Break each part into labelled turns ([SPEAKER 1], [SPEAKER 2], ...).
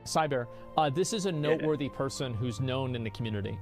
[SPEAKER 1] Cyber, this is a noteworthy person who's known in the community.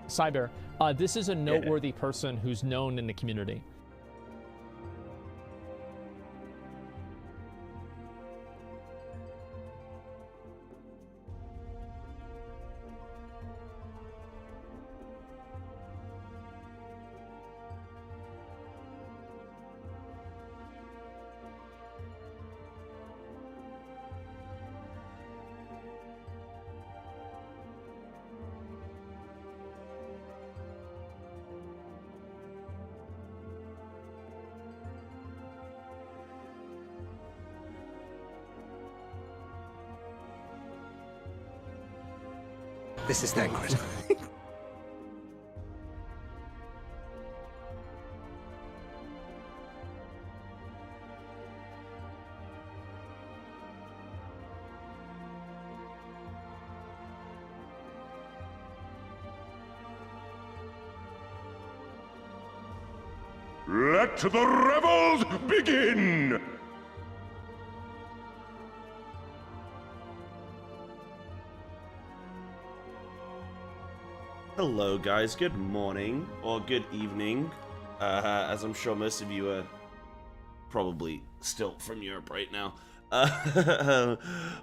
[SPEAKER 1] Cyber, this is a noteworthy person who's known in the community.
[SPEAKER 2] This is Thancred.
[SPEAKER 3] Let the revels begin!
[SPEAKER 4] Hello guys, good morning, or good evening, as I'm sure most of you are probably still from Europe right now.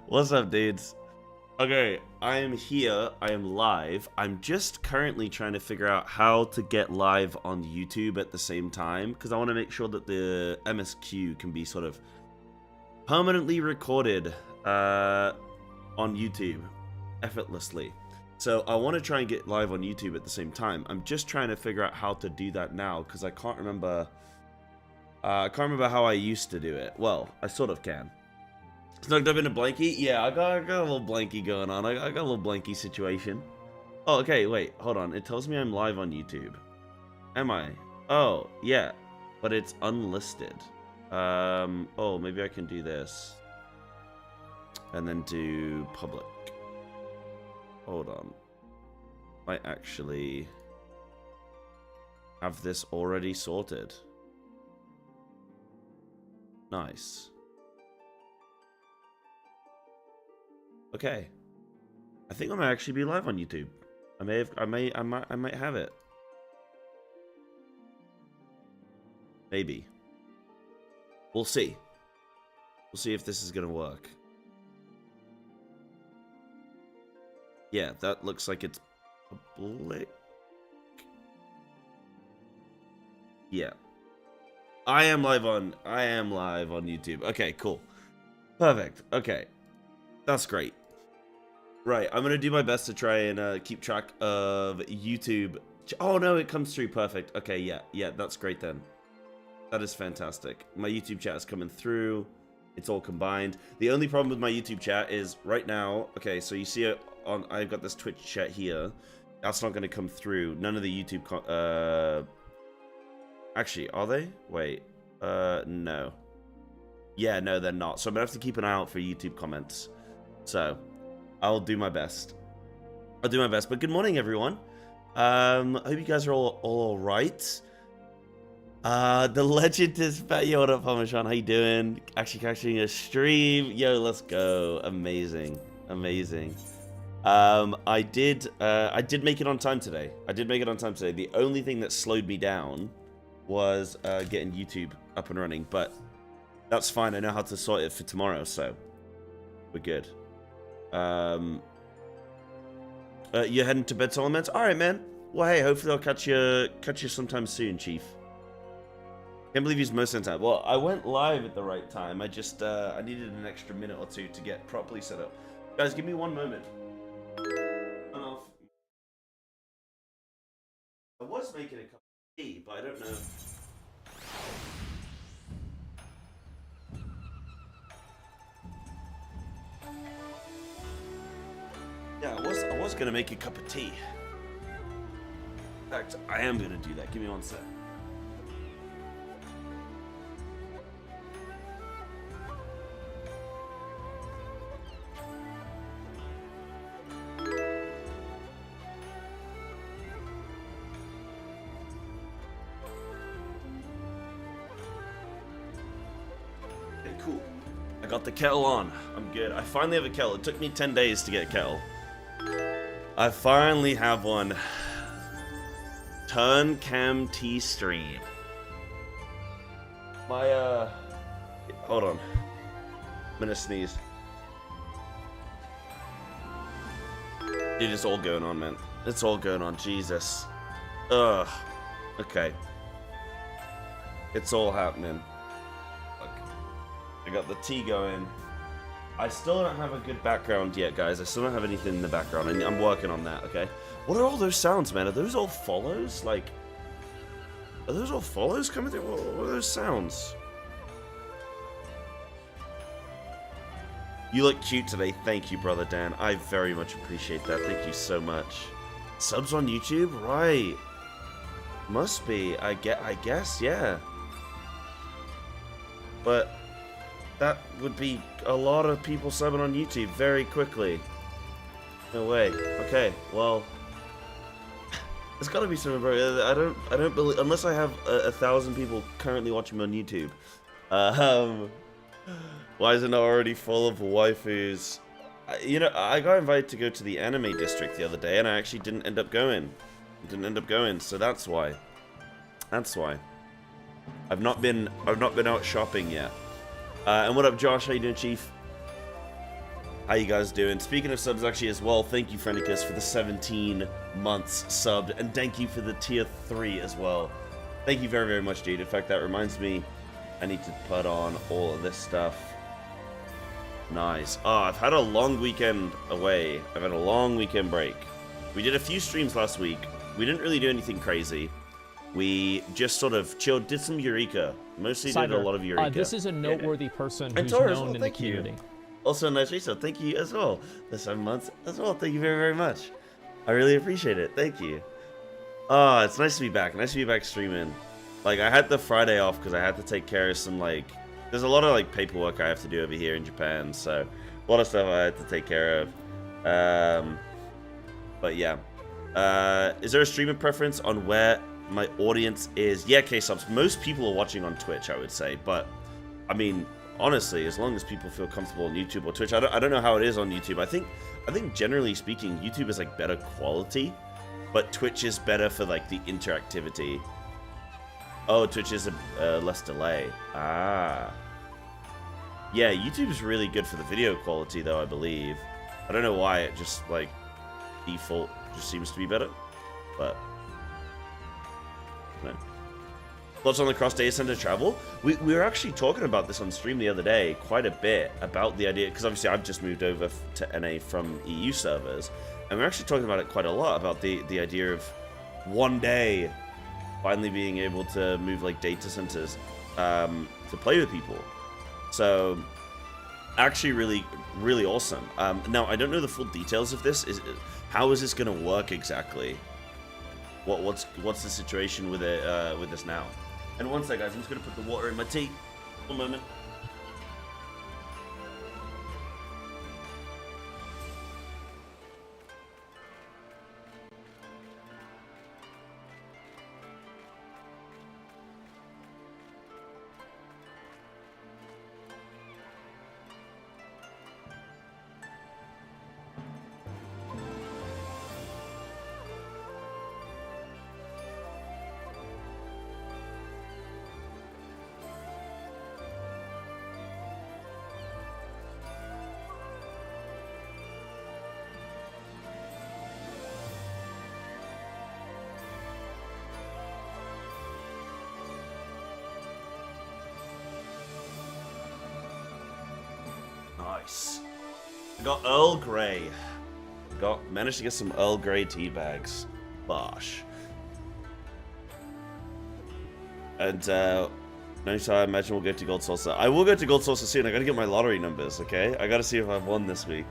[SPEAKER 4] What's up, dudes? Okay, I am here, I am live. I'm just currently trying to figure out how to get live on YouTube at the same time, because I want to make sure that the MSQ can be sort of permanently recorded on YouTube effortlessly. So I want to try and get live on YouTube at the same time. I'm just trying to figure out how to do that now, because I can't remember how I used to do it. Well, I sort of can. Snugged up in a blankie? Yeah, I got a little blankie going on. I got a little blankie situation. Oh, okay, wait, hold on. It tells me I'm live on YouTube. Am I? Oh, yeah, but it's unlisted. Oh, maybe I can do this. And then do public. Hold on. I actually have this already sorted. Nice. Okay. I think I might actually be live on YouTube. I might have it. Maybe. We'll see. We'll see if this is gonna work. Yeah, that looks like it's public. Yeah. I am live on YouTube. Okay, cool. Perfect. Okay. That's great. Right, I'm gonna do my best to try and keep track of YouTube. Oh no, it comes through perfect. Okay, yeah, that's great then. That is fantastic. My YouTube chat is coming through. It's all combined. The only problem with my YouTube chat is right now. Okay, so you see it on. I've got this Twitch chat here. That's not gonna come through. None of the YouTube. Actually, are they? Wait. No. Yeah, no, they're not. So I'm gonna have to keep an eye out for YouTube comments. So. I'll do my best. I'll do my best. But good morning, everyone. I hope you guys are all right. The legend is back. Yo, what up, Parmesan? How you doing? Actually catching a stream. Yo, let's go. Amazing. Amazing. I did make it on time today. The only thing that slowed me down was getting YouTube up and running. But that's fine. I know how to sort it for tomorrow, so we're good. You're heading to bed, Solomon? Alright, man. Well, hey, hopefully I'll catch you sometime soon, Chief. Can't believe he's most on time. Well, I went live at the right time. I just, I needed an extra minute or two to get properly set up. Guys, give me one moment. Turn off. I was making a cup of tea, but I don't know. Yeah, I was gonna make a cup of tea. In fact, I am gonna do that. Give me one sec. Okay, cool. I got the kettle on. I'm good. I finally have a kettle. It took me 10 days to get a kettle. I finally have one. Turn cam tea stream. My hold on. I'm gonna sneeze. Dude, it's all going on, man. It's all going on. Jesus. Ugh. Okay. It's all happening. Look. I got the tea going. I still don't have a good background yet, guys. I still don't have anything in the background, and I'm working on that, okay? What are all those sounds, man? Are those all follows? Like, are those all follows coming through? What are those sounds? You look cute today. Thank you, brother Dan. I very much appreciate that. Thank you so much. Subs on YouTube? Right. Must be. I guess, yeah. But that would be a lot of people subbing on YouTube very quickly. No way. Okay, well, there's got to be something, bro. I don't believe, unless I have 1,000 people currently watching me on YouTube. Why is it not already full of waifus? You know, I got invited to go to the anime district the other day, and I actually didn't end up going. So that's why. That's why. I've not been out shopping yet. And what up, Josh? How you doing, Chief? How you guys doing? Speaking of subs, actually, as well, thank you, Frenicus, for the 17 months subbed, and thank you for the tier 3 as well. Thank you very, very much, dude. In fact, that reminds me, I need to put on all of this stuff. Nice. Oh, I've had a long weekend away. I've had a long weekend break. We did a few streams last week. We didn't really do anything crazy. We just sort of chilled, did some Eureka. Mostly did a lot of Eureka.
[SPEAKER 1] This is a noteworthy person who's known in the community.
[SPEAKER 4] Also, nice research. Thank you as well. The 7 months as well. Thank you very, very much. I really appreciate it. Thank you. Oh, it's nice to be back. Nice to be back streaming. Like, I had the Friday off because I had to take care of some, like... There's a lot of, like, paperwork I have to do over here in Japan, so... A lot of stuff I had to take care of. But, yeah. Is there a streaming preference on where my audience is? Yeah, K-subs. Most people are watching on Twitch, I would say. But, I mean, honestly, as long as people feel comfortable on YouTube or Twitch... I don't know how it is on YouTube. I think generally speaking, YouTube is, like, better quality. But Twitch is better for, like, the interactivity. Oh, Twitch is a less delay. Ah. Yeah, YouTube's really good for the video quality, though, I believe. I don't know why, it just, like, default just seems to be better. But, no. Thoughts on the cross-data center travel? We were actually talking about this on stream the other day quite a bit, about the idea, because obviously I've just moved over to NA from EU servers, and we're actually talking about it quite a lot, about the idea of one day finally being able to move, like, data centers to play with people. So, actually really, really awesome. Now, I don't know the full details of this. How is this going to work exactly? What's the situation with it with this now? And one sec, guys, I'm just going to put the water in my tea. One moment. Nice. I got Earl Grey. Managed to get some Earl Grey tea bags. Bosh. And next time I imagine we'll go to Gold Saucer. I will go to Gold Saucer soon. I gotta get my lottery numbers, okay? I gotta see if I've won this week.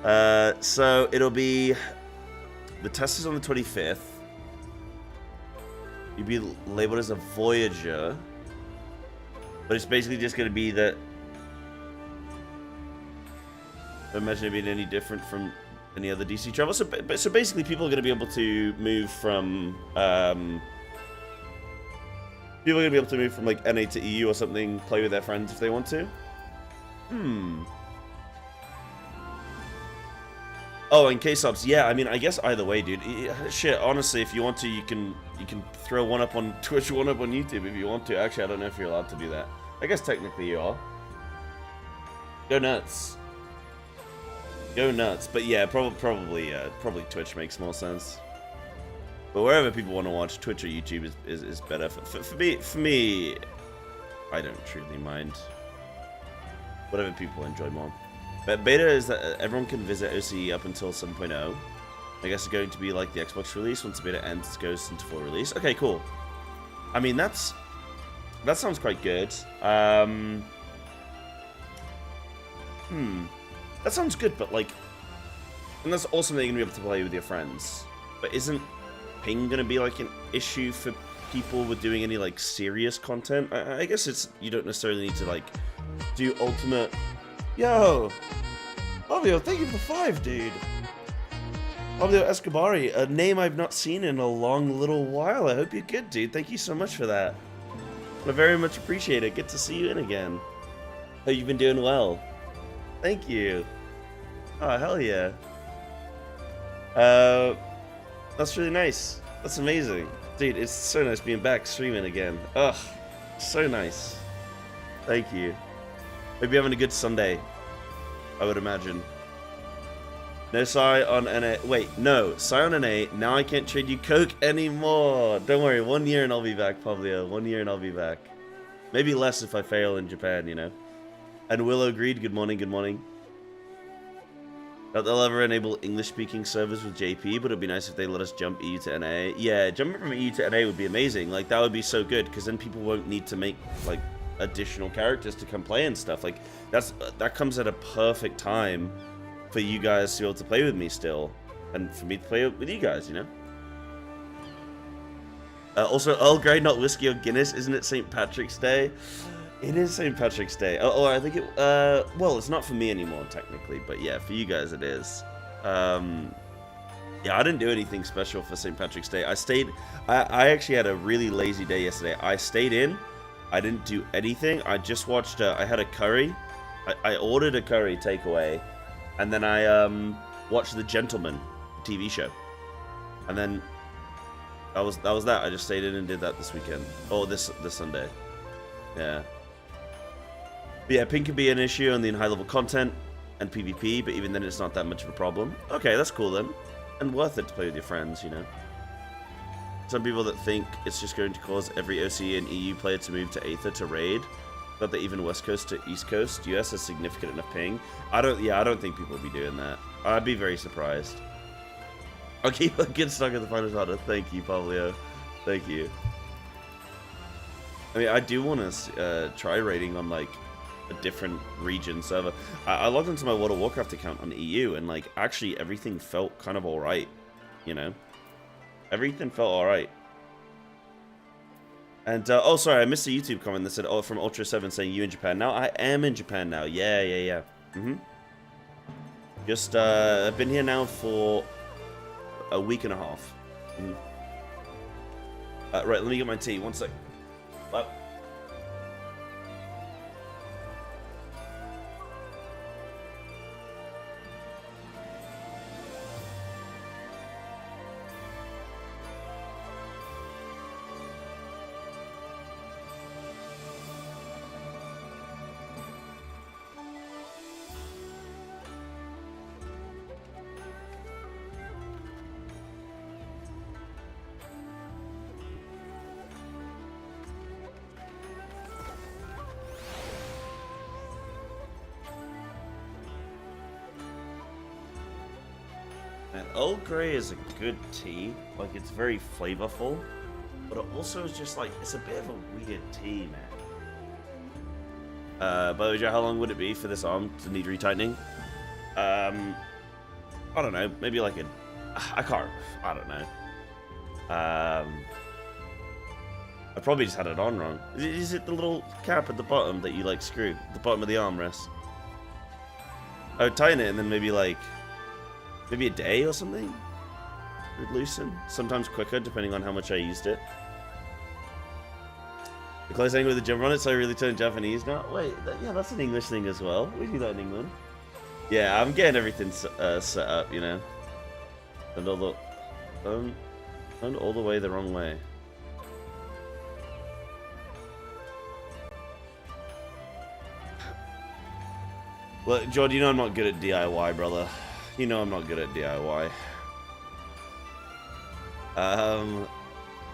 [SPEAKER 4] So it'll be the test is on the 25th. You'd be labeled as a Voyager. But it's basically just gonna be that. I imagine it being any different from any other DC travel. So basically, people are going to be able to move from like NA to EU or something, play with their friends if they want to. Oh, and K-subs, yeah. I mean, I guess either way, dude. Shit, honestly, if you want to, you can throw one up on Twitch, one up on YouTube if you want to. Actually, I don't know if you're allowed to do that. I guess technically you are. Go nuts. Go nuts, but yeah, probably Twitch makes more sense. But wherever people want to watch, Twitch or YouTube is better. For me, I don't truly mind. Whatever people enjoy more. But beta is that everyone can visit OCE up until 7.0. I guess it's going to be like the Xbox release. Once the beta ends, it goes into full release. Okay, cool. I mean, that sounds quite good. That sounds good, but like, and that's awesome that you're gonna be able to play with your friends. But isn't ping gonna be like an issue for people with doing any like serious content? I guess you don't necessarily need to like do ultimate. Yo, Fabio, thank you for the 5, dude. Fabio Escobari, a name I've not seen in a long little while. I hope you're good, dude. Thank you so much for that. I very much appreciate it. Good to see you in again. Hope you've been doing well. Thank you. Oh, hell yeah. That's really nice. That's amazing. Dude, it's so nice being back streaming again. Ugh, so nice. Thank you. Hope you're having a good Sunday, I would imagine. No Psy on NA. Wait, no. Psy on NA. Now I can't trade you Coke anymore. Don't worry, 1 year and I'll be back, Pablo. 1 year and I'll be back. Maybe less if I fail in Japan, you know. And Willow agreed. Good morning, good morning. Doubt they'll ever enable English-speaking servers with JP, but it'd be nice if they let us jump EU to NA. Yeah, jumping from EU to NA would be amazing. Like, that would be so good, because then people won't need to make, like, additional characters to come play and stuff. Like, that comes at a perfect time for you guys to be able to play with me still. and for me to play with you guys, you know. Also, Earl Grey, not whiskey or Guinness. Isn't it St. Patrick's Day? It is St. Patrick's Day. Oh, I think it. Well, it's not for me anymore technically, but yeah, for you guys it is. Yeah, I didn't do anything special for St. Patrick's Day. I actually had a really lazy day yesterday. I stayed in. I didn't do anything. I just watched. I had a curry. I ordered a curry takeaway, and then I watched The Gentleman TV show, and then that was that. I just stayed in and did that this weekend. Oh, this Sunday. Yeah. But yeah, ping can be an issue on the high level content and PvP, but even then it's not that much of a problem. Okay, that's cool then. And worth it to play with your friends, you know. Some people that think it's just going to cause every OC and EU player to move to Aether to raid, but that even West Coast to East Coast, US has significant enough ping. I don't think people will be doing that. I'd be very surprised. I'll keep a good stock of the final starter. Thank you, Pavlio. Thank you. I mean, I do want to try raiding on like a different region server. I logged into my World of Warcraft account on EU, and like actually everything felt kind of alright, you know. Everything felt alright. And oh, sorry, I missed a YouTube comment that said, oh, from Ultra7 saying you in Japan now. I am in Japan now. Yeah. Just I've been here now for a week and a half. Right, let me get my tea. One sec. Well. Earl Grey is a good tea, like it's very flavorful, but it also is just like, it's a bit of a weird tea, man. By the way, Joe, how long would it be for this arm to need retightening? I don't know, maybe like I don't know. I probably just had it on wrong. Is it the little cap at the bottom that you like screw? The bottom of the armrest? I would tighten it and then maybe like, maybe a day or something? It would loosen. Sometimes quicker, depending on how much I used it. The close angle with the jumper on it, so I really turned Japanese now. Wait, yeah, that's an English thing as well. We do that in England. Yeah, I'm getting everything set up, you know. And all the way the wrong way. Well, Jordan, you know I'm not good at DIY, brother. You know I'm not good at DIY.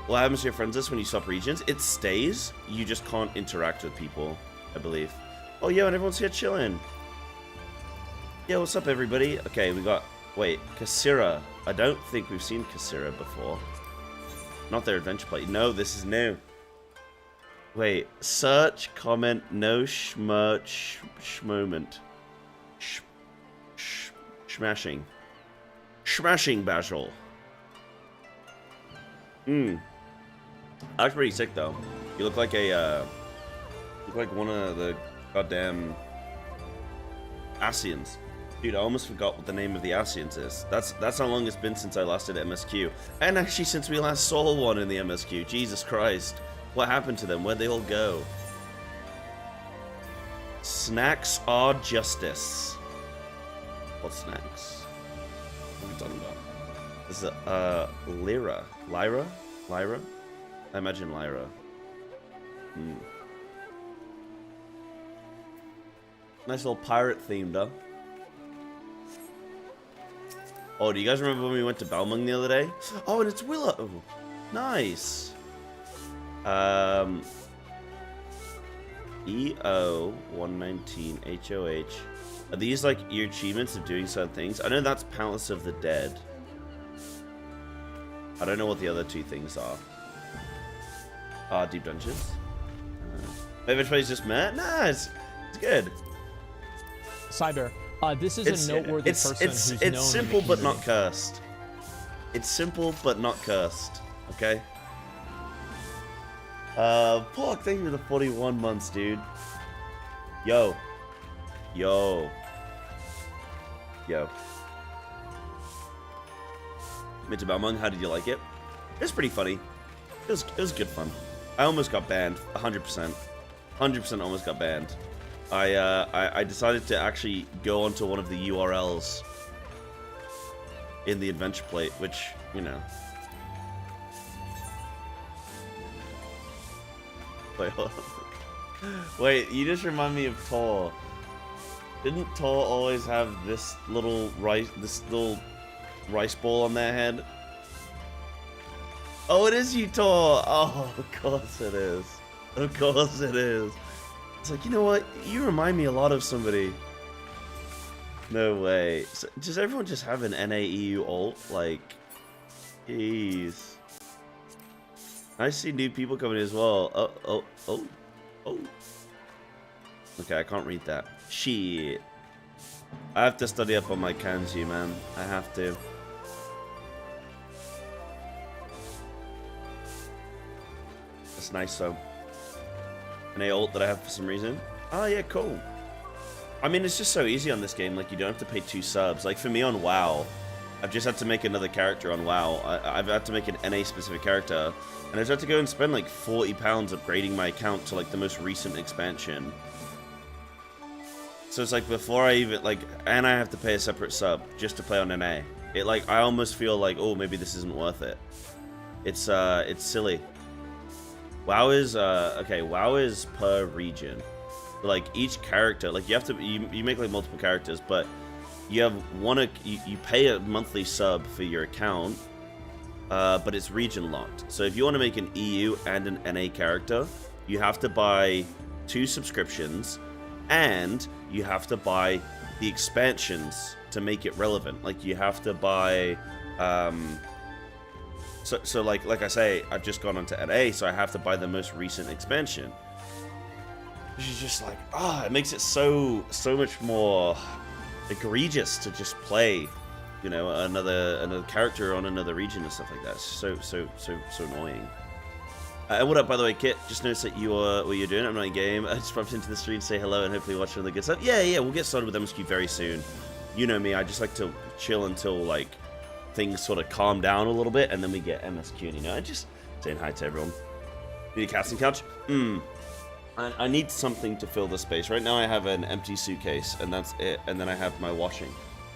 [SPEAKER 4] What happens to your friends list when you swap regions? It stays. You just can't interact with people, I believe. Oh, yeah, and everyone's here chilling. Yeah, what's up, everybody? Okay, we got... Wait, Kasira. I don't think we've seen Kasira before. Not their adventure play. No, this is new. Wait, search, comment, no schmoment. Smashing. Smashing Basil. That's pretty sick though. You look like one of the goddamn Asians. Dude, I almost forgot what the name of the Asians is. That's how long it's been since I last did MSQ. And actually since we last saw one in the MSQ. Jesus Christ. What happened to them? Where'd they all go? Snacks are justice. What snacks? What are we talking about? This is Lyra. Lyra? Lyra? I imagine Lyra. Nice little pirate theme, though. Oh, do you guys remember when we went to Balmung the other day? Oh, and it's Willow. Oh, nice. EO119 HOH. Are these like your achievements of doing certain things? I know that's Palace of the Dead. I don't know what the other two things are. Deep Dungeons. Maybe everybody's just mad? Nah, it's good.
[SPEAKER 1] Cyber, This is a noteworthy person who's known in the
[SPEAKER 4] simple but not
[SPEAKER 1] community.
[SPEAKER 4] cursed. It's simple but not cursed. Okay. Pork, thank you for the 41 months, dude. Yo. Mr. Balmung, how did you like it? It was pretty funny. It was good fun. I almost got banned, 100%. 100% almost got banned. I decided to actually go onto one of the URLs in the adventure plate, which, you know. Wait, hold on. Wait, you just remind me of Tor. Didn't Tor always have this little rice ball on their head? Oh, it is you, Tor! Oh, of course it is. Of course it is. It's like, you know what? You remind me a lot of somebody. No way. So, does everyone just have an NAEU ult? Like, jeez. I see new people coming as well. Oh. Okay, I can't read that. Shit. I have to study up on my kanji, man. I have to. That's nice, though. An A ult that I have for some reason. Oh, yeah, cool. I mean, it's just so easy on this game. Like, you don't have to pay 2 subs. Like, for me on WoW, I've just had to make another character on WoW. I've had to make an NA-specific character. And I've had to go and spend, like, £40 upgrading my account to, like, the most recent expansion. So it's like, before I even, like... And I have to pay a separate sub just to play on NA. It, like, I almost feel like, oh, maybe this isn't worth it. It's silly. WoW is, okay, WoW is per region. Like, each character, like, you have to, you make, like, multiple characters, but you have one, you pay a monthly sub for your account, but it's region locked. So if you want to make an EU and an NA character, you have to buy 2 subscriptions, and you have to buy the expansions to make it relevant. Like, you have to buy, So like I say, I've just gone onto NA, so I have to buy the most recent expansion. Which is just like, it makes it so much more egregious to just play, you know, another character on another region and stuff like that. It's so annoying. And what up, by the way, Kit? Just noticed that what you're doing. I'm not in game. I just popped into the stream to say hello and hopefully watch another good stuff. Yeah, we'll get started with MSQ very soon. You know me, I just like to chill until, like, things sort of calm down a little bit, and then we get MSQ, you know, just saying hi to everyone. Need a casting couch? I need something to fill the space. Right now I have an empty suitcase, and that's it, and then I have my washing.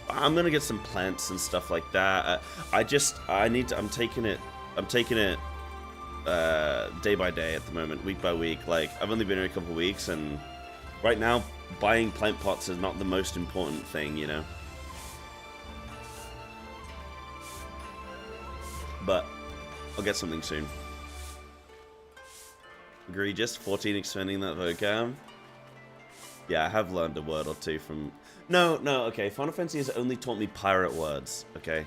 [SPEAKER 4] I'm gonna get some plants and stuff like that. I'm taking it day by day at the moment, week by week. Like, I've only been here a couple of weeks, and right now buying plant pots is not the most important thing, you know. But I'll get something soon. Egregious, 14 expanding that vocab. Yeah, I have learned a word or two from... No, okay, Final Fantasy has only taught me pirate words, okay?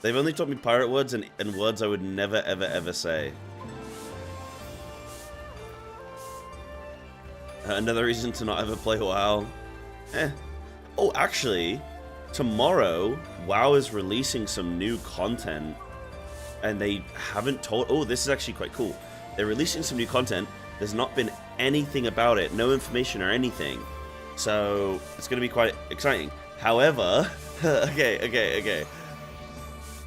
[SPEAKER 4] They've only taught me pirate words and words I would never, ever say. Another reason to not ever play WoW. Oh, actually... Tomorrow, WoW is releasing some new content, and they haven't told... Oh, this is actually quite cool. They're releasing some new content. There's not been anything about it, no information or anything. So, it's going to be quite exciting. However, okay.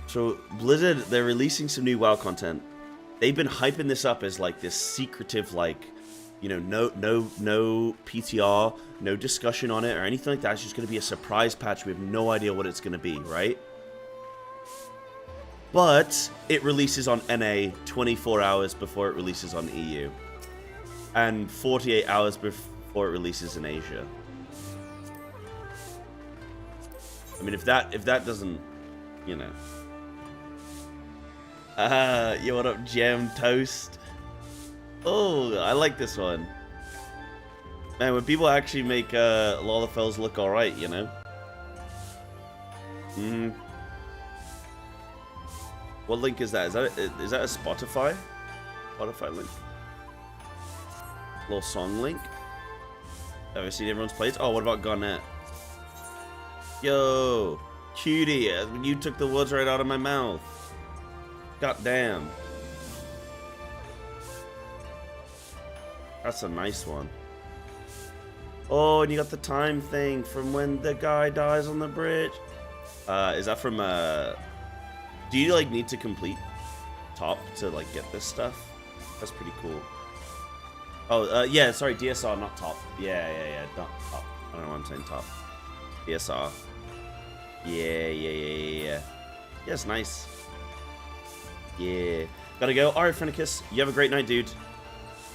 [SPEAKER 4] So, Blizzard, they're releasing some new WoW content. They've been hyping this up as, like, this secretive, like... You know, no PTR, no discussion on it or anything like that. It's just going to be a surprise patch. We have no idea what it's going to be, right? But it releases on NA 24 hours before it releases on EU. And 48 hours before it releases in Asia. I mean, if that doesn't, you know. Yo, what up, Jam Toast? Oh, I like this one. Man, when people actually make Lalafels look alright, you know? What link is that? Is that a Spotify? Spotify link? Little song link? Have I seen everyone's plays? Oh, what about Garnet? Yo, cutie, you took the words right out of my mouth. God damn. That's a nice one. Oh, and you got the time thing from when the guy dies on the bridge. Is that from, do you, like, need to complete top to, like, get this stuff? That's pretty cool. Oh, yeah, sorry, DSR, not top. Yeah, not top. I don't know why I'm saying top. DSR. Yeah. Yeah, it's nice. Yeah. Gotta go. Alright, Frenicus, you have a great night, dude.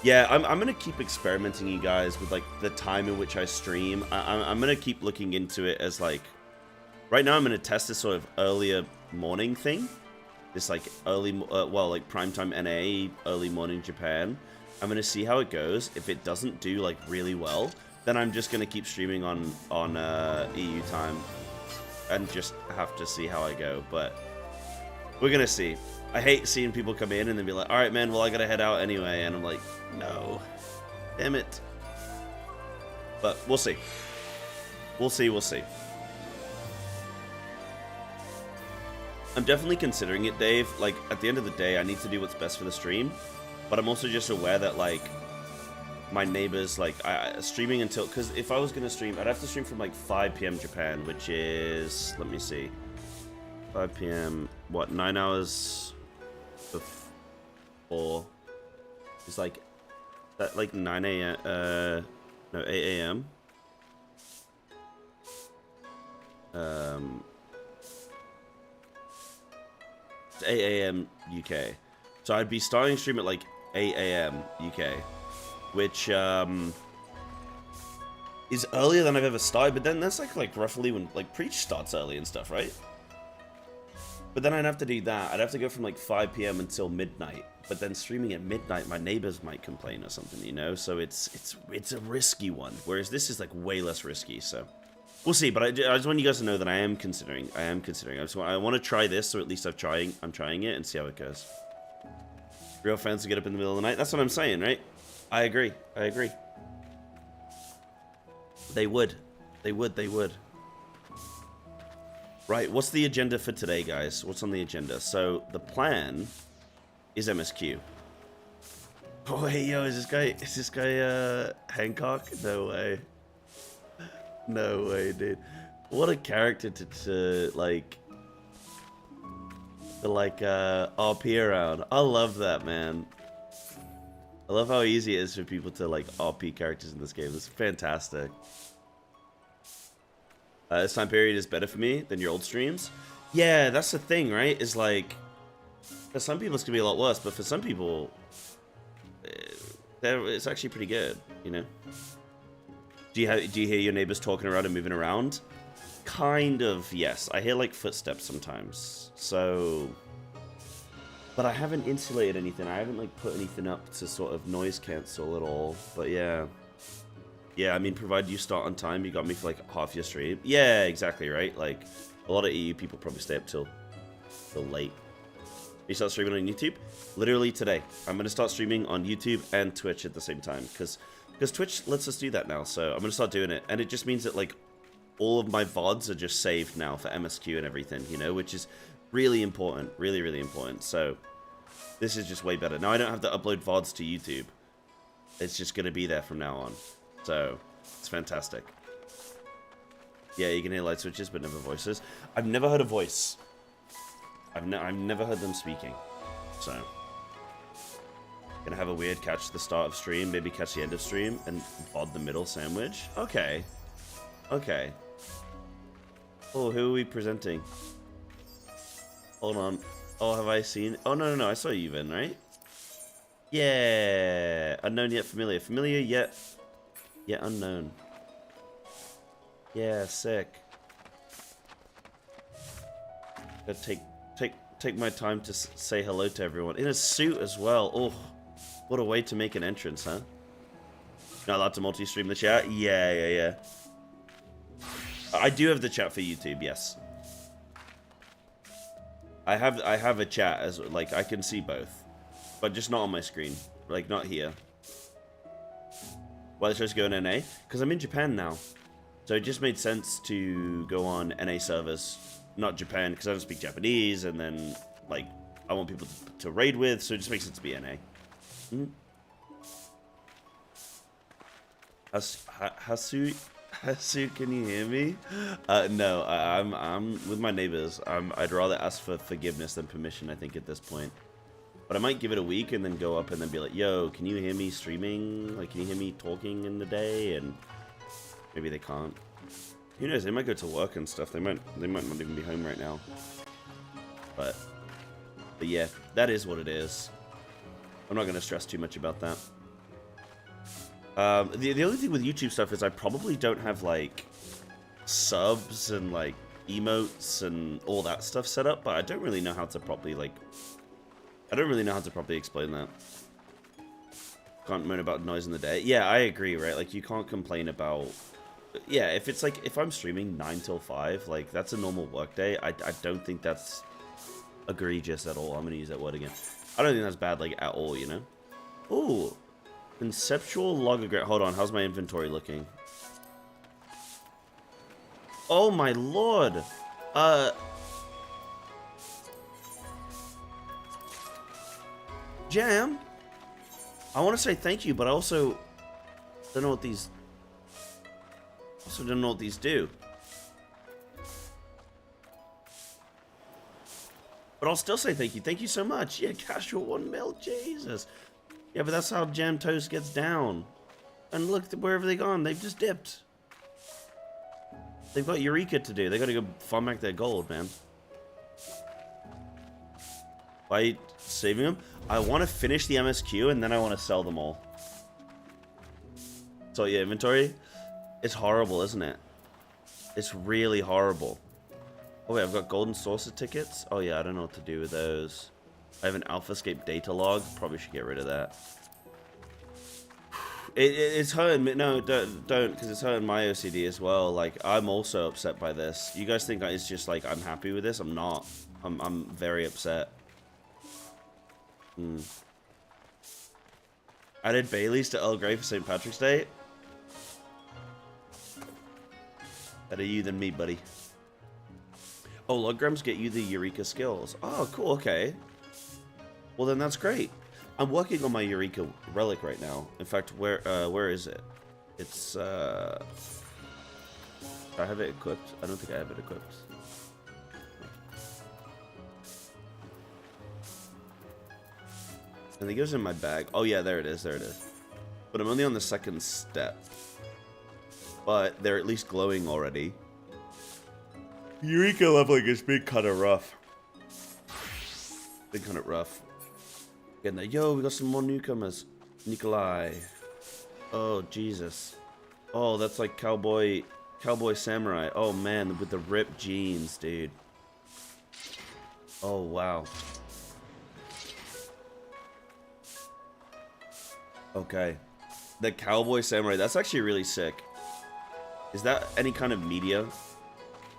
[SPEAKER 4] Yeah, I'm gonna keep experimenting, you guys, with, like, the time in which I stream. I'm gonna keep looking into it as, like... Right now, I'm gonna test this sort of earlier morning thing. This, like, early... well, like, primetime NA, early morning Japan. I'm gonna see how it goes. If it doesn't do, like, really well, then I'm just gonna keep streaming on EU time. And just have to see how I go, but... We're gonna see. I hate seeing people come in and then be like, alright, man, well, I gotta head out anyway. And I'm like, no. Damn it. But we'll see. We'll see. I'm definitely considering it, Dave. Like, at the end of the day, I need to do what's best for the stream. But I'm also just aware that, like, my neighbors, like, streaming until... Because if I was going to stream, I'd have to stream from, like, 5 p.m. Japan, which is... Let me see. 5 p.m. What, 9 hours before? It's like... That, like, 9 a.m. No, 8 a.m. It's 8 a.m. UK. So I'd be starting stream at, like, 8 a.m. UK. Which, is earlier than I've ever started, but then that's like roughly when, like, Preach starts early and stuff, right? But then I'd have to do that. I'd have to go from, like, 5 p.m. until midnight. But then streaming at midnight, my neighbors might complain or something, you know? So it's a risky one. Whereas this is, like, way less risky, so... We'll see, but I just want you guys to know that I am considering. I want to try this, so at least I'm trying it and see how it goes. Real fans to get up in the middle of the night. That's what I'm saying, right? I agree. They would. Right, what's the agenda for today, guys? What's on the agenda? So, the plan is MSQ. Oh, hey, yo, is this guy, Hancock? No way. No way, dude. What a character to RP around. I love that, man. I love how easy it is for people to, like, RP characters in this game. It's fantastic. This time period is better for me than your old streams. Yeah, that's the thing, right? Is like, for some people it's gonna be a lot worse, but for some people, it's actually pretty good, you know? Do you hear your neighbors talking around and moving around? Kind of, yes. I hear, like, footsteps sometimes. So... But I haven't insulated anything. I haven't, like, put anything up to sort of noise cancel at all. But, yeah. Yeah, I mean, provided you start on time, you got me for, like, half your stream. Yeah, exactly, right? Like, a lot of EU people probably stay up till late. You start streaming on YouTube? Literally today. I'm going to start streaming on YouTube and Twitch at the same time. Because Twitch lets us do that now, so I'm going to start doing it. And it just means that, like, all of my VODs are just saved now for MSQ and everything, you know? Which is really important. Really, really important. So, this is just way better. Now I don't have to upload VODs to YouTube. It's just going to be there from now on. So, it's fantastic. Yeah, you can hear light switches, but never voices. I've never heard a voice. I've never heard them speaking. So, gonna have a weird catch the start of stream, maybe catch the end of stream, and VOD the middle sandwich. Okay. Okay. Oh, who are we presenting? Hold on. Oh, have I seen... Oh, no, I saw you then, right? Yeah. Unknown yet familiar. Familiar yet unknown. Yeah, sick. Gotta take my time to say hello to everyone. In a suit as well. Oh, what a way to make an entrance, huh? Not allowed to multi-stream the chat? Yeah. I do have the chat for YouTube, yes. I have a chat as, like, I can see both. But just not on my screen. Like, not here. Why the show's going NA? Because I'm in Japan now. So it just made sense to go on NA servers, not Japan, because I don't speak Japanese, and then, like, I want people to raid with, so it just makes sense to be NA. Hasu, can you hear me? No, I'm with my neighbors. I'd rather ask for forgiveness than permission, I think, at this point. But I might give it a week and then go up and then be like, yo, can you hear me streaming? Like, can you hear me talking in the day? And maybe they can't. Who knows? They might go to work and stuff. They might not even be home right now. But yeah, that is what it is. I'm not going to stress too much about that. The only thing with YouTube stuff is I probably don't have, like, subs and, like, emotes and all that stuff set up, but I don't really know how to properly, like, explain that. Can't moan about noise in the day. Yeah, I agree, right? Like, you can't complain about... Yeah, if it's, like, if I'm streaming 9 till 5, like, that's a normal work day. I don't think that's egregious at all. I'm gonna use that word again. I don't think that's bad, like, at all, you know? Ooh. Conceptual logogram. Hold on, how's my inventory looking? Oh my lord! Jam? I want to say thank you, but I also don't know what these... don't know what these do. But I'll still say thank you. Thank you so much. Yeah, casual 1 mil. Jesus. Yeah, but that's how Jam Toast gets down. And look, where have they gone? They've just dipped. They've got Eureka to do. They gotta go farm back their gold, man. By saving them, I want to finish the MSQ and then I want to sell them all. So yeah, inventory. It's horrible, isn't it? It's really horrible. Oh wait, I've got golden saucer tickets. Oh yeah, I don't know what to do with those. I have an AlphaScape data log. Probably should get rid of that. It's hurting me. No, don't, because it's hurting my OCD as well. Like, I'm also upset by this. You guys think it's just like I'm happy with this? I'm not. I'm very upset. Added Bailey's to Earl Grey for St. Patrick's Day. Better you than me, buddy. Oh, lograms get you the Eureka skills. Oh, cool. Okay. Well, then that's great. I'm working on my Eureka relic right now. In fact, where is it? It's, do I have it equipped? I don't think I have it equipped. I think it was in my bag. Oh, yeah, there it is. There it is. But I'm only on the second step. But they're at least glowing already. Eureka leveling is been kind of rough. Been kind of rough. Getting there. Yo, we got some more newcomers. Nikolai. Oh, Jesus. Oh, that's like cowboy samurai. Oh, man, with the ripped jeans, dude. Oh, wow. Okay. The cowboy samurai. That's actually really sick. Is that any kind of media?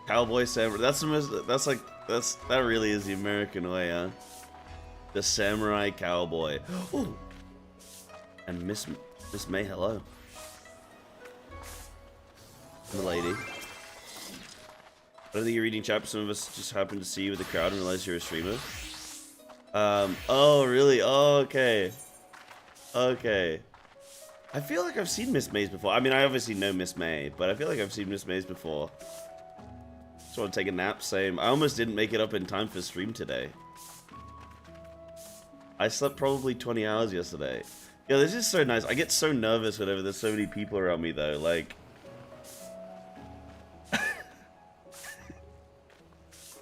[SPEAKER 4] Cowboy samurai. That really is the American way, huh? The samurai cowboy. Ooh. And Miss May, hello. The lady. I don't think you're reading chat, but some of us just happened to see you with the crowd and realized you're a streamer. Oh, really? Oh, okay. Okay. I feel like I've seen Miss Mays before. I mean, I obviously know Miss May, but I feel like I've seen Miss Mays before. Just want to take a nap, same. I almost didn't make it up in time for stream today. I slept probably 20 hours yesterday. Yeah, this is so nice. I get so nervous whenever there's so many people around me, though. Like...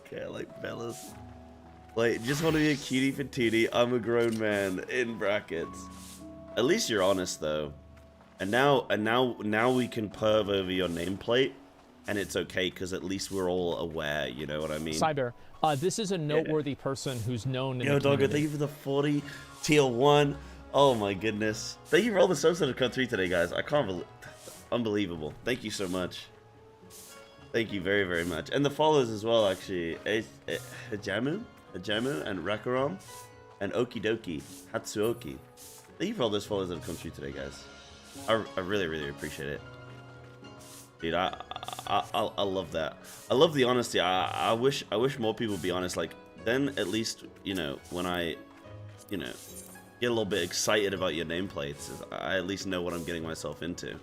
[SPEAKER 4] okay, I like Bellas. Like, just want to be a cutie patootie. I'm a grown man, in brackets. At least you're honest, though. And now we can perv over your nameplate, and it's okay, because at least we're all aware, you know what I mean?
[SPEAKER 1] Cyber, this is a noteworthy person who's known in
[SPEAKER 4] Yo,
[SPEAKER 1] the
[SPEAKER 4] Doggo,
[SPEAKER 1] community.
[SPEAKER 4] thank you for the 40 tier 1. Oh my goodness. Thank you for all the subs that have come through today, guys. I can't believe... Unbelievable. Thank you so much. Thank you very, very much. And the followers as well, actually. Hajamu, and Rakaram, and Okidoki, Hatsuoki. Thank you for all those followers that have come through today, guys. I really, really appreciate it. Dude, I love that. I love the honesty. I wish more people would be honest. Like, then at least, you know, when I, you know, get a little bit excited about your nameplates, I at least know what I'm getting myself into.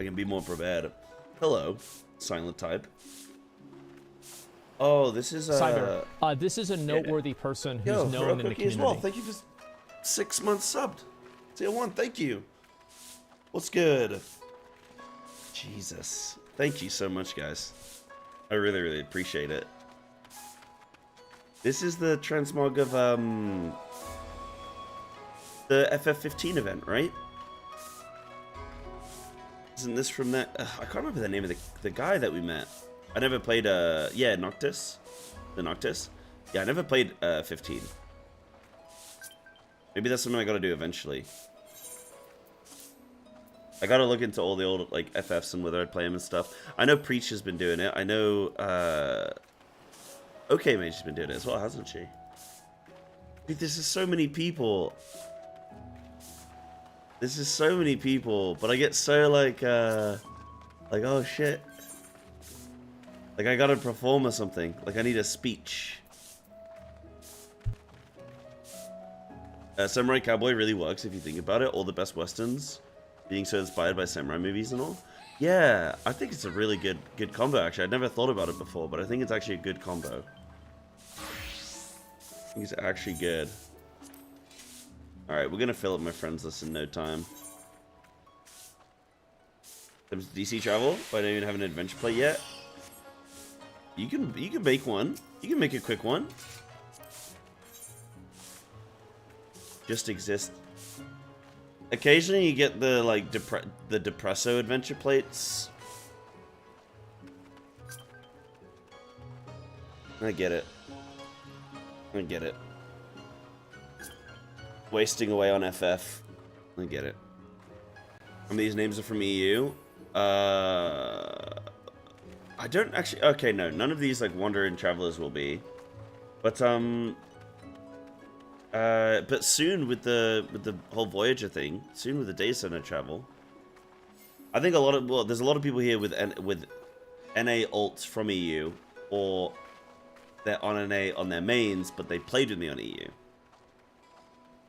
[SPEAKER 4] I can be more prepared. Hello, silent type. Oh, this is
[SPEAKER 1] Cyber. This is a noteworthy person who's known in the community.
[SPEAKER 4] As well. Thank you for 6 months subbed. Tier 1, thank you. What's good? Jesus. Thank you so much, guys. I really, really appreciate it. This is the transmog of the FF15 event, right? Isn't this from that? I can't remember the name of the guy that we met. I never played, yeah, Noctis. The Noctis. Yeah, I never played 15. Maybe that's something I gotta do eventually. I gotta look into all the old, like, FFs and whether I'd play them and stuff. I know Preach has been doing it. I know, OK Mage has been doing it as well, hasn't she? Dude, this is so many people. This is so many people, but I get so, like, oh, shit. Like, I gotta perform or something. Like, I need a speech. Samurai Cowboy really works if you think about it. All the best westerns being so inspired by samurai movies and all. Yeah, I think it's a really good combo, actually. I'd never thought about it before, but I think it's actually a good combo. I think it's actually good. Alright, we're gonna fill up my friends list in no time. There's DC travel, but I don't even have an adventure plate yet. You can make one. You can make a quick one. Just exist. Occasionally you get the like the Depresso adventure plates. I get it. I get it. Wasting away on FF. I get it. And these names are from EU. I don't actually. Okay, no, none of these like wandering travelers will be. But soon with the whole Voyager thing, soon with the data center travel, I think there's a lot of people here with NA alts from EU, or they're on NA on their mains, but they played with me on EU.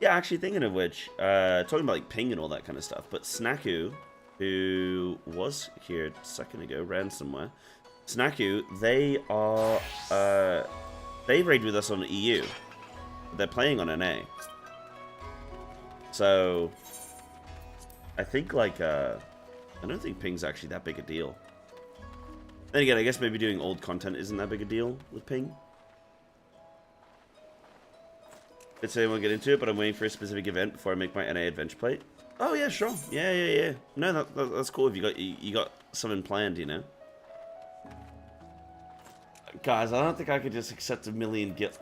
[SPEAKER 4] Yeah, actually, thinking of which, talking about like ping and all that kind of stuff, but Snaku, who was here a second ago, ran somewhere. Snaku, they raid with us on EU. They're playing on NA. So, I think like, I don't think ping's actually that big a deal. Then again, I guess maybe doing old content isn't that big a deal with ping. Did say I won't get into it, but I'm waiting for a specific event before I make my NA adventure plate. Oh yeah, sure. Yeah. No, that's cool if you got something planned, you know. Guys, I don't think I could just accept 1 million guilt.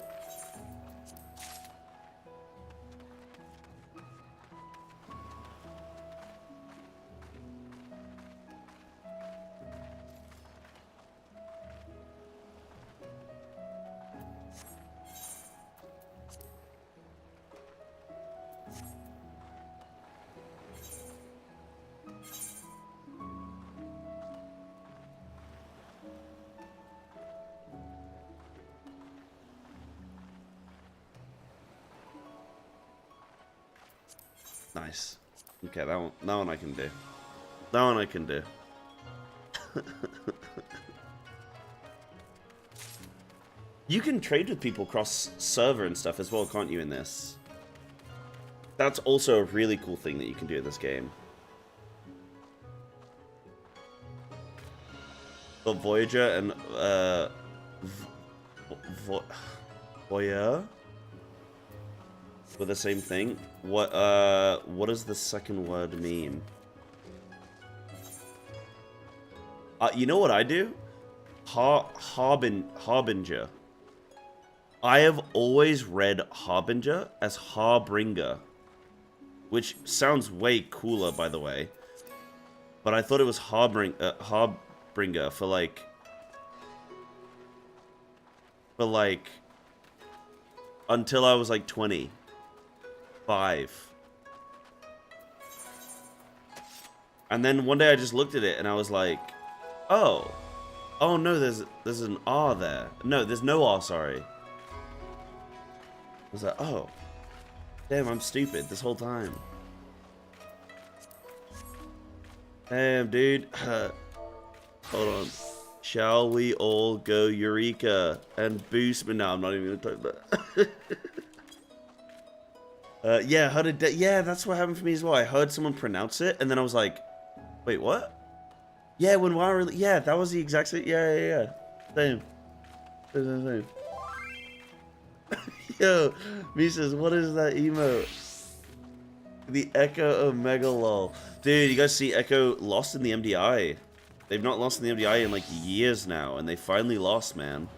[SPEAKER 4] Nice. Okay, that one I can do. That one I can do. You can trade with people cross server and stuff as well, can't you, in this? That's also a really cool thing that you can do in this game. The Voyager and Voyager were the same thing. What does the second word mean? You know what I do? Harbinger. I have always read Harbinger as Harbringer, which sounds way cooler, by the way. But I thought it was Harbringer for like until I was like 25. And then one day I just looked at it and I was like, oh no, there's an R there. No, there's no R, sorry. I was like, oh, damn, I'm stupid this whole time. Damn, dude. Hold on. Shall we all go Eureka and boost me? No, I'm not even gonna type that. Yeah, yeah, that's what happened for me as well. I heard someone pronounce it, and then I was like, wait, what? Yeah, when WoW yeah, that was the exact same. Yeah. Same. Yo, Mises, what is that emote? The Echo of Megalol. Dude, you guys see Echo lost in the MDI. They've not lost in the MDI in like years now, and they finally lost, man.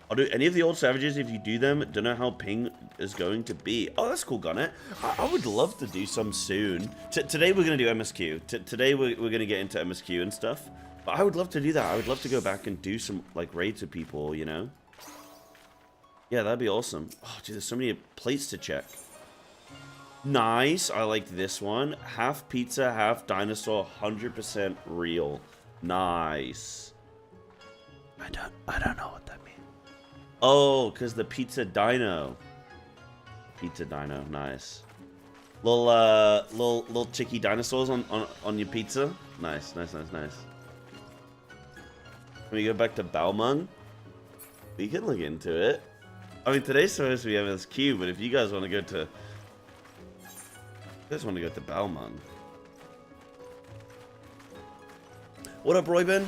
[SPEAKER 4] I'll do any of the old savages if you do them. Don't know how ping is going to be. Oh, that's cool, Gunnet. I would love to do some soon. Today we're gonna do MSQ. Today we're gonna get into MSQ and stuff. But I would love to do that. I would love to go back and do some like raids with people, you know. Yeah, that'd be awesome. Oh, dude, there's so many plates to check. Nice. I like this one. Half pizza, half dinosaur, 100% real. Nice. I don't know what that means. Oh, because the pizza dino. Pizza dino, nice. Little chicky dinosaurs on your pizza. Nice. Can we go back to Balmung? We can look into it. I mean, today's supposed to be MSQ, but if you guys want to go to... Balmung. What up, Royben?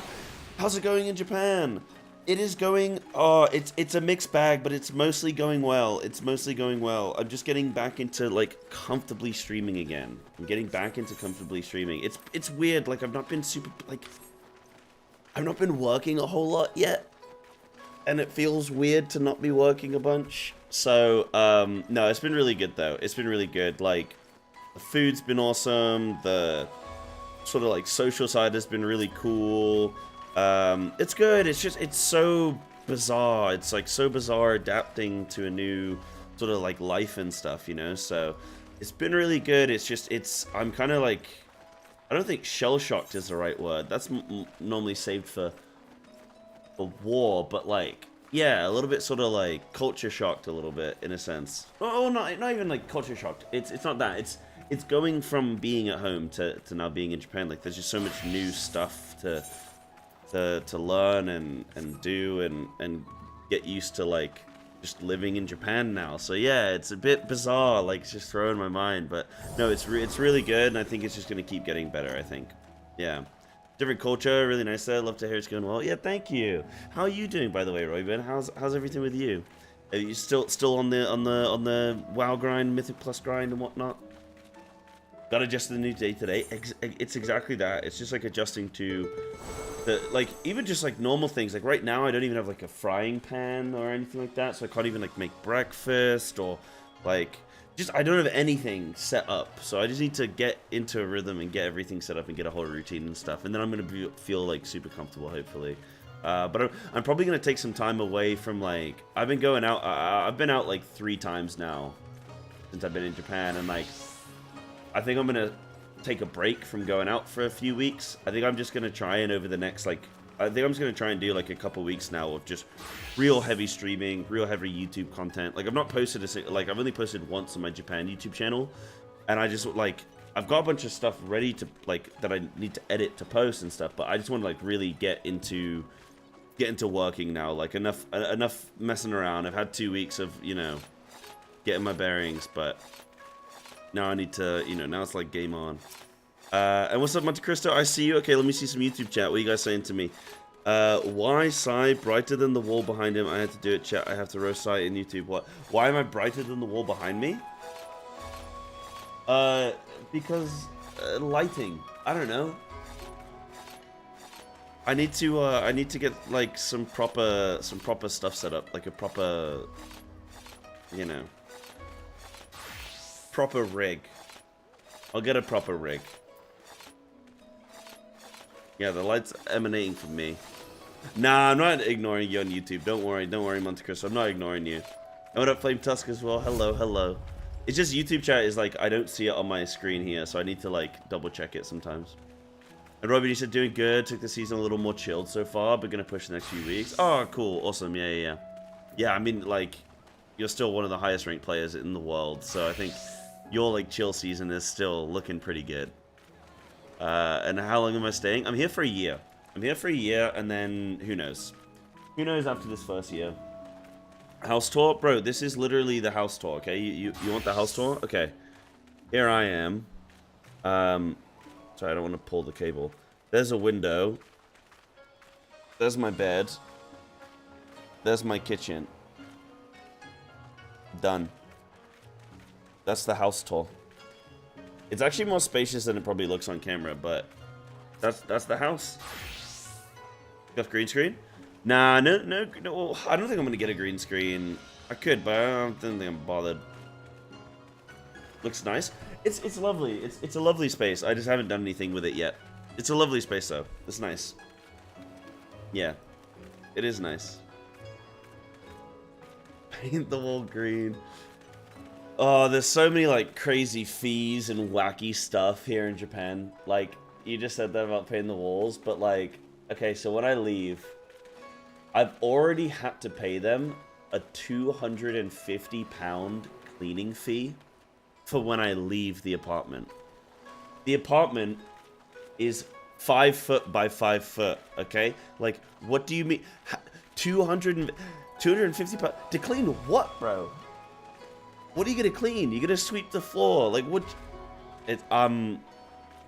[SPEAKER 4] How's it going in Japan? It is going... Oh, it's a mixed bag, but it's mostly going well. I'm just getting back into, like, comfortably streaming again. I'm getting back into comfortably streaming. It's weird. Like, I've not been super... Like, I've not been working a whole lot yet. And it feels weird to not be working a bunch. So, no, it's been really good, though. It's been really good. Like, the food's been awesome. The sort of, like, social side has been really cool. It's good. It's just, it's so bizarre. It's, like, so bizarre adapting to a new sort of, like, life and stuff, you know? So, it's been really good. It's just, I'm kind of, like, I don't think shell-shocked is the right word. That's normally saved for war, but like, yeah, a little bit sort of like culture shocked a little bit in a sense. Oh, not even like culture shocked. It's not that. It's going from being at home to now being in Japan. Like, there's just so much new stuff to learn and do and get used to, like, just living in Japan now. So yeah, it's a bit bizarre. Like, it's just throwing my mind, but no, it's really good, and I think it's just gonna keep getting better. I think, yeah. Different culture, really nice there. Love to hear it's going well. Yeah, thank you. How are you doing, by the way, Royben? How's everything with you? Are you still on the WoW grind, Mythic Plus grind, and whatnot? Got adjusted to the new day today. It's exactly that. It's just like adjusting to the, like, even just like normal things. Like right now, I don't even have like a frying pan or anything like that, so I can't even like make breakfast or like. I don't have anything set up, so I just need to get into a rhythm and get everything set up and get a whole routine and stuff, and then I'm gonna feel like super comfortable, hopefully. But I'm probably gonna take some time away from, like, I've been going out. I've been out like 3 times now since I've been in Japan, and like, I think I'm gonna take a break from going out for a few weeks. I think I'm just gonna try and over the next, like, I think I'm just gonna try and do like a couple weeks now of just real heavy streaming, real heavy YouTube content. Like, I've not posted like, I've only posted once on my Japan YouTube channel, and I just, like, I've got a bunch of stuff ready to, like, that I need to edit to post and stuff, but I just want to, like, really get into working now. Like, enough messing around. I've had 2 weeks of, you know, getting my bearings, but now I need to, you know, now it's like game on. And what's up, Monte Cristo? I see you. Okay, let me see some YouTube chat. What are you guys saying to me? Why Sai brighter than the wall behind him? I had to do it, chat. I have to roast Sai in YouTube. What? Why am I brighter than the wall behind me? Because lighting. I don't know. I need to get like some proper stuff set up, like a proper, you know, proper rig. I'll get a proper rig. Yeah, the light's emanating from me. Nah, I'm not ignoring you on YouTube. Don't worry, Monte Cristo. I'm not ignoring you. And what up, Flame Tusk as well? Hello. It's just YouTube chat is like, I don't see it on my screen here, so I need to like double check it sometimes. And Robin, you said doing good. Took the season a little more chilled so far, but gonna push the next few weeks. Oh, cool, awesome, yeah. Yeah, I mean, like, you're still one of the highest ranked players in the world, so I think your like chill season is still looking pretty good. And how long am I staying? I'm here for a year. And then who knows? Who knows after this first year? House tour, bro. This is literally the house tour. Okay, you want the house tour? Okay, here I am. Sorry, I don't want to pull the cable. There's a window. There's my bed. There's my kitchen. Done. That's the house tour. It's actually more spacious than it probably looks on camera, but that's the house. Got green screen? Nah, no. I don't think I'm gonna get a green screen. I could, but I don't think I'm bothered. Looks nice. It's lovely. It's a lovely space. I just haven't done anything with it yet. It's a lovely space though. It's nice. Yeah, it is nice. Paint the wall green. Oh, there's so many like crazy fees and wacky stuff here in Japan. Like, you just said that about painting the walls, but like, okay, so when I leave, I've already had to pay them a £250 cleaning fee for when I leave the apartment. The apartment is 5 foot by 5 foot, okay? Like, what do you mean? 250 pounds to clean what, bro? What are you gonna clean? You're gonna sweep the floor? Like, what? It's the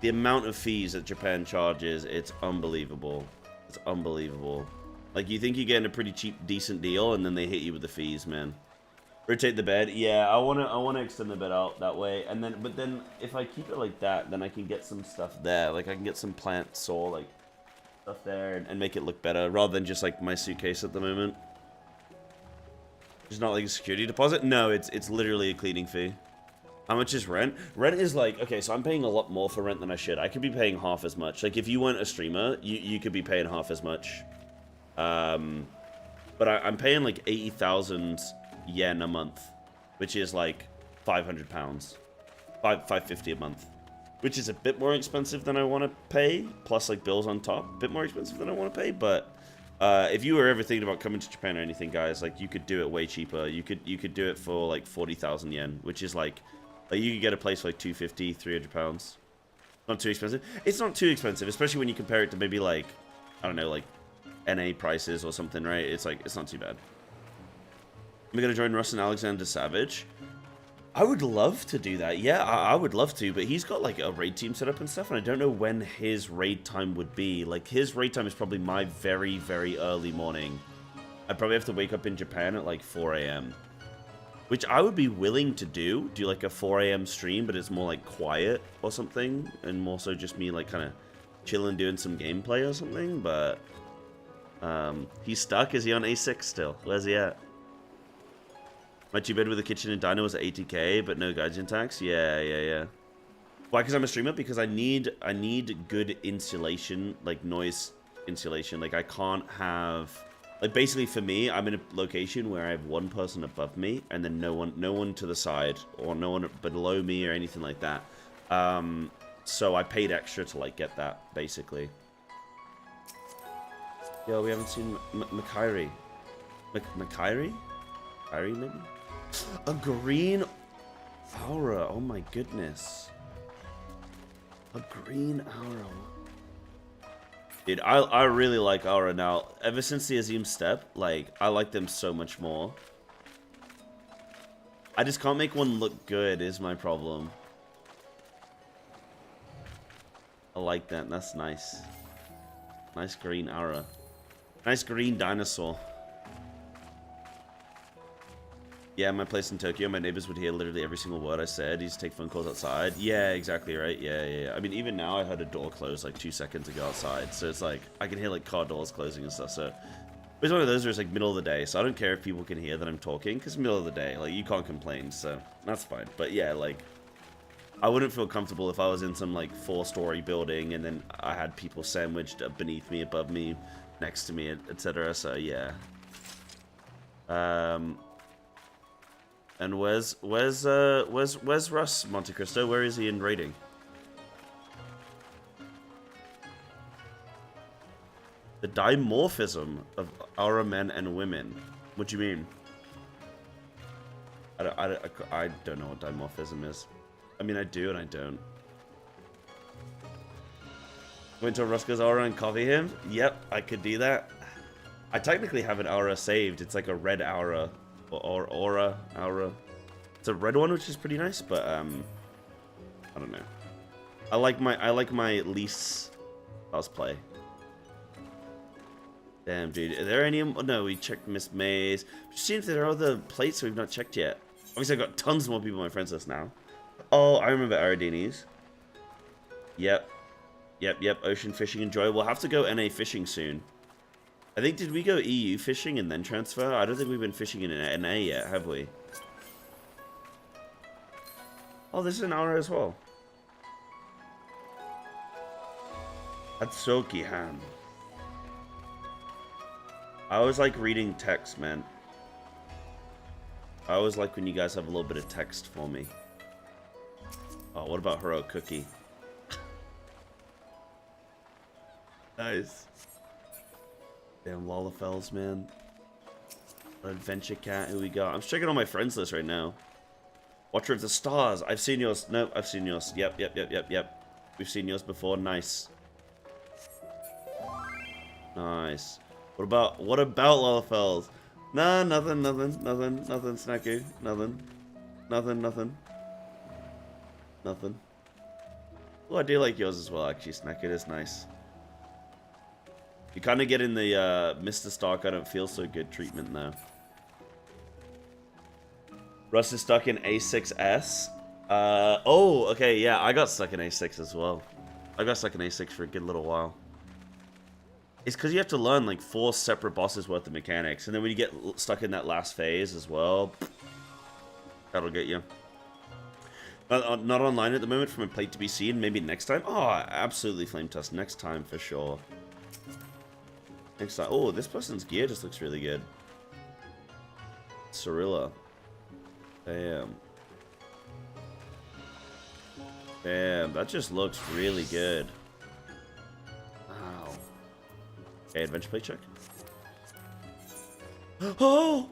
[SPEAKER 4] amount of fees that Japan charges, it's unbelievable. It's unbelievable. Like, you think you're getting a pretty cheap, decent deal, and then they hit you with the fees, man. Rotate the bed. Yeah, I wanna extend the bed out that way, and then, but then if I keep it like that, then I can get some stuff there. Like, I can get some plants or like stuff there and make it look better, rather than just like my suitcase at the moment. It's not like a security deposit. No, it's literally a cleaning fee. How much is rent? Rent is like, okay, so I'm paying a lot more for rent than I should. I could be paying half as much. Like, if you weren't a streamer, you could be paying half as much. But I'm paying like 80,000 yen a month, which is like 500 pounds, 550 a month, which is a bit more expensive than I want to pay, plus like bills on top, a bit more expensive than I want to pay. But if you were ever thinking about coming to Japan or anything, guys, like, you could do it way cheaper. You could do it for like 40,000 yen, which is like you could get a place for like 250, 300 pounds. Not too expensive. It's not too expensive, especially when you compare it to maybe like, I don't know, like NA prices or something, right? It's like, it's not too bad. Am I gonna join Russ and Alexander Savage? I would love to do that. Yeah, I would love to, but he's got like a raid team set up and stuff, and I don't know when his raid time would be. Like, his raid time is probably my very, very early morning. I'd probably have to wake up in Japan at like 4 a.m. Which I would be willing to do like a 4 a.m. stream, but it's more like quiet or something, and more so just me like kind of chilling doing some gameplay or something, but he's stuck. Is he on A6 still? Where's he at? My two-bed with a kitchen and diner was at 80k, but no gaijin tax? Yeah. Why? Because I'm a streamer? Because I need good insulation, like noise insulation. Like, I can't have... Like, basically for me, I'm in a location where I have one person above me, and then no one to the side, or no one below me or anything like that. So I paid extra to, like, get that, basically. Yo, we haven't seen Makairi. Makairi? Makairi, maybe? A green aura. Oh my goodness. A green aura. Dude, I really like aura now. Ever since the Azim step, like, I like them so much more. I just can't make one look good is my problem. I like that. That's nice. Nice green aura. Nice green dinosaur. Yeah, my place in Tokyo, my neighbors would hear literally every single word I said. He used to take phone calls outside. Yeah, exactly right. Yeah. I mean, even now I heard a door close like 2 seconds ago outside. So it's like, I can hear like car doors closing and stuff. So it's one of those where it's like middle of the day. So I don't care if people can hear that I'm talking, because middle of the day, like, you can't complain. So that's fine. But yeah, like, I wouldn't feel comfortable if I was in some like 4-story building and then I had people sandwiched beneath me, above me, next to me, etc. So yeah. And where's Russ, Monte Cristo? Where is he in raiding? The dimorphism of our men and women. What do you mean? I don't know what dimorphism is. I mean, I do and I don't. Go into Roscoe's aura and copy him? Yep, I could do that. I technically have an aura saved. It's like a red aura. Or aura. It's a red one, which is pretty nice, but I don't know. I like my least cosplay. Damn, dude. Are there any? No, we checked Miss Maze. Just seems there are other plates we've not checked yet. Obviously, I've got tons more people on my friends list now. Oh, I remember Aradini's. Yep. Ocean fishing enjoy. We'll have to go NA fishing soon. I think, did we go EU fishing and then transfer? I don't think we've been fishing in NA yet, have we? Oh, this is an hour as well. Atsuki Han. I always like reading text, man. I always like when you guys have a little bit of text for me. Oh, what about Hero Cookie? Nice. Damn Lolafells, man. Adventure Cat, who we got? I'm just checking on my friends list right now. Watcher of the Stars. I've seen yours. No, I've seen yours. Yep. We've seen yours before. Nice. Nice. What about Lolafells? Nah, nothing, Snacky. Nothing. Oh, I do like yours as well, actually, Snack. It is nice. You kind of get in the Mr. Stark, I don't feel so good treatment now. Russ is stuck in A6S. Oh, okay, yeah, I got stuck in A6 as well. I got stuck in A6 for a good little while. It's because you have to learn like 4 separate bosses worth of mechanics, and then when you get stuck in that last phase as well, that'll get you. Not online at the moment from a plate to be seen. Maybe next time. Oh, absolutely Flame Tusk. Next time for sure. Next time. Oh, this person's gear just looks really good. Cirilla. Damn. Damn, that just looks really good. Wow. Okay, adventure plate check. Oh!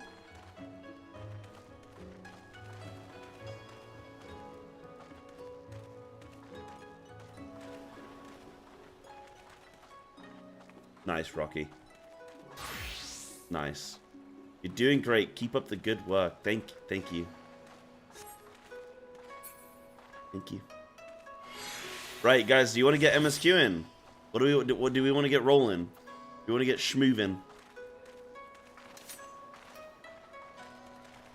[SPEAKER 4] Nice, Rocky. Nice. You're doing great. Keep up the good work. Thank you. Thank you. Right, guys, do you want to get MSQ in? What do we want to get rolling? Do we want to get schmoovin'?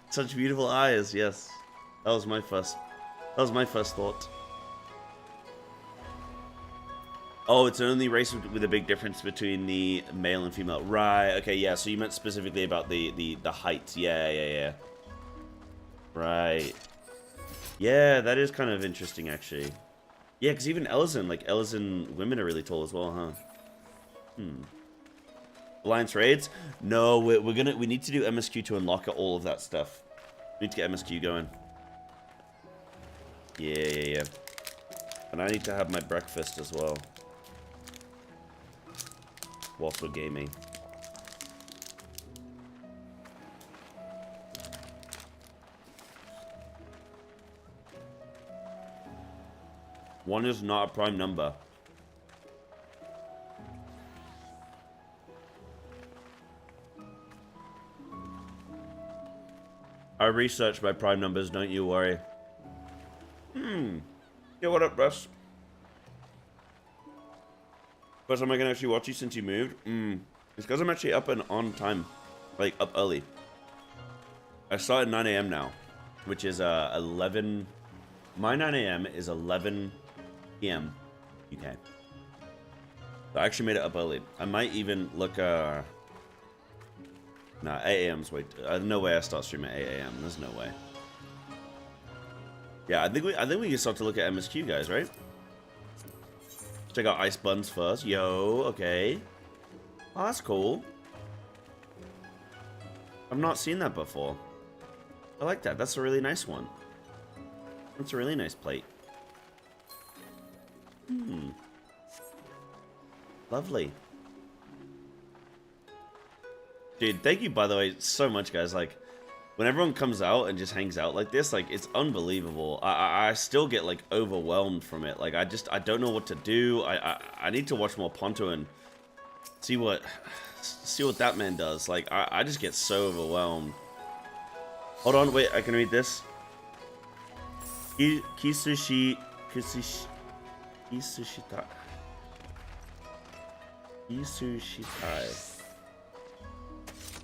[SPEAKER 4] Such beautiful eyes, yes. That was my first thought. Oh, it's an only race with a big difference between the male and female. Right, okay, yeah, so you meant specifically about the height. Yeah. Right. Yeah, that is kind of interesting, actually. Yeah, because even Ellison women are really tall as well, huh? Alliance raids? No, we need to do MSQ to unlock all of that stuff. We need to get MSQ going. Yeah. And I need to have my breakfast as well. Whilst we're gaming. One is not a prime number. I researched my prime numbers, don't you worry. Yeah, what up, Russ? First time I can actually watch you since you moved? It's because I'm actually up and on time. Like, up early. I start at 9 a.m. now. Which is 11... My 9 a.m. is 11 p.m. UK. So I actually made it up early. I might even look... Nah, 8 a.m.'s way... no way I start streaming at 8 a.m. There's no way. Yeah, I think we can start to look at MSQ, guys, right? Check out Ice Buns first. Yo, okay. Oh, that's cool. I've not seen that before. I like that. That's a really nice one. That's a really nice plate. Lovely. Dude, thank you, by the way, so much, guys. Like, when everyone comes out and just hangs out like this, like, it's unbelievable. I still get, like, overwhelmed from it. Like, I don't know what to do. I need to watch more Ponto and see what that man does. Like, I just get so overwhelmed. Hold on, wait, I can read this. Kisushitai.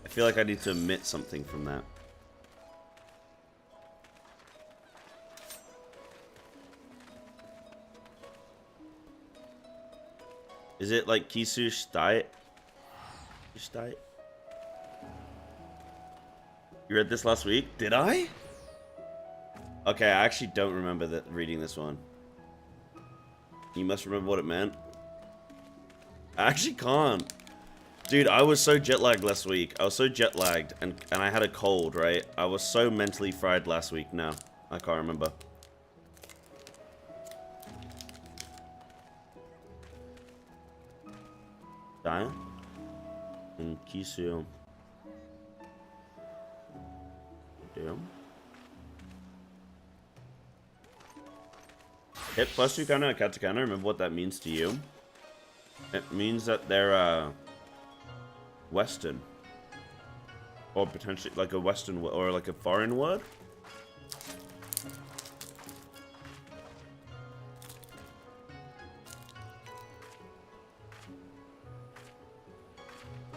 [SPEAKER 4] I feel like I need to omit something from that. Is it like Kisushitai? You read this last week? Did I? Okay, I actually don't remember reading this one. You must remember what it meant. I actually can't. Dude, I was so jet lagged last week. I was so jet lagged and I had a cold, right? I was so mentally fried last week. No, I can't remember. Diane? And Kisu. Damn. Hit plus 2 counter, katakana. Remember what that means to you? It means that they're Western, or potentially like a Western or like a foreign word.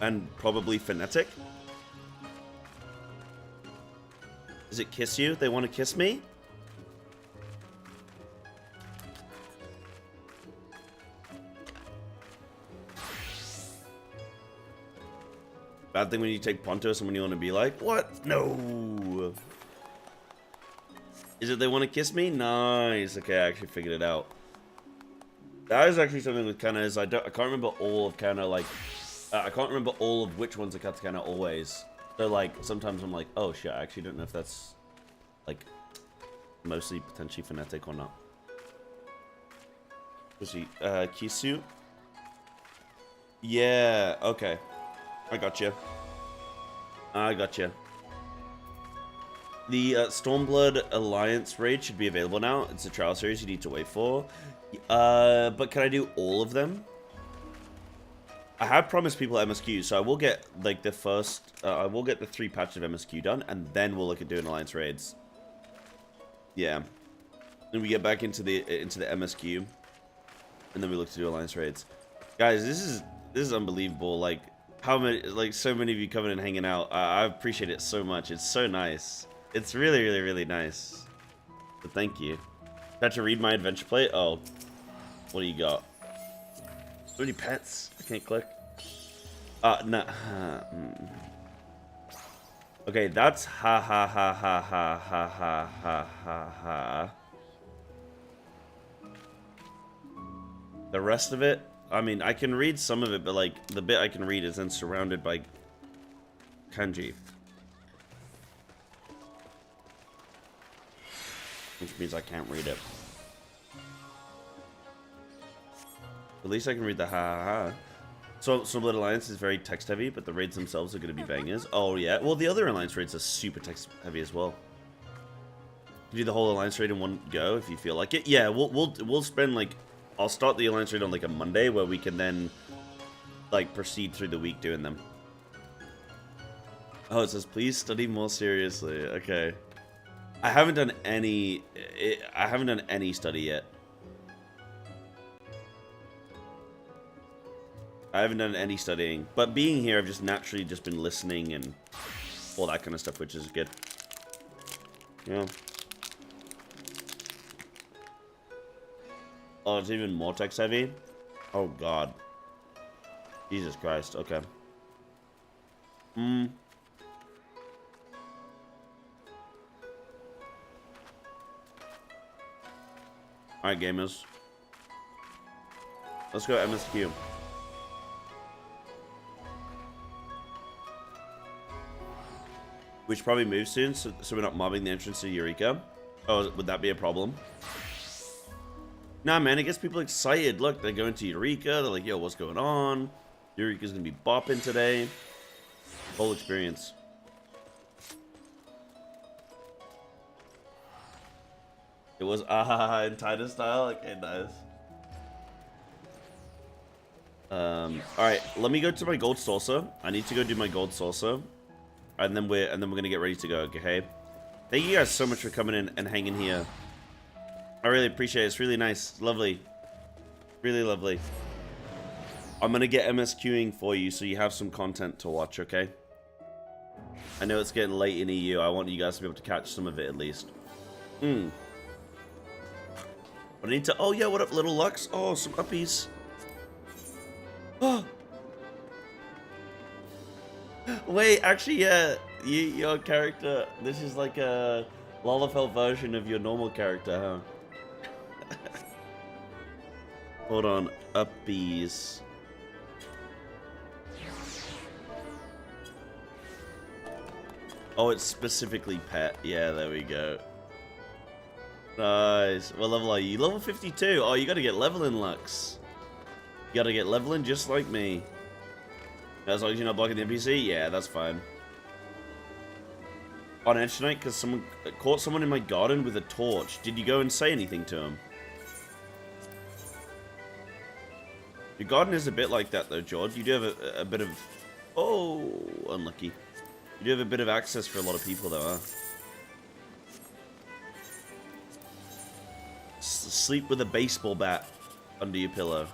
[SPEAKER 4] And probably phonetic. Does it kiss you? They want to kiss me? Bad thing when you take Ponto, someone you want to be like, what? No. Is it they want to kiss me? Nice. Okay, I actually figured it out. That is actually something with Kana is I can't remember all of Kana, like I can't remember all of which ones are katakana always. So like sometimes I'm like, oh shit, I actually don't know if that's like mostly potentially phonetic or not. Let's see, Kisu. Yeah, okay. I got you. I got you. The Stormblood Alliance raid should be available now. It's a trial series you need to wait for. But can I do all of them? I have promised people MSQ, so I will get like the first. I will get the 3 patches of MSQ done, and then we'll look at doing Alliance raids. Yeah, and we get back into the MSQ, and then we look to do Alliance raids. Guys, this is unbelievable. Like how many, like so many of you coming and hanging out. I appreciate it so much. It's so nice. It's really, really, really nice. But thank you. Got to read my adventure plate. Oh, what do you got? So many pets. I can't click. No. Okay, that's ha ha ha ha ha ha ha ha ha ha. The rest of it, I mean, I can read some of it, but like the bit I can read is then surrounded by kanji, which means I can't read it. At least I can read the ha ha ha. So Stormblood Alliance is very text heavy, but the raids themselves are going to be bangers. Oh yeah, well the other Alliance raids are super text heavy as well. Do the whole Alliance raid in one go if you feel like it. Yeah, we'll spend like, I'll start the Alliance raid on like a Monday where we can then like proceed through the week doing them. Oh, it says please study more seriously. Okay, I haven't done any. I haven't done any study yet. I haven't done any studying, but being here, I've just naturally just been listening and all that kind of stuff, which is good. Yeah. Oh, it's even more text heavy? Oh, God. Jesus Christ. Okay. Alright, gamers. Let's go MSQ. We should probably move soon, so we're not mobbing the entrance to Eureka. Oh, would that be a problem? Nah, man, it gets people excited. Look, they're going to Eureka. They're like, yo, what's going on? Eureka's gonna be bopping today. Whole experience. It was in Titus style. Okay, nice. Alright, let me go to my gold saucer. I need to go do my gold saucer. And then we're gonna get ready to go, okay? Thank you guys so much for coming in and hanging here. I really appreciate it. It's really nice. Lovely. Really lovely. I'm gonna get MSQing for you so you have some content to watch, okay? I know it's getting late in EU. I want you guys to be able to catch some of it at least. I need to... Oh, yeah, what up, Little Lux? Oh, some uppies. Oh. Wait, actually, yeah. Your character... This is like a Lalafell version of your normal character, huh? Hold on. Uppies. Oh, it's specifically pet. Yeah, there we go. Nice. What level are you? Level 52. Oh, you gotta get leveling, Lux. You gotta get leveling just like me. As long as you're not blocking the NPC? Yeah, that's fine. On edge tonight because someone caught someone in my garden with a torch. Did you go and say anything to him? Your garden is a bit like that though, George. You do have a bit of... Oh, unlucky. You do have a bit of access for a lot of people though, huh? Sleep with a baseball bat under your pillow.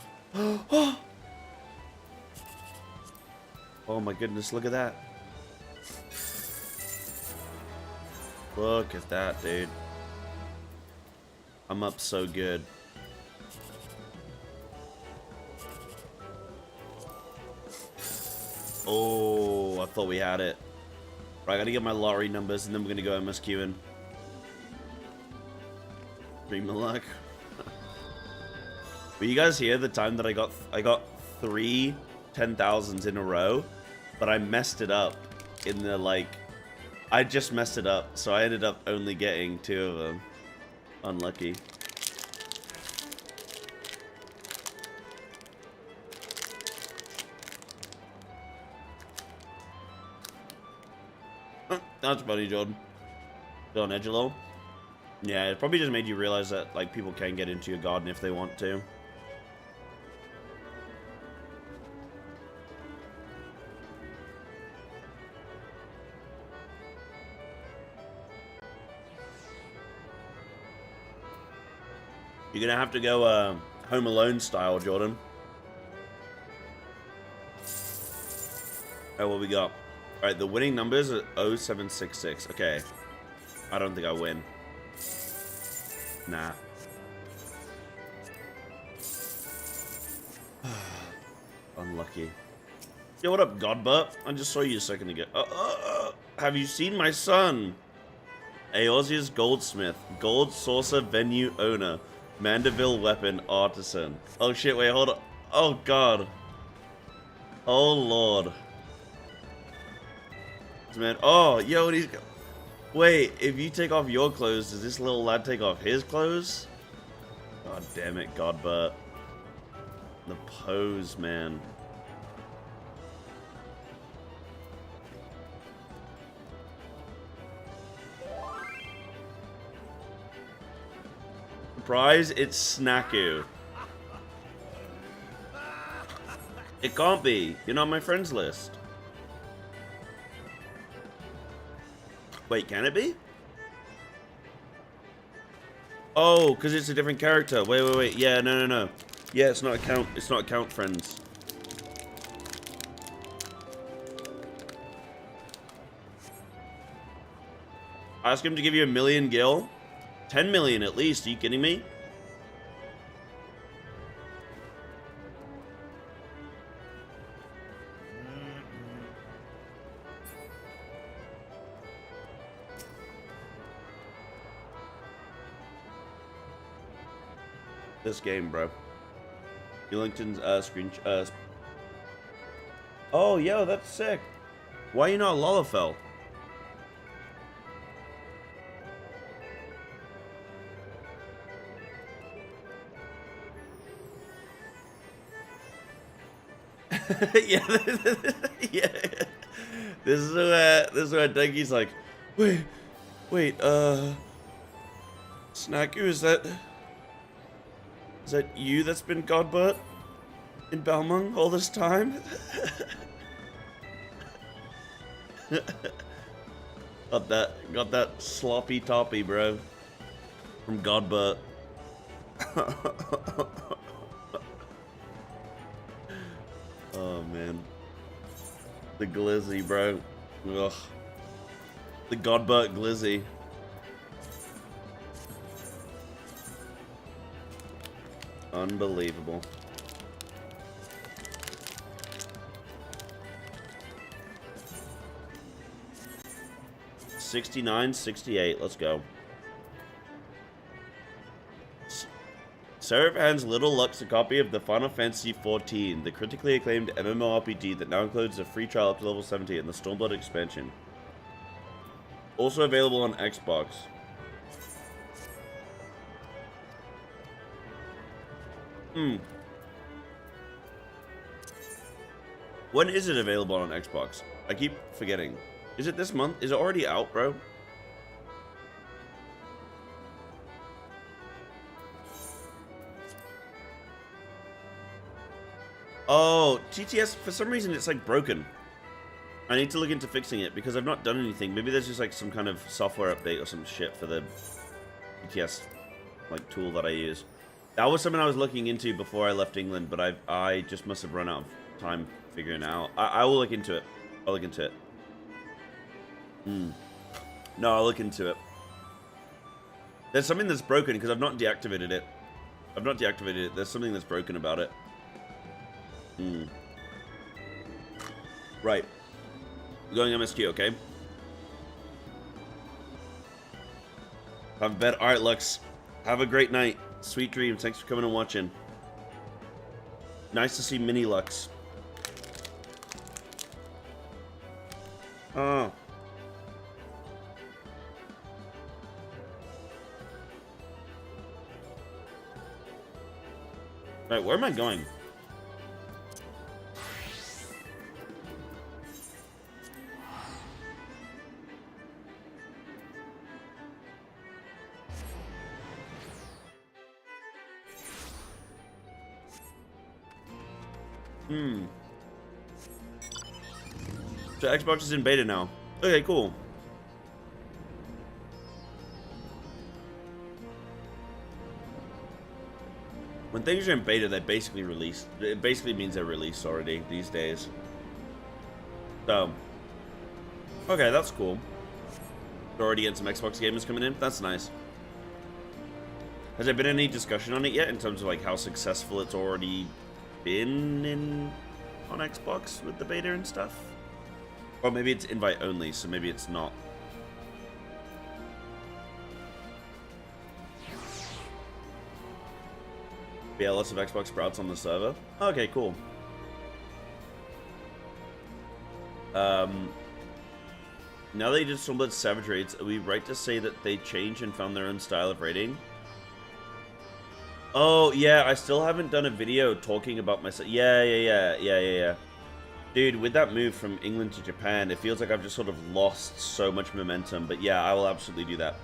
[SPEAKER 4] Oh my goodness, look at that. Look at that, dude. I'm up so good. Oh, I thought we had it. Right, I gotta get my lottery numbers and then we're gonna go MSQing. Dream of luck. Were you guys here the time that I got 3 10,000s in a row, but I messed it up in the like... I just messed it up, so I ended up only getting 2 of them. Unlucky. That's funny, Jordan. Still on edge a little. Yeah, it probably just made you realize that like people can get into your garden if they want to. You're gonna have to go Home Alone style, Jordan. Oh, what we got? Alright, the winning numbers are 0766. Okay. I don't think I win. Nah. Unlucky. Yo, what up, Godbutt? I just saw you a second ago. Have you seen my son? Aosius Goldsmith. Gold Saucer Venue Owner. Mandeville Weapon Artisan. Oh shit, wait, hold on. Oh god. Oh lord. Man, oh, yo, he's... Wait, if you take off your clothes, does this little lad take off his clothes? God damn it, Godbutt. The pose, man. Surprise, it's Snacku. It can't be. You're not on my friends list. Wait, can it be? Oh, because it's a different character. Wait. Yeah, no. Yeah, it's not account. It's not account friends. Ask him to give you 1 million gil. 10 million at least. Are you kidding me? This game, bro. Ellington's screen. Oh, yo, that's sick. Why are you not Lalafell? yeah, yeah. This is where Donkey's like, wait, Snaku, is that you that's been Godbert in Balmung all this time? got that sloppy toppy, bro, from Godbert. Oh man, the glizzy, bro. Ugh. The Godbert glizzy. Unbelievable. $69.68. Let's go. Seraph hands Little Lux a copy of the Final Fantasy XIV, the critically acclaimed MMORPG that now includes a free trial up to level 70 and the Stormblood expansion. Also available on Xbox. When is it available on Xbox? I keep forgetting. Is it this month? Is it already out, bro? Oh, TTS, for some reason it's like broken. I need to look into fixing it because I've not done anything. Maybe there's just like some kind of software update or some shit for the TTS like tool that I use. That was something I was looking into before I left England, but I just must have run out of time figuring it out. I will look into it. I'll look into it. No, I'll look into it. There's something that's broken because I've not deactivated it. There's something that's broken about it. Right. We're going MSQ, okay? Have a bed. Alright, Lux. Have a great night. Sweet dreams. Thanks for coming and watching. Nice to see Mini Lux. Oh. Alright, where am I going? So Xbox is in beta now. Okay, cool. When things are in beta, they're basically released. It basically means they're released already these days. So, okay, that's cool. We're already getting some Xbox gamers coming in. That's nice. Has there been any discussion on it yet in terms of like how successful it's already been on Xbox with the beta and stuff? Or maybe it's invite only, so maybe it's not. Yeah, lots of Xbox sprouts on the server. Okay, cool. Now they did Stormblood Savage Raids, are we right to say that they changed and found their own style of raiding? Oh, yeah, I still haven't done a video talking about myself. Yeah. Dude, with that move from England to Japan, it feels like I've just sort of lost so much momentum. But yeah, I will absolutely do that.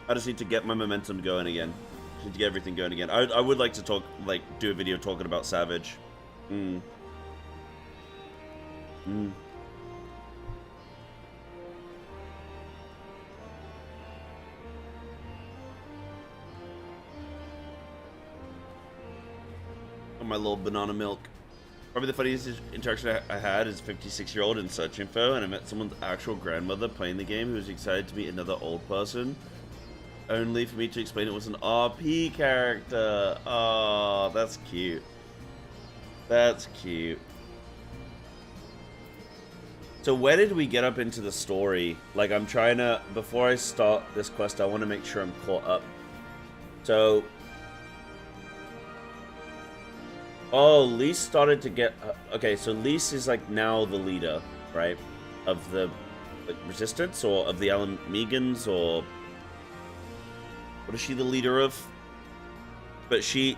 [SPEAKER 4] I just need to get my momentum going again. I need to get everything going again. I would like to talk, like, do a video talking about Savage. My little banana milk. Probably the funniest interaction I had is a 56-year-old in search info, and I met someone's actual grandmother playing the game who was excited to meet another old person, only for me to explain it was an RP character. Oh, that's cute. That's cute. So where did we get up into the story? Like, I'm trying to, before I start this quest, I want to make sure I'm caught up. So, oh, Lise started to get... okay, so Lise is, like, now the leader, right? Of the like, resistance, or of the Alamegans, or... what is she the leader of? But she's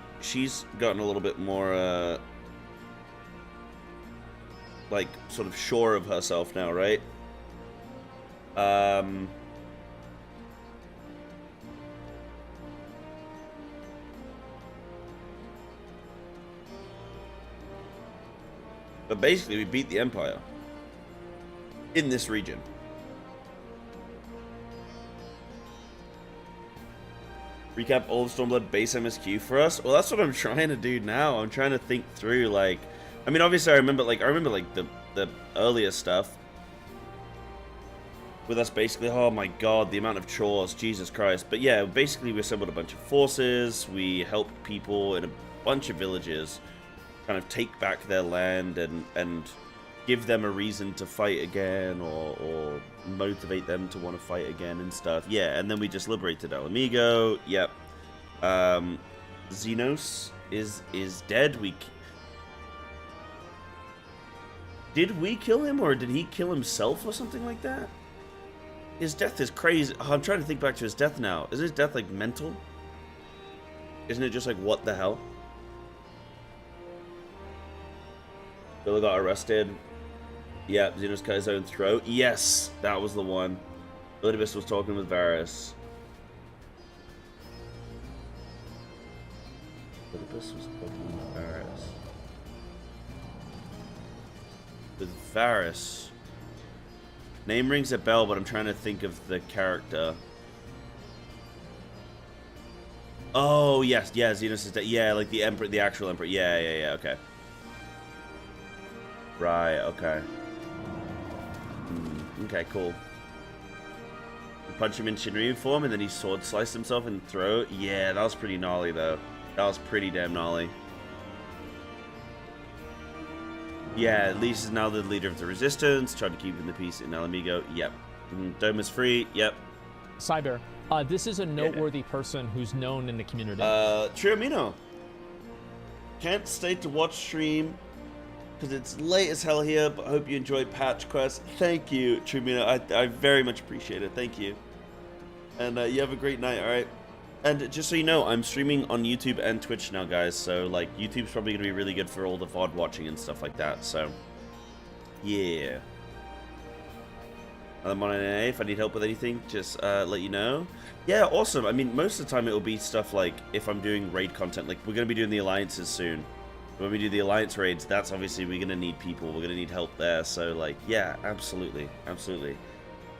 [SPEAKER 4] gotten a little bit more, like, sort of sure of herself now, right? But basically, we beat the Empire in this region. Recap all of Stormblood base MSQ for us. Well, that's what I'm trying to do now. I'm trying to think through, like, I mean, obviously, I remember the earlier stuff with us basically. Oh my God, the amount of chores, Jesus Christ! But yeah, basically, we assembled a bunch of forces. We helped people in a bunch of villages kind of take back their land and give them a reason to fight again, or motivate them to want to fight again and stuff. Yeah, and then we just liberated El Amigo. Yep. Xenos is dead. Did we kill him, or did he kill himself or something like that? His death is crazy. Oh, I'm trying to think back to his death now. Is his death like mental? Isn't it just like, what the hell? Bill got arrested. Yeah, Xenos cut his own throat. Yes, that was the one. Elidibus was talking with Varys. Elidibus was talking with Varys. With Varys. Name rings a bell, but I'm trying to think of the character. Oh, yes, yeah, Xenos is dead. Yeah, like the Emperor, the actual Emperor. Yeah, okay. Right, okay. Okay, cool. Punch him in Shinryu form, and then he sword sliced himself in the throat. Yeah, that was pretty gnarly, though. That was pretty damn gnarly. Yeah, Lis is now the leader of the Resistance. Tried to keep him the peace in El Amigo. Yep. Dome is free. Yep.
[SPEAKER 1] Cyber, this is a noteworthy person who's known in the community.
[SPEAKER 4] Triomino. Can't stay to watch stream because it's late as hell here, but I hope you enjoyed Patch Quest. Thank you, Triomino. I very much appreciate it. Thank you. And you have a great night, alright? And just so you know, I'm streaming on YouTube and Twitch now, guys. So, like, YouTube's probably going to be really good for all the VOD watching and stuff like that. So, yeah. I'm on NA. If I need help with anything, just let you know. Yeah, awesome. I mean, most of the time it will be stuff like if I'm doing raid content. Like, we're going to be doing the alliances soon. When we do the alliance raids, that's obviously we're going to need people. We're going to need help there. So, like, yeah, absolutely. Absolutely.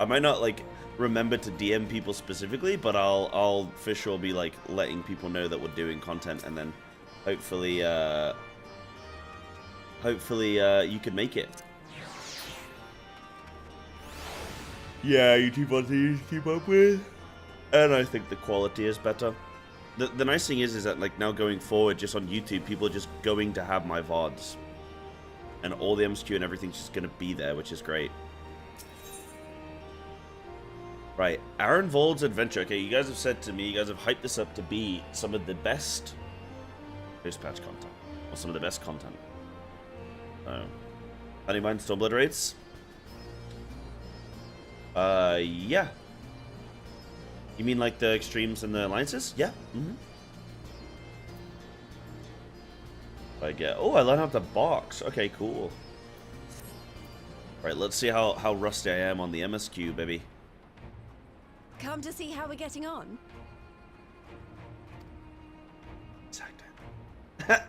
[SPEAKER 4] I might not, like, remember to DM people specifically, but I'll for sure be, like, letting people know that we're doing content, and then hopefully you can make it. Yeah, YouTube wants to keep up with, and I think the quality is better. The nice thing is that, like, now going forward, just on YouTube, people are just going to have my VODs, and all the MSQ and everything's just gonna be there, which is great. Right, Aaron Vold's adventure. Okay, you guys have said to me, you guys have hyped this up to be some of the best post-patch content, or some of the best content. Any mind Stormblood raids? Yeah. You mean like the extremes and the alliances? Yeah. I get. Oh, I learned how to box. Okay, cool. Right, let's see how rusty I am on the MSQ, baby.
[SPEAKER 5] Come to see how we're getting on?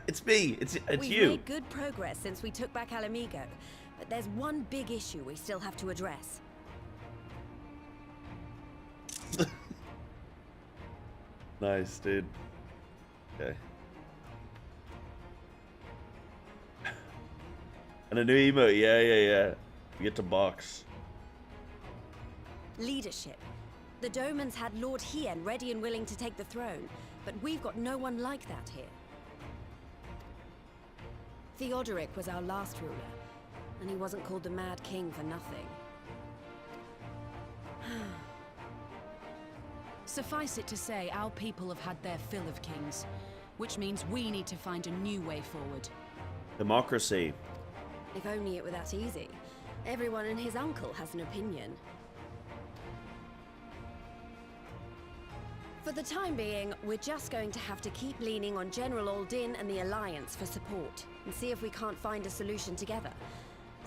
[SPEAKER 4] It's me. It's
[SPEAKER 5] We've
[SPEAKER 4] you.
[SPEAKER 5] made good progress since we took back El Amigo, but there's one big issue we still have to address.
[SPEAKER 4] Nice, dude. Okay. And a new emote. Yeah. You get to box.
[SPEAKER 5] Leadership. The Domans had Lord Hien ready and willing to take the throne, but we've got no one like that here. Theodoric was our last ruler, and he wasn't called the Mad King for nothing.
[SPEAKER 6] Suffice it to say, our people have had their fill of kings, which means we need to find a new way forward.
[SPEAKER 4] Democracy.
[SPEAKER 5] If only it were that easy. Everyone and his uncle has an opinion. For the time being, we're just going to have to keep leaning on General Aldin and the Alliance for support, and see if we can't find a solution together.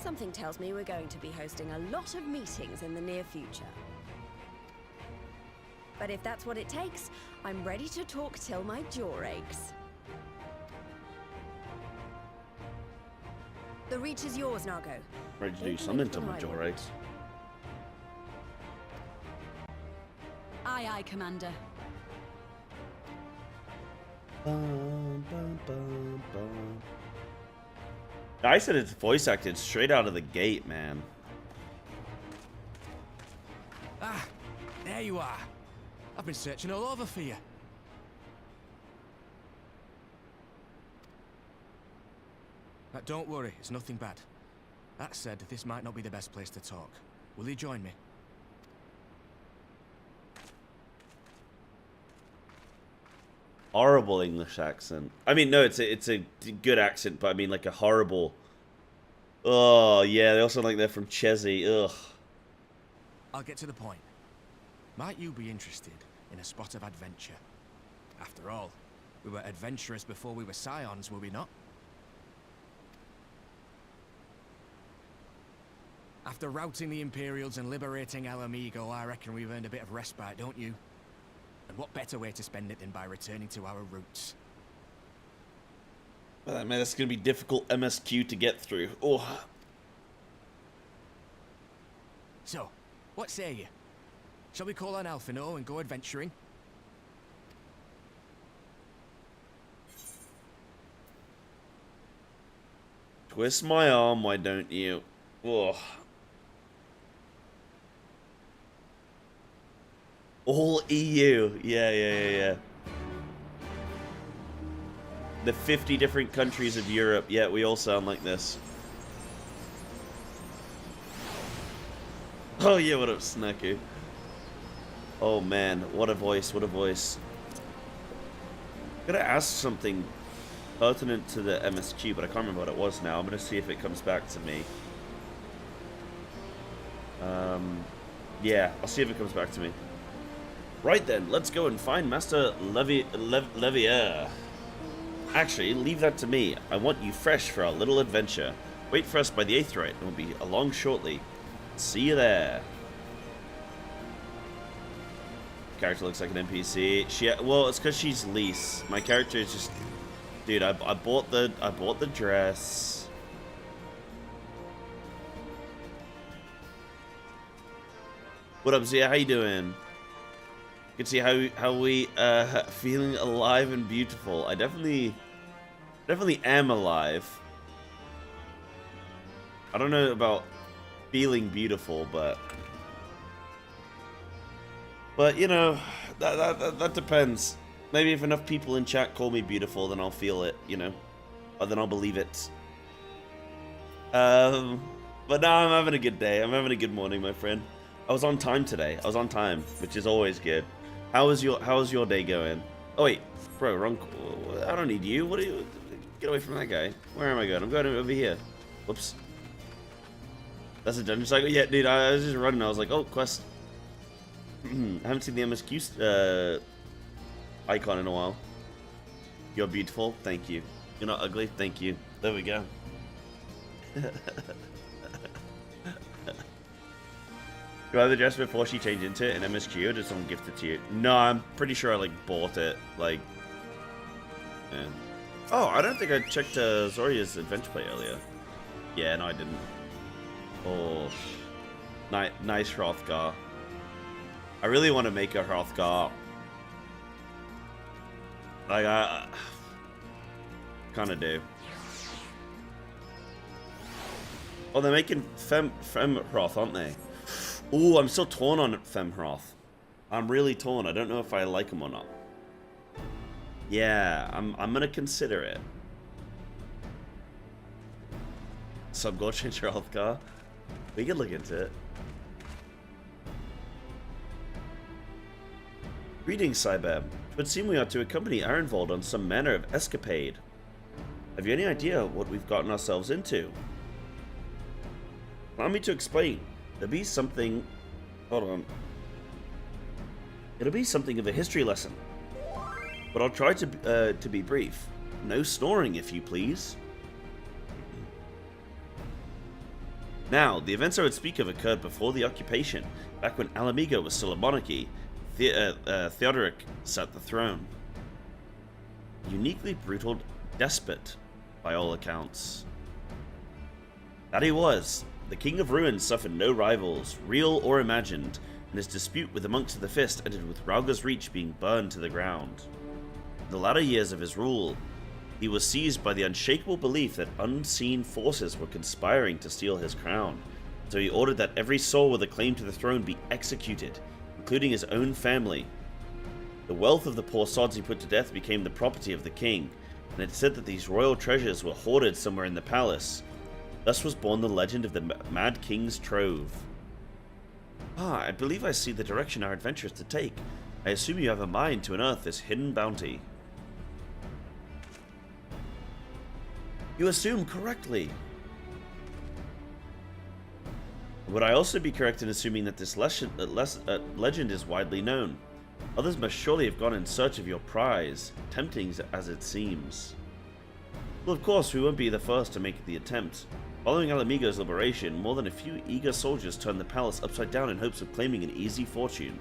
[SPEAKER 5] Something tells me we're going to be hosting a lot of meetings in the near future. But if that's what it takes, I'm ready to talk till my jaw aches. The reach is yours, Nargo.
[SPEAKER 4] Ready to do something till my jaw aches.
[SPEAKER 6] Aye, aye, Commander.
[SPEAKER 4] Bum, bum, bum, bum. I said it's voice acted straight out of the gate, man.
[SPEAKER 7] Ah, there you are. I've been searching all over for you. But don't worry, it's nothing bad. That said, this might not be the best place to talk. Will you join me?
[SPEAKER 4] Horrible English accent. I mean, no, it's a good accent, but I mean like a horrible. Oh yeah, they all sound like they're from Chesney. Ugh.
[SPEAKER 7] I'll get to the point. Might you be interested in a spot of adventure? After all, we were adventurers before we were scions, were we not? After routing the Imperials and liberating El Amigo, I reckon we've earned a bit of respite, don't you? And what better way to spend it than by returning to our roots?
[SPEAKER 4] Man, that's gonna be difficult MSQ to get through. Oh.
[SPEAKER 7] So, what say you? Shall we call on Alphino and go adventuring?
[SPEAKER 4] Twist my arm, why don't you? Oh. All EU. Yeah. The 50 different countries of Europe. Yeah, we all sound like this. Oh yeah, what up, Snaku? Oh man, what a voice, what a voice. I'm gonna ask something pertinent to the MSQ, but I can't remember what it was now. I'm gonna see if it comes back to me. Yeah, I'll see if it comes back to me. Right then, let's go and find Master Levier. Actually, leave that to me. I want you fresh for our little adventure. Wait for us by the Aetheryte, and we'll be along shortly. See you there. Character looks like an NPC. Well, it's because she's Lise. My character is just, dude. I bought the dress. What up, Zia? How you doing? You can see how we feeling alive and beautiful. I definitely am alive. I don't know about feeling beautiful, but you know, that depends. Maybe if enough people in chat call me beautiful, then I'll feel it, you know, or then I'll believe it. But no, I'm having a good day. I'm having a good morning, my friend. I was on time today. I was on time, which is always good. How was your day going? Oh wait, bro, wrong. I don't need you. What are you? Get away from that guy. Where am I going? I'm going over here. Whoops. That's a dungeon cycle. Yeah, dude. I was just running. I was like, oh, quest. I haven't seen the MSQ icon in a while. You're beautiful. Thank you. You're not ugly. Thank you. There we go. Do I have the dress before she changed into it in MSQ, or did someone gift it to you? No, I'm pretty sure I like bought it. Like, yeah. Oh, I don't think I checked Zoria's adventure play earlier. Yeah, no, I didn't. Oh, nice Hrothgar. I really want to make a Hrothgar. Like, I kind of do. Oh, they're making Femhroth, aren't they? Ooh, I'm still torn on Femhroth. I'm really torn. I don't know if I like him or not. Yeah, I'm gonna consider it. Subgore change Hrothgar. We could look into it. Greetings, Cyber. It would seem we are to accompany Arenvold on some manner of escapade. Have you any idea what we've gotten ourselves into? Allow me to explain. There'll be something... Hold on. It'll be something of a history lesson. But I'll try to be brief. No snoring, if you please. Now, the events I would speak of occurred before the occupation, back when Alamigo was still a monarchy. Theodoric sat the throne. A uniquely brutal despot, by all accounts. That he was. The King of Ruin suffered no rivals, real or imagined, and his dispute with the Monks of the Fist ended with Rauga's Reach being burned to the ground. In the latter years of his rule, he was seized by the unshakable belief that unseen forces were conspiring to steal his crown, so he ordered that every soul with a claim to the throne be executed, including his own family. The wealth of the poor sods he put to death became the property of the king, and it said that these royal treasures were hoarded somewhere in the palace. Thus was born the legend of the Mad King's Trove. Ah, I believe I see the direction our adventure is to take. I assume you have a mind to unearth this hidden bounty. You assume correctly. Would I also be correct in assuming that this legend is widely known? Others must surely have gone in search of your prize, tempting as it seems. Well, of course, we won't be the first to make the attempt. Following Alamigo's liberation, more than a few eager soldiers turned the palace upside down in hopes of claiming an easy fortune.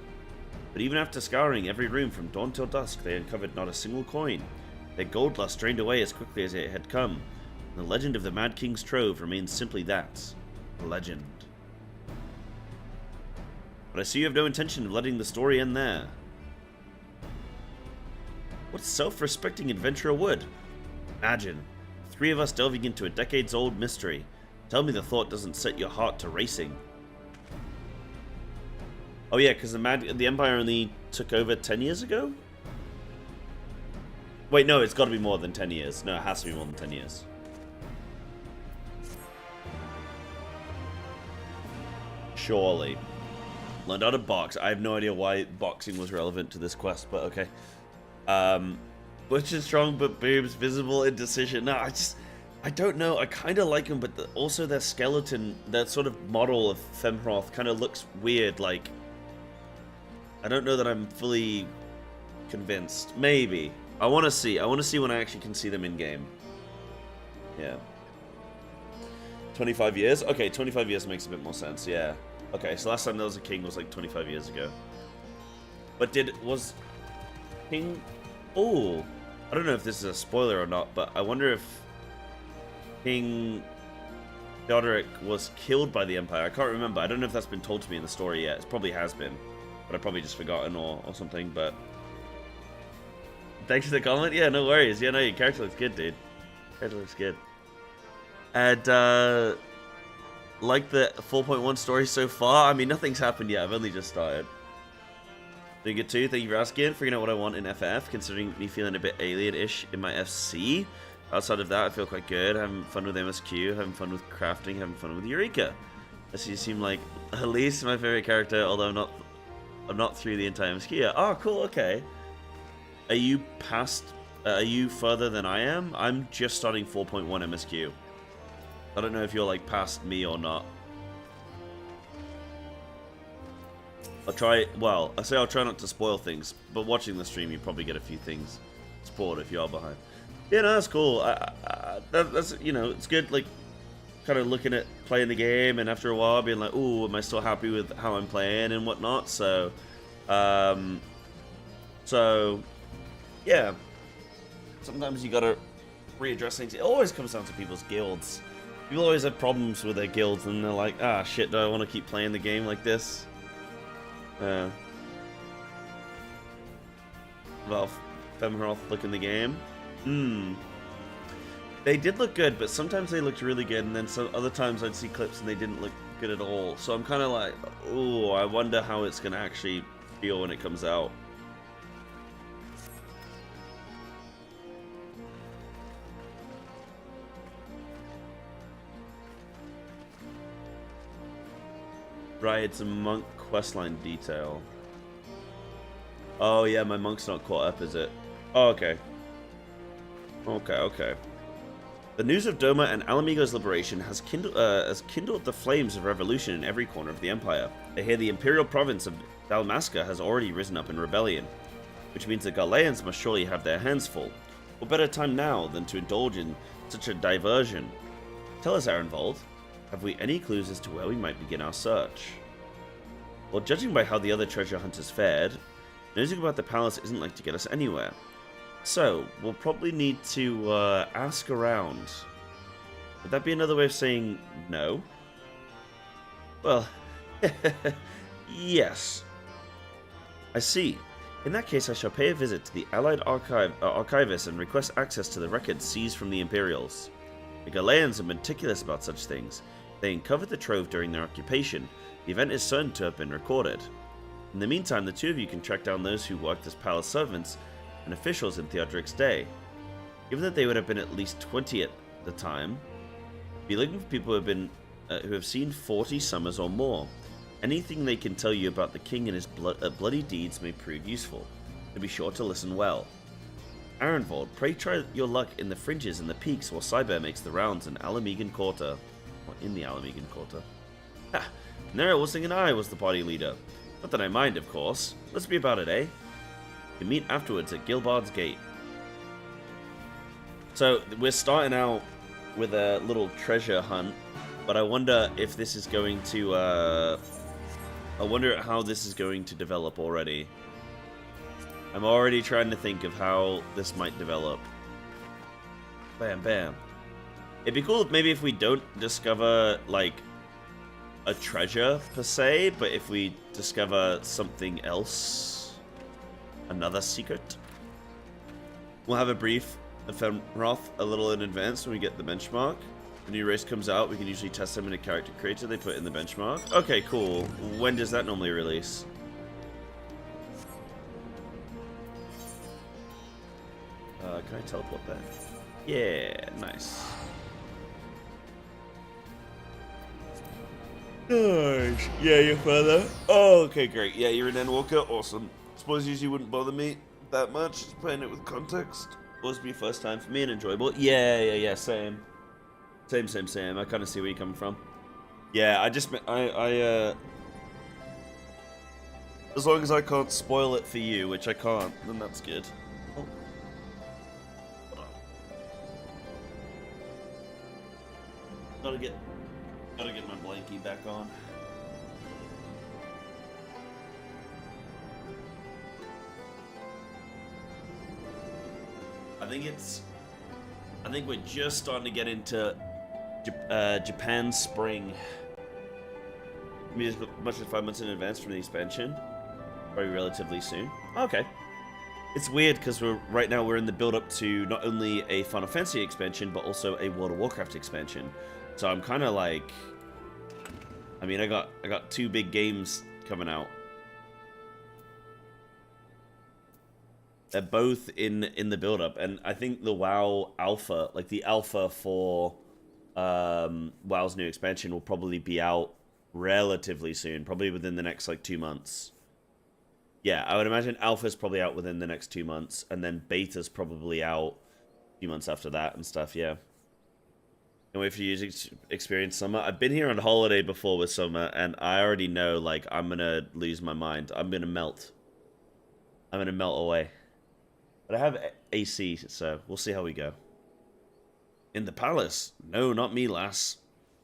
[SPEAKER 4] But even after scouring every room from dawn till dusk, they uncovered not a single coin. Their gold lust drained away as quickly as it had come. And the legend of the Mad King's Trove remains simply that, a legend. But I see you have no intention of letting the story end there. What self-respecting adventurer would? Imagine, the three of us delving into a decades-old mystery. Tell me the thought doesn't set your heart to racing. Oh yeah, because the Empire only took over 10 years ago? Wait, no, it's got to be more than 10 years. No, it has to be more than 10 years. Surely. Learned how to box. I have no idea why boxing was relevant to this quest, but okay. Butch is strong, but boobs, visible indecision. No, I don't know. I kind of like them, but also their skeleton, that sort of model of Femhroth kind of looks weird. Like, I don't know that I'm fully convinced. Maybe. I want to see. I want to see when I actually can see them in game. Yeah. 25 years? Okay, 25 years makes a bit more sense. Yeah. Okay, so last time there was a king was like 25 years ago. But was King... Oh, I don't know if this is a spoiler or not, but I wonder if King Theodoric was killed by the Empire. I can't remember. I don't know if that's been told to me in the story yet. It probably has been, but I've probably just forgotten or something, but... Thanks for the comment. Yeah, no worries. Yeah, no, your character looks good, dude. Character looks good. And, like the 4.1 story so far. I mean, nothing's happened yet. I've only just started. Doing good too. Thank you for asking. Figuring out what I want in FF, considering me feeling a bit alien-ish in my FC. Outside of that, I feel quite good. Having fun with MSQ, having fun with crafting, having fun with Eureka. As you seem like at least my favorite character, although I'm not through the entire MSQ yet. Oh, cool. Okay. Are you past? Are you further than I am? I'm just starting 4.1 MSQ. I don't know if you're like past me or not. I'll try. Well, I say I'll try not to spoil things, but watching the stream, you probably get a few things spoiled if you are behind. Yeah, no, that's cool. That's, you know, it's good. Like, kind of looking at playing the game, and after a while, being like, "Ooh, am I still happy with how I'm playing and whatnot?" So, yeah. Sometimes you gotta readdress things. It always comes down to people's guilds. People always have problems with their guilds, and they're like, "Ah, shit, do I want to keep playing the game like this?" Well, Femhroth look in the game. They did look good, but sometimes they looked really good, and then some other times I'd see clips and they didn't look good at all. So I'm kind of like, oh, I wonder how it's gonna actually feel when it comes out. Right, it's a monk questline detail. Oh yeah, my monk's not caught up, is it? Oh, okay. Okay. The news of Doma and Alamigo's liberation has kindled the flames of revolution in every corner of the Empire. I hear the imperial province of Dalmasca has already risen up in rebellion, which means the Galeans must surely have their hands full. What better time now than to indulge in such a diversion? Tell us, Arenvold. Have we any clues as to where we might begin our search? Well, judging by how the other treasure hunters fared, nosing about the palace isn't like to get us anywhere. So, we'll probably need to ask around. Would that be another way of saying no? Well, yes. I see. In that case, I shall pay a visit to the Allied Archivist and request access to the records seized from the Imperials. The Galeans are meticulous about such things. They uncovered the trove during their occupation. The event is certain to have been recorded. In the meantime, the two of you can track down those who worked as palace servants and officials in Theodoric's day. Given that they would have been at least 20 at the time, be looking for people who have seen 40 summers or more. Anything they can tell you about the king and his bloody deeds may prove useful, so be sure to listen well. Arenvold, pray try your luck in the fringes and the peaks while Cyber makes the rounds in Alamegan Quarter. Or in the Alamegan Quarter. Ha! Nera Wilsing and I was the party leader. Not that I mind, of course. Let's be about it, eh? We meet afterwards at Gilbard's Gate. So, we're starting out with a little treasure hunt, but I wonder if this is going to, I wonder how this is going to develop already. I'm already trying to think of how this might develop. Bam, bam. It'd be cool maybe if we don't discover, like, a treasure, per se, but if we discover something else. Another secret. We'll have a brief Ephemeroth a little in advance when we get the benchmark. The new race comes out, we can usually test them in a character creator they put in the benchmark. Okay, cool. When does that normally release? Can I teleport there? Yeah, nice. Nice. Yeah, your father. Oh, okay, great. Yeah, you're an Endwalker. Awesome. Suppose usually wouldn't bother me that much. Just playing it with context. Was be first time for me and enjoyable. Yeah, same. Same. I kind of see where you're coming from. Yeah, as long as I can't spoil it for you, which I can't, then that's good. Oh. Hold on. Gotta get my blankie back on. I think we're just starting to get into Japan spring. Maybe as much as 5 months in advance from the expansion. Probably relatively soon. Okay. It's weird because right now we're in the build up to not only a Final Fantasy expansion, but also a World of Warcraft expansion. So I'm kind of like, I mean, I got two big games coming out. They're both in the build up, and I think the WoW alpha, like the alpha for WoW's new expansion, will probably be out relatively soon, probably within the next like 2 months. Yeah, I would imagine alpha's probably out within the next 2 months, and then beta's probably out a few months after that and stuff. Yeah. Can't wait for you to experience summer. I've been here on holiday before with summer, and I already know, like, I'm gonna lose my mind. I'm gonna melt. I'm gonna melt away. But I have AC, so we'll see how we go. In the palace? No, not me, lass.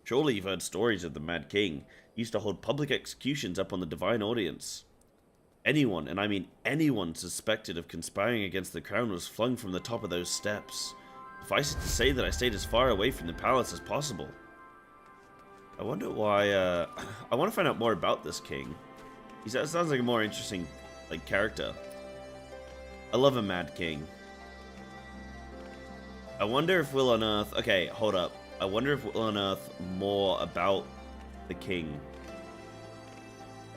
[SPEAKER 4] Surely you've heard stories of the Mad King. He used to hold public executions up on the divine audience. Anyone, and I mean anyone, suspected of conspiring against the crown was flung from the top of those steps. Suffice it to say that I stayed as far away from the palace as possible. I wonder why, I want to find out more about this king. He sounds like a more interesting, like, character. I love a Mad King. I wonder if we'll unearth... Okay, hold up. I wonder if we'll unearth more about the king.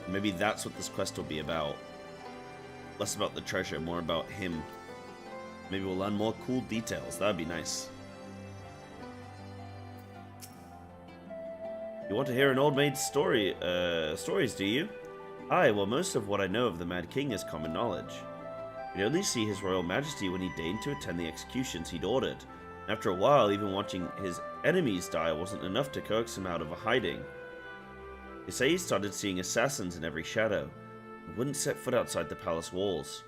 [SPEAKER 4] Maybe that's what this quest will be about. Less about the treasure, more about him. Maybe we'll learn more cool details. That'd be nice. You want to hear an old maid's stories, do you? Aye, well, most of what I know of the Mad King is common knowledge. We'd only see his royal majesty when he deigned to attend the executions he'd ordered. And after a while, even watching his enemies die wasn't enough to coax him out of a hiding. They say he started seeing assassins in every shadow, and wouldn't set foot outside the palace walls.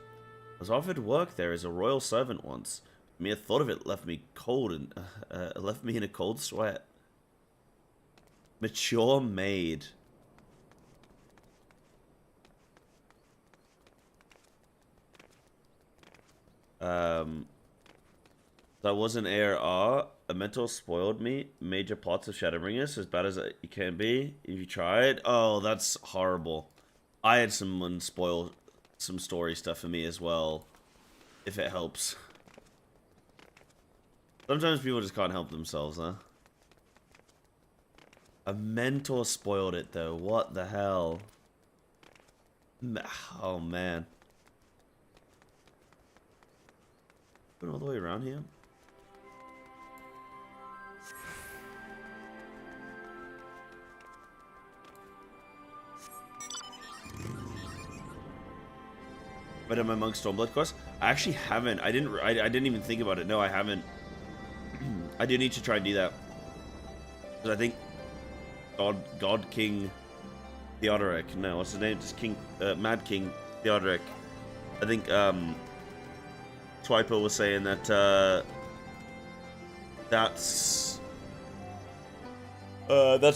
[SPEAKER 4] I was offered work there as a royal servant once. The mere thought of it left me cold and left me in a cold sweat. Mature maid. That wasn't ARR. A mentor spoiled me. Major plots of Shadowbringers, as bad as it can be if you tried. Oh, that's horrible. I had someone spoil some story stuff for me as well, if it helps. Sometimes people just can't help themselves, huh? A mentor spoiled it, though. What the hell? Oh, man. Going all the way around here? But am I among Stormblood quests? I actually haven't. I didn't even think about it. No, I haven't. I do need to try and do that. Because I think God King Theodoric. No, what's his name? Just King Mad King Theodoric. I think Twiper was saying that that's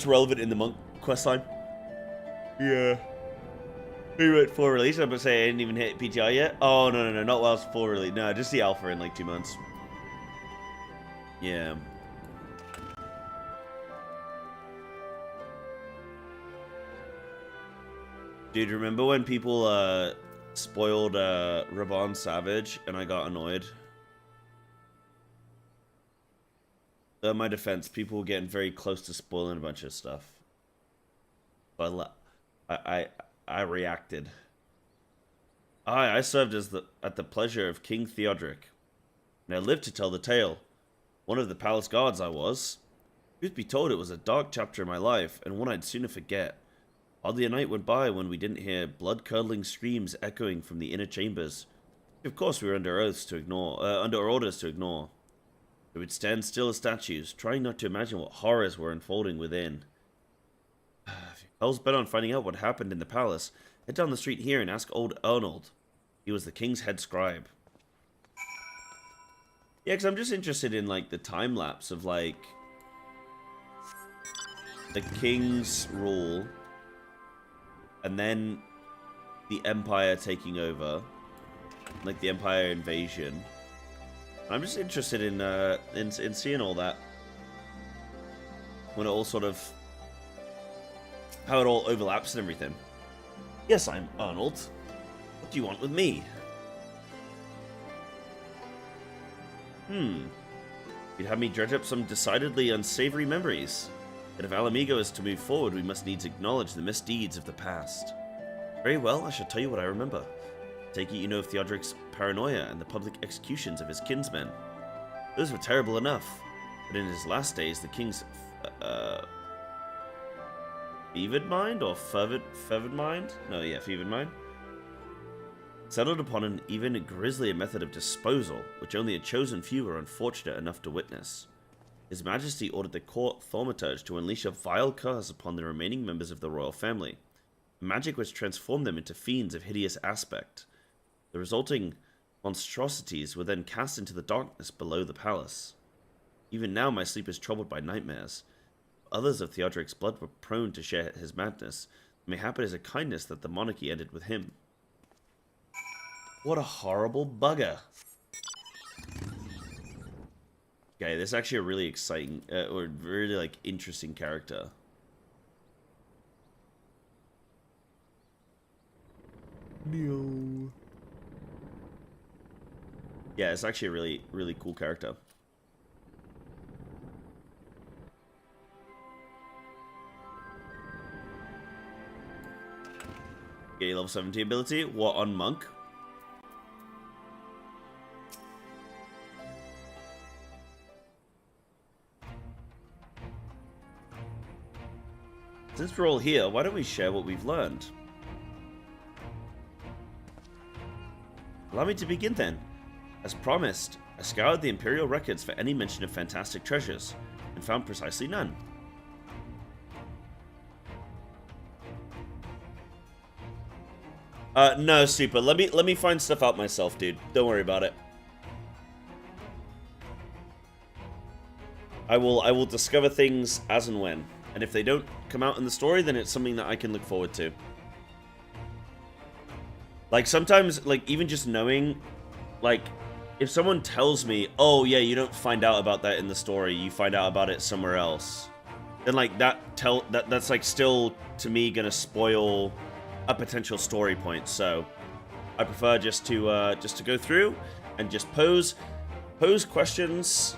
[SPEAKER 4] relevant in the monk questline. Yeah. We went full release. I'm gonna say I didn't even hit PTI yet. Oh no, not while it's full release. No, just the alpha in like 2 months. Yeah. Dude, remember when people spoiled Raban Savage and I got annoyed? In my defense, people were getting very close to spoiling a bunch of stuff. But I reacted. I served as at the pleasure of King Theodoric, and I lived to tell the tale. One of the palace guards I was. Truth be told, it was a dark chapter in my life, and one I'd sooner forget. Hardly a night went by when we didn't hear blood-curdling screams echoing from the inner chambers. Of course, we were under orders to ignore. We would stand still as statues, trying not to imagine what horrors were unfolding within. I was bent on finding out what happened in the palace. Head down the street here and ask old Arnold. He was the king's head scribe. Yeah, because I'm just interested in, like, the time-lapse of, like, the king's rule, and then the Empire taking over, like, the Empire invasion. I'm just interested in seeing all that. When it all sort of... how it all overlaps and everything. Yes, I'm Arnold. What do you want with me? You'd have me dredge up some decidedly unsavory memories. Yet if Alamigo is to move forward, we must needs acknowledge the misdeeds of the past. Very well, I shall tell you what I remember. Take it you know of Theodoric's paranoia and the public executions of his kinsmen. Those were terrible enough, but in his last days, the king's fevered mind or fervid mind? No, yeah, fevered mind. Settled upon an even grislier method of disposal, which only a chosen few were unfortunate enough to witness. His Majesty ordered the court thaumaturge to unleash a vile curse upon the remaining members of the royal family, a magic which transformed them into fiends of hideous aspect. The resulting monstrosities were then cast into the darkness below the palace. Even now my sleep is troubled by nightmares. Others of Theodoric's blood were prone to share his madness. Mayhap it is a kindness that the monarchy ended with him. What a horrible bugger. Okay, this is actually a really exciting, or really, like, interesting character. No. Yeah, it's actually a really, really cool character. Okay, level 17 ability. What on Monk? Since we're all here, why don't we share what we've learned? Allow me to begin then. As promised, I scoured the Imperial records for any mention of fantastic treasures, and found precisely none. No, Super. Let me find stuff out myself, dude. Don't worry about it. I will discover things as and when. And if they don't come out in the story, then it's something that I can look forward to. Like, sometimes, like, even just knowing, like, if someone tells me, oh, yeah, you don't find out about that in the story, you find out about it somewhere else, then, like, that's, like, still, to me, gonna spoil a potential story point. So, I prefer just to go through and just pose questions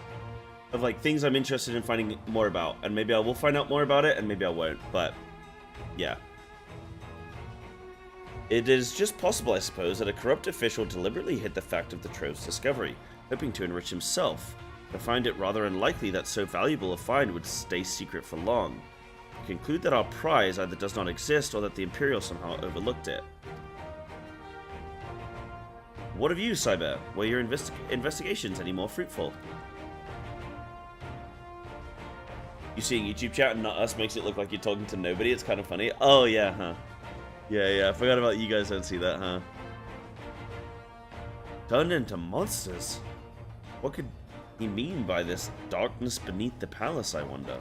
[SPEAKER 4] of, like, things I'm interested in finding more about. And maybe I will find out more about it, and maybe I won't. But, yeah. It is just possible, I suppose, that a corrupt official deliberately hid the fact of the trove's discovery, hoping to enrich himself. I find it rather unlikely that so valuable a find would stay secret for long. I conclude that our prize either does not exist, or that the Imperial somehow overlooked it. What of you, Cyber? Were your investigations any more fruitful? You seeing YouTube chat and not us makes it look like you're talking to nobody. It's kind of funny. Oh, yeah, huh? Yeah, I forgot about you guys don't see that, huh? Turned into monsters? What could he mean by this darkness beneath the palace, I wonder?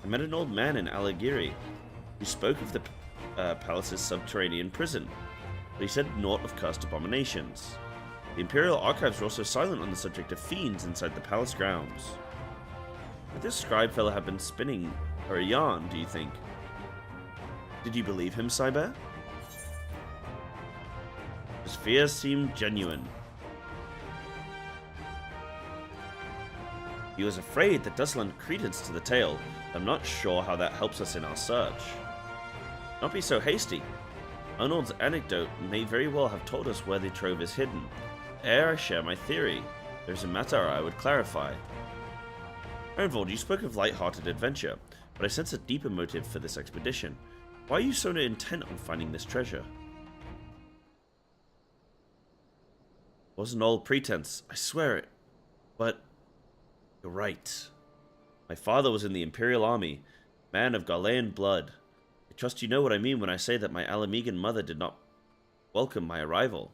[SPEAKER 4] I met an old man in Aligiri who spoke of the palace's subterranean prison, but he said naught of cursed abominations. The Imperial archives were also silent on the subject of fiends inside the palace grounds. Would this scribe fellow have been spinning or a yarn, do you think? Did you believe him, Cyber? His fears seemed genuine. He was afraid that does lend credence to the tale. I'm not sure how that helps us in our search. Not be so hasty. Arnold's anecdote may very well have told us where the trove is hidden. Ere I share my theory, there's a matter I would clarify. Ironvold, you spoke of light-hearted adventure, but I sense a deeper motive for this expedition. Why are you so intent on finding this treasure? It wasn't all pretense, I swear it. But you're right. My father was in the Imperial Army, man of Galean blood. I trust you know what I mean when I say that my Alamegan mother did not welcome my arrival.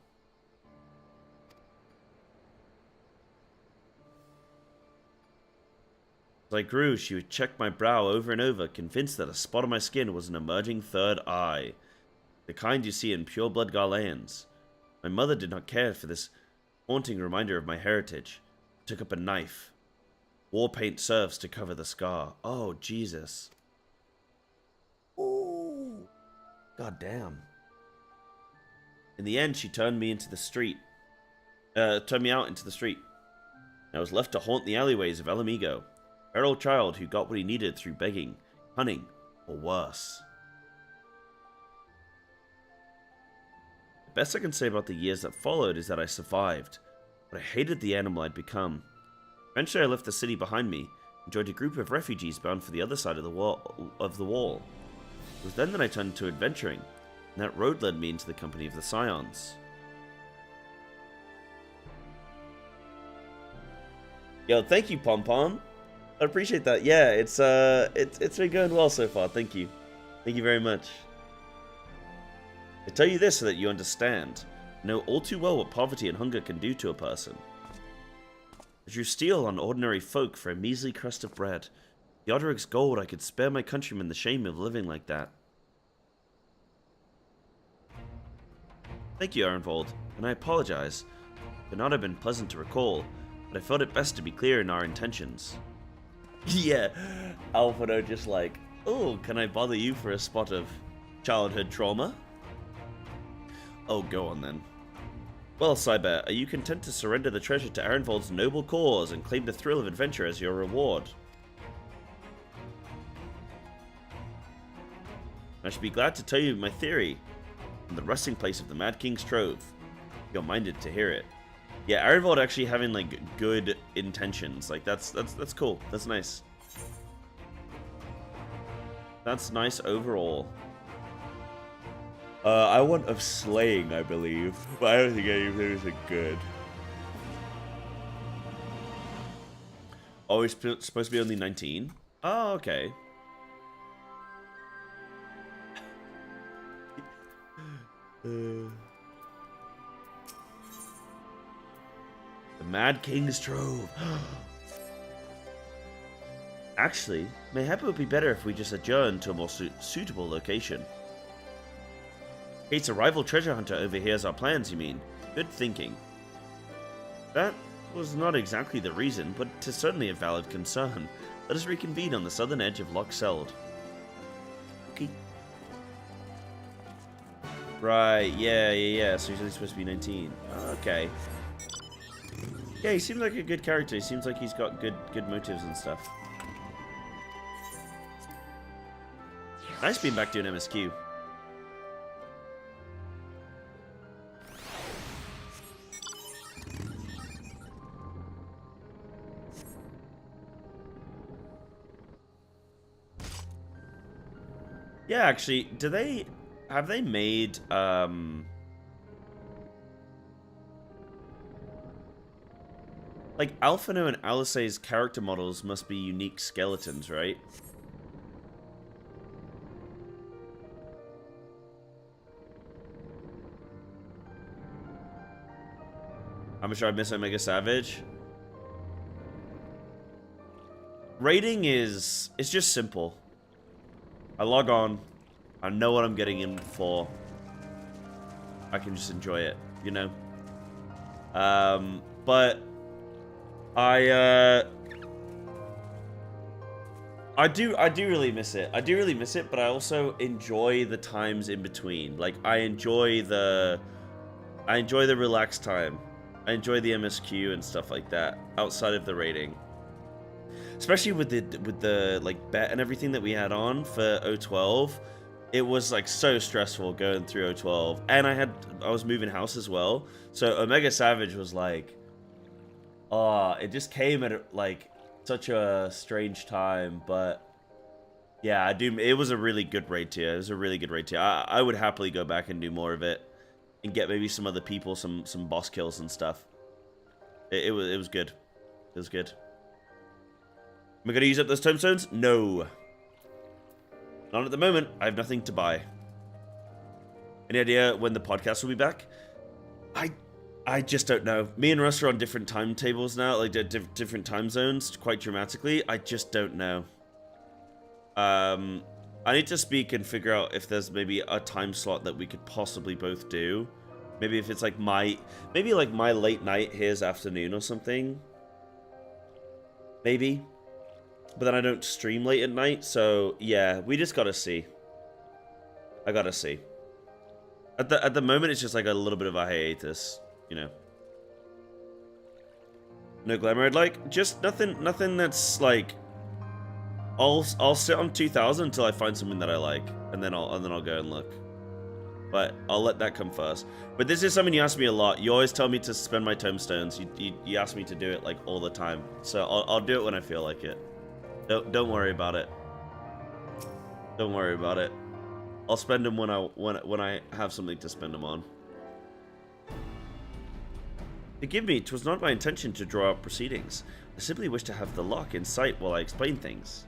[SPEAKER 4] As I grew, she would check my brow over and over, convinced that a spot on my skin was an emerging third eye, the kind you see in pure-blood Galeans. My mother did not care for this haunting reminder of my heritage. Took up a knife. War paint serves to cover the scar. Oh, Jesus. Ooh. God damn. In the end, she turned me into the street. Turned me out into the street. I was left to haunt the alleyways of Elamigo. Feral child who got what he needed through begging, cunning, or worse. The best I can say about the years that followed is that I survived, but I hated the animal I'd become. Eventually I left the city behind me, and joined a group of refugees bound for the other side of the wall. It was then that I turned to adventuring, and that road led me into the company of the Scions. Yo, thank you, Pom Pom. I appreciate that. Yeah, it's been going well so far. Thank you. Thank you very much. I tell you this so that you understand. I know all too well what poverty and hunger can do to a person. I drew steel on ordinary folk for a measly crust of bread. The Odderic's gold, I could spare my countrymen the shame of living like that. Thank you, Ironvold, and I apologize. It could not have been pleasant to recall, but I felt it best to be clear in our intentions. Yeah, Alfredo just like, oh, can I bother you for a spot of childhood trauma? Oh, go on then. Well, Cyber, are you content to surrender the treasure to Ironvold's noble cause and claim the thrill of adventure as your reward? I should be glad to tell you my theory on the resting place of the Mad King's Trove, if you're minded to hear it. Yeah, Ironvold actually having like good intentions, like that's cool. That's nice. That's nice overall. I want of slaying, I believe, but I don't think anything is good. Oh, it's supposed to be only 19? Oh, okay. The Mad King's Trove. Actually, mayhap it would be better if we just adjourn to a more suitable location. Kate's a rival treasure hunter overhears our plans, you mean? Good thinking. That was not exactly the reason, but 'tis certainly a valid concern. Let us reconvene on the southern edge of Loch Seld. Okay. Right, yeah. So he's only supposed to be 19. Okay. Yeah, he seems like a good character. He seems like he's got good motives and stuff. Nice being back doing MSQ. Yeah, actually, have they made, like, Alphino and Alisae's character models must be unique skeletons, right? How much do I miss Omega Savage? Raiding it's just simple. I log on, I know what I'm getting in for. I can just enjoy it, you know? But I do really miss it. I do really miss it, but I also enjoy the times in between. Like I enjoy the relaxed time. I enjoy the MSQ and stuff like that outside of the raiding. Especially with the like bet and everything that we had on for 012. It was like so stressful going through 012, and I was moving house as well. So Omega Savage was like, it just came at like such a strange time, but yeah, it was a really good raid tier. It was a really good raid tier. I would happily go back and do more of it and get maybe some other people some boss kills and stuff. It was good. It was good. Am I gonna use up those tombstones? No. Not at the moment. I have nothing to buy. Any idea when the podcast will be back? I just don't know. Me and Russ are on different timetables now, like different time zones, quite dramatically. I just don't know. I need to speak and figure out if there's maybe a time slot that we could possibly both do. Maybe if it's like my late night, his afternoon or something. Maybe. But then I don't stream late at night, so yeah, we just gotta see. I gotta see. At the moment, it's just like a little bit of a hiatus, you know. No glamour I'd like, just nothing that's like. I'll sit on 2000 until I find something that I like, and then I'll go and look. But I'll let that come first. But this is something you ask me a lot. You always tell me to spend my tombstones. You ask me to do it like all the time, so I'll do it when I feel like it. Don't worry about it. Don't worry about it. I'll spend them when I have something to spend them on. Forgive me, 'twas not my intention to draw out proceedings. I simply wish to have the lock in sight while I explain things.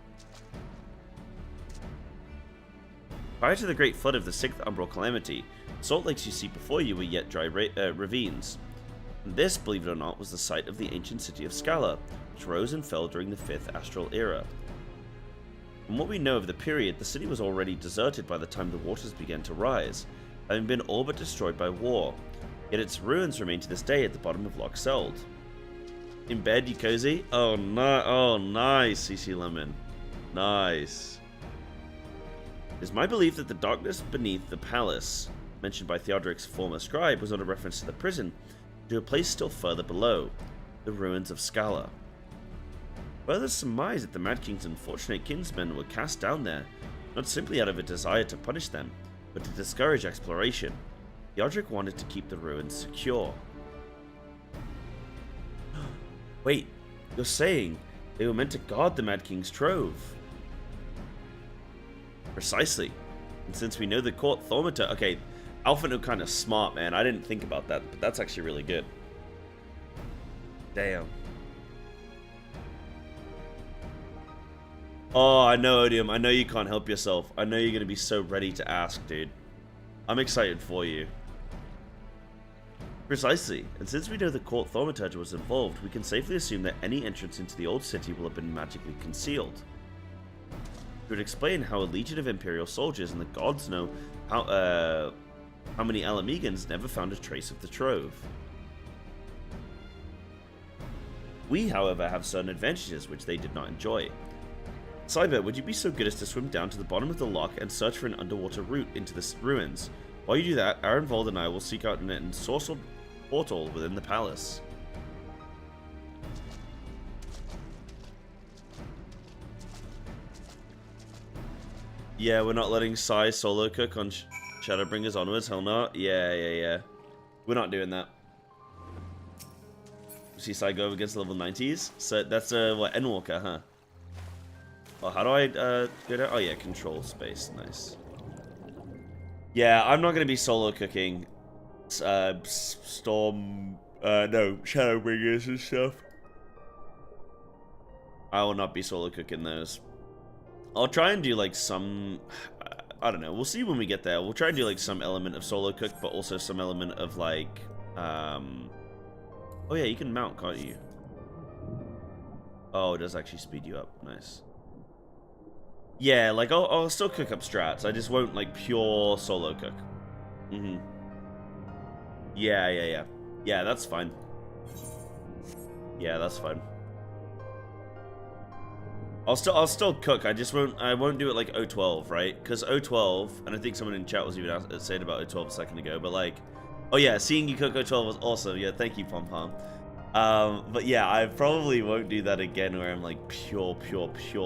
[SPEAKER 4] Prior to the great flood of the 6th Umbral Calamity, the salt lakes you see before you were yet dry ravines. And this, believe it or not, was the site of the ancient city of Scala, which rose and fell during the 5th Astral Era. From what we know of the period, the city was already deserted by the time the waters began to rise, having been all but destroyed by war, yet its ruins remain to this day at the bottom of Loch Seld. In bed, you cozy? Oh, no! Oh, nice, CC Lemon. Nice. It is my belief that the darkness beneath the palace, mentioned by Theodoric's former scribe, was not a reference to the prison, but to a place still further below, the ruins of Scala. Further surmise that the Mad King's unfortunate kinsmen were cast down there, not simply out of a desire to punish them, but to discourage exploration. Theodoric wanted to keep the ruins secure. Wait, you're saying they were meant to guard the Mad King's trove? Precisely. And since we know the court thaumaturge... Okay, Alphino kind of smart, man. I didn't think about that, but that's actually really good. Damn. Oh, I know, Odium. I know you can't help yourself. I know you're going to be so ready to ask, dude. I'm excited for you. Precisely. And since we know the court thaumaturge was involved, we can safely assume that any entrance into the old city will have been magically concealed. It would explain how a legion of Imperial soldiers and the gods know how many Alamegans never found a trace of the trove. We, however, have certain advantages which they did not enjoy. Cyber, would you be so good as to swim down to the bottom of the lock and search for an underwater route into the ruins? While you do that, Arenvold and I will seek out an ensorcelled portal within the palace. Yeah, we're not letting Sai solo cook on Shadowbringers onwards, hell no. Yeah. We're not doing that. See Sai go against level 90s? So that's what, Endwalker, huh? Oh, how do I go down? Oh yeah, control space, nice. Yeah, I'm not gonna be solo cooking Storm, no, Shadowbringers and stuff. I will not be solo cooking those. I'll try and do like some, I don't know, we'll see when we get there. We'll try and do like some element of solo cook, but also some element of like, oh yeah, you can mount, can't you? Oh, it does actually speed you up, nice. Yeah, like I'll still cook up strats, I just won't like pure solo cook. Yeah, that's fine. Yeah, that's fine. I'll still cook. I won't do it like O12, right? Because O12, and I think someone in chat was even saying about O12 a second ago, but like, oh yeah, seeing you cook O12 was awesome. Yeah, thank you, Pom Pom. But yeah, I probably won't do that again where I'm like pure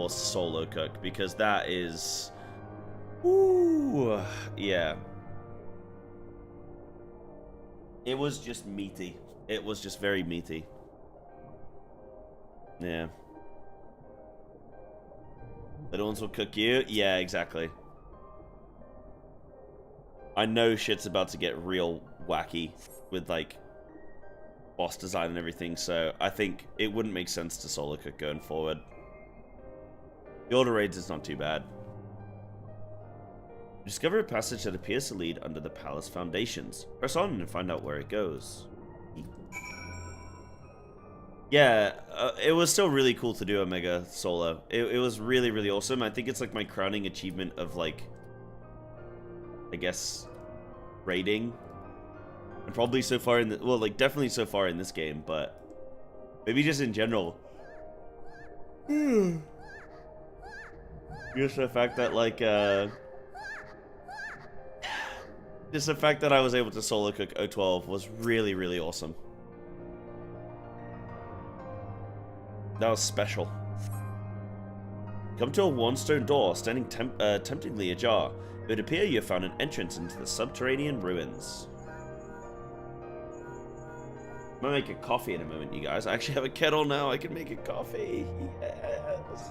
[SPEAKER 4] solo cook, because that is, ooh, yeah. It was just meaty. It was just very meaty. Yeah. Little ones will cook you? Yeah, exactly. I know shit's about to get real wacky with, like, boss design and everything, so I think it wouldn't make sense to solo cook going forward. The Order Raids is not too bad. Discover a passage that appears to lead under the palace foundations. Press on and find out where it goes. Yeah, it was still really cool to do Omega solo. It was really awesome. I think it's like my crowning achievement of like, I guess, raiding. And probably so far in the, well, like definitely so far in this game, but maybe just in general. Just the fact that like, just the fact that I was able to solo cook O12 was really awesome. That was special. Come to a one-stone door, standing temptingly ajar. It would appear you have found an entrance into the subterranean ruins. I'm gonna make a coffee in a moment, you guys. I actually have a kettle now. I can make a coffee. Yes.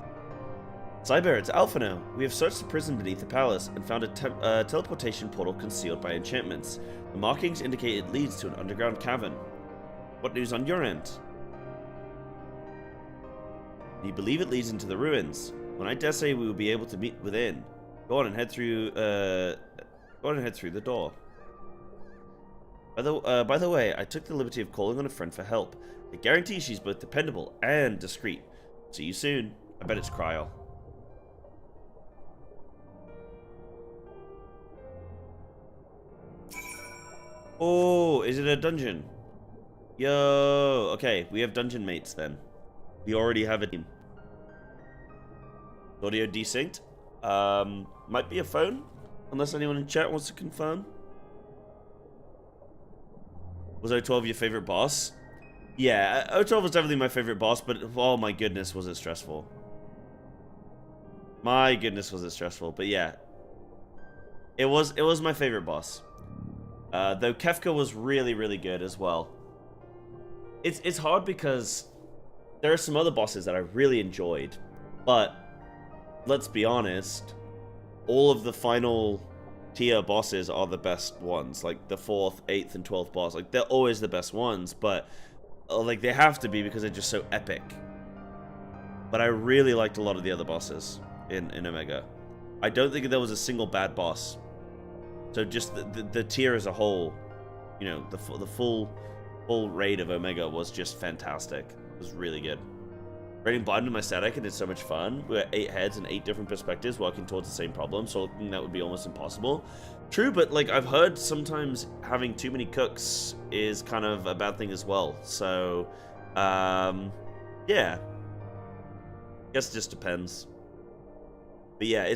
[SPEAKER 4] Cyber, it's Alpha now. We have searched the prison beneath the palace and found a teleportation portal concealed by enchantments. The markings indicate it leads to an underground cavern. What news on your end? You believe it leads into the ruins. When I dare say we will be able to meet within. Go on and head through. Go on and head through the door. By the way, I took the liberty of calling on a friend for help. I guarantee she's both dependable and discreet. See you soon. I bet it's Kryl. Oh, is it a dungeon? Yo, okay, we have dungeon mates then. We already have a team. Audio desynced. Might be a phone, unless anyone in chat wants to confirm. Was O12 your favorite boss? Yeah, O12 was definitely my favorite boss, but oh my goodness, was it stressful. My goodness, was it stressful. But yeah, it was my favorite boss. Though Kefka was really good as well. It's hard because there are some other bosses that I really enjoyed, but let's be honest, all of the final tier bosses are the best ones. Like the 4th, 8th, and 12th boss, like they're always the best ones, but like they have to be because they're just so epic. But I really liked a lot of the other bosses in Omega. I don't think there was a single bad boss. So just the tier as a whole, you know, the full raid of Omega was just fantastic. It was really good. Raining blind with my static, and it's so much fun. We're 8 heads and 8 different perspectives working towards the same problem, so that would be almost impossible. True, but like I've heard sometimes having too many cooks is kind of a bad thing as well. So, yeah. Guess it just depends. But yeah,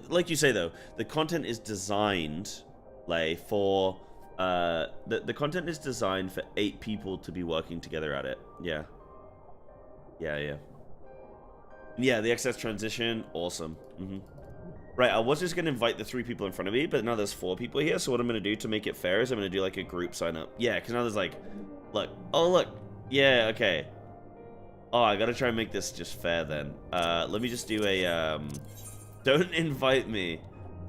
[SPEAKER 4] like you say though, the content is designed, like, for the content is designed for 8 people to be working together at it. Yeah. Yeah, the XS transition, awesome. Right, I was just going to invite the 3 people in front of me, but now there's 4 people here, so what I'm going to do to make it fair is I'm going to do, like, a group sign up. Yeah, because now there's, like, look. Oh, look. Yeah, okay. Oh, I got to try and make this just fair, then. Let me just do a, don't invite me.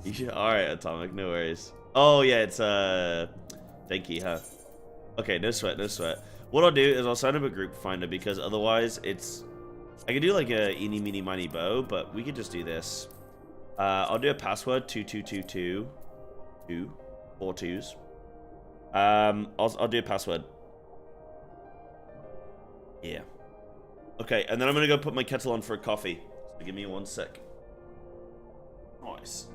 [SPEAKER 4] Alright, Atomic, no worries. Oh, yeah, it's, Denki, huh? Okay, no sweat, no sweat. What I'll do is I'll sign up a group finder, because otherwise it's... I could do like a eeny, meeny, miny, bow, but we could just do this. I'll do a password, 2222 4 2s. I'll do a password. Yeah. Okay, and then I'm gonna go put my kettle on for a coffee. So give me 1 sec. Nice.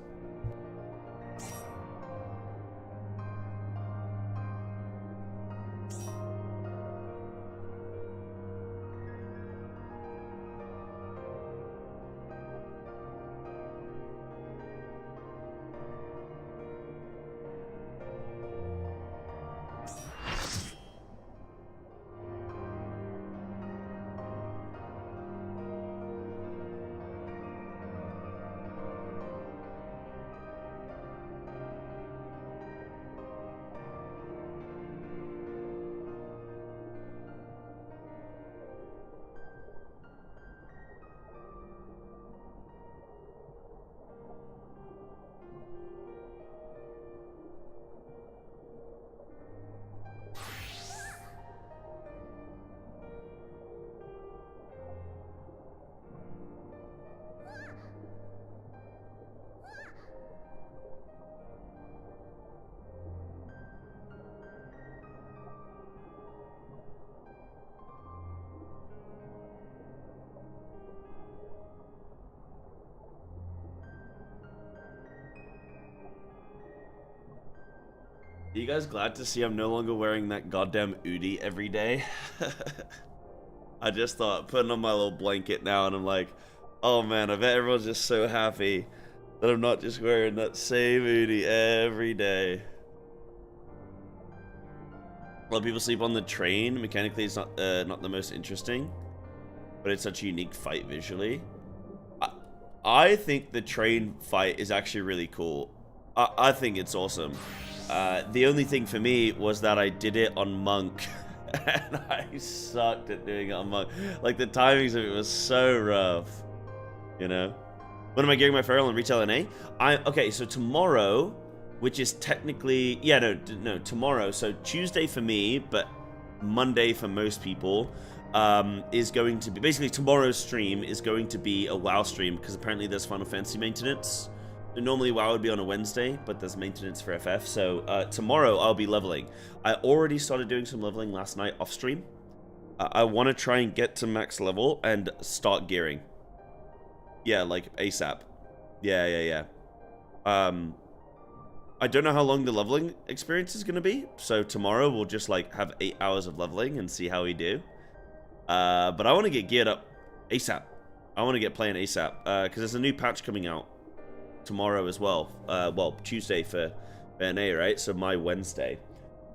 [SPEAKER 4] Are you guys glad to see I'm no longer wearing that goddamn Udi every day? I just thought, putting on my little blanket now, and I'm like, oh man, I bet everyone's just so happy that I'm not just wearing that same Udi every day. A lot of people sleep on the train. Mechanically, it's not the most interesting, but it's such a unique fight visually. I think the train fight is actually really cool. I think it's awesome. The only thing for me was that I did it on Monk, and I sucked at doing it on Monk. Like, the timings of it was so rough, you know? When am I getting my feral in retail NA? Okay, so tomorrow, which is technically... Yeah, no, tomorrow. So Tuesday for me, but Monday for most people, is going to be... Basically, tomorrow's stream is going to be a WoW stream, because apparently there's Final Fantasy maintenance. Normally WoW would be on a Wednesday, but there's maintenance for FF, so tomorrow I'll be leveling. I already started doing some leveling last night off stream. I want to try and get to max level and start gearing. Yeah, like ASAP. Yeah. I don't know how long the leveling experience is going to be, so tomorrow we'll just like have 8 hours of leveling and see how we do. But I want to get geared up ASAP. I want to get playing ASAP, because there's a new patch coming out tomorrow as well. Well, Tuesday for NA, right? So my Wednesday.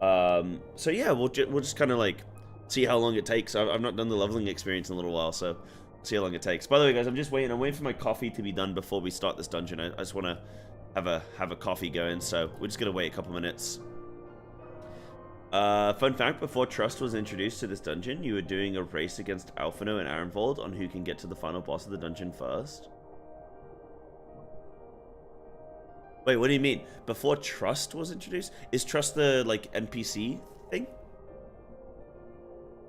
[SPEAKER 4] So yeah, we'll just kind of like see how long it takes. I've not done the leveling experience in a little while, so see how long it takes. By the way, guys, I'm waiting for my coffee to be done before we start this dungeon. I just want to have a coffee going, so we're just gonna wait a couple minutes. Fun fact: before Trust was introduced to this dungeon, you were doing a race against Alphino and Arenvold on who can get to the final boss of the dungeon first. Wait, what do you mean? Before Trust was introduced? Is Trust the, like, NPC thing?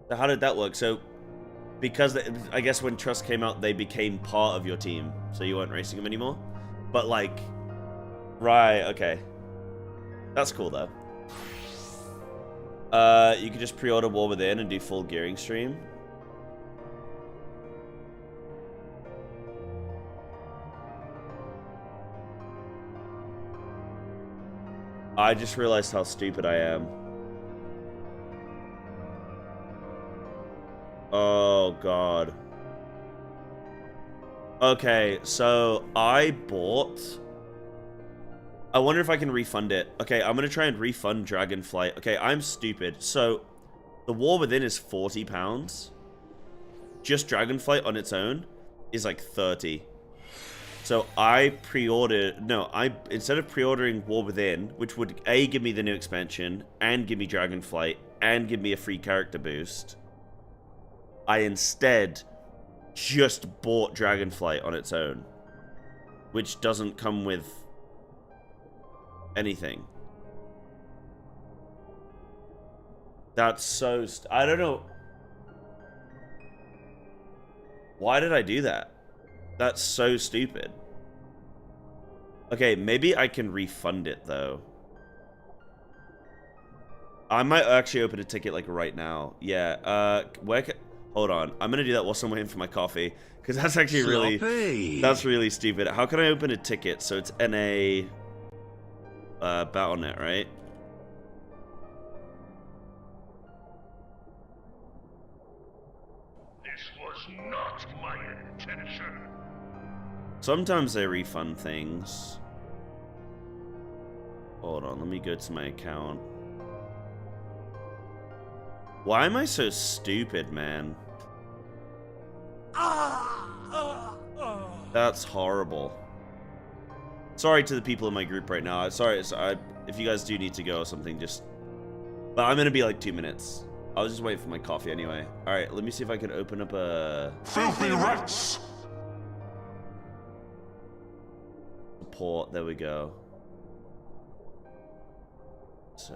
[SPEAKER 4] So how did that work? So, because, I guess when Trust came out, they became part of your team, so you weren't racing them anymore? But, like, right, okay. That's cool, though. You could just pre-order War Within and do full gearing stream. I just realized how stupid I am. Oh, God. Okay, so I bought... I wonder if I can refund it. Okay, I'm gonna try and refund Dragonflight. Okay, I'm stupid. So, the War Within is £40. Just Dragonflight on its own is like 30. So I pre-ordered... No, instead of pre-ordering War Within, which would A, give me the new expansion, and give me Dragonflight, and give me a free character boost, I instead just bought Dragonflight on its own, which doesn't come with anything. That's so... I don't know. Why did I do that? That's so stupid. Okay, maybe I can refund it, though. I might actually open a ticket, like, right now. Yeah, where can... Hold on. I'm gonna do that whilst I'm waiting for my coffee. Because that's actually really... That's really stupid. How can I open a ticket? So it's NA... Battle.net, right?
[SPEAKER 3] This was not my intention.
[SPEAKER 4] Sometimes they refund things. Hold on, let me go to my account. Why am I so stupid, man? That's horrible. Sorry to the people in my group right now. Sorry, if you guys do need to go or something, just... But I'm gonna be like 2 minutes. I was just waiting for my coffee anyway. Alright, let me see if I can open up a...
[SPEAKER 3] Filthy rats!
[SPEAKER 4] Support, there we go. So...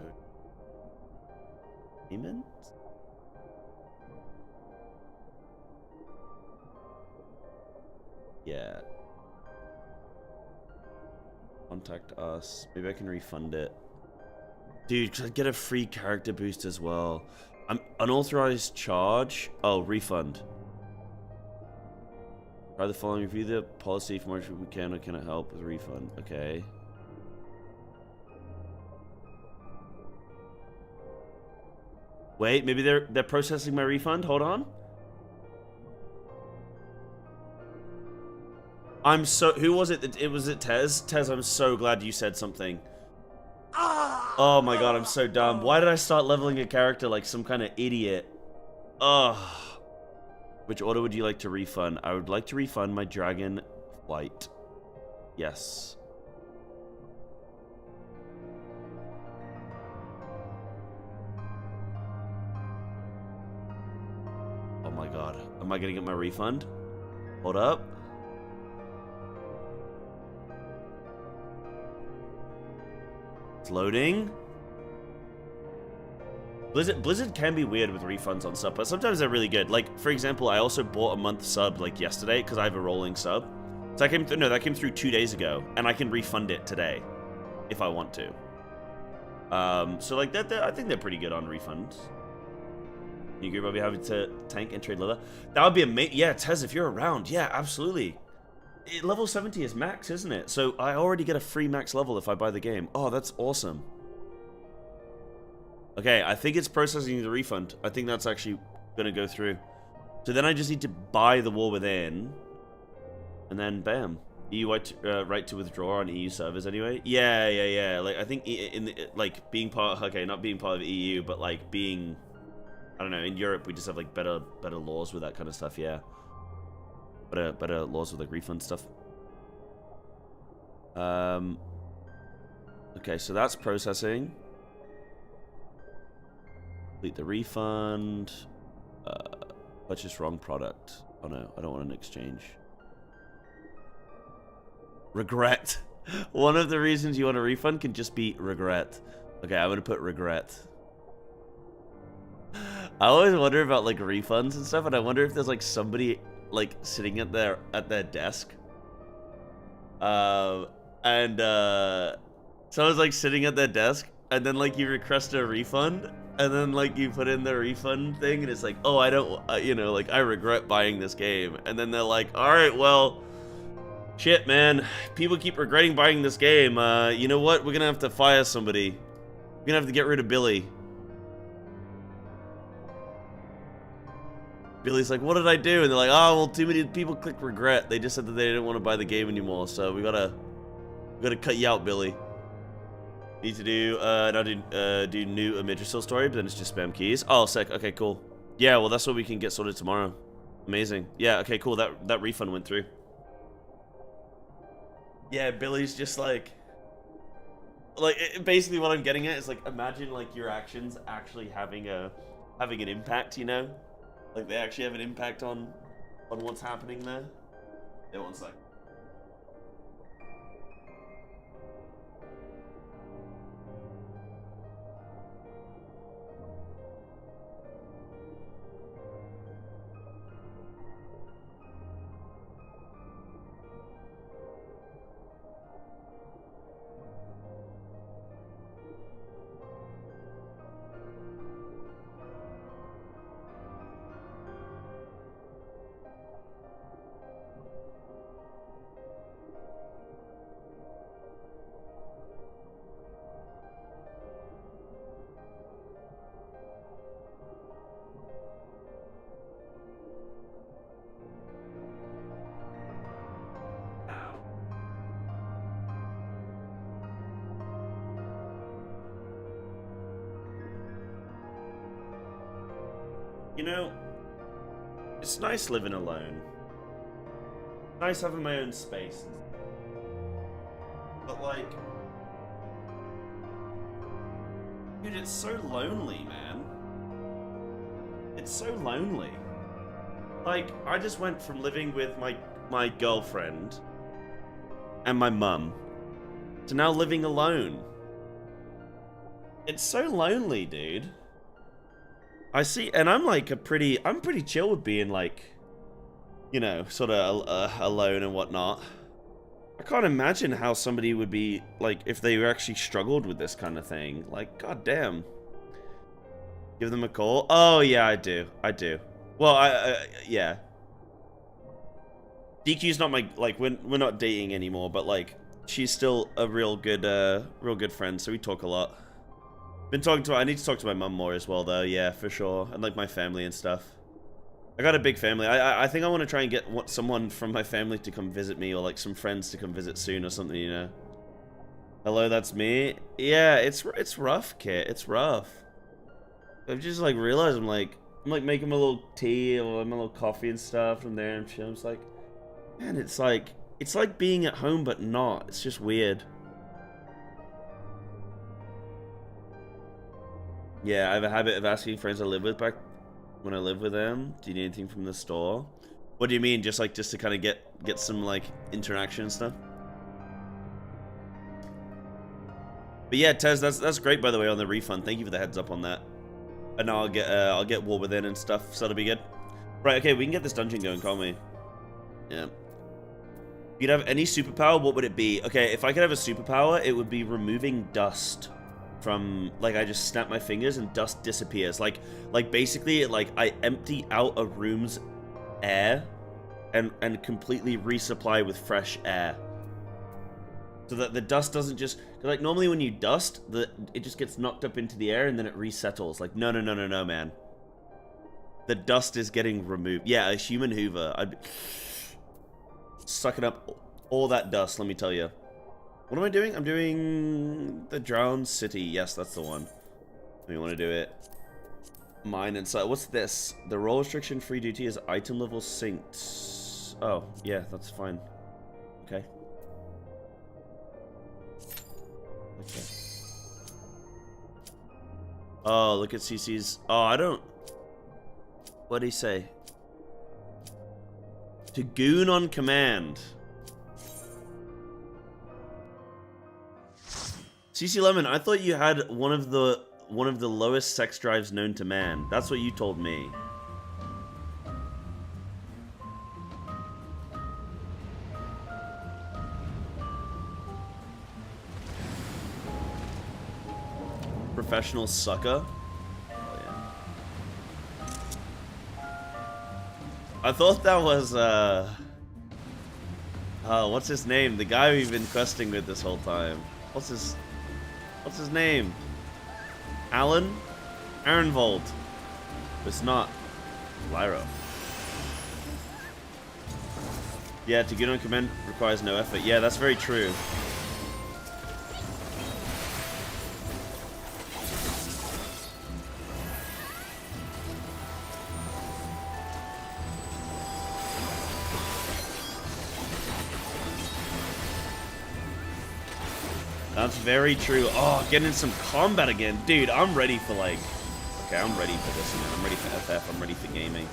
[SPEAKER 4] Payment? Yeah. Contact us. Maybe I can refund it. Dude, could I get a free character boost as well? I'm unauthorized charge. Oh, refund. Try the following. Review the policy for more if we can or cannot help with a refund. Okay. Wait, maybe they're processing my refund. Hold on. I'm so... Who was it? It was it Tez? Tez, I'm so glad you said something. Oh my god, I'm so dumb. Why did I start leveling a character like some kind of idiot? Ugh. Which order would you like to refund? I would like to refund my Dragon Flight. Yes. Oh my god. Am I gonna get my refund? Hold up. It's loading. Blizzard can be weird with refunds on sub, but sometimes they're really good. Like, for example, I also bought a month sub like yesterday because I have a rolling sub. So that came through 2 days ago, and I can refund it today if I want to. So like that, I think they're pretty good on refunds. You agree about me having to tank and trade leather? That would be amazing. Yeah, Tez, if you're around, yeah, absolutely. Level 70 is max, isn't it? So I already get a free max level if I buy the game. Oh, that's awesome. Okay, I think it's processing the refund. I think that's actually going to go through. So then I just need to buy the War Within. And then, bam. EU right to withdraw on EU servers anyway? Yeah. Like, I think like, being part... Okay, not being part of EU, but, like, being... I don't know, in Europe, we just have, like, better laws with that kind of stuff, yeah. Better laws with like refund stuff. Okay, so that's processing. Complete the refund. Purchase wrong product. Oh no, I don't want an exchange. Regret. One of the reasons you want a refund can just be regret. Okay, I'm gonna put regret. I always wonder about like refunds and stuff, and I wonder if there's like somebody like sitting at their desk, and someone's like sitting at their desk, and then like you request a refund, and then like you put in the refund thing, and it's like, oh, I don't, you know, like I regret buying this game, and then they're like, all right, well, Shit, man. People keep regretting buying this game. You know what? We're gonna have to fire somebody. We're gonna have to get rid of Billy. Billy's like, what did I do? And they're like, oh, well, too many people clicked regret. They just said that they didn't want to buy the game anymore, so we gotta cut you out, Billy. Need to do, do new Idrisil story, but then it's just spam keys. Oh, sick. Okay, cool. Yeah, well, that's what we can get sorted tomorrow. Amazing. Yeah, okay, cool. That refund went through. Yeah, Billy's just like basically what I'm getting at is like, imagine like your actions actually having an impact, you know? Like they actually have an impact on what's happening there. Yeah, one sec. You know, it's nice living alone. Nice having my own space. But like, dude, it's so lonely, man. It's so lonely. Like, I just went from living with my girlfriend and my mum to now living alone. It's so lonely, dude. I see, and I'm like I'm pretty chill with being like, you know, sort of alone and whatnot. I can't imagine how somebody would be like if they actually struggled with this kind of thing. Like, goddamn. Give them a call. Oh yeah, I do. Well, yeah. DQ's not my we're not dating anymore, but like she's still a real good friend. So we talk a lot. Been talking to her. I need to talk to my mum more as well, though. Yeah, for sure. And like my family and stuff. I got a big family. I think I want to try and get someone from my family to come visit me, or like some friends to come visit soon or something, you know. Hello, that's me. Yeah, it's rough, Kit. It's rough. I've just like realized I'm like making my little tea or my little coffee and stuff from there and shit. I'm just like, man, it's like being at home but not. It's just weird. Yeah, I have a habit of asking friends I live with back when I live with them, do you need anything from the store? What do you mean? Just to kind of get some like interaction and stuff? But yeah, Tez, that's great by the way on the refund. Thank you for the heads up on that. And now I'll get War Within and stuff, so that'll be good. Right, okay, we can get this dungeon going, can't we? Yeah. If you'd have any superpower, what would it be? Okay, if I could have a superpower, it would be removing dust from, like, I just snap my fingers and dust disappears. Like basically, like, I empty out a room's air and completely resupply with fresh air. So that the dust doesn't just, like, normally when you dust, it just gets knocked up into the air and then it resettles. Like, no, man. The dust is getting removed. Yeah, a human Hoover. I'd be sucking up all that dust, let me tell you. What am I doing? I'm doing the Drowned City. Yes, that's the one. We want to do it. Mine inside. What's this? The role restriction free duty is item level synced. Oh, yeah, that's fine. Okay. Okay. Oh, look at CC's. Oh, I don't. What did he say? To goon on command. CC Lemon, I thought you had one of the lowest sex drives known to man. That's what you told me. Professional sucker. Oh, yeah. I thought that was What's his name? The guy we've been questing with this whole time. What's his name? Alan? Arenvold. It's not Lyra. Yeah, to get on command requires no effort. Yeah, that's very true. That's very true. Oh, getting some combat again. Dude, I'm ready for like... Okay, I'm ready for this, man. I'm ready for FF. I'm ready for gaming.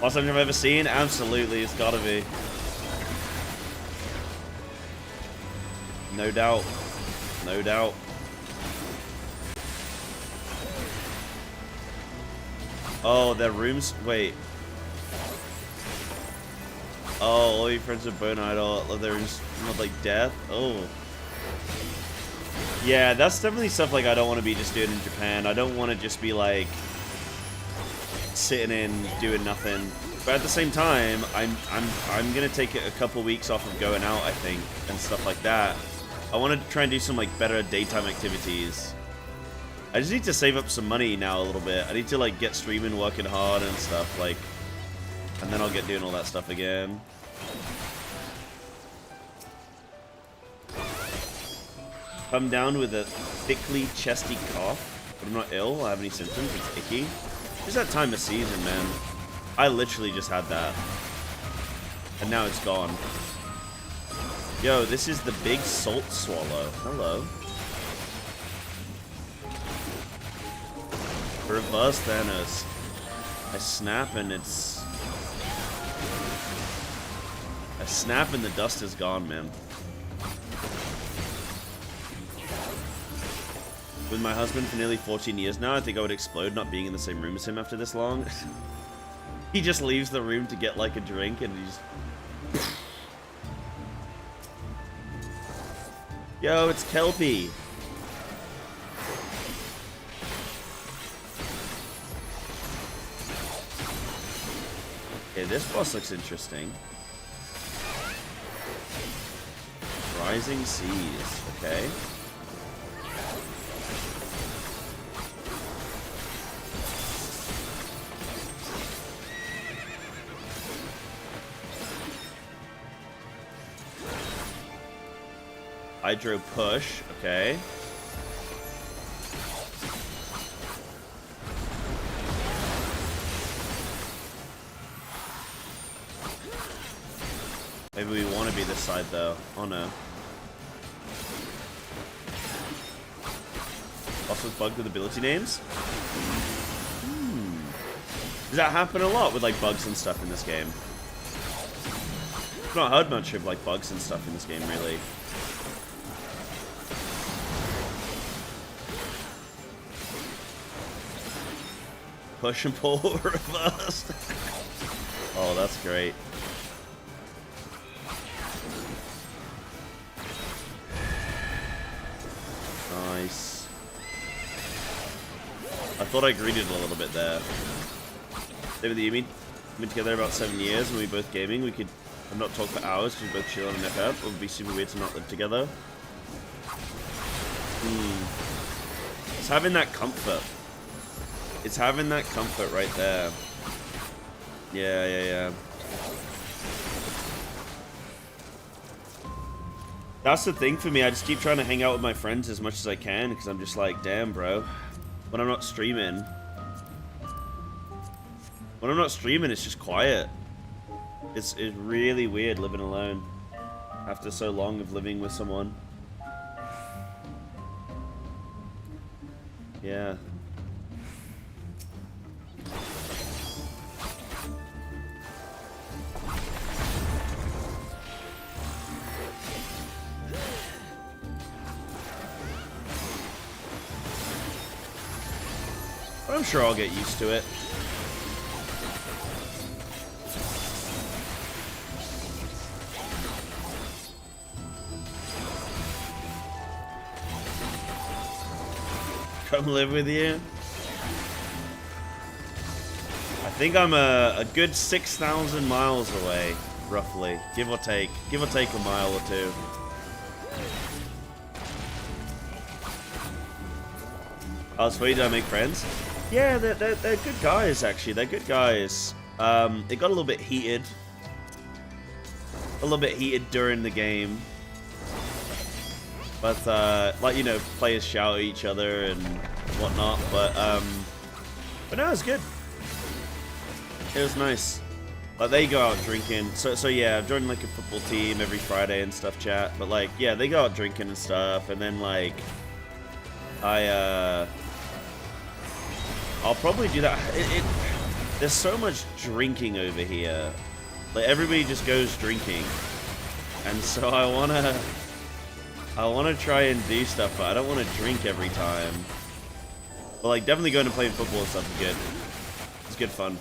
[SPEAKER 4] Last time I've ever seen? Absolutely, it's gotta be. No doubt. No doubt. Oh, their rooms... Wait. Oh, all your friends are bone idol. Their rooms smell like death. Oh. Yeah, that's definitely stuff like I don't want to be just doing in Japan. I don't want to just be like sitting in doing nothing. But at the same time, I'm gonna take a couple weeks off of going out, I think, and stuff like that. I want to try and do some like better daytime activities. I just need to save up some money now a little bit. I need to like get streaming, working hard and stuff like, and then I'll get doing all that stuff again. I'm down with a thickly chesty cough, but I'm not ill. I have any symptoms. It's icky. It's that time of season, man. I literally just had that, and now it's gone. Yo, this is the big salt swallow. Hello. Reverse Thanos. I snap and it's... I snap and the dust is gone, man. With my husband for nearly 14 years now, I think I would explode not being in the same room as him after this long. He just leaves the room to get like a drink and he just... Yo, it's Kelpie. Okay, this boss looks interesting. Rising Seas, okay. Hydro Push, okay. Maybe we want to be this side though. Oh no. Also bugged with ability names? Does that happen a lot with like bugs and stuff in this game? I've not heard much of like bugs and stuff in this game really. Push and pull reversed. Oh, that's great. Nice. I thought I greeted a little bit there. David, you mean we've been together about 7 years and we both gaming. We could not talk for hours because we both chill on an FF. It would be super weird to not live together. It's having that comfort. It's having that comfort right there. Yeah. That's the thing for me. I just keep trying to hang out with my friends as much as I can because I'm just like, damn, bro. When I'm not streaming, it's just quiet. It's really weird living alone after so long of living with someone. Yeah. But I'm sure I'll get used to it. Come live with you? I think I'm a good 6,000 miles away. roughly, give or take a mile or two. Oh, it's for you to make friends? Yeah, they're good guys, actually. They're good guys. It got a little bit heated. During the game. But, like, you know, players shout at each other and whatnot. But no, it was good. It was nice. Like, they go out drinking. So yeah, I've joined, like, a football team every Friday and stuff, chat. But, like, yeah, they go out drinking and stuff. And then, like, I'll probably do that. There's so much drinking over here. Like, everybody just goes drinking. And so I wanna try and do stuff, but I don't want to drink every time. But, like, definitely going to play football and stuff is good. It's good fun.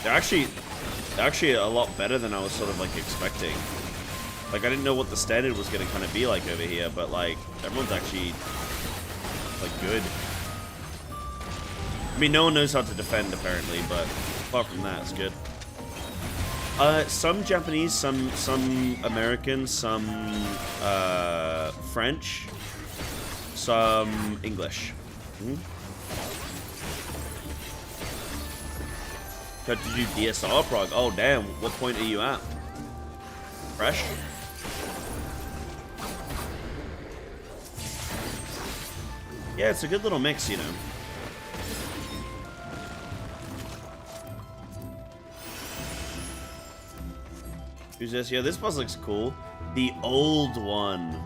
[SPEAKER 4] They're actually a lot better than I was sort of, like, expecting. Like, I didn't know what the standard was going to kind of be like over here, but, like, everyone's actually, like, good. I mean, no one knows how to defend, apparently, but apart from that, it's good. Some Japanese, some American, some, French, some English. Got to do DSR prog. Oh, damn. What point are you at? Fresh? Yeah, it's a good little mix, you know. Who's this? Yeah, this boss looks cool. The old one.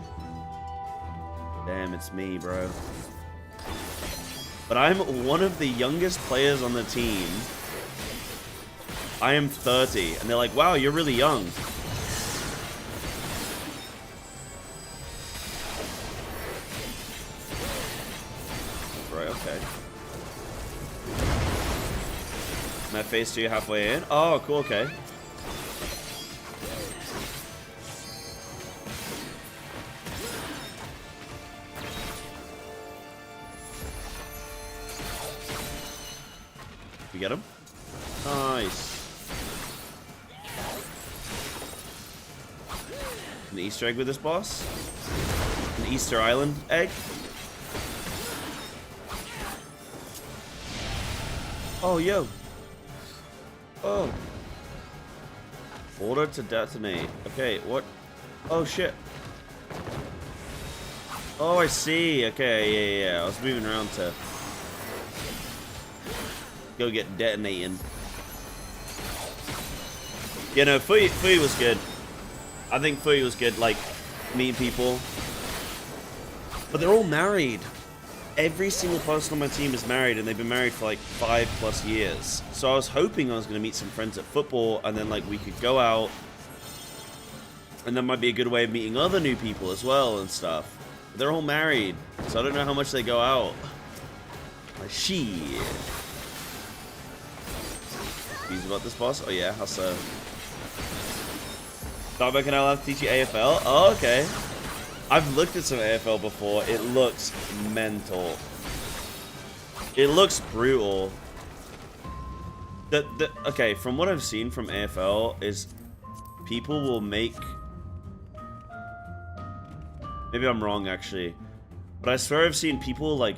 [SPEAKER 4] Damn, it's me, bro. But I'm one of the youngest players on the team. I am 30, and they're like, wow, you're really young. Right, okay. My phase 2 halfway in? Oh, cool, okay. You get him? Nice. An Easter egg with this boss? An Easter Island egg? Oh, yo. Oh. Order to detonate. Okay, what? Oh, shit. Oh, I see. Okay, yeah. I was moving around to go get detonating. You know, Fui was good. I think Fui was good, like, meeting people. But they're all married. Every single person on my team is married, and they've been married for, like, 5+ years. So I was hoping I was going to meet some friends at football, and then, like, we could go out. And that might be a good way of meeting other new people as well and stuff. But they're all married, so I don't know how much they go out. Like, shit. Confused about this boss? Oh, yeah, how so? Thought back and I'll have to teach you AFL? Oh, okay. I've looked at some AFL before. It looks mental. It looks brutal. Okay, from what I've seen from AFL is people will make... Maybe I'm wrong, actually. But I swear I've seen people, like,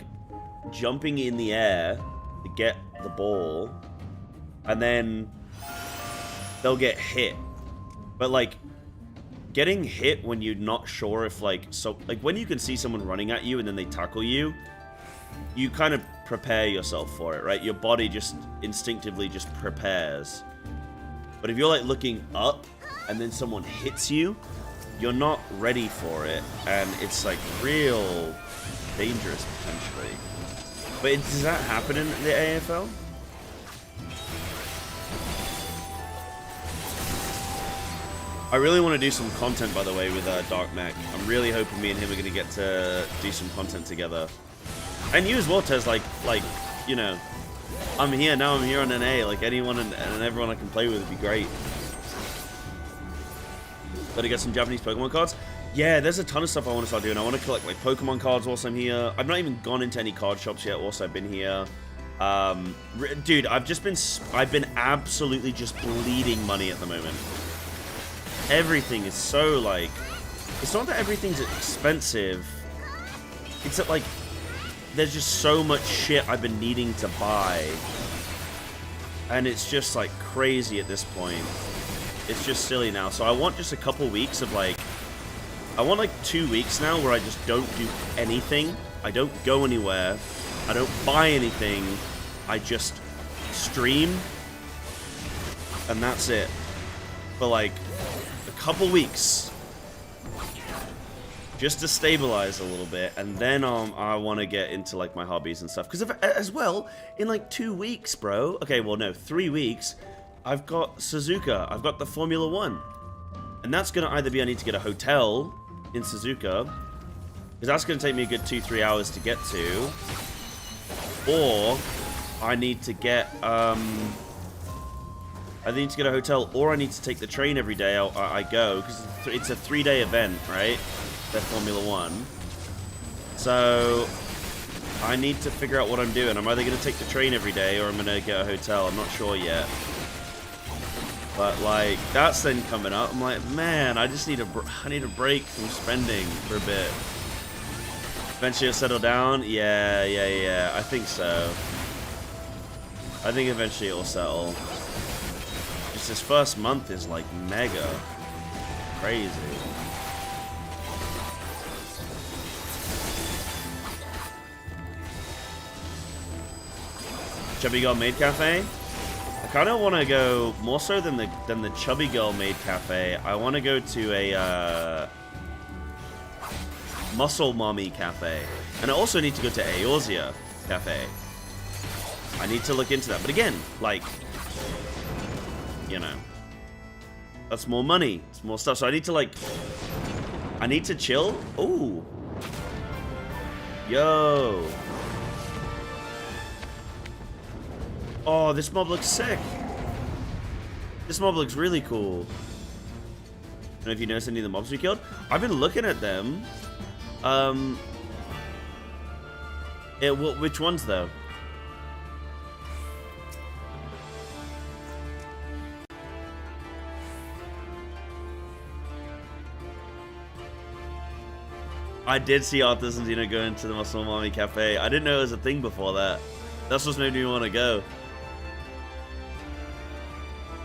[SPEAKER 4] jumping in the air to get the ball. And then they'll get hit. But, like, getting hit when you're not sure if, like, when you can see someone running at you and then they tackle you, you kind of prepare yourself for it, right? Your body just instinctively just prepares. But if you're, like, looking up and then someone hits you, you're not ready for it, and it's, like, real dangerous, potentially. But does that happen in the AFL? I really want to do some content, by the way, with Dark Mech. I'm really hoping me and him are going to get to do some content together. And you as well, Tez, like, you know, I'm here, now I'm here on NA, like, anyone and everyone I can play with would be great. Gotta get some Japanese Pokemon cards? Yeah, there's a ton of stuff I want to start doing. I want to collect, like, Pokemon cards whilst I'm here. I've not even gone into any card shops yet whilst I've been here. Dude, I've been absolutely just bleeding money at the moment. Everything is so, like, it's not that everything's expensive. It's that, like, there's just so much shit I've been needing to buy. And it's just, like, crazy at this point. It's just silly now. So I want just a couple weeks of, like, I want, like, 2 weeks now where I just don't do anything. I don't go anywhere. I don't buy anything. I just stream. And that's it. For, like, a couple weeks. Just to stabilize a little bit, and then I want to get into, like, my hobbies and stuff. Because as well, in, like, 2 weeks, bro. Okay, well, no, 3 weeks. I've got Suzuka. I've got the Formula 1. And that's going to either be I need to get a hotel in Suzuka, because that's going to take me a good 2-3 hours to get to. Or I need to get, I need to get a hotel, or I need to take the train every day I go, because it's a 3-day event, right? The Formula 1. So I need to figure out what I'm doing. I'm either going to take the train every day, or I'm going to get a hotel. I'm not sure yet. But, like, that's then coming up. I'm like, man, I just need I need a break from spending for a bit. Eventually it'll settle down? Yeah. I think so. I think eventually it'll settle. Just this first month is, like, mega crazy. Chubby Girl Maid Cafe? I kind of want to go, more so than the Chubby Girl Maid Cafe, I want to go to a Muscle Mommy Cafe. And I also need to go to Eorzea Cafe. I need to look into that. But again, like, you know, that's more money. It's more stuff. So I need to, like, I need to chill. Ooh. Yo. Oh, this mob looks sick. This mob looks really cool. I don't know if you noticed any of the mobs we killed. I've been looking at them. Which ones, though? I did see Arthur and Zeno go into the Muscle Mommy Cafe. I didn't know it was a thing before that. That's what's made me want to go.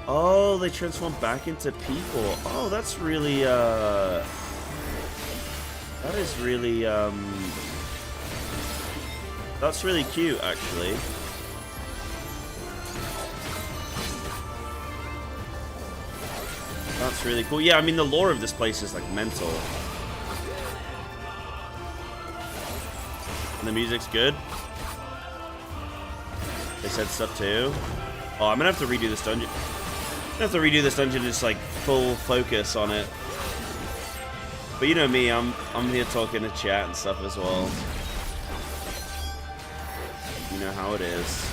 [SPEAKER 4] Oh, they transform back into people. Oh, that's really, that is really, that's really cute, actually. That's really cool. Yeah, I mean, the lore of this place is, like, mental. And the music's good. They said stuff, too. Oh, I'm gonna have to redo this dungeon. I have to redo this dungeon, just like full focus on it. But you know me, I'm here talking to chat and stuff as well. You know how it is.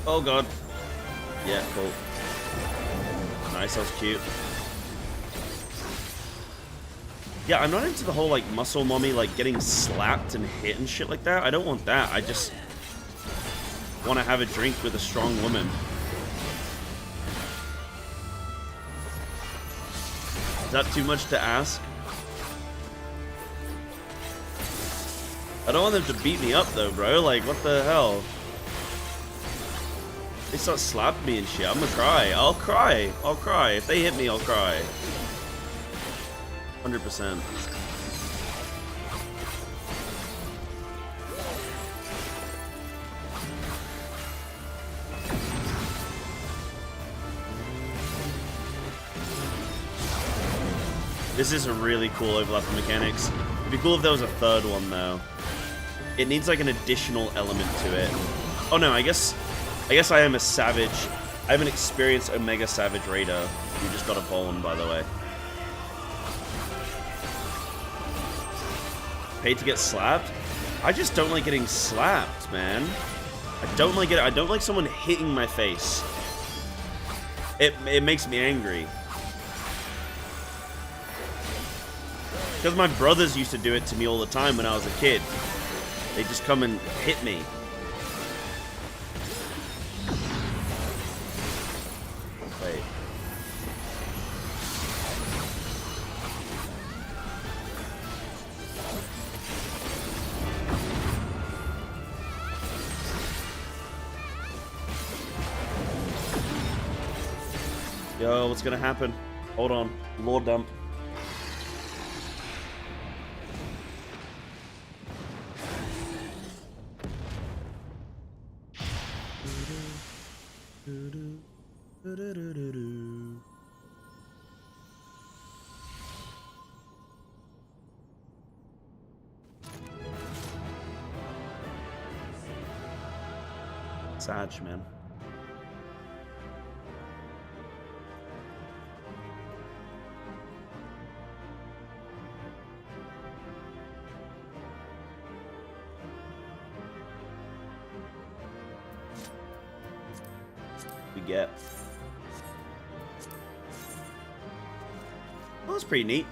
[SPEAKER 4] Oh god. Yeah, cool. Nice, that was cute. Yeah, I'm not into the whole like muscle mommy like getting slapped and hit and shit like that. I don't want that. I just want to have a drink with a strong woman. Is that too much to ask? I don't want them to beat me up though, bro. Like, what the hell? They start slapping me and shit. I'm gonna cry. I'll cry. I'll cry. If they hit me, I'll cry. 100%. This is a really cool overlap of mechanics. It'd be cool if there was a third one, though. It needs, like, an additional element to it. Oh, no, I guess I am a savage. I have an experienced Omega Savage Raider who just got a bone, by the way. Paid to get slapped? I just don't like getting slapped, man. I don't like it. I don't like someone hitting my face. It makes me angry. Because my brothers used to do it to me all the time when I was a kid. They just come and hit me. Wait. Yo, what's gonna happen? Hold on. Lore dump. Sad, man. We get. Well, that's pretty neat.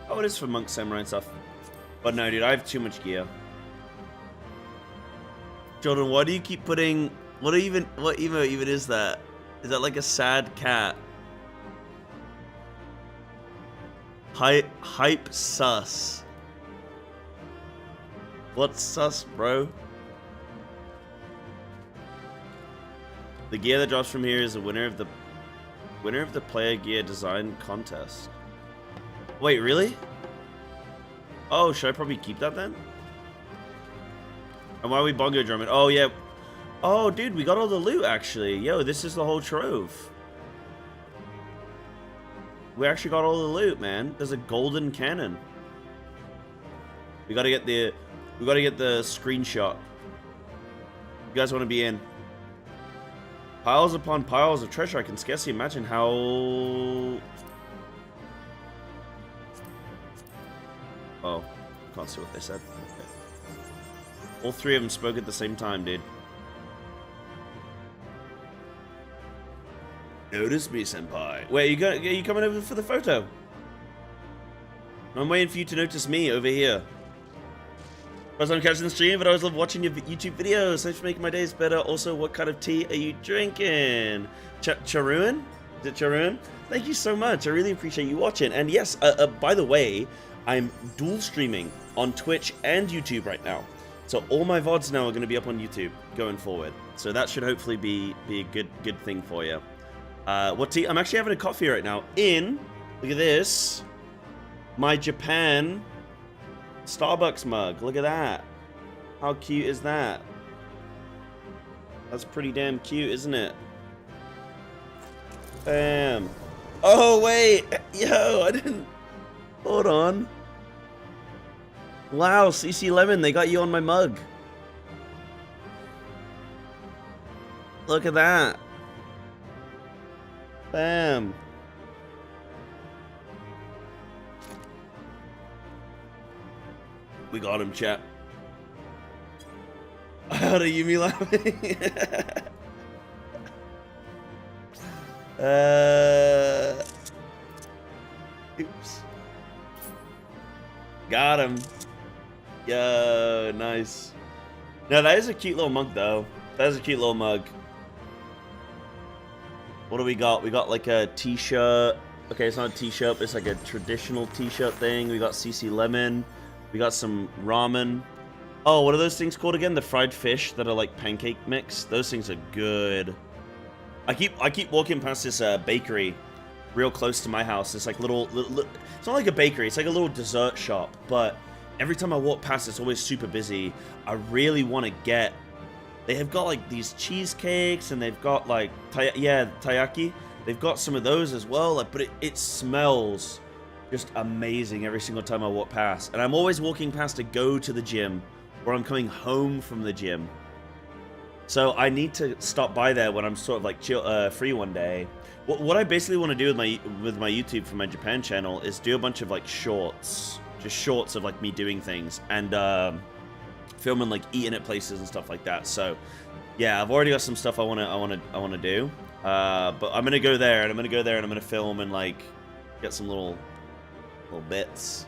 [SPEAKER 4] Oh, it is for monk samurai and stuff. But no, dude, I have too much gear. Jordan, why do you keep putting... what emote even is that? Is that like a sad cat? Hype sus. What's sus, bro? The gear that drops from here is the winner of the player gear design contest. Wait, really? Oh, should I probably keep that then? And why are we bongo drumming? Oh, yeah. Oh, dude, we got all the loot, actually. Yo, this is the whole trove. We actually got all the loot, man. There's a golden cannon. We gotta get the screenshot. You guys want to be in? Piles upon piles of treasure. I can scarcely imagine how... Oh, can't see what they said. Okay. All three of them spoke at the same time, dude. Notice me, senpai. Wait, are you coming over for the photo? I'm waiting for you to notice me over here. First time catching the stream, but I always love watching your YouTube videos. Thanks for making my days better. Also, what kind of tea are you drinking? Charuan? Is it Charuan? Thank you so much. I really appreciate you watching. And yes, by the way, I'm dual streaming on Twitch and YouTube right now. So all my VODs now are going to be up on YouTube going forward. So that should hopefully be a good thing for you. What tea? I'm actually having a coffee right now in, look at this, my Japan Starbucks mug. Look at that. How cute is that? That's pretty damn cute, isn't it? Bam. Oh, wait. Yo, I didn't... Hold on. Wow, CC Lemon, they got you on my mug. Look at that. Bam. We got him, chat. How do you me laughing? Oops. Got him. Yo, nice. Now that is a cute little mug, though. That is a cute little mug. What do we got? We got like a t-shirt. Okay, it's not a t-shirt, but it's like a traditional t-shirt thing. We got CC Lemon. We got some ramen. Oh, what are those things called again? The fried fish that are like pancake mix. Those things are good. I keep walking past this bakery real close to my house. It's like little, it's not like a bakery. It's like a little dessert shop. But every time I walk past, it's always super busy. I really want to get... They have got like these cheesecakes and they've got like, taiyaki. They've got some of those as well. Like, but it smells just amazing every single time I walk past. And I'm always walking past to go to the gym or I'm coming home from the gym. So I need to stop by there when I'm sort of like free one day. What I basically want to do with my YouTube for my Japan channel is do a bunch of like shorts. Just shorts of like me doing things and filming like eating at places and stuff like that. So yeah, I've already got some stuff I want to do. But I'm gonna go there and I'm gonna film and like get some little bits.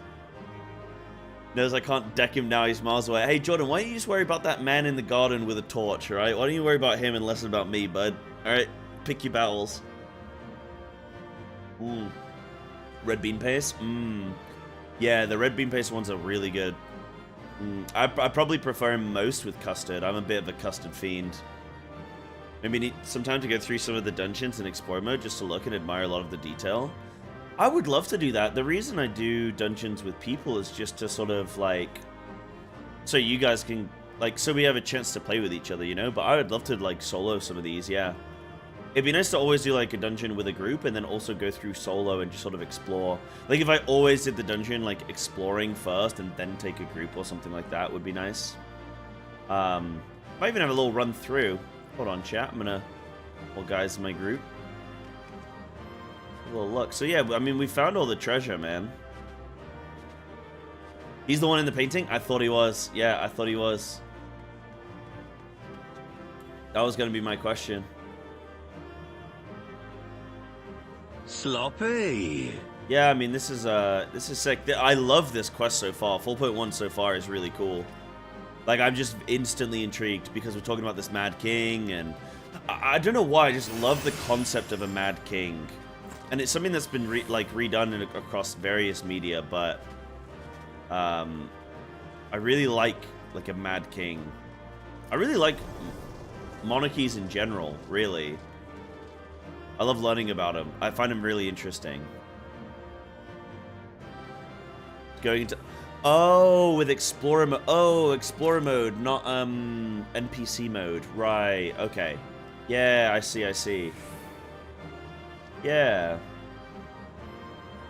[SPEAKER 4] Knows I can't deck him now, he's miles away. Hey, Jordan, why don't you just worry about that man in the garden with a torch, alright? Why don't you worry about him and less about me, bud? Alright, pick your battles. Ooh. Red bean paste? Yeah, the red bean paste ones are really good. I probably prefer him most with custard. I'm a bit of a custard fiend. Maybe need some time to go through some of the dungeons in explore mode just to look and admire a lot of the detail. I would love to do that. The reason I do dungeons with people is just to sort of like, so you guys can, like, so we have a chance to play with each other, you know? But I would love to like solo some of these, yeah. It'd be nice to always do like a dungeon with a group and then also go through solo and just sort of explore. Like if I always did the dungeon like exploring first and then take a group or something like that would be nice. Might even have a little run through. Hold on, chat. I'm gonna, well, guys in my group. A little look. So yeah, I mean, we found all the treasure, man. He's the one in the painting? I thought he was. Yeah, I thought he was. That was gonna be my question.
[SPEAKER 2] Sloppy.
[SPEAKER 4] Yeah, I mean, this is sick. I love this quest so far. 4.1 so far is really cool. Like, I'm just instantly intrigued because we're talking about this Mad King, and I don't know why, I just love the concept of a Mad King. And it's something that's been redone across various media, but I really like a Mad King. I really like monarchies in general, really. I love learning about them. I find them really interesting. Going into... Oh, with Explorer mode. Oh, Explorer mode, not NPC mode. Right, okay. Yeah, I see. Yeah.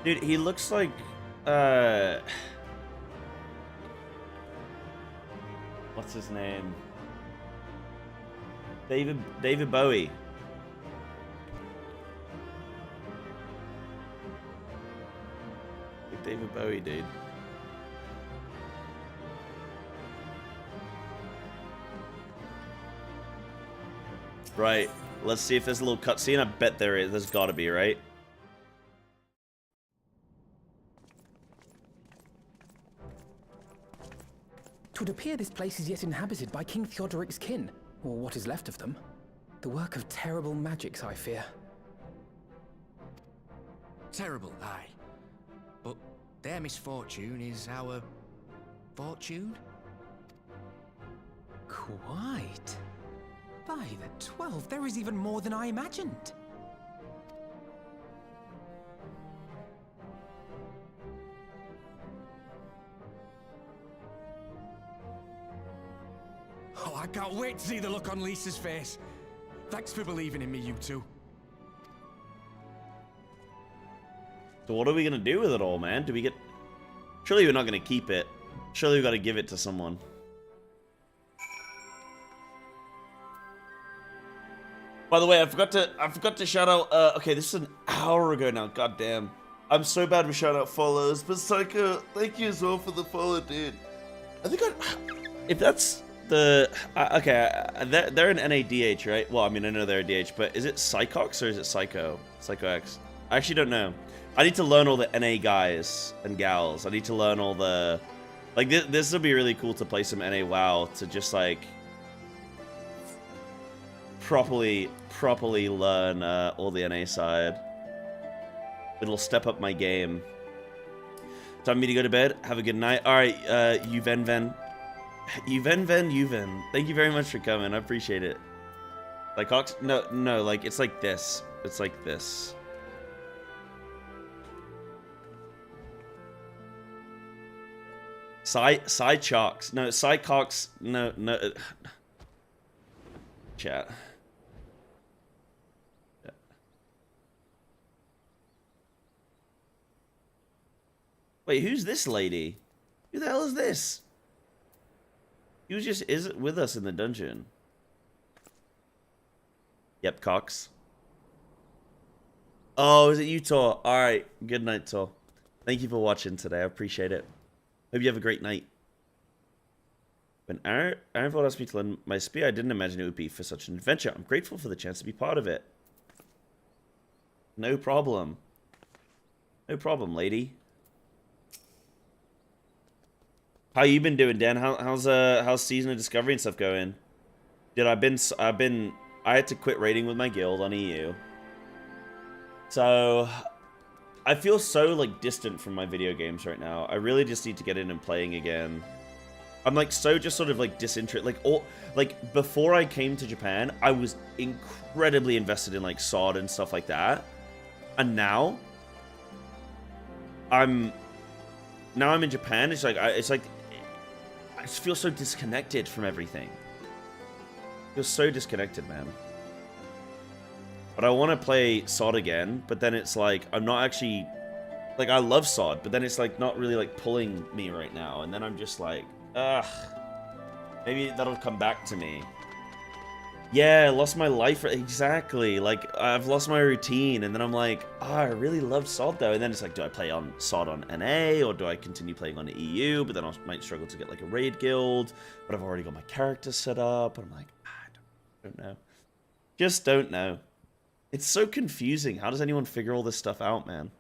[SPEAKER 4] Dude, he looks like... What's his name? David Bowie. Like David Bowie, dude. Right. Let's see if there's a little cutscene. I bet there is. There's gotta be, right?
[SPEAKER 8] Twould appear this place is yet inhabited by King Theodoric's kin, or what is left of them. The work of terrible magics, I fear.
[SPEAKER 7] Terrible, aye. But their misfortune is our fortune?
[SPEAKER 8] Quite. By the 12, there is even more than I imagined.
[SPEAKER 7] Oh, I can't wait to see the look on Lisa's face. Thanks for believing in me, you two.
[SPEAKER 4] So what are we gonna do with it all, man? Do we get... Surely we're not gonna keep it. Surely we gotta give it to someone. By the way, I forgot to shout out. Okay, this is an hour ago now. God damn, I'm so bad with shout out follows. But Psycho, thank you as well for the follow, dude. I think if that's the okay, they're an NADH, right? Well, I mean, I know they're a DH, but is it Psychox or is it Psycho X? I actually don't know. I need to learn all the NA guys and gals. I need to learn all the like. This would be really cool to play some NA WoW to just like. Properly learn all the NA side. It'll step up my game. Time for me to go to bed. Have a good night. Alright, Uven. Thank you very much for coming. I appreciate it. Like Cox? No, like it's like this. It's like this. Psychox. No, Psychox. No. Chat. Wait, who's this lady? Who the hell is this? He was just with us in the dungeon. Yep, Cox. Oh, is it you, Tor? Alright, good night, Tor. Thank you for watching today. I appreciate it. Hope you have a great night. When Ironfold asked me to lend my spear, I didn't imagine it would be for such an adventure. I'm grateful for the chance to be part of it. No problem. No problem, lady. How you been doing, Dan? How's Season of Discovery and stuff going? Dude, I had to quit raiding with my guild on EU. So I feel so like distant from my video games right now. I really just need to get in and playing again. I'm like so just sort of like disinterested. Like before I came to Japan, I was incredibly invested in like SOD and stuff like that. And now I'm in Japan. It's like I just feel so disconnected from everything. I feel so disconnected, man. But I want to play SOD again, but then it's like, I'm not actually, like, I love SOD, but then it's like not really like pulling me right now. And then I'm just like, ugh, maybe that'll come back to me. Yeah, I lost my life, exactly. Like, I've lost my routine, and then I'm like, oh, I really love SOD though. And then it's like, do I play on SOD on NA, or do I continue playing on EU? But then I might struggle to get like a raid guild, but I've already got my character set up, and I'm like, I don't know. Just don't know. It's so confusing. How does anyone figure all this stuff out, man?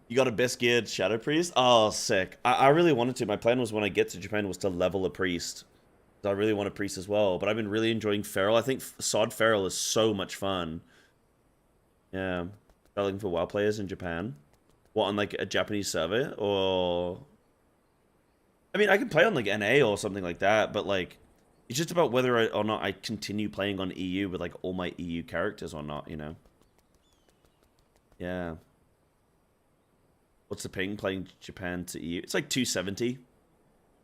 [SPEAKER 4] You got a best geared Shadow Priest? Oh, sick. I really wanted to. My plan was when I get to Japan was to level a priest. I really want a priest as well, but I've been really enjoying Feral. I think SOD Feral is so much fun. Yeah. Looking for WoW players in Japan. What, on like a Japanese server? Or... I mean, I can play on like NA or something like that, but like... It's just about whether or not I continue playing on EU with like all my EU characters or not, you know? Yeah. What's the ping playing Japan to EU? It's like 270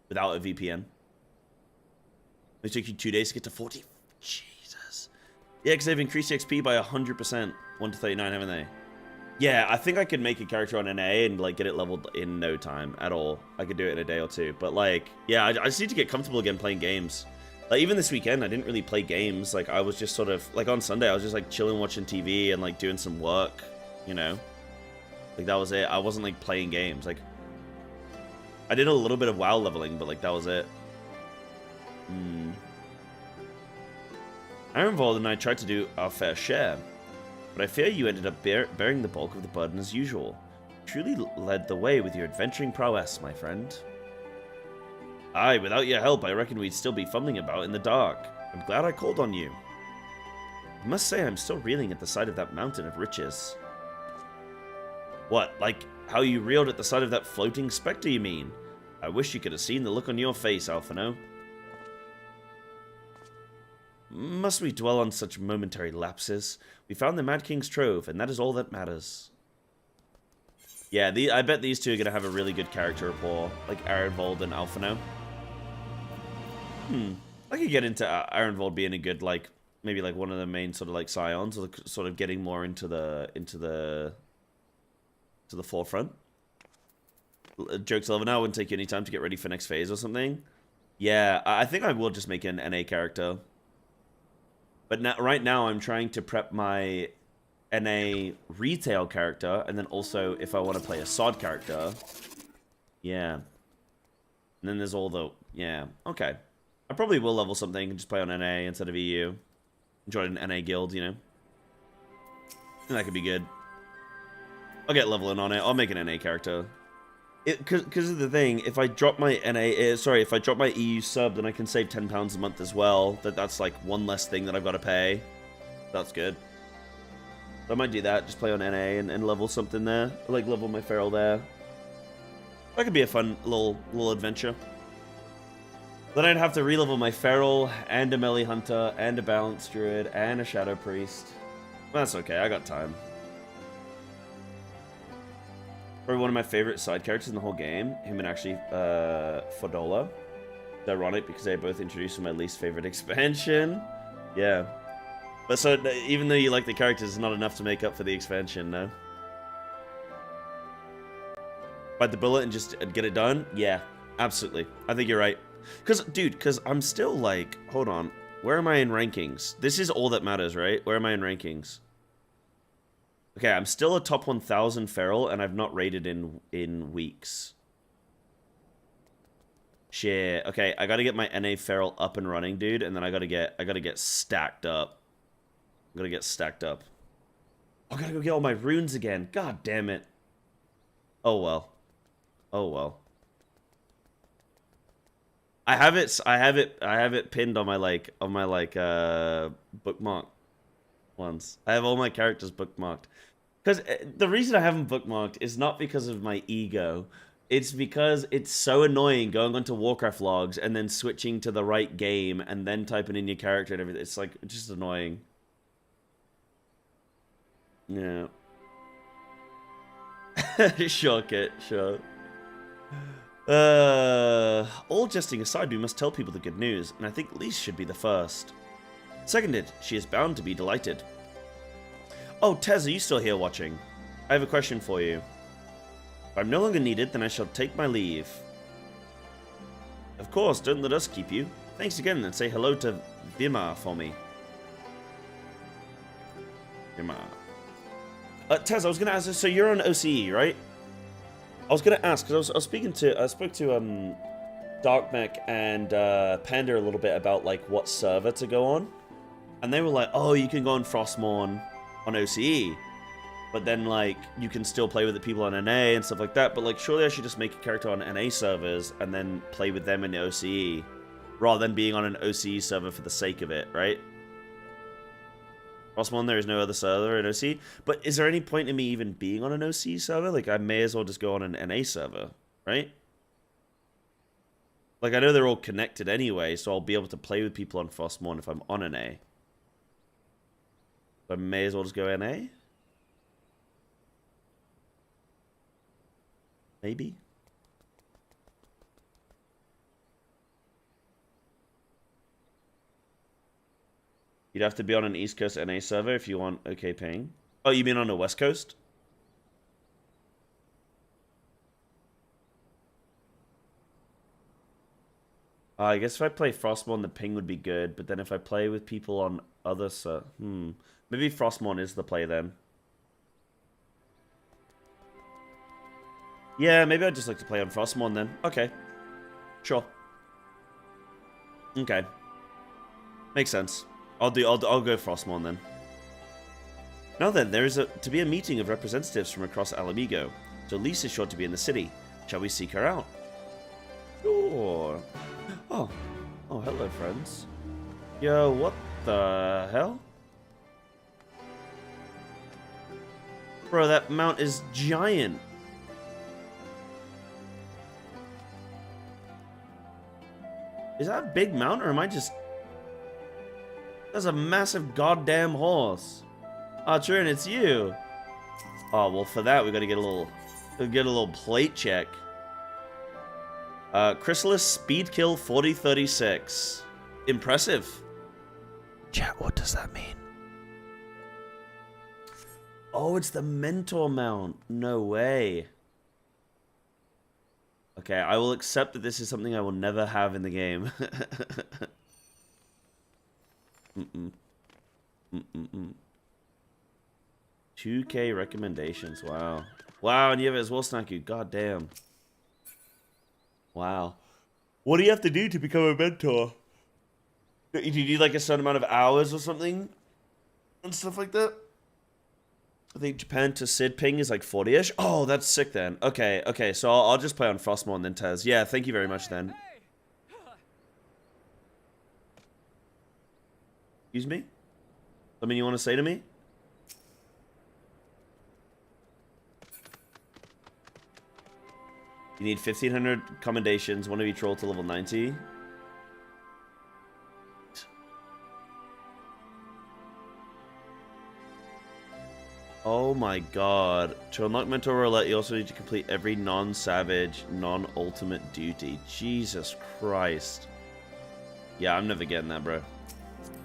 [SPEAKER 4] without a VPN. It took you 2 days to get to 40. Jesus. Yeah, because they've increased the XP by 100%. 1 to 39, haven't they? Yeah, I think I could make a character on NA and like get it leveled in no time at all. I could do it in a day or two. But like, yeah, I just need to get comfortable again playing games. Like, even this weekend, I didn't really play games. Like, I was just sort of... Like, on Sunday, I was just, like, chilling, watching TV and, like, doing some work, you know? Like, that was it. I wasn't, like, playing games. Like, I did a little bit of WoW leveling, but, like, that was it. Ironvold and I tried to do our fair share, but I fear you ended up bearing the bulk of the burden as usual. Truly led the way with your adventuring prowess, my friend. Aye, without your help, I reckon we'd still be fumbling about in the dark. I'm glad I called on you. I must say I'm still reeling at the sight of that mountain of riches. What, like how you reeled at the sight of that floating spectre, you mean? I wish you could have seen the look on your face, Alphino. Must we dwell on such momentary lapses? We found the Mad King's trove, and that is all that matters. Yeah, I bet these two are going to have a really good character rapport, like Ironvold and Alphino. I could get into Ironvold being a good, like, maybe like one of the main sort of like scions, or sort of getting more into the forefront. Jokes over now, wouldn't take you any time to get ready for next phase or something. Yeah, I think I will just make an NA character. But now, right now, I'm trying to prep my NA retail character, and then also if I want to play a SOD character. Yeah. And then there's all the... Yeah, okay. I probably will level something and just play on NA instead of EU. Join an NA guild, you know. And that could be good. I'll get leveling on it. I'll make an NA character. Because of the thing, if I drop my if I drop my EU sub, then I can save £10 a month as well. That's like one less thing that I've got to pay. That's good. I might do that. Just play on NA and level something there. Like level my Feral there. That could be a fun little adventure. Then I'd have to re-level my Feral, and a Melee Hunter, and a Balanced Druid, and a Shadow Priest. That's okay, I got time. Probably one of my favorite side characters in the whole game. Him and actually, Fodola. It's ironic because they both introduced in my least favorite expansion. Yeah. But so, even though you like the characters, it's not enough to make up for the expansion, no? Bite the bullet and just get it done? Yeah, absolutely. I think you're right. Because I'm still like, hold on. Where am I in rankings? This is all that matters, right? Where am I in rankings? Okay, I'm still a top 1,000 Feral, and I've not raided in weeks. Shit. Okay, I gotta get my NA Feral up and running, dude, and then I gotta get stacked up. I'm gonna get stacked up. I gotta go get all my runes again. God damn it. Oh well. Oh well. I have it pinned on my bookmark ones. I have all my characters bookmarked. Because the reason I haven't bookmarked is not because of my ego. It's because it's so annoying going onto Warcraft logs and then switching to the right game and then typing in your character and everything. It's like just annoying. Yeah. Sure, Kit, sure. All jesting aside, we must tell people the good news, and I think Lise should be the first. Seconded, she is bound to be delighted. Oh, Tez, are you still here watching? I have a question for you. If I'm no longer needed, then I shall take my leave. Of course, don't let us keep you. Thanks again, and say hello to Vima for me. Vima. Tez, I was gonna ask, so you're on OCE, right? I was gonna ask, because I spoke to Darkmech and Panda a little bit about like what server to go on. And they were like, oh, you can go on Frostmourne on OCE. But then, like, you can still play with the people on NA and stuff like that. But, like, surely I should just make a character on NA servers and then play with them in the OCE. Rather than being on an OCE server for the sake of it, right? Frostmourne, there is no other server in OCE. But is there any point in me even being on an OCE server? Like, I may as well just go on an NA server, right? Like, I know they're all connected anyway, so I'll be able to play with people on Frostmourne if I'm on NA. I may as well just go NA? Maybe? You'd have to be on an East Coast NA server if you want okay ping. Oh, you mean on the West Coast? I guess if I play Frostmourne, the ping would be good. But then if I play with people on other maybe Frostmourne is the play then. Yeah, maybe I'd just like to play on Frostmourne then. Okay. Sure. Okay. Makes sense. I'll go Frostmourne then. Now then, there is to be a meeting of representatives from across Alamigo. So Lise is sure to be in the city. Shall we seek her out? Sure. Oh, hello, friends. Yo, what the hell? Bro, that mount is giant. Is that a big mount, or am I just... That's a massive goddamn horse. Oh, Trin, it's you. Oh, well, for that, we gotta get a little plate check. Chrysalis speed kill 4036. Impressive. Chat, what does that mean? Oh, it's the mentor mount. No way. Okay, I will accept that this is something I will never have in the game. 2K recommendations, wow. Wow, and you have it as well, Snaku. God damn. Wow. What do you have to do to become a mentor? Do you need like a certain amount of hours or something? And stuff like that? I think Japan to Sid ping is like 40-ish. Oh, that's sick then. Okay, so I'll just play on Frostmourne then, Tez. Yeah, thank you very much then. Excuse me? Something you want to say to me? You need 1,500 commendations, one of each roll to level 90. Oh my god. To unlock Mentor Roulette, you also need to complete every non-savage, non-ultimate duty. Jesus Christ. Yeah, I'm never getting that, bro.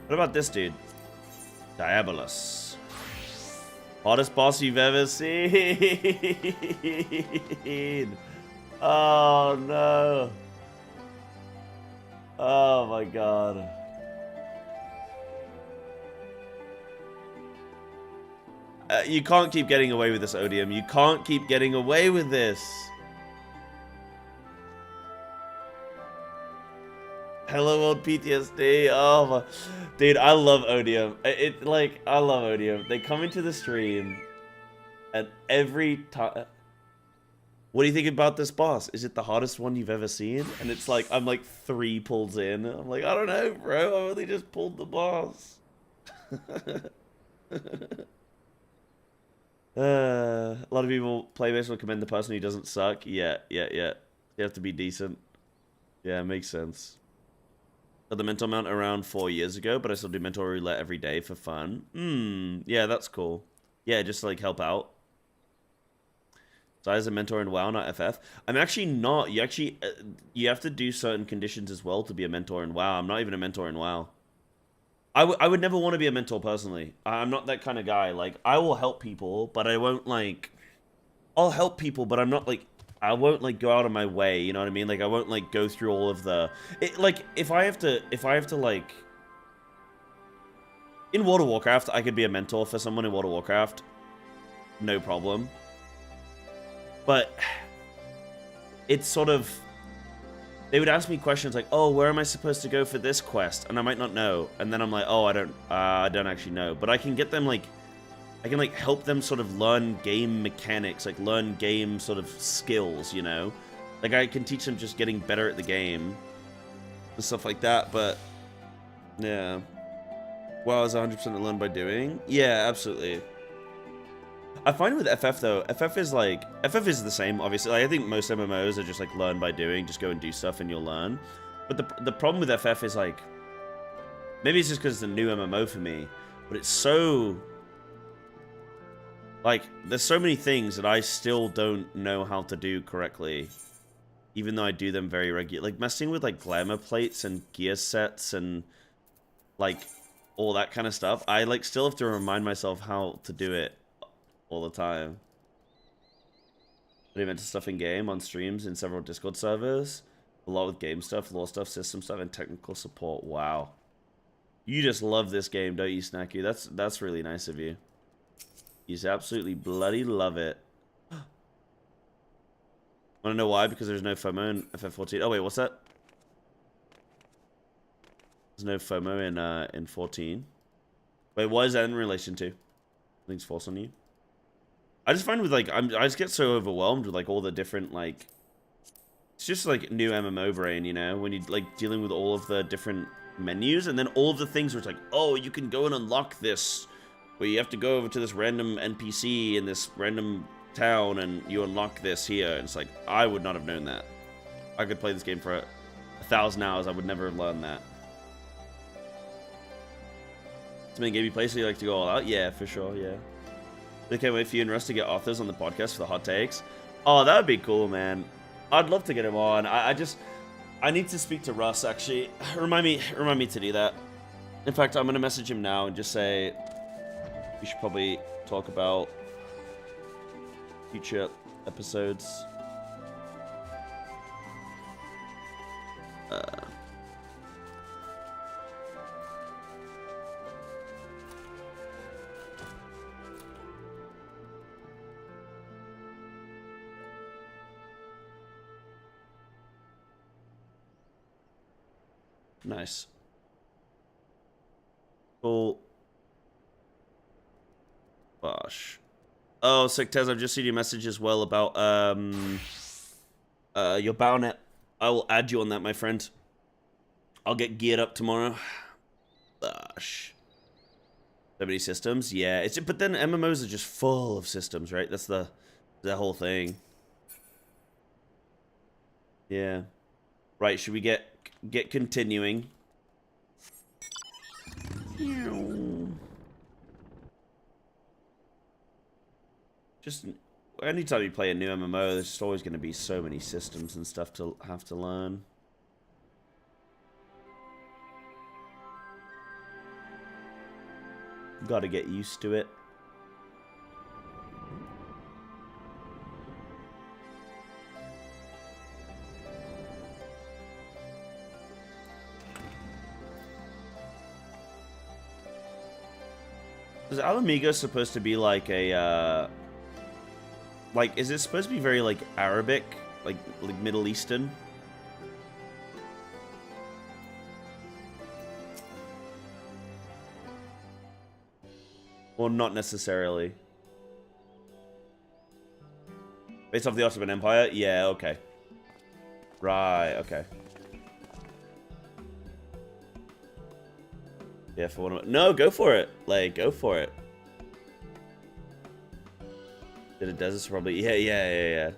[SPEAKER 4] What about this dude? Diabolus. Hottest boss you've ever seen. Oh no. Oh my god. You can't keep getting away with this, Odium. You can't keep getting away with this. Hello, world PTSD. Oh my, dude, I love Odium. I love Odium. They come into the stream, and every time, What do you think about this boss? Is it the hardest one you've ever seen? And it's like, I'm like 3 pulls in. I'm like, I don't know, bro. I only just pulled the boss. A lot of people play this will commend the person who doesn't suck. Yeah. You have to be decent. Yeah, it makes sense. Got the mentor mount around 4 years ago, but I still do mentor roulette every day for fun. Yeah, that's cool. Yeah, just to like help out. So I was a mentor in WoW, not FF. I'm actually not. You have to do certain conditions as well to be a mentor in WoW. I'm not even a mentor in WoW. I would never want to be a mentor personally. I'm not that kind of guy. Like, I will help people, but I won't like... I'll help people, but I'm not like... I won't like go out of my way, you know what I mean? Like, I won't like go through all of the... like, if I have to like... In World of Warcraft, I could be a mentor for someone in World of Warcraft. No problem. But... It's sort of... They would ask me questions like, oh, where am I supposed to go for this quest? And I might not know. And then I'm like, oh, I don't actually know. But I can get them, like, I can, like, help them sort of learn game mechanics, like, learn game sort of skills, you know? Like, I can teach them just getting better at the game and stuff like that, but, yeah. WoW is 100% learn by doing? Yeah, absolutely. I find with FF though, FF is the same, obviously. Like, I think most MMOs are just like learn by doing, just go and do stuff and you'll learn. But the problem with FF is like, maybe it's just because it's a new MMO for me, but it's so, like, there's so many things that I still don't know how to do correctly, even though I do them very regularly. Like, messing with like glamour plates and gear sets and like all that kind of stuff, I like still have to remind myself how to do it all the time. I do mental stuff in game, on streams, in several Discord servers. A lot with game stuff, lore stuff, system stuff, and technical support. Wow. You just love this game, don't you, Snacky? That's really nice of you. You just absolutely bloody love it. Wanna know why? Because there's no FOMO in FF14. Oh wait, what's that? There's no FOMO in 14. Wait, what is that in relation to? Things force on you? I just find with like I just get so overwhelmed with like all the different like it's just like new MMO brain, you know, when you like dealing with all of the different menus and then all of the things where it's like, oh, you can go and unlock this, where you have to go over to this random NPC in this random town and you unlock this here, and it's like I would not have known that. I could play this game for 1,000 hours, I would never have learned that. Something game you play so you like to go all out? Yeah, for sure, yeah. I can't wait for you and Russ to get authors on the podcast for the hot takes. Oh, that would be cool, man. I'd love to get him on. I need to speak to Russ, actually. Remind me to do that. In fact, I'm going to message him now and just say we should probably talk about future episodes. Nice. Cool. Bosh. Oh, Sick Tez, I've just seen your message as well about your Baonet. I will add you on that, my friend. I'll get geared up tomorrow. Bosh. So many systems? Yeah. But then MMOs are just full of systems, right? That's the whole thing. Yeah. Right, should we get continuing? Just anytime you play a new MMO, there's just always going to be so many systems and stuff to have to learn. Got to get used to it. Is Alamigo supposed to be like a, like, is it supposed to be very, like, Arabic? Like Middle Eastern? Or not necessarily? Based off the Ottoman Empire? Yeah, okay. Right, okay. Yeah, for one of no, go for it. Like, go for it. Did it does this probably? Yeah.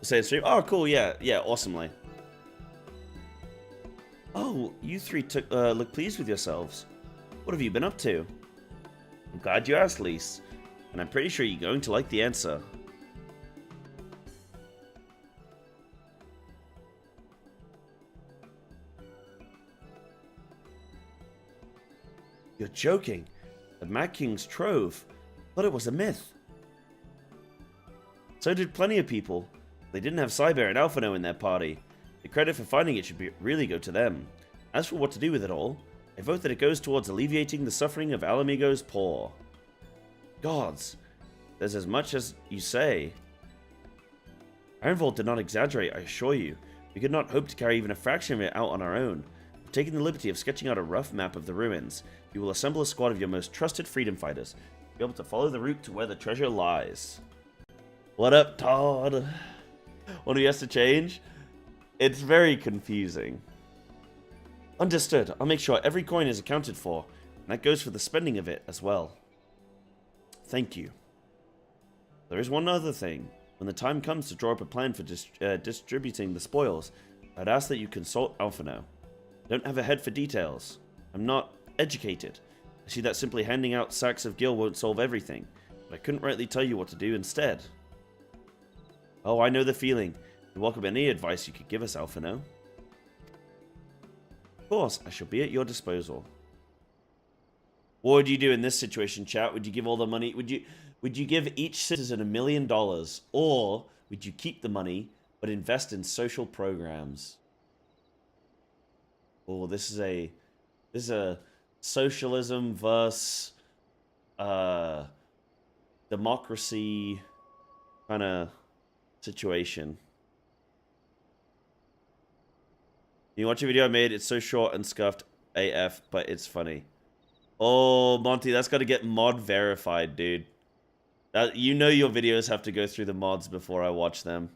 [SPEAKER 4] Say stream. Oh, cool. Yeah, awesomely. Oh, you three look pleased with yourselves. What have you been up to? I'm glad you asked, Lise. And I'm pretty sure you're going to like the answer. You're joking. The Mad King's trove. But it was a myth. So did plenty of people. They didn't have Cyber and Alphino in their party. The credit for finding it should really go to them. As for what to do with it all, I vote that it goes towards alleviating the suffering of Alamigo's poor. Gods, there's as much as you say. Ironvolt did not exaggerate, I assure you. We could not hope to carry even a fraction of it out on our own. We've taken the liberty of sketching out a rough map of the ruins. You will assemble a squad of your most trusted freedom fighters. Be able to follow the route to where the treasure lies. What up, Todd? What do you have to change? It's very confusing. Understood. I'll make sure every coin is accounted for, and that goes for the spending of it as well. Thank you. There is one other thing. When the time comes to draw up a plan for distributing the spoils, I'd ask that you consult Alphino. I don't have a head for details. I'm not educated. I see that simply handing out sacks of gil won't solve everything, but I couldn't rightly tell you what to do instead. Oh, I know the feeling. We welcome any advice you could give us, Alphino. Of course, I shall be at your disposal. What would you do in this situation, chat? Would you give all the money? Would you give each citizen $1 million, or would you keep the money but invest in social programs? Oh, this is a socialism versus democracy kind of situation. You watch a video I made, it's so short and scuffed AF, but it's funny. Oh, Monty, that's got to get mod verified, dude. You know your videos have to go through the mods before I watch them.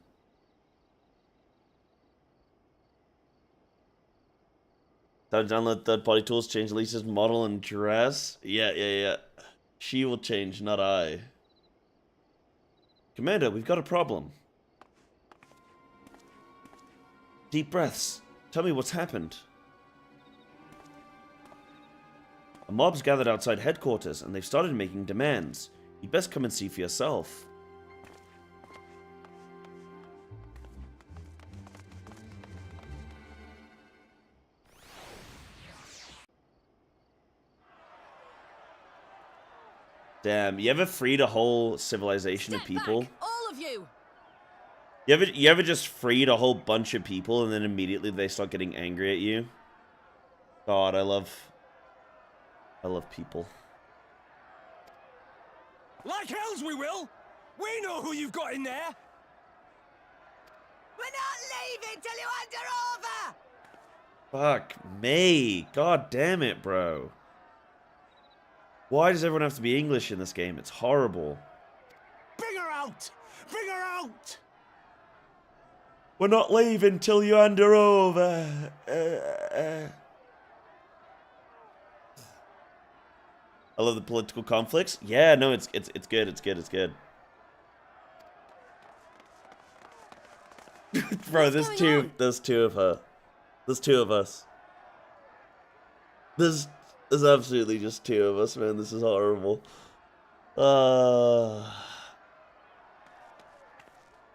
[SPEAKER 4] Time to download third-party tools, change Lisa's model and dress. Yeah. She will change, not I. Commander, we've got a problem. Deep breaths. Tell me what's happened. A mob's gathered outside headquarters, and they've started making demands. You'd best come and see for yourself. Damn, you ever freed a whole civilization of people?
[SPEAKER 6] Back, all of you!
[SPEAKER 4] You ever just freed a whole bunch of people and then immediately they start getting angry at you? God, I love people.
[SPEAKER 7] Like hells we will! We know who you've got in there!
[SPEAKER 5] We're not leaving till you hand her over!
[SPEAKER 4] Fuck me. God damn it, bro. Why does everyone have to be English in this game? It's horrible.
[SPEAKER 7] Bring her out! Bring her out!
[SPEAKER 4] We're not leaving till you hand her over. I love the political conflicts. Yeah, no, it's good. It's good. Bro, there's two of her. There's two of us. There's absolutely just two of us, man. This is horrible.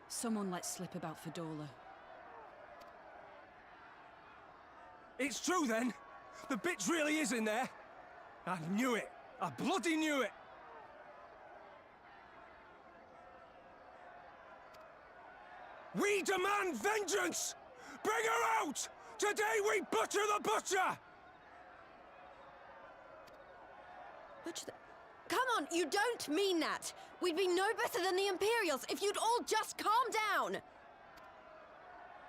[SPEAKER 6] Someone let slip about Fedora.
[SPEAKER 7] It's true then. The bitch really is in there. I knew it. I bloody knew it. We demand vengeance! Bring her out! Today we butcher the butcher!
[SPEAKER 5] Come on, you don't mean that! We'd be no better than the Imperials if you'd all just calm down!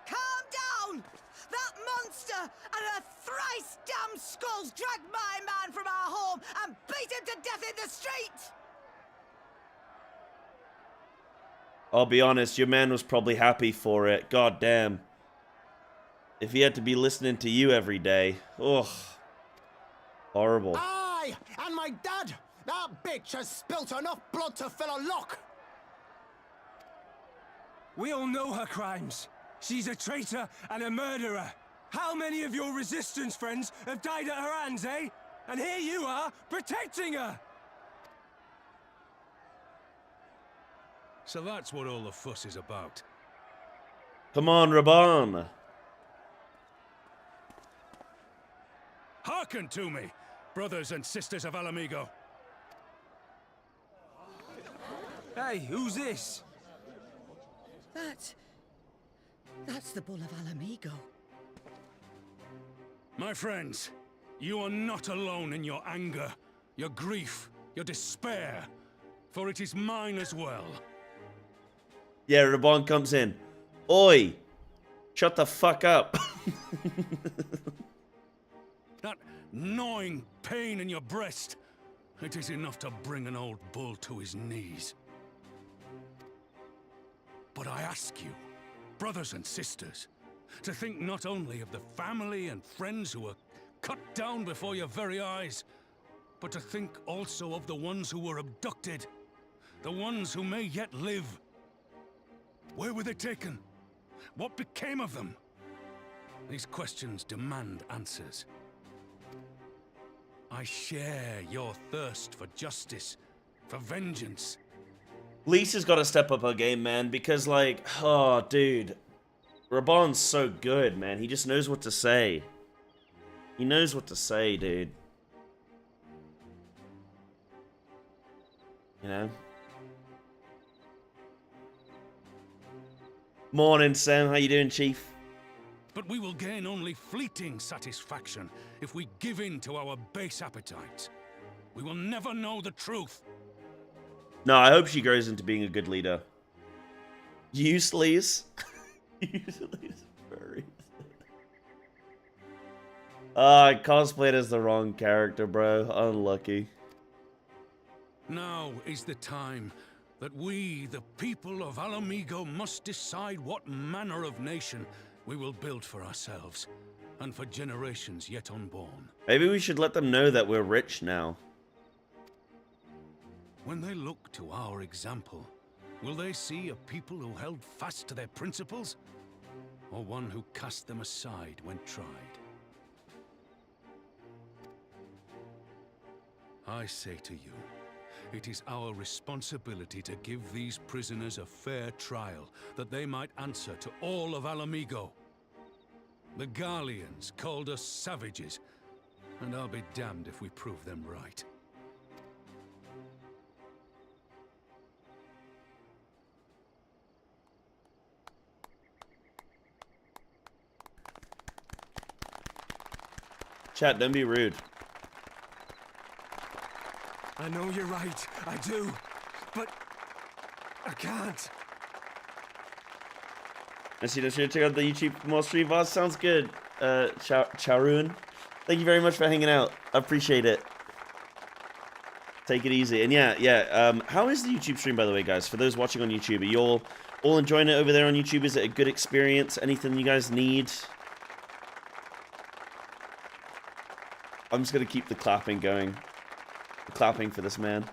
[SPEAKER 5] Calm down! That monster and her thrice damned skulls dragged my man from our home and beat him to death in the street!
[SPEAKER 4] I'll be honest, your man was probably happy for it. God damn. If he had to be listening to you every day. Ugh. Horrible.
[SPEAKER 2] Aye! And my dad! That bitch has spilt enough blood to fill a lock!
[SPEAKER 9] We all know her crimes. She's a traitor and a murderer. How many of your resistance friends have died at her hands, eh? And here you are, protecting her!
[SPEAKER 3] So that's what all the fuss is about.
[SPEAKER 4] Come on, Raban.
[SPEAKER 3] Hearken to me, brothers and sisters of Alamigo.
[SPEAKER 9] Hey, who's this?
[SPEAKER 6] That's the Bull of Alamigo.
[SPEAKER 3] My friends, you are not alone in your anger, your grief, your despair, for it is mine as well.
[SPEAKER 4] Yeah, Raban comes in. Oi! Shut the fuck up.
[SPEAKER 3] That gnawing pain in your breast, it is enough to bring an old bull to his knees. But I ask you, brothers and sisters, to think not only of the family and friends who were cut down before your very eyes, but to think also of the ones who were abducted, the ones who may yet live. Where were they taken? What became of them? These questions demand answers. I share your thirst for justice, for vengeance.
[SPEAKER 4] Lisa's got to step up her game, man, because, like, oh, dude. Raban's so good, man. He just knows what to say. He knows what to say, dude. You know? Morning, Sam. How you doing, Chief?
[SPEAKER 3] But we will gain only fleeting satisfaction if we give in to our base appetites. We will never know the truth.
[SPEAKER 4] No, I hope she grows into being a good leader. Useless. Useless furries. I cosplayed as the wrong character, bro. Unlucky.
[SPEAKER 3] Now is the time that we, the people of Alamigo, must decide what manner of nation we will build for ourselves, and for generations yet unborn.
[SPEAKER 4] Maybe we should let them know that we're rich now.
[SPEAKER 3] When they look to our example, will they see a people who held fast to their principles, or one who cast them aside when tried? I say to you, it is our responsibility to give these prisoners a fair trial, that they might answer to all of Alamigo. The Garleans called us savages, and I'll be damned if we prove them right.
[SPEAKER 4] Chat, don't be rude.
[SPEAKER 9] I know you're right, I do. But I can't.
[SPEAKER 4] I see that check out the YouTube for more stream VODs. Sounds good. Charun. Thank you very much for hanging out. I appreciate it. Take it easy. And yeah. How is the YouTube stream, by the way, guys? For those watching on YouTube, are you all enjoying it over there on YouTube? Is it a good experience? Anything you guys need? I'm just gonna keep the clapping going. The clapping for this man.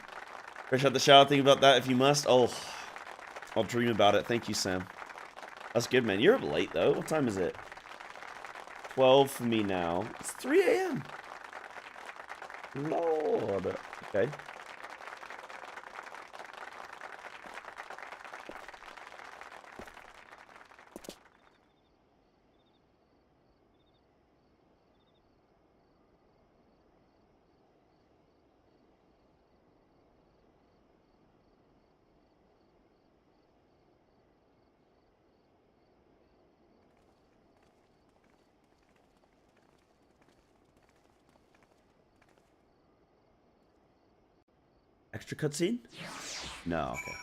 [SPEAKER 4] Fresh out the shower, think about that if you must. Oh, I'll dream about it. Thank you, Sam. That's good, man. You're up late, though. What time is it? 12 for me now. It's 3 a.m. Lord. Okay. Extra cutscene? No, okay.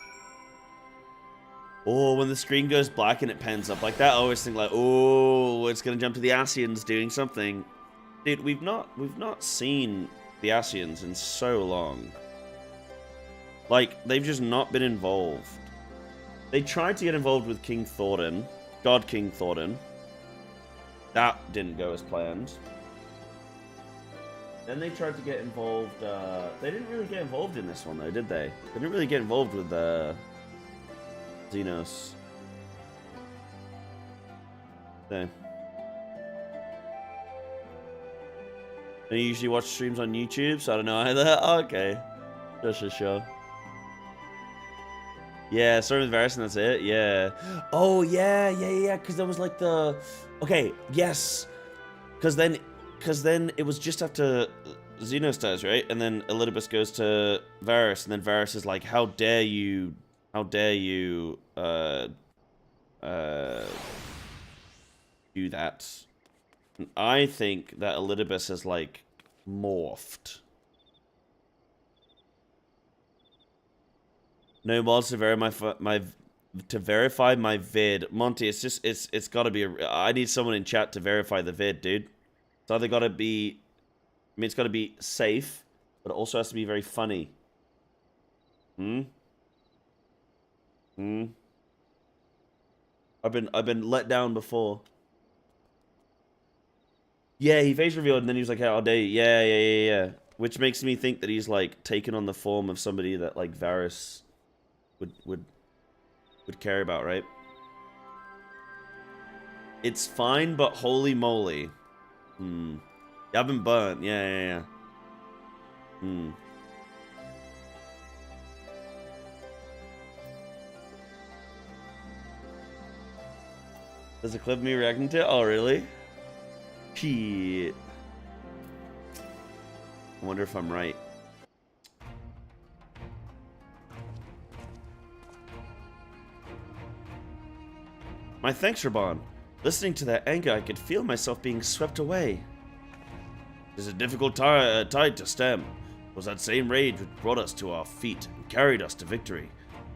[SPEAKER 4] Oh, when the screen goes black and it pans up like that, I always think like, oh, it's gonna jump to the Asians doing something. Dude, we've not seen the Asians in so long. Like, they've just not been involved. They tried to get involved with King Thornton, God King Thornton. That didn't go as planned. Then they tried to get involved. They didn't really get involved in this one, though, did they? They didn't really get involved with Xenos. No. I usually watch streams on YouTube, so I don't know either. Oh, okay. Just a show. Yeah, starting with Varys and that's it. Yeah. Oh, yeah. Because there was like the... Okay, yes. Because then it was just after Xenos dies, right? And then Elidibus goes to Varys, and then Varys is like, how dare you do that. And I think that Elidibus has like morphed. No mods to verify my vid. Monty, it's gotta be I need someone in chat to verify the vid, dude. It's either gotta be, I mean, it's gotta be safe, but it also has to be very funny. I've been let down before. Yeah, he face revealed and then he was like, hey, I'll dare you. Yeah. Which makes me think that he's like taken on the form of somebody that like Varys would care about, right? It's fine, but holy moly. I've been burnt. Yeah. There's a clip of me reacting to it? Oh, really? Shit. I wonder if I'm right. My thanks, Raban. Listening to that anger, I could feel myself being swept away. There's a difficult tide to stem. It was that same rage which brought us to our feet and carried us to victory.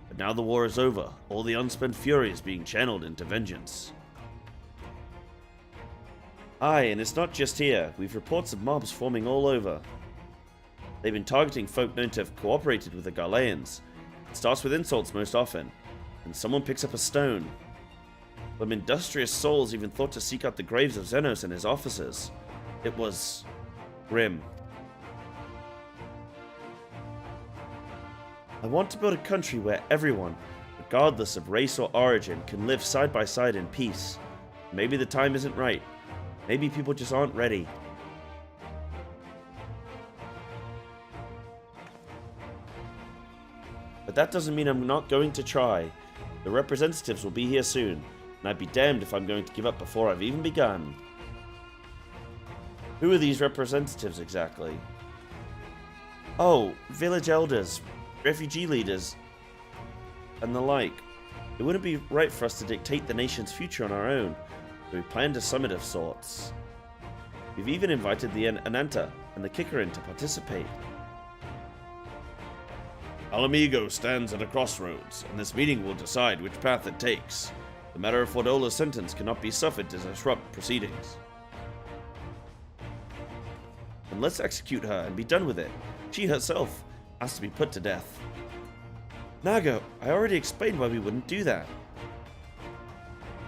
[SPEAKER 4] But now the war is over. All the unspent fury is being channeled into vengeance. Aye, and it's not just here. We've reports of mobs forming all over. They've been targeting folk known to have cooperated with the Garleans. It starts with insults most often, and someone picks up a stone. Some industrious souls even thought to seek out the graves of Xenos and his officers. It was grim. I want to build a country where everyone, regardless of race or origin, can live side by side in peace. Maybe the time isn't right. Maybe people just aren't ready. But that doesn't mean I'm not going to try. The representatives will be here soon, and I'd be damned if I'm going to give up before I've even begun. Who are these representatives exactly? Oh, village elders, refugee leaders, and the like. It wouldn't be right for us to dictate the nation's future on our own. We planned a summit of sorts. We've even invited the Ananta and the Kickerin to participate. Alamigo stands at a crossroads, and this meeting will decide which path it takes. The matter of Fordola's sentence cannot be suffered to disrupt proceedings. And let's execute her and be done with it. She herself has to be put to death. Nago, I already explained why we wouldn't do that.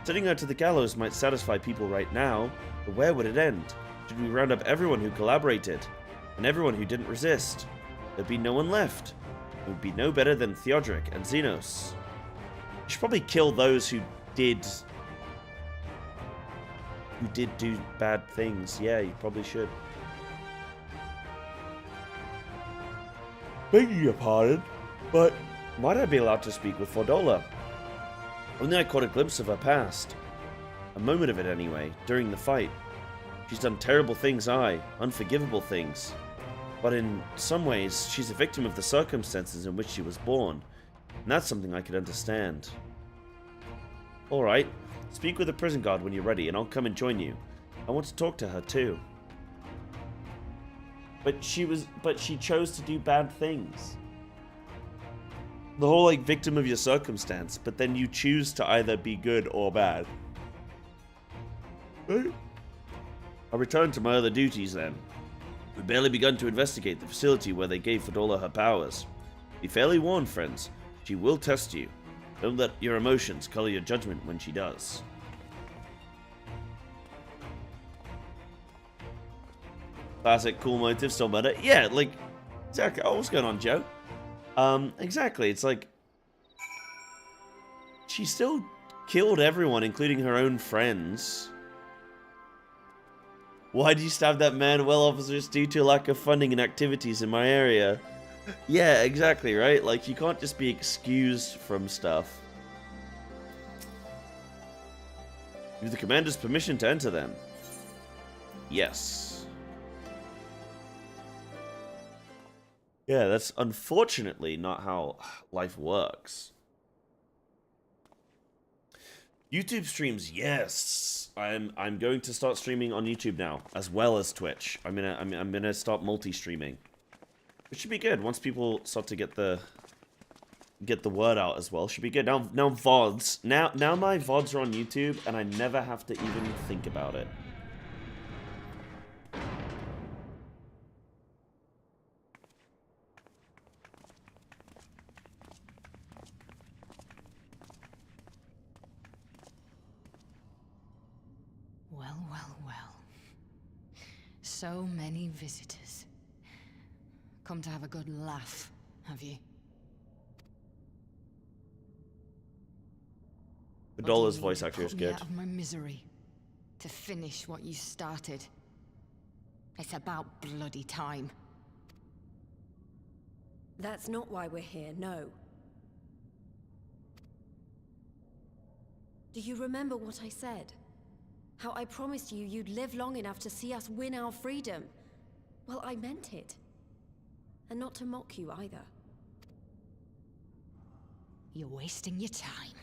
[SPEAKER 4] Sending her to the gallows might satisfy people right now, but where would it end? Should we round up everyone who collaborated, and everyone who didn't resist? There'd be no one left. It would be no better than Theodoric and Xenos. You should probably kill those who did do bad things. Yeah, you probably should. Begging your pardon, but might I be allowed to speak with Fordola? Only I caught a glimpse of her past. A moment of it anyway, during the fight. She's done terrible things, unforgivable things. But in some ways, she's a victim of the circumstances in which she was born. And that's something I could understand. Alright, speak with the prison guard when you're ready and I'll come and join you. I want to talk to her too. But she chose to do bad things. The whole like victim of your circumstance, but then you choose to either be good or bad. Right? I'll return to my other duties then. We've barely begun to investigate the facility where they gave Fordola her powers. Be fairly warned, friends. She will test you. Don't let your emotions color your judgment when she does. Classic, cool motive, still better. Yeah, like, exactly. Oh, what's going on, Joe? Exactly. It's like, she still killed everyone, including her own friends. Why did you stab that man? Well, officers, due to lack of funding and activities in my area. Yeah, exactly, right? Like, you can't just be excused from stuff. Give the commander's permission to enter them. Yes. Yeah, that's unfortunately not how life works. YouTube streams, yes. I'm going to start streaming on YouTube now, as well as Twitch. I'm gonna start multi-streaming, which should be good once people start to get the word out as well. Should be good. Now VODs. Now my VODs are on YouTube, and I never have to even think about it.
[SPEAKER 6] Well, well, well. So many visitors. Come to have a good laugh, have you?
[SPEAKER 4] The Dollar's voice actor is good.
[SPEAKER 6] Out of my misery to finish what you started. It's about bloody time.
[SPEAKER 5] That's not why we're here, no. Do you remember what I said? How I promised you you'd live long enough to see us win our freedom? Well, I meant it. And not to mock you either.
[SPEAKER 6] You're wasting your time.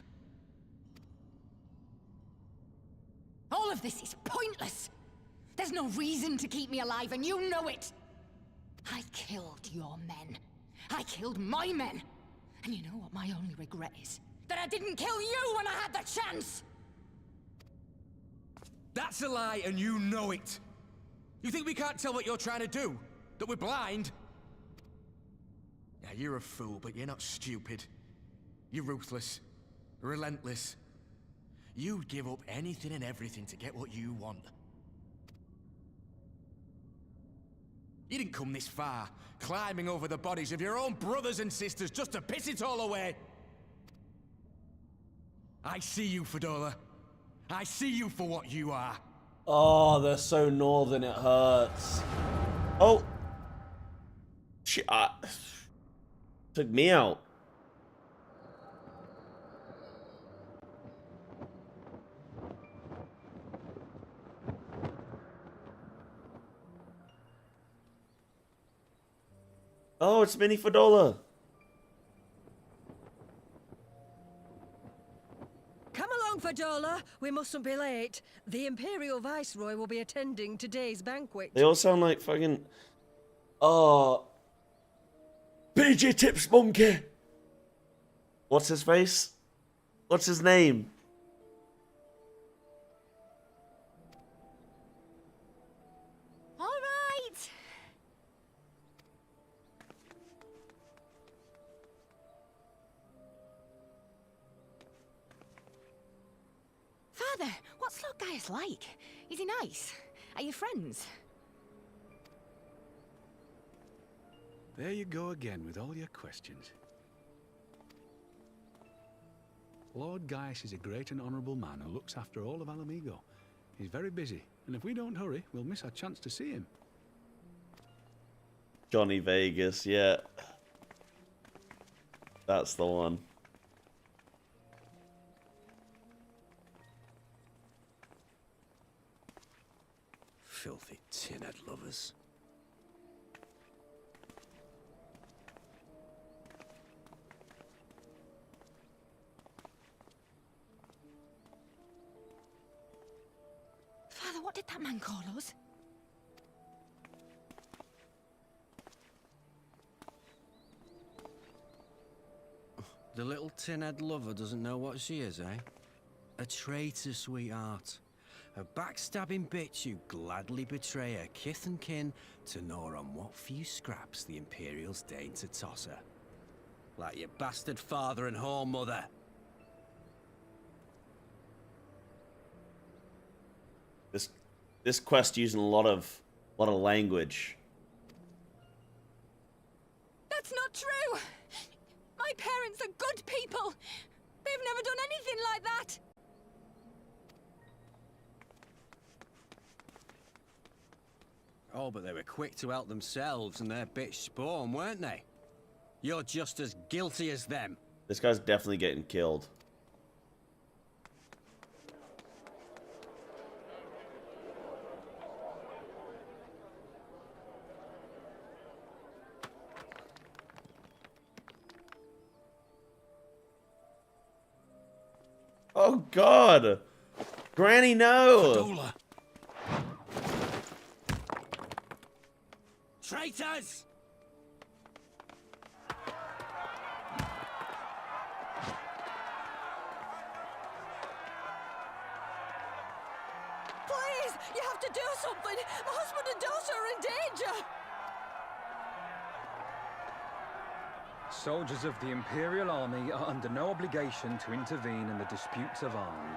[SPEAKER 6] All of this is pointless! There's no reason to keep me alive, and you know it! I killed your men. I killed my men! And you know what my only regret is? That I didn't kill you when I had the chance!
[SPEAKER 7] That's a lie, and you know it. You think we can't tell what you're trying to do? That we're blind? Yeah, you're a fool, but you're not stupid. You're ruthless. Relentless. You'd give up anything and everything to get what you want. You didn't come this far, climbing over the bodies of your own brothers and sisters just to piss it all away. I see you, Fedora. I see you for what you are.
[SPEAKER 4] Oh, they're so northern, it hurts. Oh. Shit. Took me out. Oh, it's Mini Fedora.
[SPEAKER 10] Come along, Fadola. We mustn't be late. The Imperial Viceroy will be attending today's banquet.
[SPEAKER 4] They all sound like fucking... Oh... PG Tips Monkey! What's his face? What's his name?
[SPEAKER 6] All right! Father, what's Lord Gaius like? Is he nice? Are you friends?
[SPEAKER 3] There you go again with all your questions. Lord Gaius is a great and honourable man who looks after all of Alamigo. He's very busy, and if we don't hurry, we'll miss our chance to see him.
[SPEAKER 4] Johnny Vegas, yeah. That's the one.
[SPEAKER 9] Filthy tin-head lovers.
[SPEAKER 6] Father, what did that man call us?
[SPEAKER 9] The little tin-head lover doesn't know what she is, eh? A traitor, sweetheart. A backstabbing bitch who'd gladly betray her kith and kin to gnaw on what few scraps the Imperials deign to toss her. Like your bastard father and whore mother.
[SPEAKER 4] this quest using a lot of language.
[SPEAKER 6] That's not true! My parents are good people! They've never done anything like that!
[SPEAKER 9] Oh, but they were quick to help themselves and their bitch spawn, weren't they? You're just as guilty as them.
[SPEAKER 4] This guy's definitely getting killed. Oh God! Granny, no!
[SPEAKER 3] Dola.
[SPEAKER 9] Traitors!
[SPEAKER 10] Please, you have to do something. My husband and daughter are in danger.
[SPEAKER 11] Soldiers of the Imperial Army are under no obligation to intervene in the disputes of army.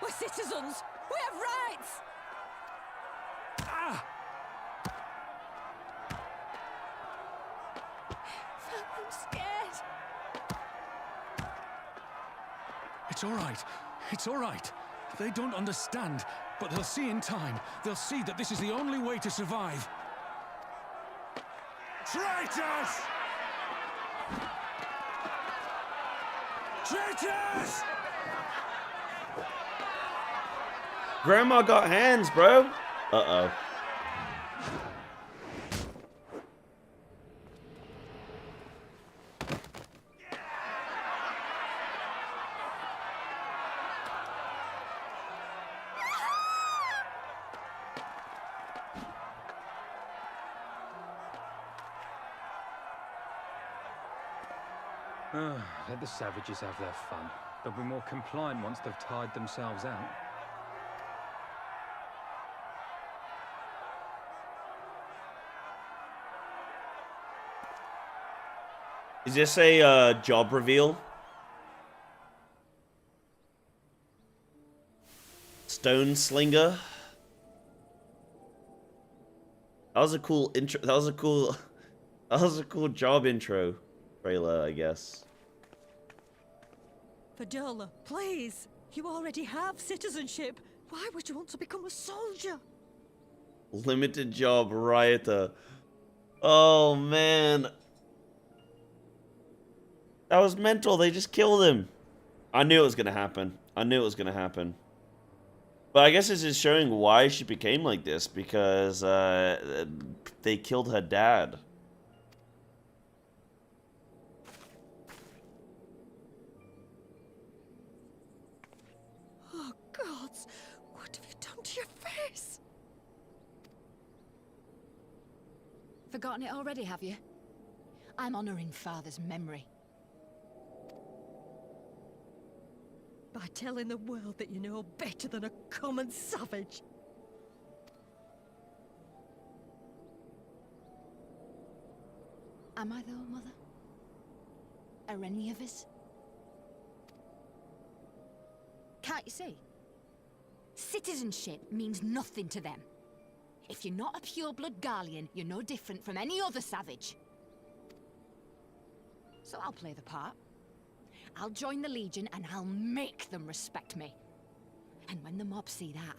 [SPEAKER 10] We're citizens. We have rights.
[SPEAKER 3] Ah!
[SPEAKER 6] I'm scared.
[SPEAKER 3] It's all right. It's all right. They don't understand, but they'll see in time. They'll see that this is the only way to survive. Traitors! Traitors!
[SPEAKER 4] Grandma got hands, bro. Uh-oh.
[SPEAKER 11] Let the savages have their fun. They'll be more compliant once they've tired themselves out.
[SPEAKER 4] Is this a job reveal? Stone Slinger. That was a cool intro. That was a cool job intro trailer, I guess.
[SPEAKER 10] Fadola, please. You already have citizenship. Why would you want to become a soldier?
[SPEAKER 4] Limited job rioter. Oh man. That was mental. They just killed him. I knew it was gonna happen. I knew it was gonna happen. But I guess this is showing why she became like this, because they killed her dad.
[SPEAKER 10] Oh, gods. What have you done to your face?
[SPEAKER 6] Forgotten it already, have you? I'm honoring Father's memory.
[SPEAKER 10] By telling the world that you know better than a common savage.
[SPEAKER 6] Am I though, Mother? Are any of us? Can't you see? Citizenship means nothing to them. If you're not a pure-blood Garlean, you're no different from any other savage. So I'll play the part. I'll join the Legion and I'll make them respect me. And when the mob see that,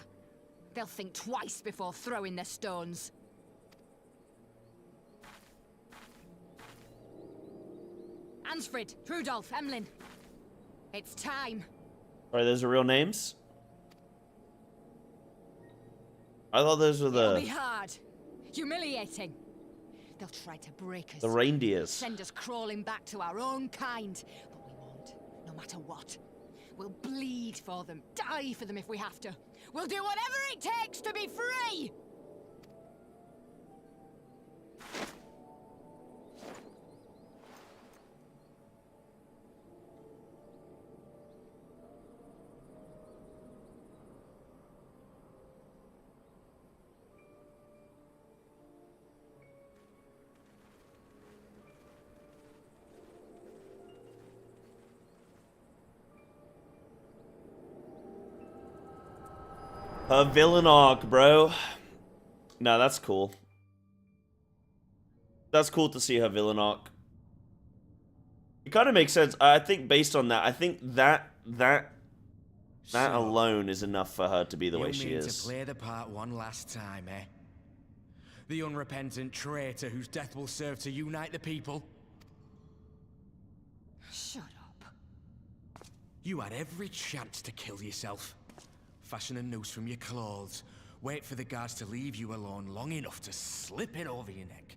[SPEAKER 6] they'll think twice before throwing their stones. Ansfrid, Rudolph, Emlyn. It's time.
[SPEAKER 4] Alright, those are real names? I thought those were
[SPEAKER 6] It'll be
[SPEAKER 4] the
[SPEAKER 6] hard. Humiliating. They'll try to break us.
[SPEAKER 4] reindeers.
[SPEAKER 6] Send us crawling back to our own kind. But we won't, no matter what. We'll bleed for them, die for them if we have to. We'll do whatever it takes to be free!
[SPEAKER 4] Her villain arc, bro. No, that's cool. That's cool to see her villain arc. It kind of makes sense. I think based on that, I think that alone is enough for her to be the way she is.
[SPEAKER 7] To play the part one last time, eh? The unrepentant traitor whose death will serve to unite the people.
[SPEAKER 6] Shut up.
[SPEAKER 7] You had every chance to kill yourself. Fashion a noose from your clothes. Wait for the guards to leave you alone long enough to slip it over your neck.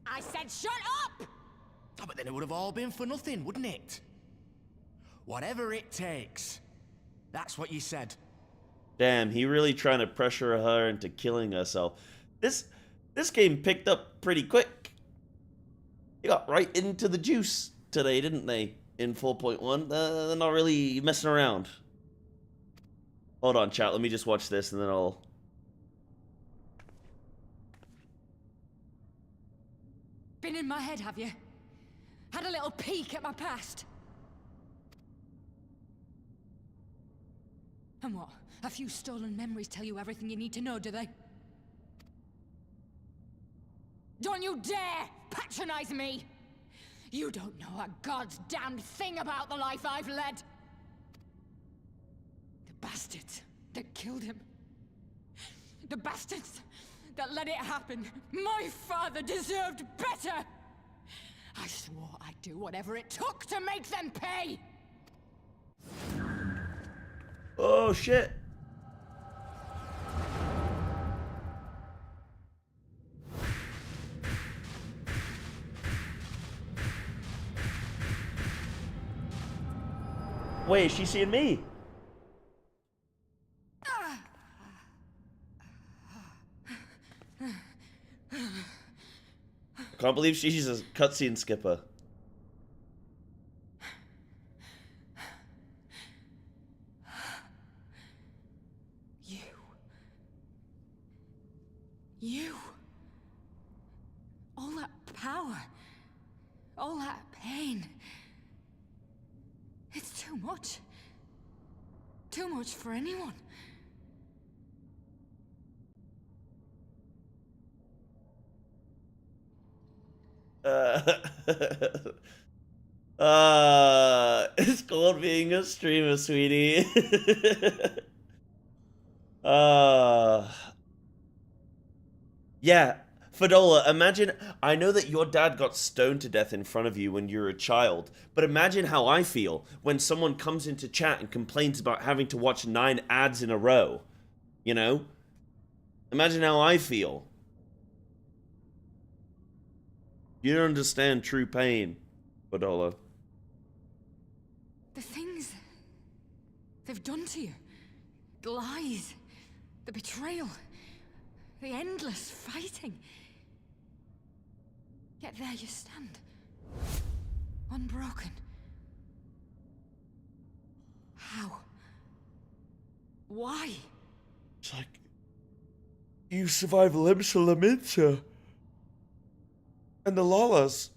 [SPEAKER 6] I said shut up!
[SPEAKER 7] Oh, but then it would have all been for nothing, wouldn't it? Whatever it takes. That's what you said.
[SPEAKER 4] Damn, he really trying to pressure her into killing herself. This game picked up pretty quick. They got right into the juice today, didn't they? In 4.1. They're not really messing around. Hold on, chat. Let me just watch this and then I'll...
[SPEAKER 6] Been in my head, have you? Had a little peek at my past? And what? A few stolen memories tell you everything you need to know, do they? Don't you dare patronize me! You don't know a god's damned thing about the life I've led! The bastards that killed him. The bastards that let it happen. My father deserved better! I swore I'd do whatever it took to make them pay!
[SPEAKER 4] Oh, shit. Wait, is she seeing me? I can't believe she's a cutscene skipper.
[SPEAKER 6] You. All that power. All that pain. It's too much. Too much for anyone.
[SPEAKER 4] It's called being a streamer, sweetie. Yeah, Fadola, imagine, I know that your dad got stoned to death in front of you when you were a child, but imagine how I feel when someone comes into chat and complains about having to watch 9 ads in a row, you know? Imagine how I feel. You don't understand true pain, Fadola.
[SPEAKER 6] The things they've done to you. The lies. The betrayal. The endless fighting. Yet there you stand. Unbroken. How? Why?
[SPEAKER 4] It's like... You survived Limsa Laminsa. And the Lalas.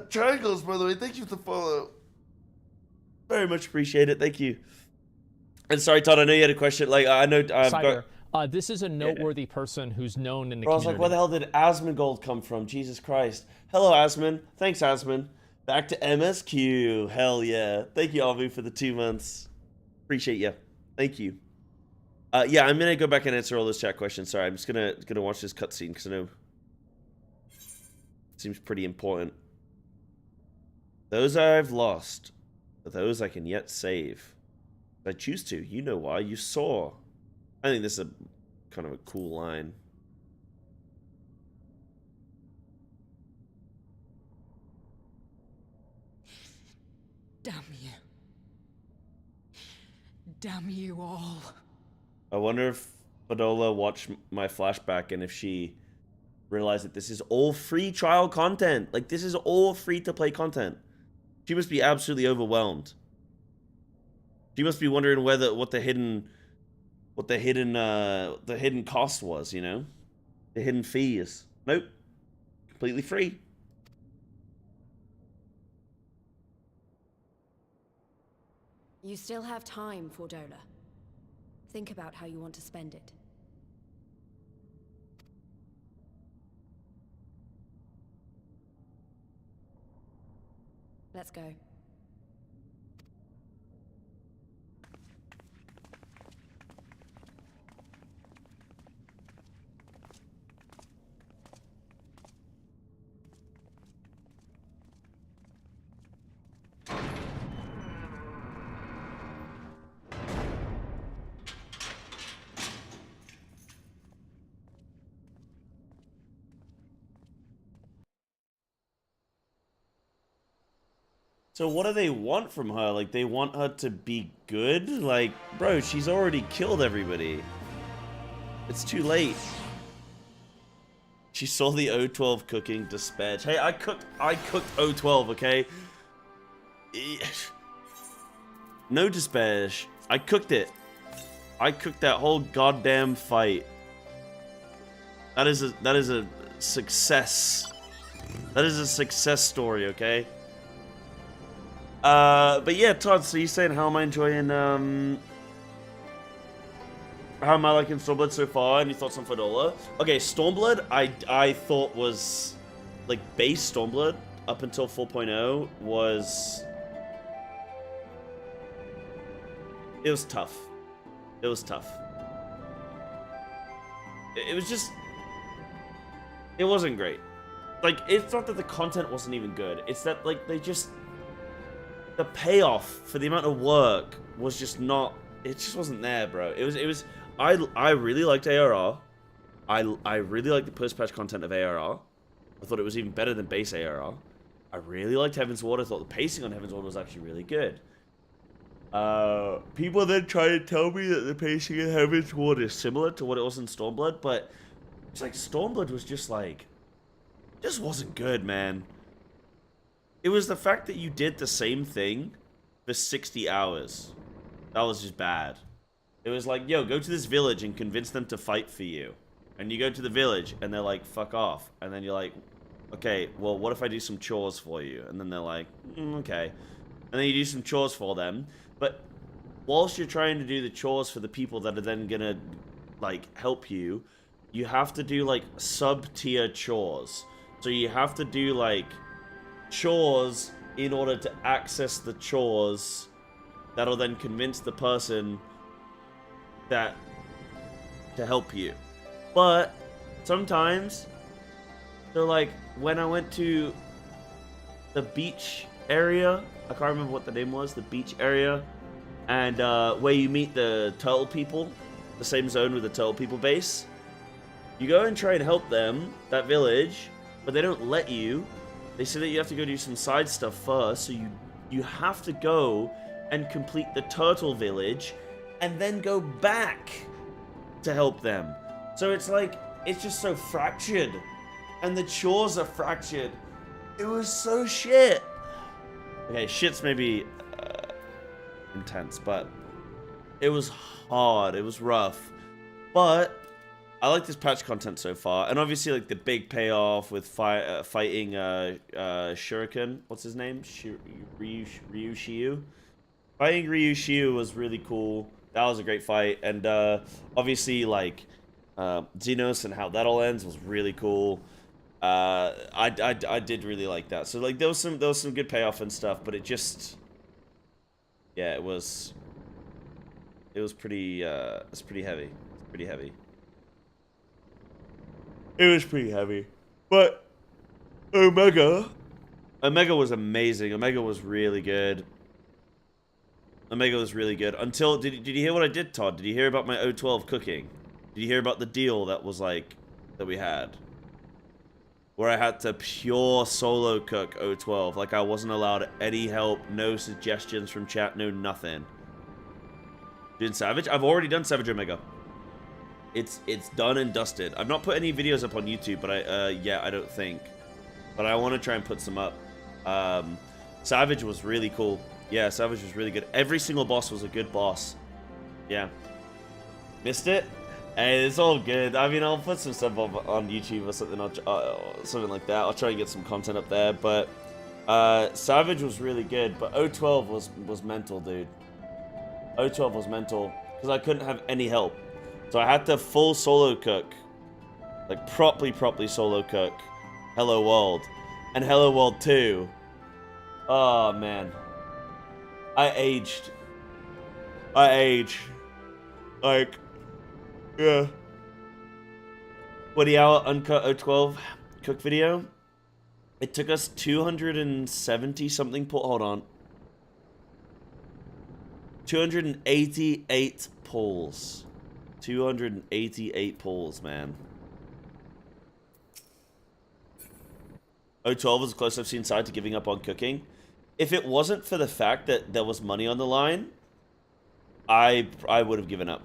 [SPEAKER 4] Triangles, by the way, thank you for the follow. Very much appreciate it, thank you. And sorry, Todd, I know you had a question. Like, I know I've
[SPEAKER 1] Cyber, this is a noteworthy person who's known in the
[SPEAKER 4] community. I was
[SPEAKER 1] community.
[SPEAKER 4] like, where the hell did Asmongold come from? Jesus Christ. Hello, Asmon. Thanks, Asmon. Back to MSQ. Hell yeah. Thank you, Avu, for the 2 months. Appreciate you. Thank you. Yeah, I'm gonna go back and answer all those chat questions. Sorry, I'm just gonna watch this cutscene because I know it seems pretty important. Those I've lost, but those I can yet save. I choose to. You know why. You saw. I think this is a kind of a cool line.
[SPEAKER 6] Damn you. Damn you all.
[SPEAKER 4] I wonder if Fadola watched my flashback and if she realized that this is all free trial content. Like, this is all free to play content. She must be absolutely overwhelmed. She must be wondering what the hidden cost was, you know? The hidden fees. Nope. Completely free.
[SPEAKER 5] You still have time, Fordola. Think about how you want to spend it. Let's go.
[SPEAKER 4] So what do they want from her? Like, they want her to be good? Like, bro, she's already killed everybody. It's too late. She saw the O12 cooking, despaired. Hey, I cooked O12, okay? No despair. I cooked it. I cooked that whole goddamn fight. That is a success. That is a success story, okay? But yeah, Todd, so you're saying how am I enjoying, how am I liking Stormblood so far? Any thoughts on Fordola? Okay, Stormblood, I thought was, like, base Stormblood up until 4.0 was... It was tough. It was tough. It was just... It wasn't great. Like, it's not that the content wasn't even good. It's that, like, they just... The payoff for the amount of work was just not... It just wasn't there, bro. It was... I really liked ARR. I really liked the post-patch content of ARR. I thought it was even better than base ARR. I really liked Heaven's Ward. I thought the pacing on Heaven's Ward was actually really good. People then try to tell me that the pacing in Heaven's Ward is similar to what it was in Stormblood, but it's like Stormblood was just like... Just wasn't good, man. It was the fact that you did the same thing for 60 hours. That was just bad. It was like, yo, go to this village and convince them to fight for you. And you go to the village, and they're like, fuck off. And then you're like, okay, well, what if I do some chores for you? And then they're like, okay. And then you do some chores for them. But whilst you're trying to do the chores for the people that are then gonna, like, help you, you have to do, like, sub-tier chores. So you have to do, like... chores in order to access the chores that'll then convince the person that to help you. But sometimes, so like when I went to the beach area, I can't remember what the name was, the beach area, and where you meet the turtle people, the same zone with the turtle people base, you go and try and help them, that village, but they don't let you. They say that you have to go do some side stuff first, so you have to go and complete the turtle village and then go back to help them. So it's like, it's just so fractured. And the chores are fractured. It was so shit. Okay, shit's maybe intense, but it was hard. It was rough. But I like this patch content so far, and obviously like the big payoff with fighting Shuriken. What's his name? Ryu Shiu. Fighting Ryu Shiu was really cool. That was a great fight, and obviously like Xenos and how that all ends was really cool. I did really like that. So like there was some good payoff and stuff, but it just, yeah, it was pretty it's pretty heavy. It's pretty heavy. It was pretty heavy. But Omega was amazing. Omega was really good. Omega was really good. Until, did you hear what I did, Todd? Did you hear about my O12 cooking? Did you hear about the deal that was like, that we had? Where I had to pure solo cook O12. Like I wasn't allowed any help, no suggestions from chat, no nothing. Doing Savage? I've already done Savage Omega. It's done and dusted. I've not put any videos up on YouTube, but I don't think. But I want to try and put some up. Savage was really cool. Yeah, Savage was really good. Every single boss was a good boss. Yeah. Missed it? Hey, it's all good. I mean, I'll put some stuff up on YouTube or something, something like that. I'll try and get some content up there. But Savage was really good. But O12 was mental, dude. 012 was mental because I couldn't have any help. So I had to full solo cook. Like properly solo cook Hello World. And Hello World 2. Oh man. I aged. Like, yeah. 20-hour uncut 012 cook video. It took us 270 something hold on. 288 pulls. 288 pulls, man. 012 was the closest I've seen side to giving up on cooking. If it wasn't for the fact that there was money on the line, I would have given up.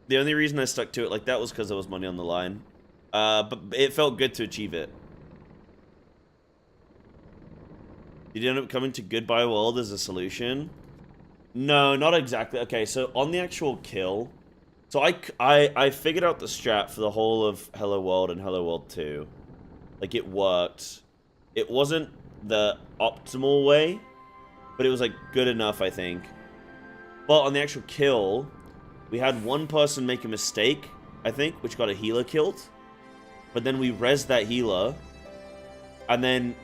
[SPEAKER 4] The only reason I stuck to it like that was because there was money on the line. But it felt good to achieve it. Did you end up coming to Goodbye World as a solution? No, not exactly. Okay, so on the actual kill, so I figured out the strat for the whole of Hello World and Hello World 2. Like, it worked. It wasn't the optimal way, but it was, like, good enough, I think. But on the actual kill, we had one person make a mistake, I think, which got a healer killed. But then we rezzed that healer, and then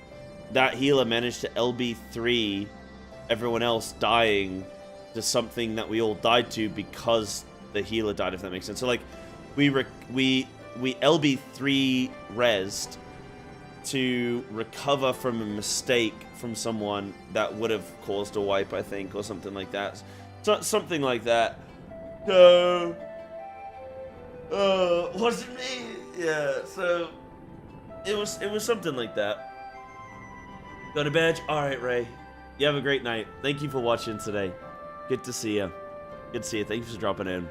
[SPEAKER 4] that healer managed to LB3 everyone else dying to something that we all died to because the healer died, if that makes sense. So, like, we LB3 rezzed to recover from a mistake from someone that would have caused a wipe, I think, or something like that. So, something like that. No. Wasn't me. Yeah, so it was something like that. Got a badge? Alright, Ray. You have a great night. Thank you for watching today. Good to see you. Good to see you. Thank you for dropping in.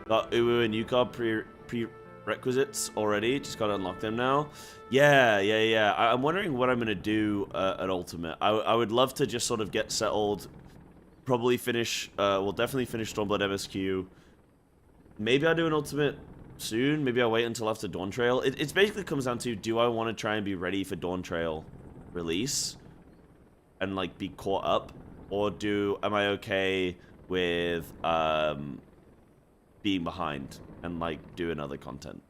[SPEAKER 4] Got UU and UCOB prerequisites already. Just gotta unlock them now. Yeah. I'm wondering what I'm gonna do at Ultimate. I would love to just sort of get settled. Probably finish, we'll definitely finish Stormblood MSQ. Maybe I'll do an Ultimate soon. Maybe I'll wait until after Dawn Trail. It basically comes down to, do I want to try and be ready for Dawn Trail release and like be caught up, or am I okay with being behind and like doing other content?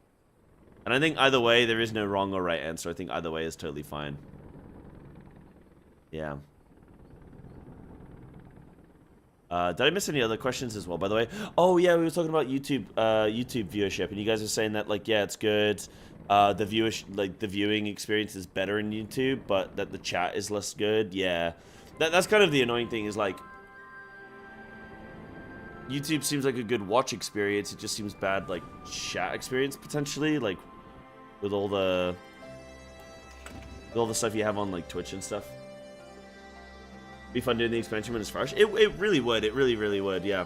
[SPEAKER 4] And I think either way, there is no wrong or right answer. I think either way is totally fine. Yeah. Did I miss any other questions as well, by the way? Oh, yeah, we were talking about YouTube viewership, and you guys are saying that, like, yeah, it's good. The viewing experience is better in YouTube, but that the chat is less good. Yeah. That's kind of the annoying thing, is, like, YouTube seems like a good watch experience. It just seems bad, like, chat experience, potentially, like, with all the stuff you have on, like, Twitch and stuff. Be fun doing the expansion when it's fresh. It really would. It really would, yeah. I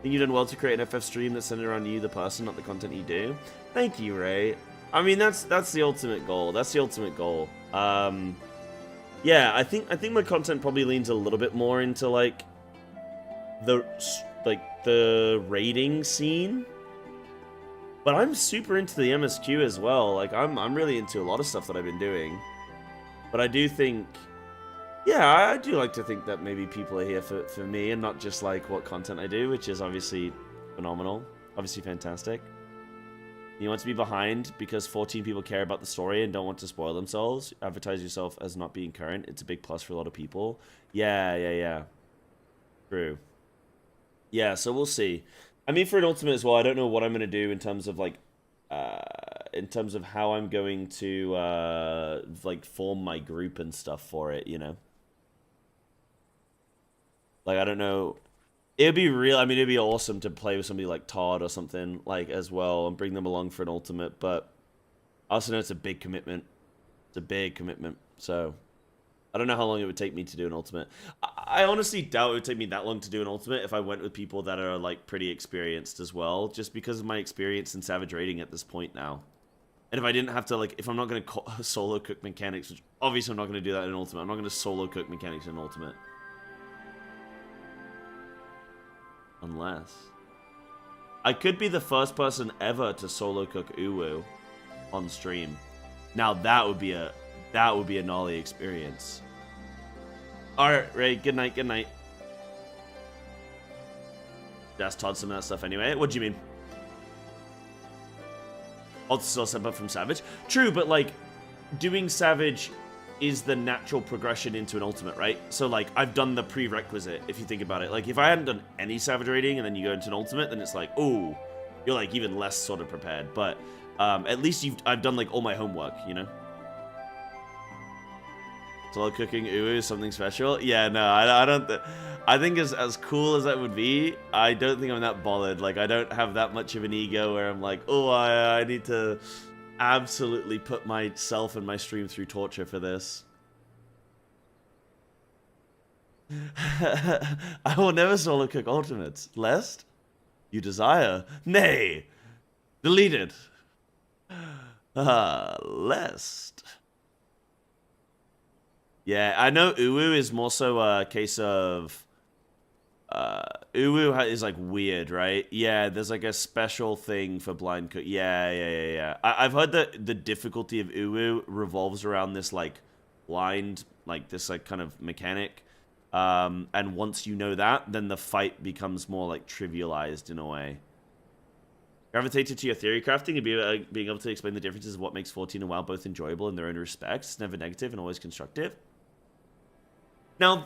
[SPEAKER 4] think you've done well to create an FF stream that's centered around you, the person, not the content you do. Thank you, Ray. I mean, that's the ultimate goal. That's the ultimate goal. Yeah, I think my content probably leans a little bit more into like the raiding scene. But I'm super into the MSQ as well. Like I'm really into a lot of stuff that I've been doing. But I do think, yeah, I do like to think that maybe people are here for me and not just like what content I do, which is obviously phenomenal, obviously fantastic. You want to be behind because 14 people care about the story and don't want to spoil themselves. Advertise yourself as not being current. It's a big plus for a lot of people. Yeah. True. Yeah, so we'll see. I mean, for an Ultimate as well, I don't know what I'm going to do in terms of like, in terms of how I'm going to, like, form my group and stuff for it, you know? Like, I don't know. It'd be it'd be awesome to play with somebody like Todd or something, like, as well, and bring them along for an Ultimate, but I also know it's a big commitment. It's a big commitment, so I don't know how long it would take me to do an Ultimate. I honestly doubt it would take me that long to do an Ultimate if I went with people that are, like, pretty experienced as well, just because of my experience in Savage Raiding at this point now. And if I didn't have to, like, if I'm not going to solo cook mechanics, which obviously I'm not going to do that in Ultimate. I'm not going to solo cook mechanics in Ultimate. Unless I could be the first person ever to solo cook Uwu on stream. Now that would be a gnarly experience. Alright, Ray, good night, good night. Ask Todd some of that stuff anyway. What do you mean? Ult's still a step up from Savage? True, but like, doing Savage is the natural progression into an ultimate, right? So like, I've done the prerequisite, if you think about it. Like, if I hadn't done any Savage rating and then you go into an ultimate, then it's like, oh, you're like even less sort of prepared. But at least I've done like all my homework, you know? Solo cooking uwu is something special? Yeah, no, I don't. I think as cool as that would be, I don't think I'm that bothered. Like, I don't have that much of an ego where I'm like, oh, I need to absolutely put myself and my stream through torture for this. I will never solo cook ultimates, lest you desire. Nay, deleted. Lest. Yeah, I know uwu is more so a case of uwu is like weird, right? Yeah, there's like a special thing for blind cook. Yeah. I've heard that the difficulty of uwu revolves around this like blind, like this like kind of mechanic. And once you know that, then the fight becomes more like trivialized in a way. Gravitated to your theory crafting and being able to explain the differences of what makes 14 and WoW both enjoyable in their own respects. It's never negative and always constructive. Now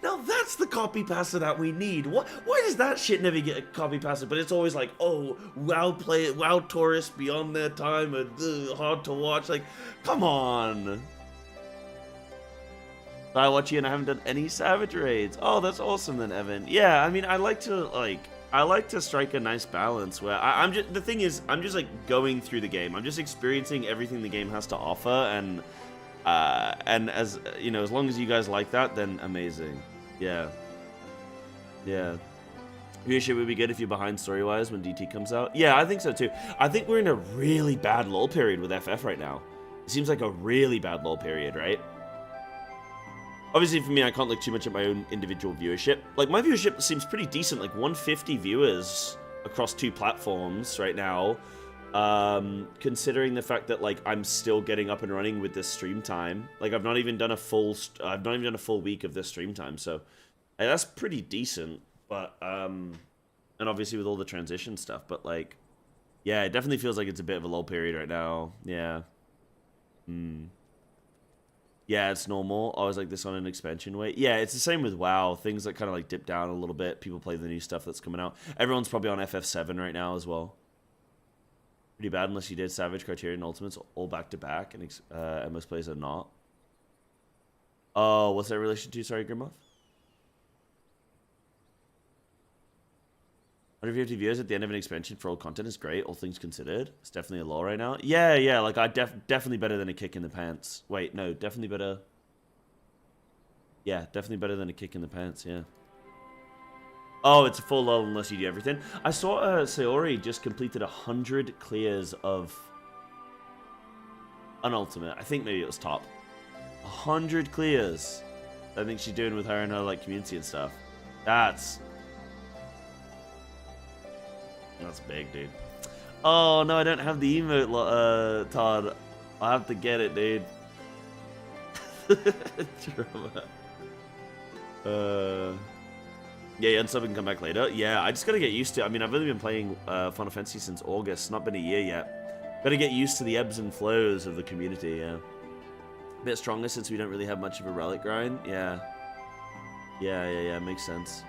[SPEAKER 4] that's the copy pasta that we need. Why does that shit never get a copy pasta? But it's always like, oh, WoW tourists beyond their time and hard to watch. Like, come on. I watch you and I haven't done any Savage raids. Oh, that's awesome then, Evan. Yeah, I mean, I like to strike a nice balance where I'm just, the thing is, I'm just like going through the game. I'm just experiencing everything the game has to offer, and as you know, as long as you guys like that, then amazing. Yeah. Viewership would be good if you're behind story-wise when DT comes out. Yeah, I think so too. I think we're in a really bad lull period with FF right now. It seems like a really bad lull period, right? Obviously, for me, I can't look too much at my own individual viewership. Like, my viewership seems pretty decent, like 150 viewers across 2 platforms right now. Considering the fact that, like, I'm still getting up and running with this stream time. Like, I've not even done a full week of this stream time, so that's pretty decent. But, and obviously with all the transition stuff, but, like, yeah, it definitely feels like it's a bit of a lull period right now. Yeah. Yeah, it's normal. Always like this on an expansion way. Yeah, it's the same with WoW. Things that kind of like dip down a little bit. People play the new stuff that's coming out. Everyone's probably on FF7 right now as well. Pretty bad unless you did Savage, Criterion, Ultimates all back to back, and most plays are not. Oh, what's that relation to? Sorry, Grimmoth? 150 viewers at the end of an expansion for old content is great, all things considered. It's definitely a law right now. Yeah, like, definitely better than a kick in the pants. Wait, no, definitely better. Yeah, definitely better than a kick in the pants, yeah. Oh, it's a full lull unless you do everything. I saw Sayori just completed 100 clears of an ultimate. I think maybe it was top. 100 clears. I think she's doing with her and her, like, community and stuff. That's big, dude. Oh, no, I don't have the emote, Todd. I'll have to get it, dude. Yeah, unsub and come back later. Yeah, I just gotta get used to it. I mean, I've only been playing Final Fantasy since August. Not been a year yet. Gotta get used to the ebbs and flows of the community, yeah. A bit stronger since we don't really have much of a relic grind. Yeah, makes sense.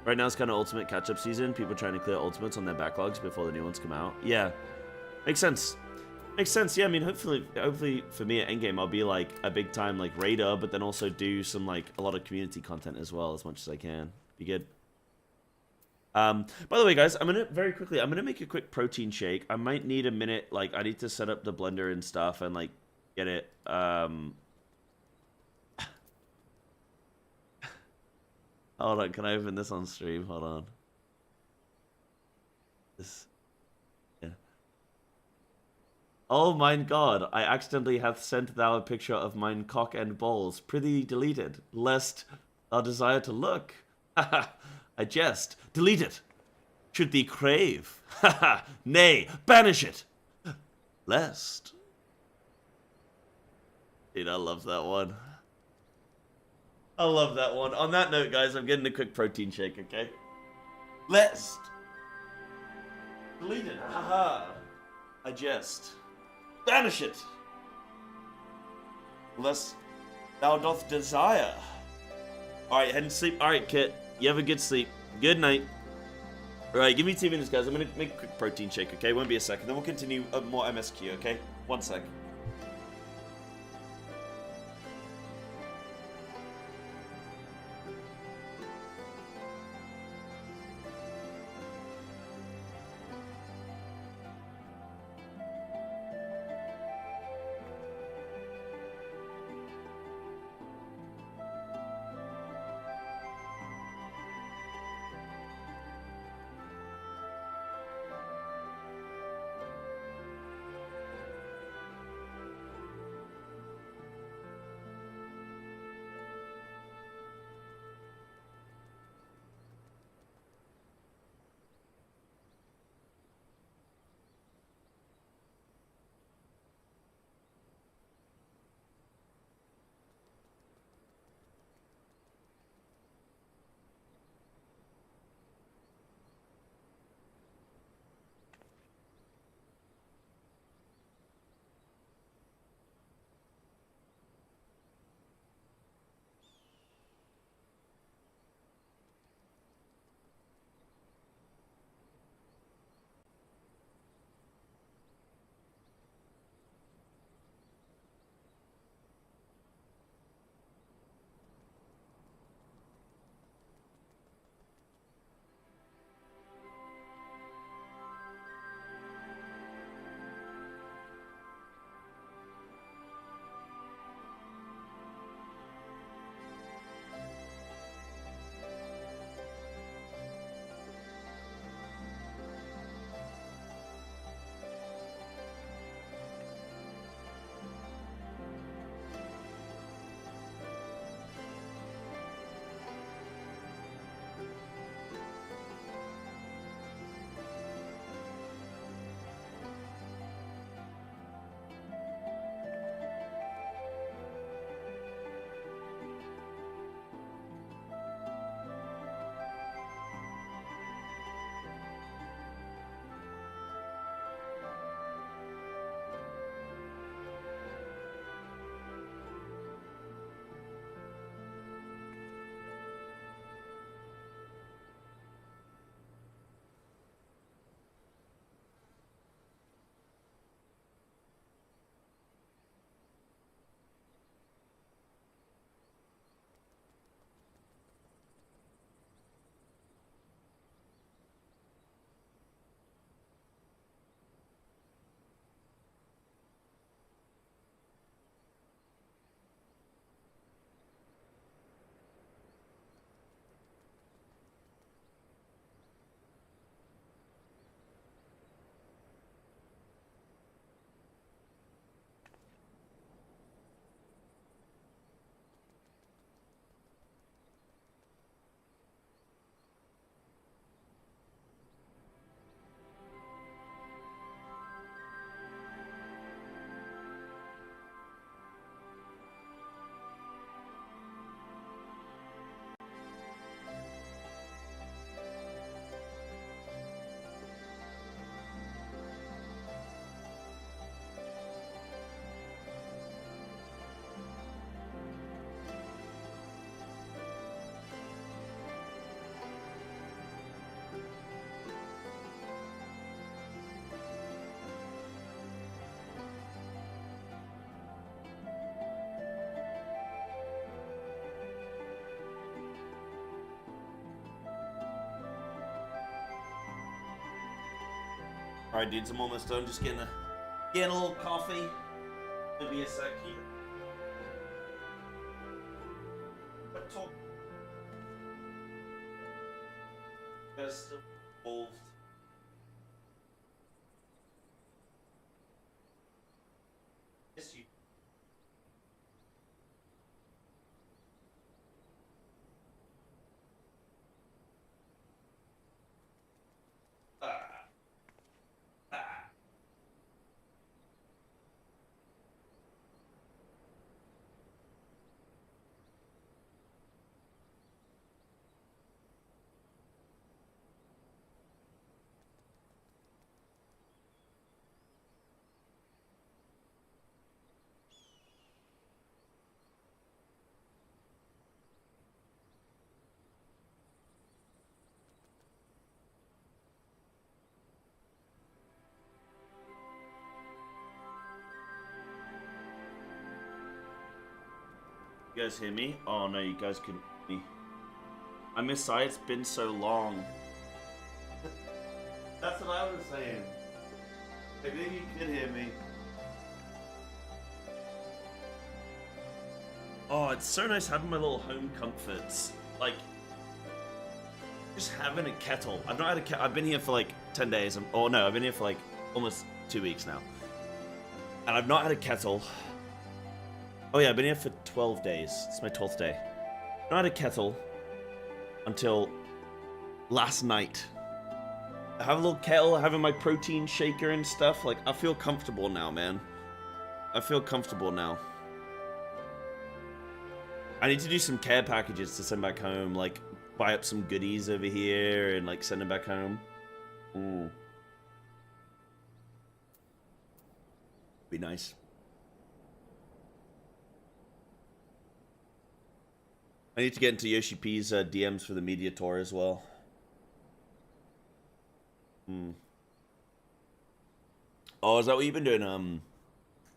[SPEAKER 4] Right now it's kind of ultimate catch-up season. People trying to clear ultimates on their backlogs before the new ones come out. Yeah, makes sense. Makes sense. Yeah, I mean, hopefully for me at Endgame, I'll be like a big time like raider, but then also do some like a lot of community content as well as much as I can. Be good. By the way, guys, I'm gonna make a quick protein shake. I might need a minute. Like, I need to set up the blender and stuff and like get it. Hold on, can I open this on stream? Hold on. Yeah. Oh mein God, I accidentally hath sent thou a picture of mine cock and balls. Prithee deleted, lest thou desire to look. Haha, I jest. Delete it. Should thee crave. Haha, nay, banish it. Lest. Dude, I love that one. I love that one. On that note, guys, I'm getting a quick protein shake, okay? Let's delete it. Haha. I jest. Banish it. Lest thou doth desire. Alright, head and sleep. Alright, Kit. You have a good sleep. Good night. Alright, give me 2 minutes, guys. I'm gonna make a quick protein shake, okay? Won't be a second. Then we'll continue more MSQ, okay? 1 sec. Alright, dudes, I'm almost done. Just getting a little coffee. Maybe a sec here. But talk. You guys still involved? Yes, you. You guys hear me? Oh no, you guys couldn't hear me. I miss Sai, it's been so long. That's what I was saying. I think you could hear me. Oh, it's so nice having my little home comforts. Like, just having a kettle. I've not had a kettle. I've been here for like 10 days. Oh no, I've been here for like almost 2 weeks now. And I've not had a kettle. Oh yeah, I've been here for 12 days. It's my 12th day. I've not had a kettle until last night. I have a little kettle, having my protein shaker and stuff. Like, I feel comfortable now, man. I feel comfortable now. I need to do some care packages to send back home. Like, buy up some goodies over here and, like, send them back home. Ooh. Be nice. I need to get into Yoshi P's DMs for the media tour as well. Oh, is that what you've been doing,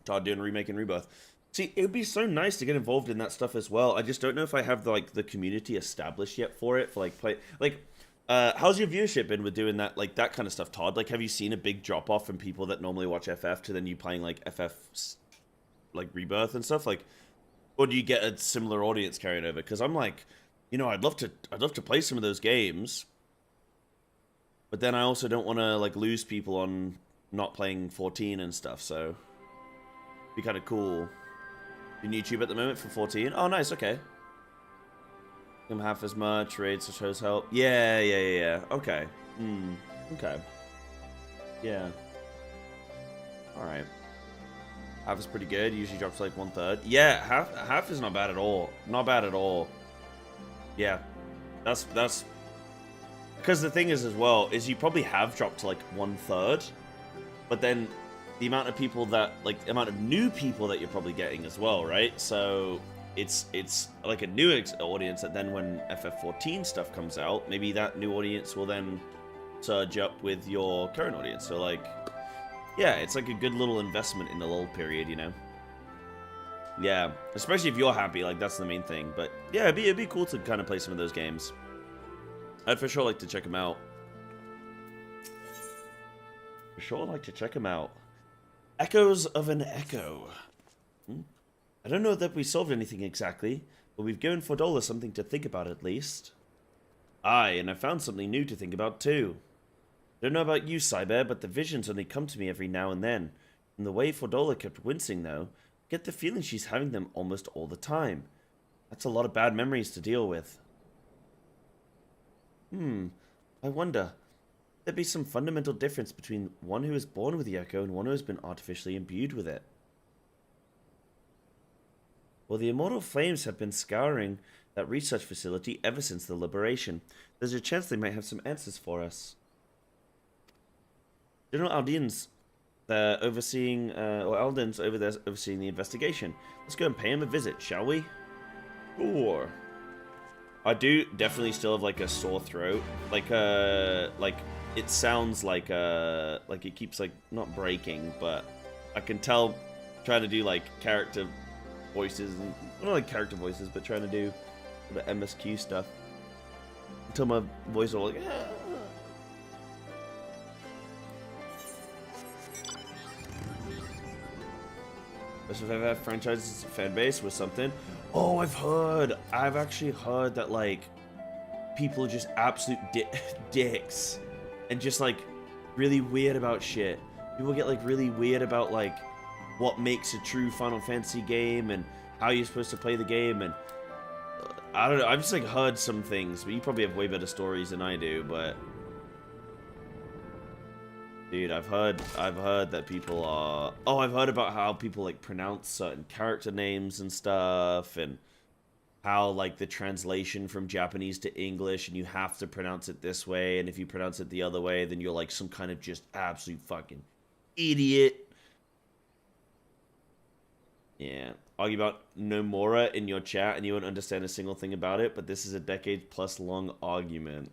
[SPEAKER 4] Todd, doing Remake and Rebirth? See, it would be so nice to get involved in that stuff as well. I just don't know if I have, like, the community established yet for it, for, like, play... Like, how's your viewership been with doing that, like, that kind of stuff, Todd? Like, have you seen a big drop-off from people that normally watch FF to then you playing, like, FF, like, Rebirth and stuff? Like, or do you get a similar audience carrying over? Because I'm like, you know, I'd love to play some of those games, but then I also don't want to, like, lose people on not playing 14 and stuff, so... It'd be kind of cool. In YouTube at the moment for 14. Oh, nice, okay. I'm half as much, raids to shows help. Yeah. Okay. Okay. Yeah. Alright. Half is pretty good. Usually drops like 1/3. Yeah, half is not bad at all. Not bad at all. Yeah. That's because the thing is as well, is you probably have dropped to like 1/3, but then the amount of people that, like, the amount of new people that you're probably getting as well, right? So it's like a new audience that then when FF14 stuff comes out, maybe that new audience will then surge up with your current audience. So, like, yeah, it's like a good little investment in the lull period, you know? Yeah, especially if you're happy, like, that's the main thing. But yeah, it'd be cool to kind of play some of those games. I'd for sure like to check them out. For sure like to check them out. Echoes of an Echo. I don't know that we solved anything exactly, but we've given Fordola something to think about at least. Aye, and I found something new to think about too. Don't know about you, Cyber, but the visions only come to me every now and then. From the way Fordola kept wincing, though, I get the feeling she's having them almost all the time. That's a lot of bad memories to deal with. I wonder... There'd be some fundamental difference between one who is born with the Echo and one who has been artificially imbued with it. Well, the immortal flames have been scouring that research facility ever since the liberation. There's a chance they might have some answers for us. General Alden's overseeing, or Alden's over there overseeing the investigation. Let's go and pay him a visit, shall we? Sure. I do definitely still have like a sore throat, like it sounds like it keeps like not breaking, but I can tell trying to do like character voices and not like character voices, but trying to do the MSQ stuff until my voice will like. Best of FF franchise's fan base was something. Oh, I've actually heard that like people are just absolute dicks. And just, like, really weird about shit. People get, like, really weird about, like, what makes a true Final Fantasy game and how you're supposed to play the game. And I don't know. I've just, like, heard some things. But you probably have way better stories than I do. But dude, I've heard that people are... Oh, I've heard about how people, like, pronounce certain character names and stuff. And how, like, the translation from Japanese to English, and you have to pronounce it this way, and if you pronounce it the other way, then you're, like, some kind of just absolute fucking idiot. Yeah. Argue about Nomura in your chat, and you won't understand a single thing about it, but this is a decade-plus long argument.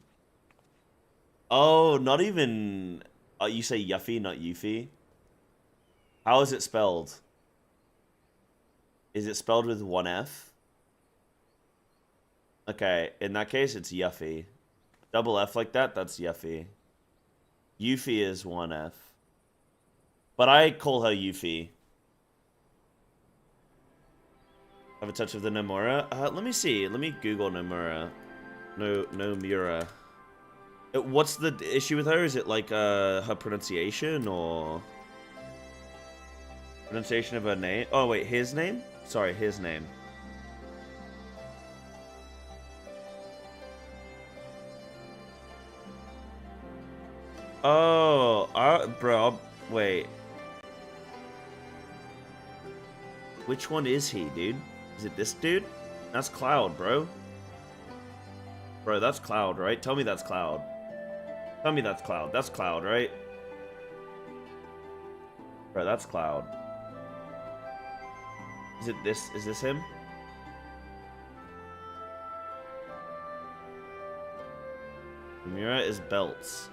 [SPEAKER 4] Oh, not even... you say Yuffie, not Yuffie? How is it spelled? Is it spelled with one F? Okay, in that case, it's Yuffie. Double F like that, that's Yuffie. Yuffie is 1F. But I call her Yuffie. Have a touch of the Nomura? Let me see. Let me Google Nomura. Nomura. What's the issue with her? Is it like her pronunciation or pronunciation of her name? Oh wait, his name? Sorry, his name. Oh, bro, wait. Which one is he, dude? Is it this dude? That's Cloud, bro. Bro, that's Cloud, right? Tell me that's Cloud. Tell me that's Cloud. That's Cloud, right? Bro, that's Cloud. Is it this? Is this him? Mira is belts.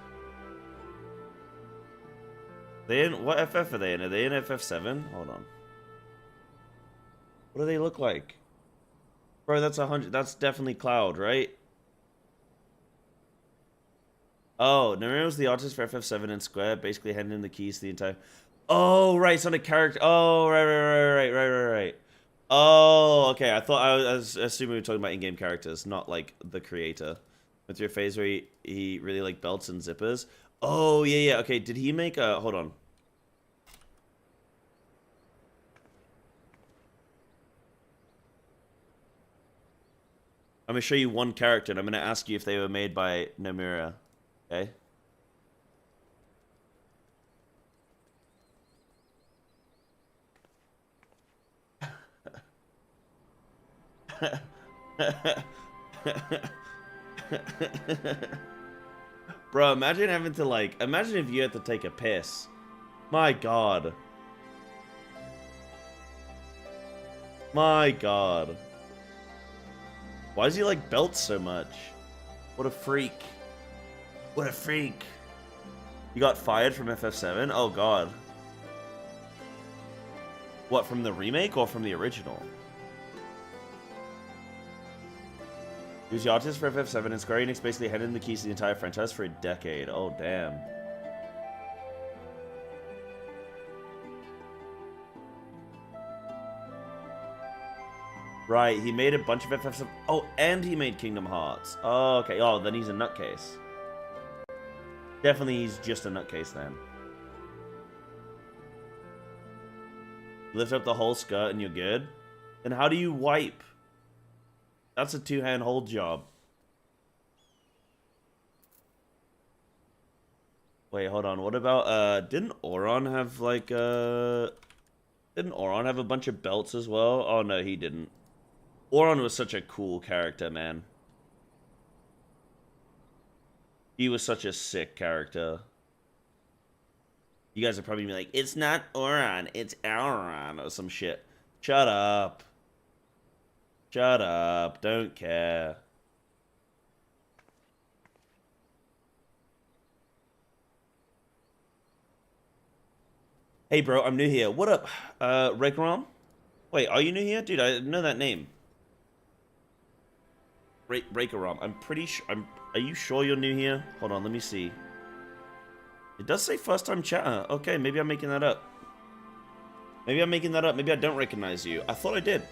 [SPEAKER 4] They in what FF are they in? Are they in FF7? Hold on. What do they look like? Bro, that's 100. That's definitely Cloud, right? Oh, Naruto's the artist for FF7 and Square, basically handing the keys to the entire... Oh, right, it's on a character... Oh, right. Oh, okay, I thought I was assuming we were talking about in-game characters, not, like, the creator. Went through a phase where he really liked belts and zippers. Oh, yeah, okay, did he make a... Hold on. I'm going to show you one character, and I'm going to ask you if they were made by Nomura. Okay. Bro, imagine having to, like... Imagine if you had to take a piss. My god. My god. Why does he like belts so much? What a freak. What a freak. You got fired from FF7? Oh god. What, from the remake or from the original? He was the artist for FF7 and Square Enix basically handed the keys to the entire franchise for a decade. Oh damn. Right, he made a bunch of FF7. Oh, and he made Kingdom Hearts. Oh, okay. Oh, then he's a nutcase. Definitely he's just a nutcase then. Lift up the whole skirt and you're good? Then how do you wipe? That's a two-hand hold job. Wait, hold on. What about, didn't Auron have, like, didn't Auron have a bunch of belts as well? Oh, no, he didn't. Auron was such a cool character, man. He was such a sick character. You guys are probably like, it's not Auron, it's Auron, or some shit. Shut up. Shut up. Don't care. Hey, bro, I'm new here. What up, Regaram? Wait, are you new here? Dude, I know that name. Regaram. I'm pretty sure... Are you sure you're new here? Hold on, let me see. It does say first time chatter. Okay, maybe I'm making that up. Maybe I'm making that up. Maybe I don't recognize you. I thought I did.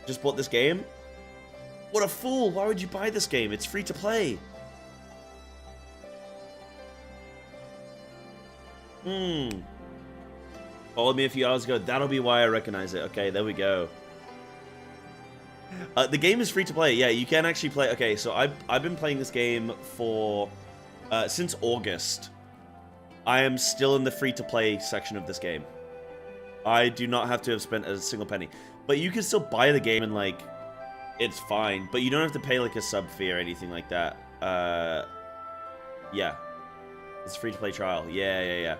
[SPEAKER 4] Just bought this game? What a fool! Why would you buy this game? It's free to play. Followed me a few hours ago. That'll be why I recognize it. Okay, there we go. The game is free to play. Yeah, you can actually play. Okay, so I've been playing this game for since August. I am still in the free to play section of this game. I do not have to have spent a single penny. But you can still buy the game and like it's fine. But you don't have to pay like a sub fee or anything like that. Yeah. It's a free to play trial. Yeah.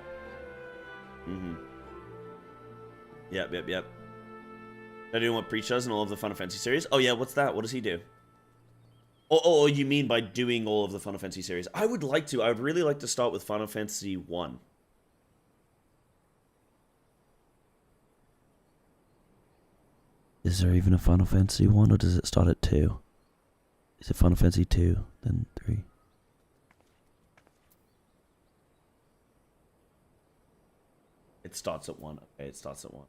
[SPEAKER 4] Yep. I do what Preach does in all of the Final Fantasy series. Oh yeah, what's that? What does he do? Oh, you mean by doing all of the Final Fantasy series? I would like to. I would really like to start with Final Fantasy 1. Is there even a Final Fantasy 1, or does it start at 2? Is it Final Fantasy 2, then 3? It starts at 1. Okay, it starts at 1.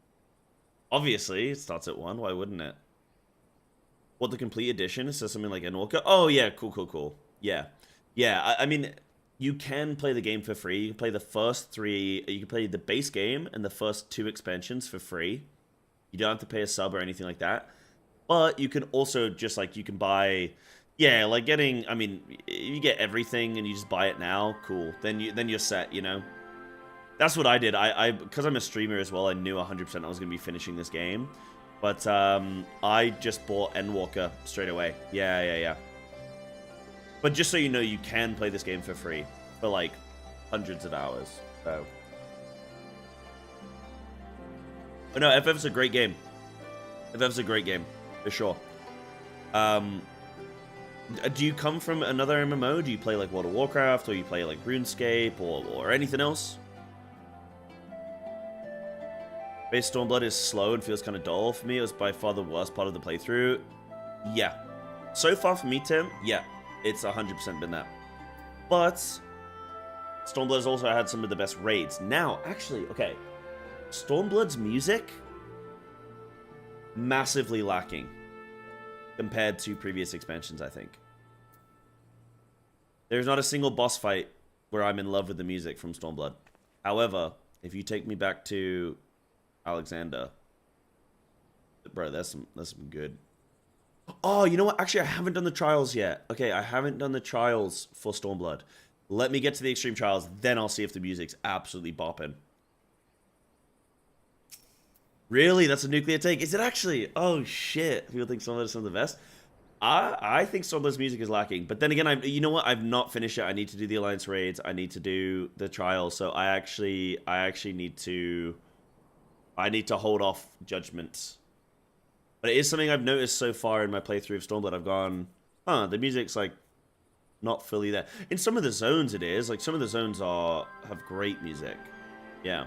[SPEAKER 4] Obviously, it starts at 1. Why wouldn't it? What, the complete edition? It says something like Endwalker? Oh, yeah. Cool. Yeah. Yeah, I mean, you can play the game for free. You can play the first 3... You can play the base game and the first 2 expansions for free. You don't have to pay a sub or anything like that. But you can also just, like, you can buy... Yeah, like getting... I mean, you get everything and you just buy it now. Cool. Then you're set, you know? That's what I did. Because I'm a streamer as well, I knew 100% I was going to be finishing this game. But I just bought Endwalker straight away. Yeah. But just so you know, you can play this game for free for like hundreds of hours. So, but no, FF's a great game. FF's a great game for sure. Do you come from another MMO? Do you play like World of Warcraft, or you play like RuneScape, or anything else? Base Stormblood is slow and feels kind of dull. For me, it was by far the worst part of the playthrough. Yeah. So far for me, Tim, yeah. It's 100% been that. But Stormblood has also had some of the best raids. Now, actually, okay. Stormblood's music, massively lacking compared to previous expansions, I think. There's not a single boss fight where I'm in love with the music from Stormblood. However, if you take me back to Alexander, bro, that's some good. Oh, you know what? Actually, I haven't done the trials yet. Okay, I haven't done the trials for Stormblood. Let me get to the extreme trials, then I'll see if the music's absolutely bopping. Really? That's a nuclear take? Is it actually? Oh shit! People think Stormblood is some of the best. I think Stormblood's music is lacking, but then again, you know what? I've not finished it. I need to do the Alliance raids. I need to do the trials. So I actually need to. I need to hold off judgment. But it is something I've noticed so far in my playthrough of Stormblood. I've gone, the music's like not fully there. In some of the zones it is. Like some of the zones have great music. Yeah.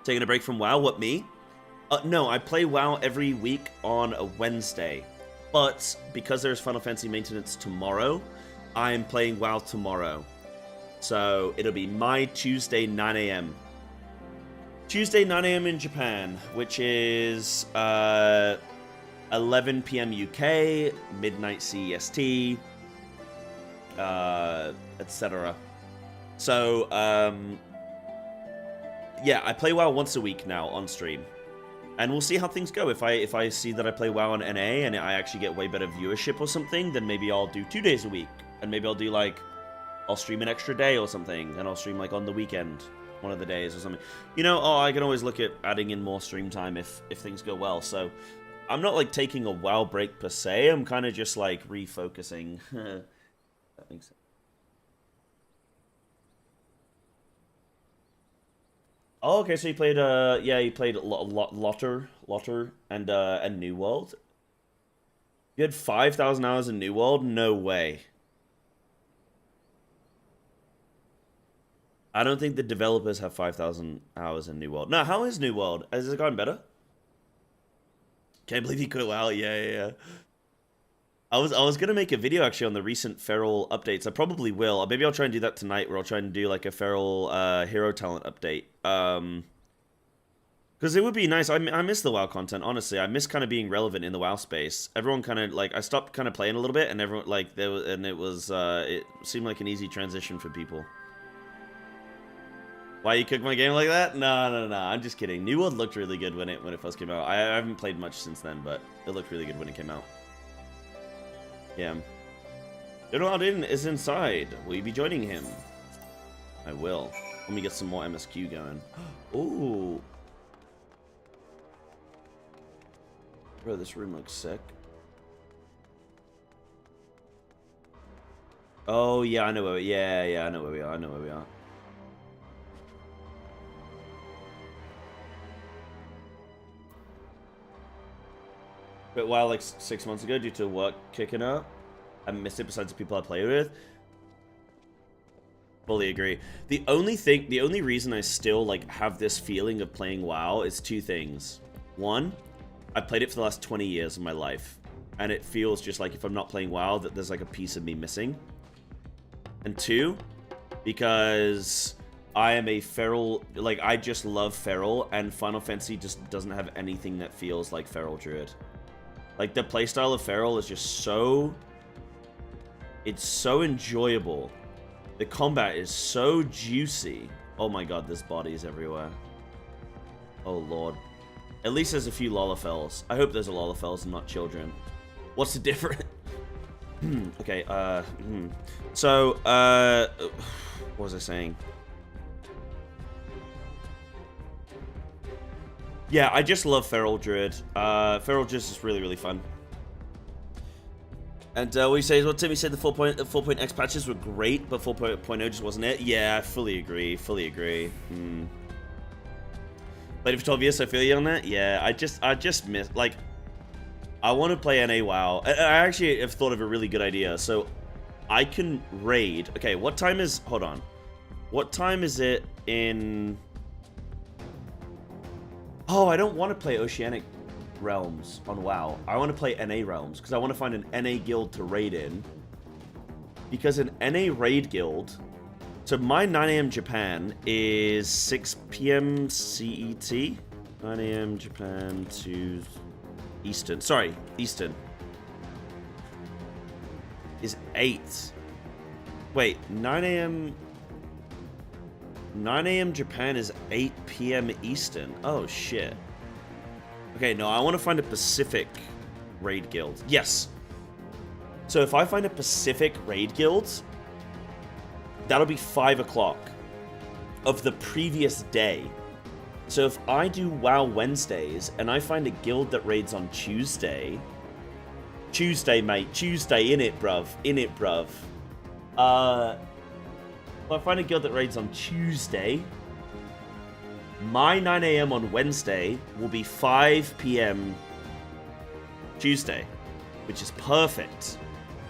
[SPEAKER 4] Taking a break from WoW? What, me? No, I play WoW every week on a Wednesday. But because there's Final Fantasy maintenance tomorrow, I'm playing WoW tomorrow. So it'll be my Tuesday 9 a.m. Tuesday 9 a.m. in Japan, which is 11 p.m. UK, midnight CEST, etc. So yeah, I play WoW once a week now on stream, and we'll see how things go. If I see that I play WoW on NA and I actually get way better viewership or something, then maybe I'll do 2 days a week, and maybe I'll do like. I'll stream an extra day or something, and I'll stream like on the weekend, one of the days or something. You know, I can always look at adding in more stream time if things go well. So I'm not like taking a WoW break per se. I'm kind of just like refocusing. That makes sense. Oh, okay. So you played, yeah, you played Lotter, and New World. You had 5,000 hours in New World? No way. I don't think the developers have 5,000 hours in New World. No, how is New World? Has it gotten better? Can't believe you quit WoW. Yeah. I was gonna make a video actually on the recent Feral updates. I probably will. Maybe I'll try and do that tonight, where I'll try and do like a Feral hero talent update. Because it would be nice. I miss the WoW content, honestly. I miss kind of being relevant in the WoW space. Everyone kind of like, I stopped kind of playing a little bit, and everyone like it seemed like an easy transition for people. Why you cook my game like that? No. I'm just kidding. New World looked really good when it first came out. I haven't played much since then, but it looked really good when it came out. Yeah. Donald is inside. Will you be joining him? I will. Let me get some more MSQ going. Ooh. Bro, this room looks sick. Oh yeah, I know where we I know where we are. But while like 6 months ago, due to work kicking up, I missed it besides the people I played with. Fully agree. The only reason I still like have this feeling of playing WoW is 2 things. One, I played it for the last 20 years of my life, and it feels just like if I'm not playing WoW, that there's like a piece of me missing. And 2, because I am a feral, like I just love feral, and Final Fantasy just doesn't have anything that feels like feral druid. Like the playstyle of feral is just so, it's so enjoyable. The combat is so juicy. Oh my god, there's bodies everywhere. Oh lord. At least there's a few Lalafels. I hope there's a Lalafels and not children. What's the difference? Okay, So, what was I saying? Yeah, I just love Feral Druid. Feral Druid is really, really fun. And what he says, what Timmy said, the 4.x patches were great, but 4.0 just wasn't it. Yeah, I fully agree. Fully agree. Played it for 12 years, so I feel you on that. Yeah, I just miss, like, I want to play NA WoW. I actually have thought of a really good idea. So I can raid. Okay, what time is, hold on. What time is it in, oh, I don't want to play Oceanic Realms on WoW. I want to play NA Realms because I want to find an NA guild to raid in. Because an NA raid guild, so my 9 a.m. Japan is 6 p.m. CET. 9 a.m. Japan to Eastern. Sorry, Eastern. Is 8. Wait, 9 a.m. 9 a.m. Japan is 8 p.m. Eastern. Oh, shit. Okay, no, I want to find a Pacific raid guild. Yes. So if I find a Pacific raid guild, that'll be 5 o'clock of the previous day. So if I do WoW Wednesdays and I find a guild that raids on Tuesday, mate, Tuesday, in it, bruv. If I find a guild that raids on Tuesday, my 9 a.m. on Wednesday will be 5 p.m. Tuesday, which is perfect.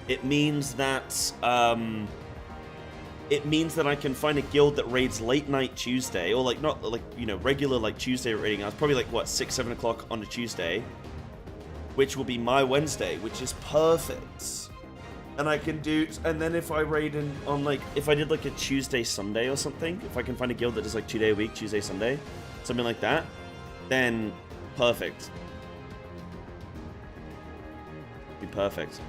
[SPEAKER 4] It means that I can find a guild that raids late night Tuesday, or like not like, you know, regular like Tuesday raiding hours, probably like what, 6-7 o'clock on a Tuesday, which will be my Wednesday, which is perfect. And I can do, and then if I raid in on like, if I did like a Tuesday Sunday or something, if I can find a guild that does like 2 day a week, Tuesday Sunday, something like that, then perfect. Be perfect.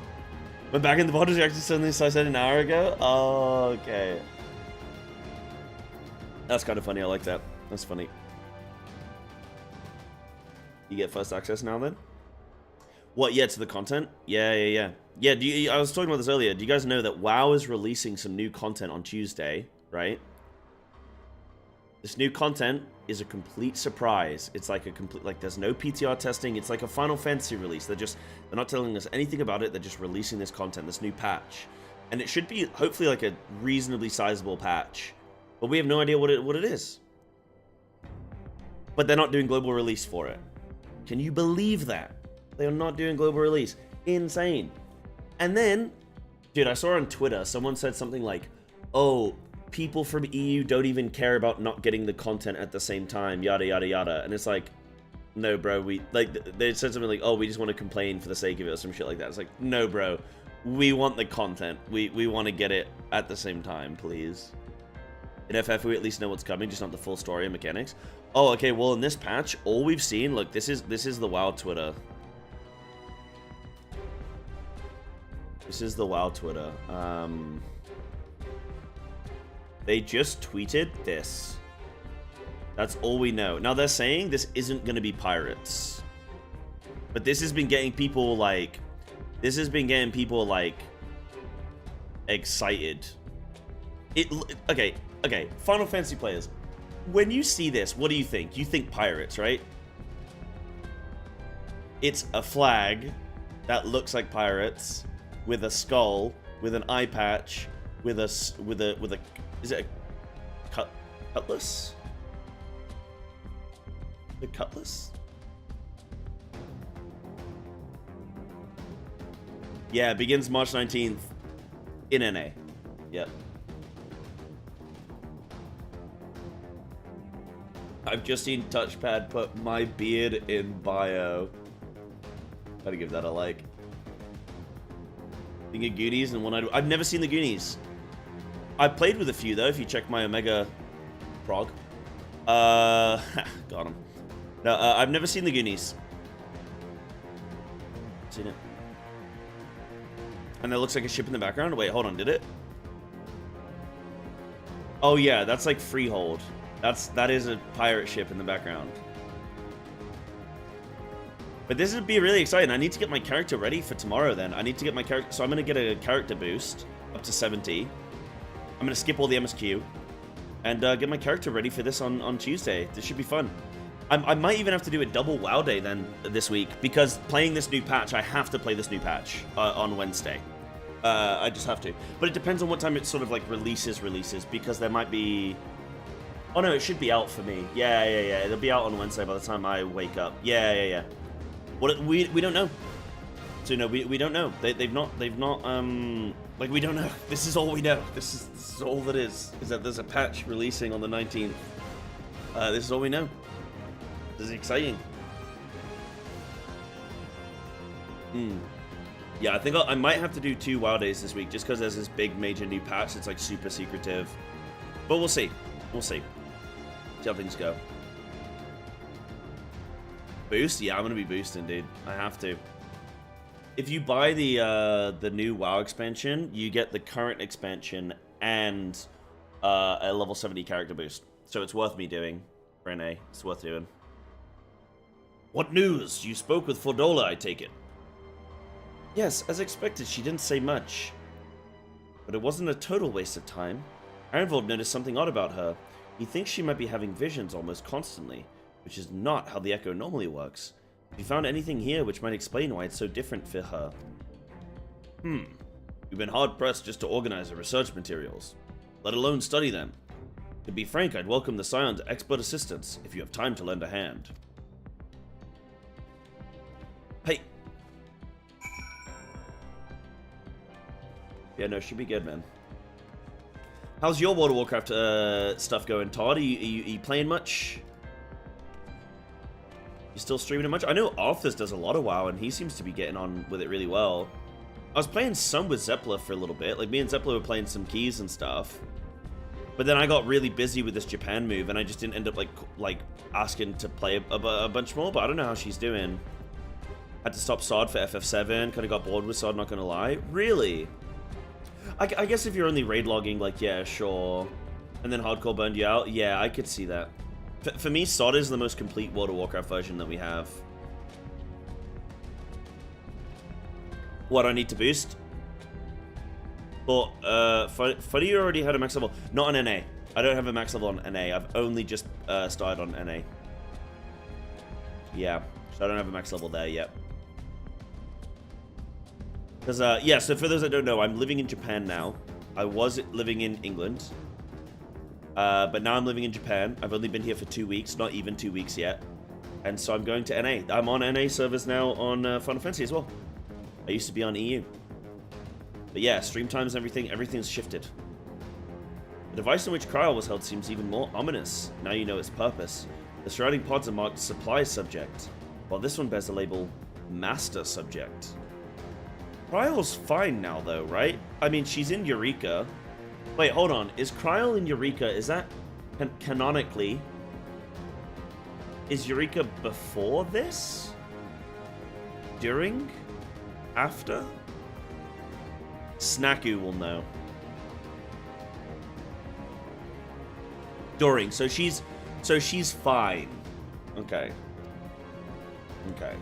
[SPEAKER 4] Went back in the borders, actually suddenly, so I said an hour ago. Oh, okay. That's kind of funny. I like that. That's funny. You get first access now then? What, yeah, to the content? Yeah. Yeah, I was talking about this earlier. Do you guys know that WoW is releasing some new content on Tuesday, right? This new content is a complete surprise. It's like a complete, like, there's no PTR testing. It's like a Final Fantasy release. They're not telling us anything about it. They're just releasing this content, this new patch. And it should be, hopefully, like a reasonably sizable patch. But we have no idea what it is. But they're not doing global release for it. Can you believe that? They are not doing global release. Insane. And then, dude, I saw on Twitter, someone said something like, oh, people from EU don't even care about not getting the content at the same time, yada, yada, yada. And it's like, no, bro, they said something like, oh, we just want to complain for the sake of it or some shit like that. It's like, no, bro, we want the content. We want to get it at the same time, please. In FF, we at least know what's coming, just not the full story and mechanics. Oh, okay, well, in this patch, all we've seen, look, this is the WoW Twitter. This is the WoW Twitter. They just tweeted this. That's all we know. Now, they're saying this isn't going to be pirates. But this has been getting people, like... This has been getting people, like... excited. Okay. Final Fantasy players. When you see this, what do you think? You think pirates, right? It's a flag that looks like pirates with a skull, with an eye patch, with a is it a cutlass? The cutlass? Yeah, it begins March 19th in NA. Yep. I've just seen Touchpad put my beard in bio. Gotta give that a like. Think of Goonies and one-eyed... I've never seen the Goonies. I played with a few, though, if you check my Omega prog. Got him. No, I've never seen the Goonies. Seen it. And there looks like a ship in the background. Wait, hold on, did it? Oh yeah, that's like Freehold. That is a pirate ship in the background. But this would be really exciting. I need to get my character ready for tomorrow then. I need to get my character... So I'm going to get a character boost up to 70. I'm going to skip all the MSQ. And get my character ready for this on Tuesday. This should be fun. I might even have to do a double WoW day then this week. Because playing this new patch, I have to play this new patch on Wednesday. I just have to. But it depends on what time it sort of like releases. Because there might be... Oh no, it should be out for me. Yeah. It'll be out on Wednesday by the time I wake up. Yeah. What we don't know. So no, we don't know. They've not like we don't know. This is all we know. This is all that is that there's a patch releasing on the 19th. This is all we know. This is exciting. Yeah, I think I might have to do 2 WoW days this week just because there's this big major new patch. It's like super secretive, but we'll see. See how things go. Boost? Yeah, I'm gonna be boosting, dude. I have to. If you buy the new WoW expansion, you get the current expansion and a level 70 character boost. So it's worth me doing. Rene, it's worth doing. What news? You spoke with Fordola, I take it. Yes, as expected, she didn't say much. But it wasn't a total waste of time. Arenvold noticed something odd about her. He thinks she might be having visions almost constantly, which is not how the Echo normally works. Have you found anything here which might explain why it's so different for her? We've been hard-pressed just to organize the research materials, let alone study them. To be frank, I'd welcome the Scion's expert assistance if you have time to lend a hand. Hey! Yeah, no, she'd be good, man. How's your World of Warcraft stuff going, Todd? Are you playing much? You still streaming it much? I know Arthur's does a lot of WoW, and he seems to be getting on with it really well. I was playing some with Zeppler for a little bit. Like, me and Zeppler were playing some keys and stuff. But then I got really busy with this Japan move, and I just didn't end up, like asking to play a bunch more. But I don't know how she's doing. Had to stop Sod for FF7. Kind of got bored with Sod, not gonna lie. Really? I guess if you're only raid logging, like, yeah, sure. And then hardcore burned you out. Yeah, I could see that. For me, Sod is the most complete World of Warcraft version that we have. What, I need to boost? But, Fuddy already had a max level. Not on NA. I don't have a max level on NA. I've only just started on NA. Yeah, so I don't have a max level there yet. Because, yeah, so for those that don't know, I'm living in Japan now. I was living in England. But now I'm living in Japan. I've only been here for 2 weeks, not even 2 weeks yet. And so I'm going to NA. I'm on NA servers now on Final Fantasy as well. I used to be on EU. But yeah, stream times and everything's shifted. The device in which Kryl was held seems even more ominous. Now you know its purpose. The surrounding pods are marked Supply Subject, while this one bears the label Master Subject. Kryl's fine now though, right? I mean, she's in Eureka. Wait, hold on. Is Kryl in Eureka? Is that canonically? Is Eureka before this? During? After? Snaku will know. During. So she's fine. Okay. Okay.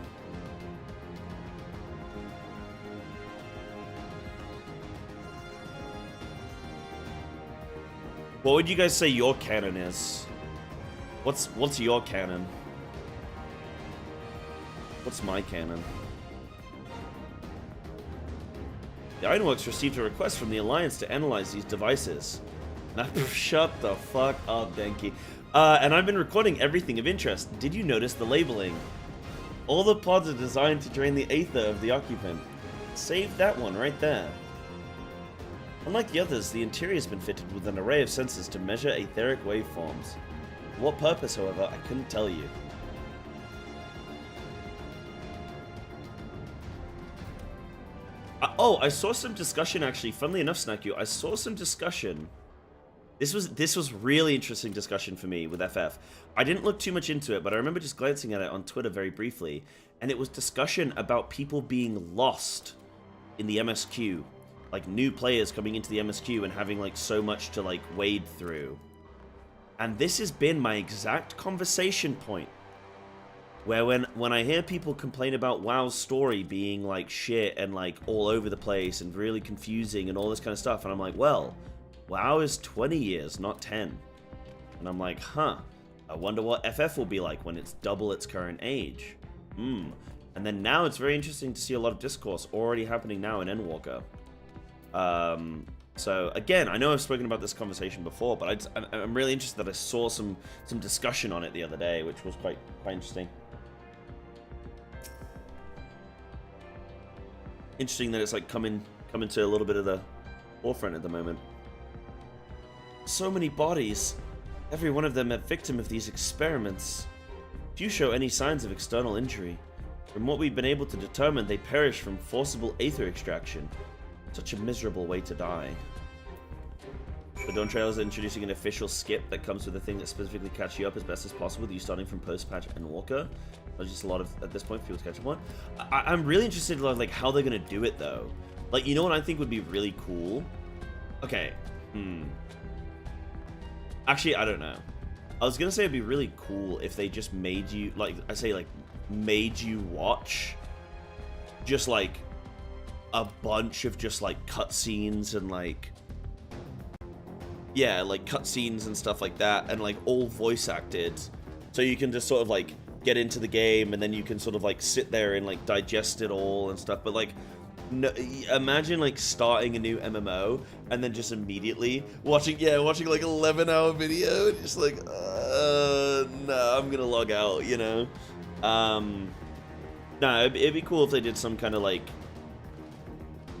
[SPEAKER 4] What would you guys say your canon is? What's your canon? What's my canon? The Ironworks received a request from the Alliance to analyze these devices. Now, shut the fuck up, Denki. And I've been recording everything of interest. Did you notice the labeling? All the pods are designed to drain the aether of the occupant. Save that one right there. Unlike the others, the interior has been fitted with an array of sensors to measure etheric waveforms. For what purpose, however, I couldn't tell you. Oh, I saw some discussion actually. Funnily enough, Snack I saw some discussion. This was really interesting discussion for me with FF. I didn't look too much into it, but I remember just glancing at it on Twitter very briefly, and it was discussion about people being lost in the MSQ, like new players coming into the MSQ and having like so much to like wade through. And this has been my exact conversation point. Where when I hear people complain about WoW's story being like shit and like all over the place and really confusing and all this kind of stuff, and I'm like, well, WoW is 20 years, not 10. And I'm like, huh, I wonder what FF will be like when it's double its current age. And then now it's very interesting to see a lot of discourse already happening now in Endwalker. So again, I know I've spoken about this conversation before, but I'm really interested that I saw some discussion on it the other day, which was quite interesting. Interesting that it's like coming to a little bit of the forefront at the moment. So many bodies, every one of them a victim of these experiments. Few show any signs of external injury. From what we've been able to determine, they perish from forcible aether extraction. Such a miserable way to die. The Dawn Trail is introducing an official skip that comes with a thing that specifically catches you up as best as possible, with you starting from post-patch and Walker. There's just a lot of, at this point, people to catch up on. I'm really interested in like how they're gonna do it though. Like, you know what I think would be really cool? Okay. Actually, I don't know. I was gonna say it'd be really cool if they just made you, like, I say, like, made you watch just like a bunch of just like cutscenes and like, yeah, like cutscenes and stuff like that, and like all voice acted, so you can just sort of like get into the game and then you can sort of like sit there and like digest it all and stuff. But like, no, imagine like starting a new MMO and then just immediately watching like 11-hour video and just like, no, I'm gonna log out, you know. No, it'd be cool if they did some kind of like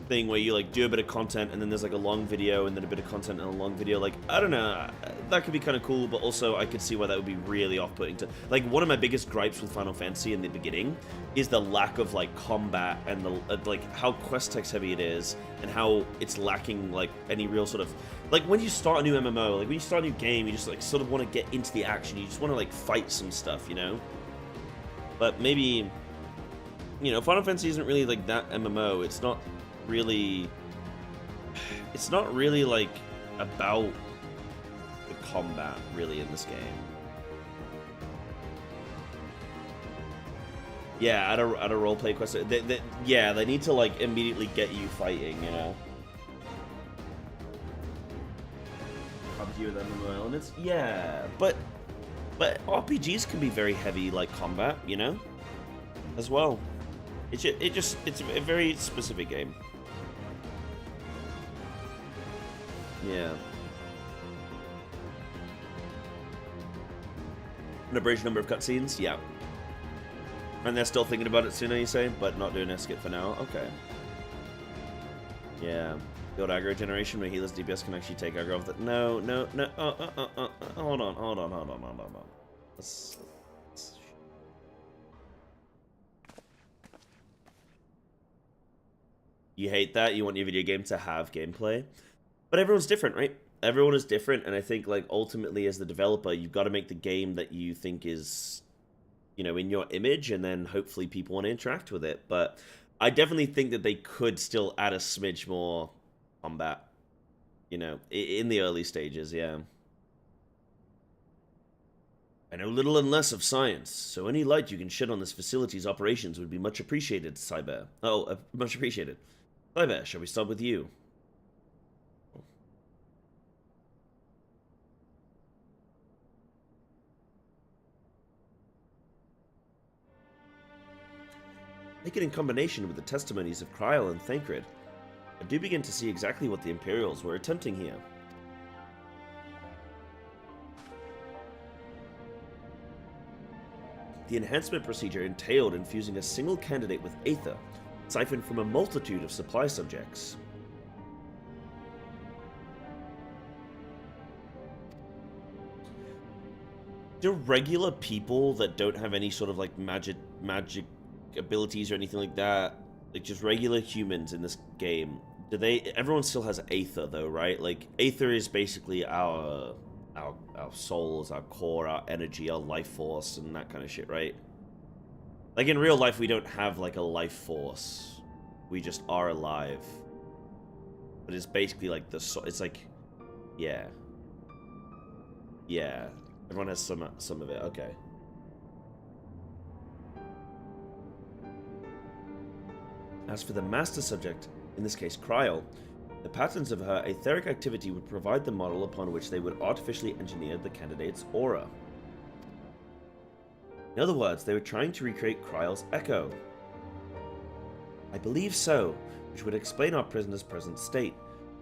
[SPEAKER 4] thing where you like do a bit of content and then there's like a long video and then a bit of content and a long video. Like, I don't know, that could be kind of cool, but also I could see why that would be really off-putting to, like, one of my biggest gripes with Final Fantasy in the beginning is the lack of like combat and the like how quest text heavy it is and how it's lacking like any real sort of, like, when you start a new MMO, like when you start a new game, you just like sort of want to get into the action, you just want to like fight some stuff, you know. But maybe, you know, Final Fantasy isn't really like that MMO. It's not really like about the combat really in this game. Yeah, at a roleplay quest, they need to like immediately get you fighting, you know. PUBG with MMO elements, yeah, but RPGs can be very heavy like combat, you know, as well. It's a very specific game. Yeah. An abridged number of cutscenes? Yeah. And they're still thinking about it sooner, you say? But not doing a skip for now? Okay. Yeah. The old aggro generation where healers DPS can actually take aggro off the... No. Hold on. You hate that? You want your video game to have gameplay? But everyone's different, right? Everyone is different, and I think, like, ultimately, as the developer, you've got to make the game that you think is, you know, in your image, and then hopefully people want to interact with it. But I definitely think that they could still add a smidge more combat, you know, in the early stages, yeah. I know little and less of science, so any light you can shed on this facility's operations would be much appreciated, Cyber. Oh, much appreciated. Cyber, shall we start with you? Taken in combination with the testimonies of Kryl and Thancred, I do begin to see exactly what the Imperials were attempting here. The enhancement procedure entailed infusing a single candidate with aether, siphoned from a multitude of supply subjects. Do regular people that don't have any sort of like magic abilities or anything like that like just regular humans in this game, do they? Everyone still has Aether though, right? Like Aether is basically our souls, our core, our energy, our life force, and that kind of shit, right? Like in real life, we don't have like a life force. We just are alive. But it's basically like it's like, yeah. Yeah. Everyone has some of it, okay. As for the master subject, in this case Kryl, the patterns of her etheric activity would provide the model upon which they would artificially engineer the candidate's aura. In other words, they were trying to recreate Kryl's echo. I believe so, which would explain our prisoner's present state.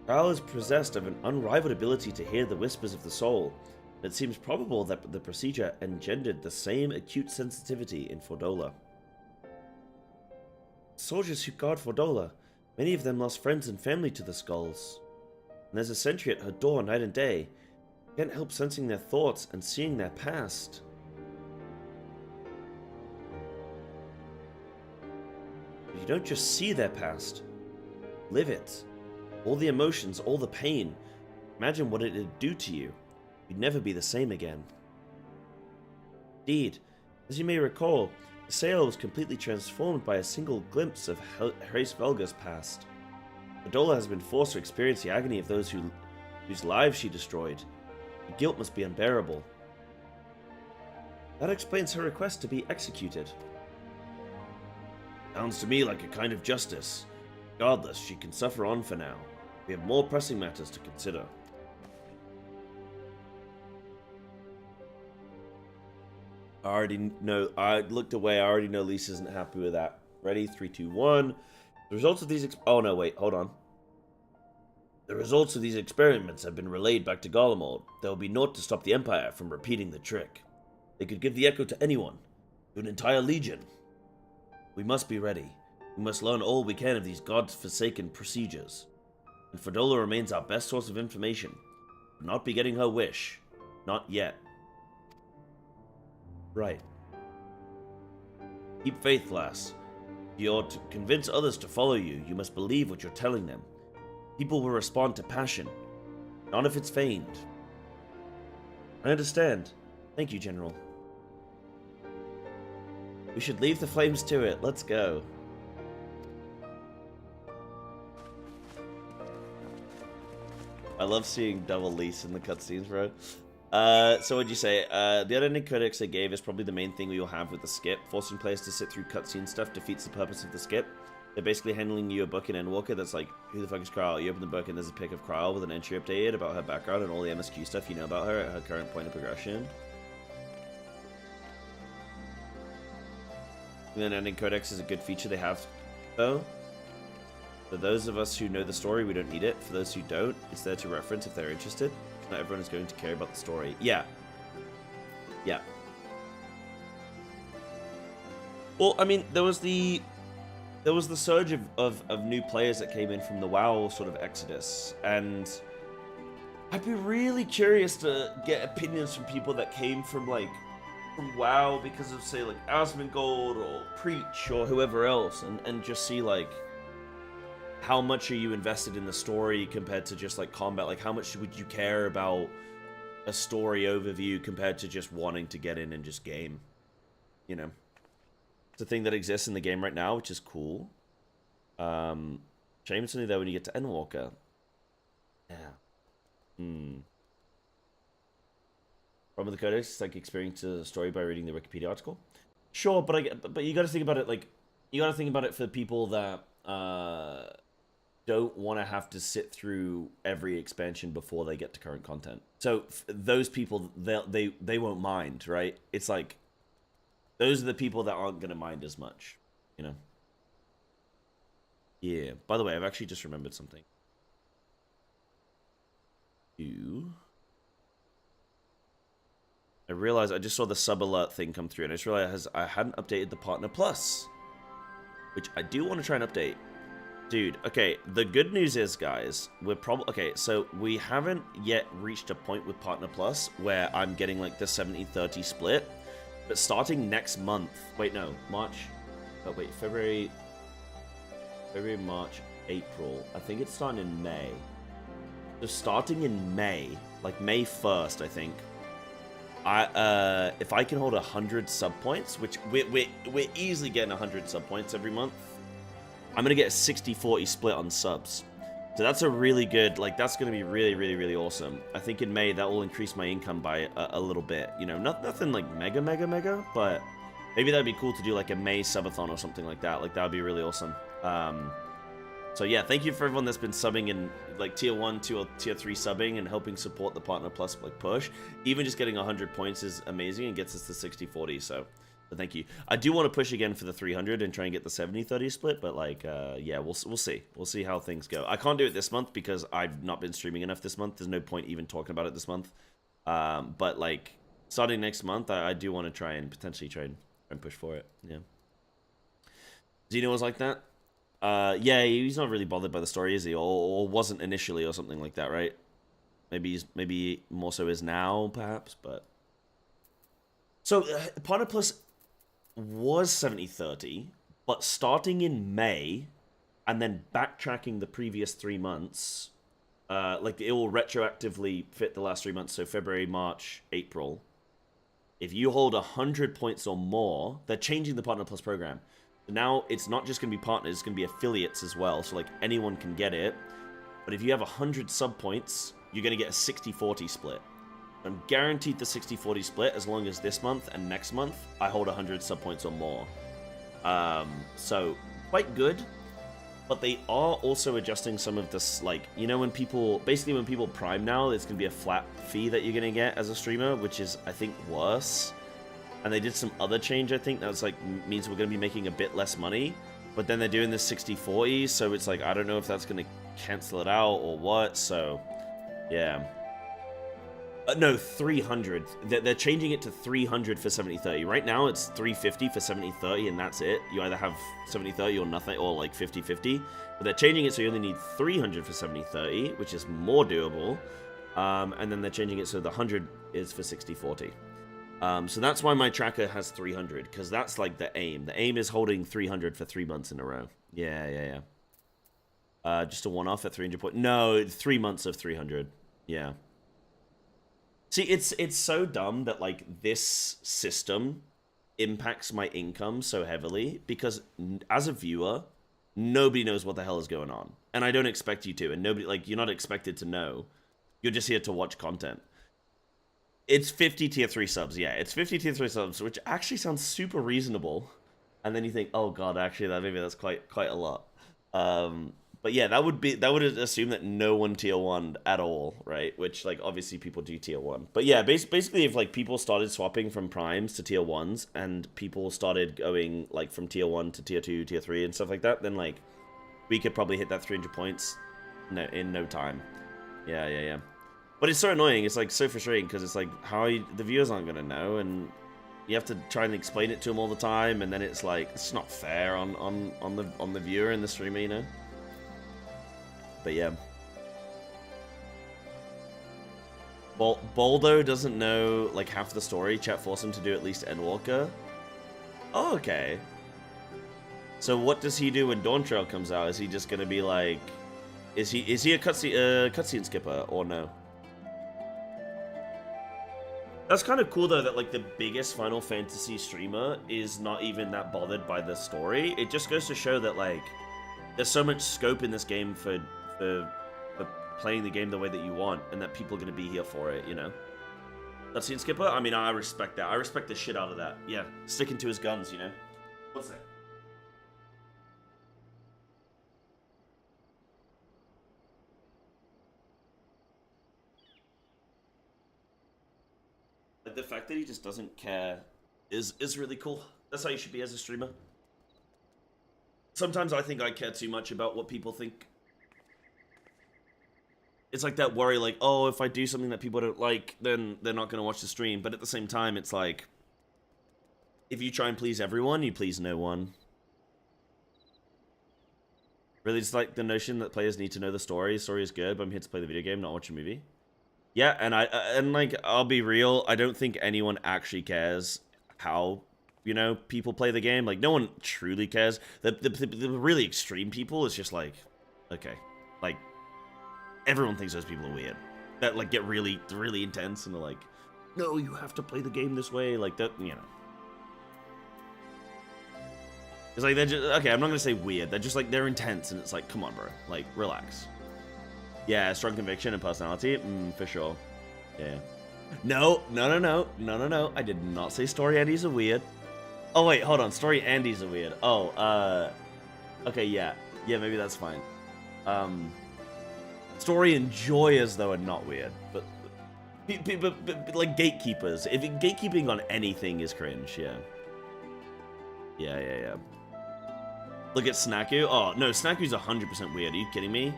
[SPEAKER 4] Kryl is possessed of an unrivaled ability to hear the whispers of the soul, and it seems probable that the procedure engendered the same acute sensitivity in Fordola. Soldiers who guard Fordola, many of them lost friends and family to the skulls. And there's a sentry at her door night and day. Can't help sensing their thoughts and seeing their past. But you don't just see their past. Live it. All the emotions, all the pain. Imagine what it'd do to you. You'd never be the same again. Indeed, as you may recall, the sail was completely transformed by a single glimpse of Hrace Velga's past. Fordola has been forced to experience the agony of those whose lives she destroyed. The guilt must be unbearable. That explains her request to be executed. Sounds to me like a kind of justice. Regardless, she can suffer on for now. We have more pressing matters to consider. I already know. I looked away. I already know Lisa isn't happy with that. Ready? 3, 2, 1. The results of these. Oh no! Wait. Hold on. The results of these experiments have been relayed back to Garlemald. There will be naught to stop the Empire from repeating the trick. They could give the echo to anyone, to an entire legion. We must be ready. We must learn all we can of these god-forsaken procedures. And Fordola remains our best source of information. But not be getting her wish. Not yet. Right. Keep faith, lass. If you're to convince others to follow you, you must believe what you're telling them. People will respond to passion, not if it's feigned. I understand. Thank you, General. We should leave the flames to it. Let's go. I love seeing double Lise in the cutscenes, bro. So what'd you say? The unending codex they gave is probably the main thing we will have with the skip. Forcing players to sit through cutscene stuff defeats the purpose of the skip. They're basically handling you a book in Endwalker that's like, who the fuck is Kryl? You open the book and there's a pic of Kryl with an entry updated about her background and all the MSQ stuff you know about her at her current point of progression. The unending codex is a good feature they have, though. For those of us who know the story, we don't need it. For those who don't, it's there to reference if they're interested. Not everyone is going to care about the story. Yeah. Yeah. Well, I mean, there was the surge of new players that came in from the WoW sort of exodus, and I'd be really curious to get opinions from people that came from WoW because of, say, like Asmongold or Preach or whoever else, and just see like how much are you invested in the story compared to just like combat? Like how much would you care about a story overview compared to just wanting to get in and just game? You know, it's a thing that exists in the game right now, which is cool. Shamelessly though, when you get to Endwalker, yeah. From the Codex, it's like experiencing the story by reading the Wikipedia article. Sure, but you got to think about it like you got to think about it for the people that don't want to have to sit through every expansion before they get to current content. So those people, they won't mind, right? It's like those are the people that aren't gonna mind as much, you know. Yeah. By the way, I've actually just remembered something. I realized I just saw the sub alert thing come through, and I just realized I hadn't updated the Partner Plus, which I do want to try and update. Dude, okay, the good news is, guys, we're probably... Okay, so we haven't yet reached a point with Partner Plus where I'm getting, like, the 70-30 split. But starting next month... Wait, no, March... Oh, wait, February... February, March, April. I think it's starting in May. So starting in May, like May 1st, I think. If I can hold 100 sub points, which we're easily getting 100 sub points every month, I'm gonna get a 60-40 split on subs. So that's a really good, like, that's gonna be really, really, really awesome. I think in May that will increase my income by a little bit. You know, nothing like mega, but maybe that'd be cool to do like a May subathon or something like that. Like, that would be really awesome. So yeah, thank you for everyone that's been subbing in like tier 1, tier 3 subbing and helping support the Partner Plus like push. Even just getting 100 points is amazing and gets us to 60-40, so thank you. I do want to push again for the 300 and try and get the 70-30 split, but like, yeah, we'll see. We'll see how things go. I can't do it this month because I've not been streaming enough this month. There's no point even talking about it this month. But like, starting next month, I do want to try and potentially try and push for it, yeah. Xeno was like that? Yeah, he's not really bothered by the story, is he? Or wasn't initially, or something like that, right? Maybe more so is now, perhaps. But so Partner Plus was 70-30, but starting in May, and then backtracking the previous 3 months, like it will retroactively fit the last 3 months. So February, March, April. If you hold 100 points or more, they're changing the Partner Plus program. Now, it's not just going to be partners, it's going to be affiliates as well, so like anyone can get it. But if you have 100 sub points, you're going to get a 60-40 split. I'm guaranteed the 60-40 split as long as this month and next month I hold 100 sub points or more. So, quite good. But they are also adjusting some of this, like, you know, when people prime now, it's going to be a flat fee that you're going to get as a streamer, which is, I think, worse. And they did some other change, I think, that was like, means we're going to be making a bit less money. But then they're doing this 60-40, so it's like, I don't know if that's going to cancel it out or what, so, yeah. No, 300. They're changing it to 300 for 70-30. Right now, it's 350 for 70-30, and that's it. You either have 70-30 or nothing, or like 50-50. But they're changing it so you only need 300 for 70-30, which is more doable. And then they're changing it so the 100 is for 60-40. So that's why my tracker has 300, because that's like the aim. The aim is holding 300 for 3 months in a row. Yeah. Just a one-off at 300 points. No, 3 months of 300. Yeah. See, it's so dumb that like this system impacts my income so heavily, because as a viewer, nobody knows what the hell is going on. And I don't expect you to, and nobody, like, you're not expected to know. You're just here to watch content. It's 50 tier 3 subs, yeah. It's 50 tier 3 subs, which actually sounds super reasonable. And then you think, oh god, actually, maybe that's quite a lot. But yeah, that would assume that no one tier 1 at all, right? Which, like, obviously people do tier 1. But yeah, basically if like people started swapping from primes to tier 1s, and people started going like from tier 1 to tier 2, tier 3 and stuff like that, then like we could probably hit that 300 points in no time. Yeah. But it's so annoying. It's like so frustrating, because it's like, the viewers aren't gonna know, and you have to try and explain it to them all the time, and then it's like, it's not fair on the viewer and the streamer, you know. But yeah, Boldo doesn't know like half the story. Chat forced him to do at least Endwalker. Oh, okay. So what does he do when Dawn Trail comes out? Is he just gonna be like, is he a cutscene skipper or no? That's kind of cool, though, that, like, the biggest Final Fantasy streamer is not even that bothered by the story. It just goes to show that, like, there's so much scope in this game for playing the game the way that you want, and that people are going to be here for it, you know? Cutscene skipper? I mean, I respect that. I respect the shit out of that. Yeah, sticking to his guns, you know? What's that? The fact that he just doesn't care is really cool. That's how you should be as a streamer. Sometimes I think I care too much about what people think. It's like that worry, like, oh, if I do something that people don't like, then they're not going to watch the stream. But at the same time, it's like, if you try and please everyone, you please no one. Really, it's like the notion that players need to know the story. The story is good, but I'm here to play the video game, not watch a movie. Yeah, and like, I'll be real, I don't think anyone actually cares how you know, people play the game. Like, no one truly cares. The really extreme people is just like, okay. Like, everyone thinks those people are weird. That, like, get really, really intense and are like, no, you have to play the game this way. Like, that, you know. It's like, they're just, okay, I'm not gonna say weird. They're just like, they're intense, and it's like, come on, bro. Like, relax. Yeah, strong conviction and personality. For sure. Yeah. No. I did not say story Andes are weird. Oh, wait, hold on. Story Andes are weird. Oh, okay, yeah. Yeah, maybe that's fine. Story enjoyers, though, are not weird. But like, gatekeepers. If gatekeeping on anything is cringe, yeah. Yeah. Look at Snacku. Oh, no, Snacku's 100% weird. Are you kidding me?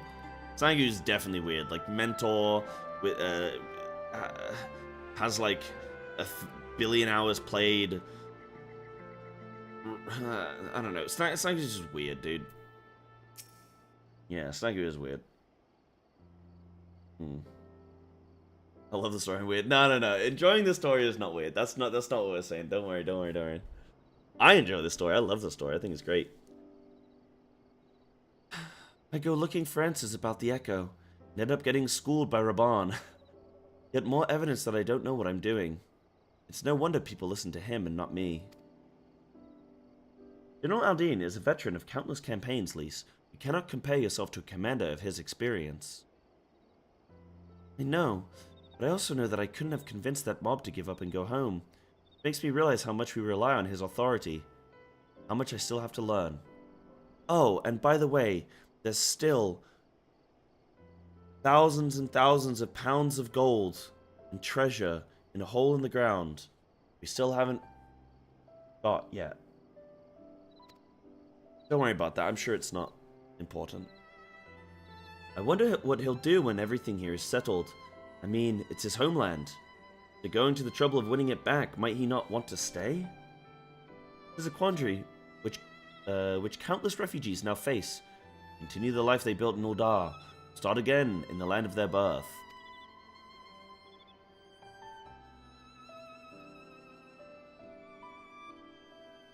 [SPEAKER 4] Snacku's definitely weird. Like, mentor with, has, like, a billion hours played. I don't know. Snacku's just weird, dude. Yeah, Snacku is weird. I love the story. Weird. No. Enjoying the story is not weird. That's not what we're saying. Don't worry. I enjoy the story. I love the story. I think it's great. I go looking for answers about the Echo, and end up getting schooled by Raban. Yet more evidence that I don't know what I'm doing. It's no wonder people listen to him and not me. General Aldine is a veteran of countless campaigns, Lise. You cannot compare yourself to a commander of his experience. I know, but I also know that I couldn't have convinced that mob to give up and go home. It makes me realize how much we rely on his authority. How much I still have to learn. Oh, and by the way, there's still thousands and thousands of pounds of gold and treasure in a hole in the ground we still haven't got yet. Don't worry about that. I'm sure it's not important. I wonder what he'll do when everything here is settled. I mean, it's his homeland. To going to the trouble of winning it back, might he not want to stay? There's a quandary which countless refugees now face. Continue the life they built in Uldar. Start again in the land of their birth.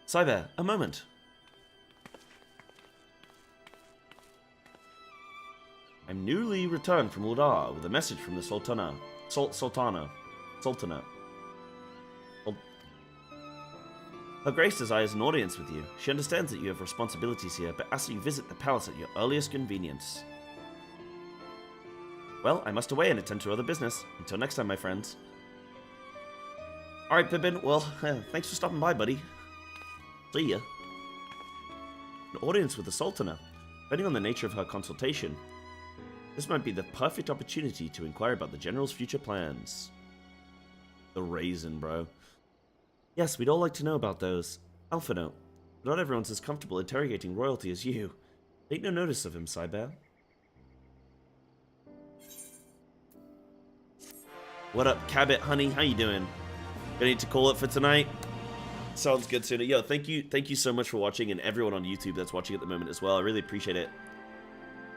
[SPEAKER 4] Cyber, a moment. I'm newly returned from Uldar with a message from the Sultana. Her Grace desires an audience with you. She understands that you have responsibilities here, but asks that you visit the palace at your earliest convenience. Well, I must away and attend to other business. Until next time, my friends. Alright, Pippin. Well, thanks for stopping by, buddy. See ya. An audience with the Sultana. Depending on the nature of her consultation, this might be the perfect opportunity to inquire about the General's future plans. The raisin, bro. Yes, we'd all like to know about those. Alpha note. Not everyone's as comfortable interrogating royalty as you. Take no notice of him, Cyber. What up, Cabot, honey? How you doing? Gonna need to call it for tonight? Sounds good, Suna. Yo, thank you so much for watching, and everyone on YouTube that's watching at the moment as well. I really appreciate it.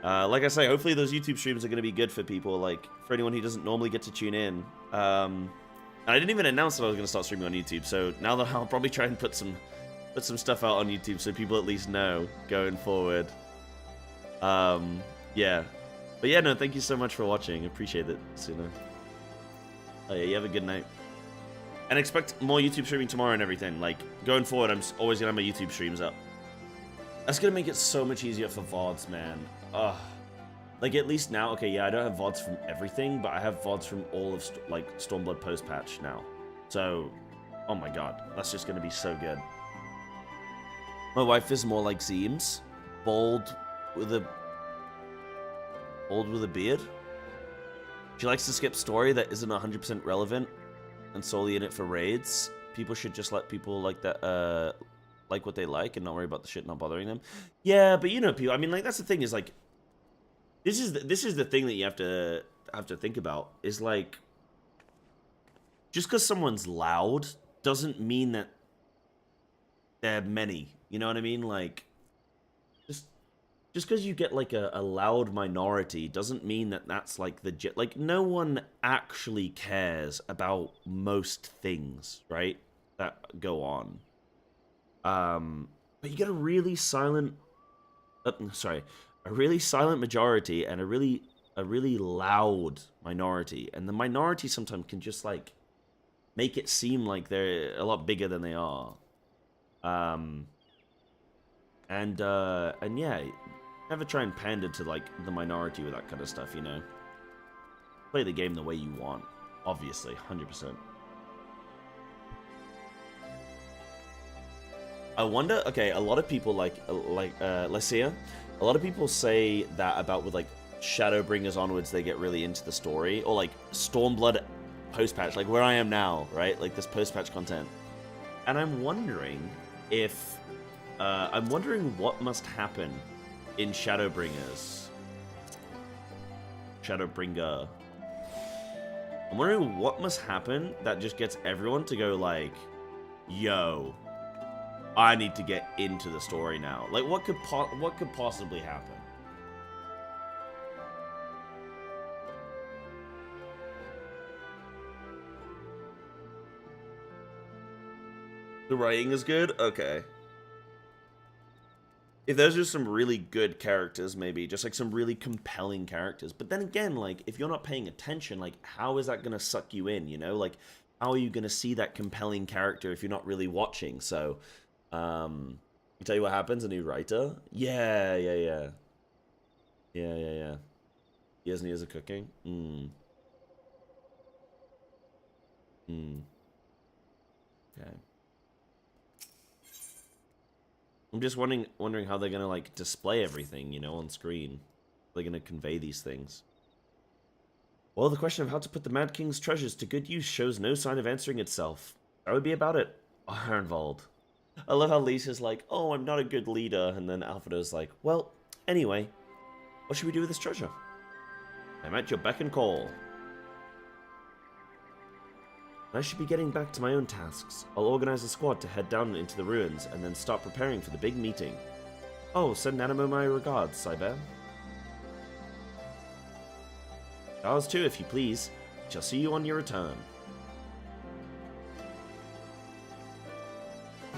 [SPEAKER 4] Like I say, hopefully those YouTube streams are gonna be good for people, like, for anyone who doesn't normally get to tune in. I didn't even announce that I was going to start streaming on YouTube, so now that I'll probably try and put some stuff out on YouTube so people at least know going forward. Yeah. But yeah, no, thank you so much for watching. Appreciate it, Suna. Oh yeah, you have a good night. And expect more YouTube streaming tomorrow and everything. Like, going forward, I'm always going to have my YouTube streams up. That's going to make it so much easier for VODs, man. Ugh. Like, at least now, okay, yeah, I don't have VODs from everything, but I have VODs from all of, like, Stormblood post-patch now. So, oh my god, that's just gonna be so good. My wife is more like Zeems. Bald with a beard. She likes to skip story that isn't 100% relevant and solely in it for raids. People should just let people like that, like what they like and not worry about the shit not bothering them. Yeah, but you know, people, I mean, like, that's the thing is, like, this is the thing that you have to think about, is like, just because someone's loud doesn't mean that they're many. You know what I mean? Like, just because you get like a loud minority doesn't mean that that's like like, no one actually cares about most things, right, that go on. But you get a really silent, a really silent majority and a really loud minority, and the minority sometimes can just like make it seem like they're a lot bigger than they are. And yeah, never try and pander to like the minority with that kind of stuff, you know. Play the game the way you want, obviously, 100%. I wonder, okay, a lot of people like Lesia, a lot of people say that about with like Shadowbringers onwards, they get really into the story, or like Stormblood post-patch, like where I am now, right? Like this post-patch content. And I'm wondering if, I'm wondering what must happen in Shadowbringer. I'm wondering what must happen that just gets everyone to go like, yo, I need to get into the story now. Like, what could possibly happen? The writing is good? Okay. If there's just some really good characters, maybe, just like some really compelling characters. But then again, like, if you're not paying attention, like, how is that going to suck you in, you know? Like, how are you going to see that compelling character if you're not really watching? So, you tell you what happens, a new writer? Yeah. Years and years of cooking? Okay. I'm just wondering how they're gonna like display everything, you know, on screen. They're gonna convey these things. Well, the question of how to put the Mad King's treasures to good use shows no sign of answering itself. That would be about it. Ironvold. I love how Lisa's like, oh, I'm not a good leader, and then Alfredo's like, well, anyway, what should we do with this treasure? I'm at your beck and call. I should be getting back to my own tasks. I'll organize a squad to head down into the ruins and then start preparing for the big meeting. Oh, send Nanamo my regards, Cyber. Ours too, if you please. Shall see you on your return.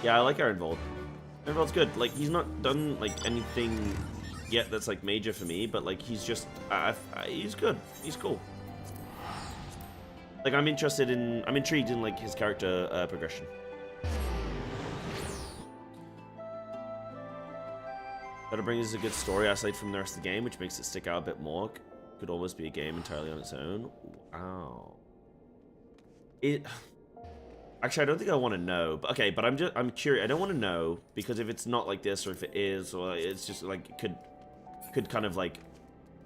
[SPEAKER 4] Yeah, I like Ironvold. Ironvold's good. Like, he's not done, like, anything yet that's, like, major for me, but, like, he's just... he's good. He's cool. Like, I'm intrigued in, like, his character progression. Shadowbringers is a good story aside from the rest of the game, which makes it stick out a bit more. Could almost be a game entirely on its own. Wow. Actually, I don't think I want to know. But okay, but I'm curious. I don't want to know because if it's not like this, or if it is, or it's just like it could kind of like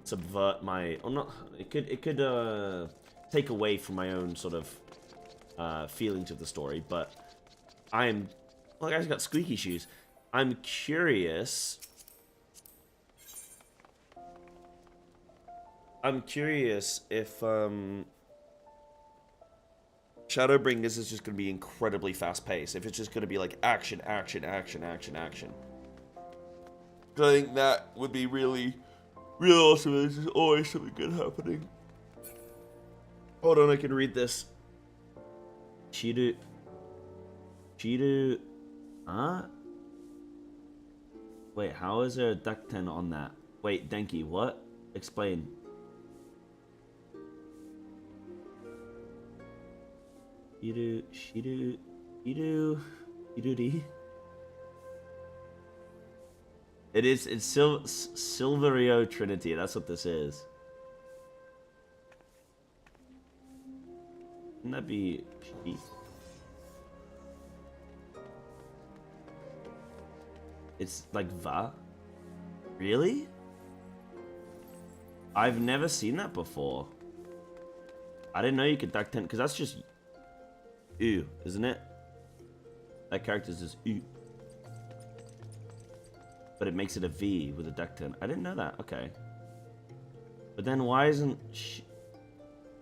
[SPEAKER 4] subvert my, or not. It could take away from my own sort of feelings of the story. But I'm, well, guys got squeaky shoes. I'm curious. I'm curious if Shadowbringers is just going to be incredibly fast-paced. If it's just going to be like action, action, action, action, action. I think that would be really, really awesome. There's just always something good happening. Hold on, I can read this. Chidu. Huh? Wait, how is there a Duckten on that? Wait, Denki, what? Explain. Shidu. It's Silverio Trinity, that's what this is. Wouldn't that be she? It's like Va? Really? I've never seen that before. I didn't know you could duck 10, because that's just U, isn't it? That character's just U. But it makes it a V with a duck 10. I didn't know that, okay. But then why isn't she,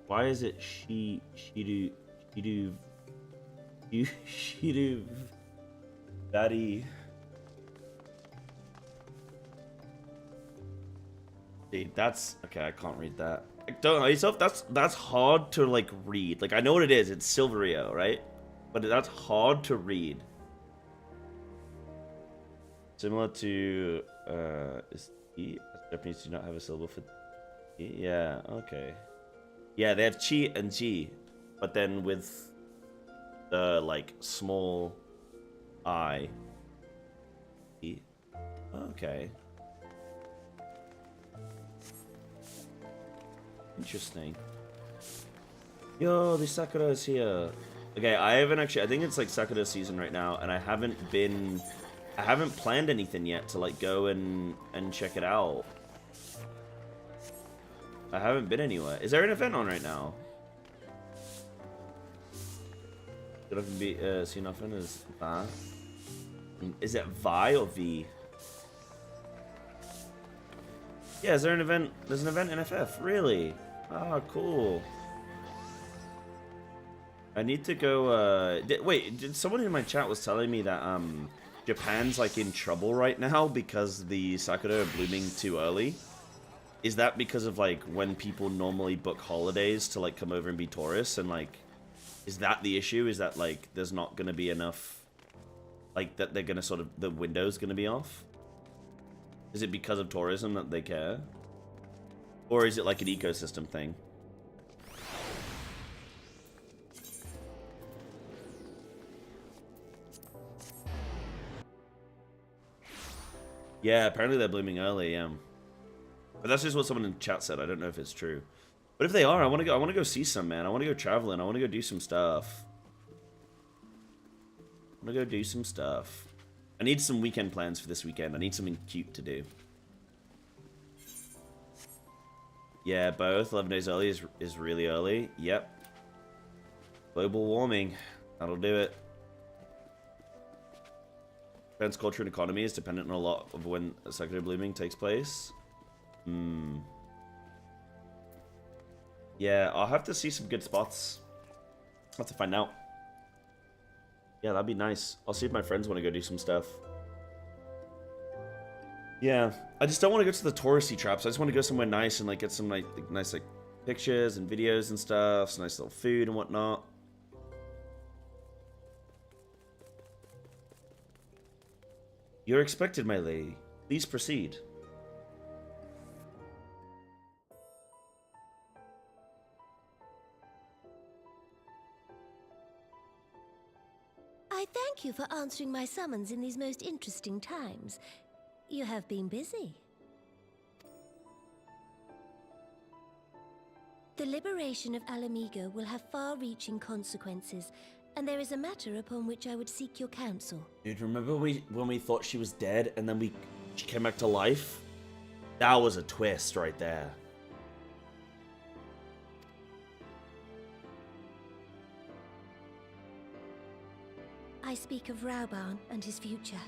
[SPEAKER 4] why is it Shidu Daddy? Dude, that's okay. I can't read that. Don't know yourself. That's hard to like read. Like I know what it is. It's Silverio, right? But that's hard to read. Similar to is T? Japanese do not have a syllable for T. Yeah, okay. Yeah, they have chi and ji, but then with the like small I. E. Okay. Interesting. Yo, the Sakura is here. Okay, I haven't actually, I think it's like Sakura season right now, and I haven't planned anything yet to like go and check it out. I haven't been anywhere. Is there an event on right now? Could have be see nothing is Va. Is it Vi or V? Yeah, is there an event? There's an event in FF, really? Ah, cool. I need to go, wait, someone in my chat was telling me that, Japan's, like, in trouble right now because the Sakura are blooming too early. Is that because of, like, when people normally book holidays to, like, come over and be tourists? And, like, is that the issue? Is that, like, there's not gonna be enough, like, that they're gonna sort of, the window's gonna be off? Is it because of tourism that they care? Or is it, like, an ecosystem thing? Yeah, apparently they're blooming early, yeah. But that's just what someone in chat said. I don't know if it's true. But if they are, I want to go see some, man. I want to go traveling. I want to go do some stuff. I want to go do some stuff. I need some weekend plans for this weekend. I need something cute to do. Yeah, both. 11 days early is really early. Yep. Global warming. That'll do it. Japan's culture and economy is dependent on a lot of when Sakura blooming takes place. Yeah, I'll have to see some good spots. I'll have to find out. Yeah, that'd be nice. I'll see if my friends want to go do some stuff. Yeah, I just don't want to go to the touristy traps. I just want to go somewhere nice and like get some like nice like pictures and videos and stuff, some nice little food and whatnot. You're expected, my lady. Please proceed.
[SPEAKER 12] I thank you for answering my summons in these most interesting times. You have been busy. The liberation of Alamigo will have far-reaching consequences, and there is a matter upon which I would seek your counsel.
[SPEAKER 4] Dude, remember when we thought she was dead and then she came back to life? That was a twist right there.
[SPEAKER 12] I speak of Rauban and his future.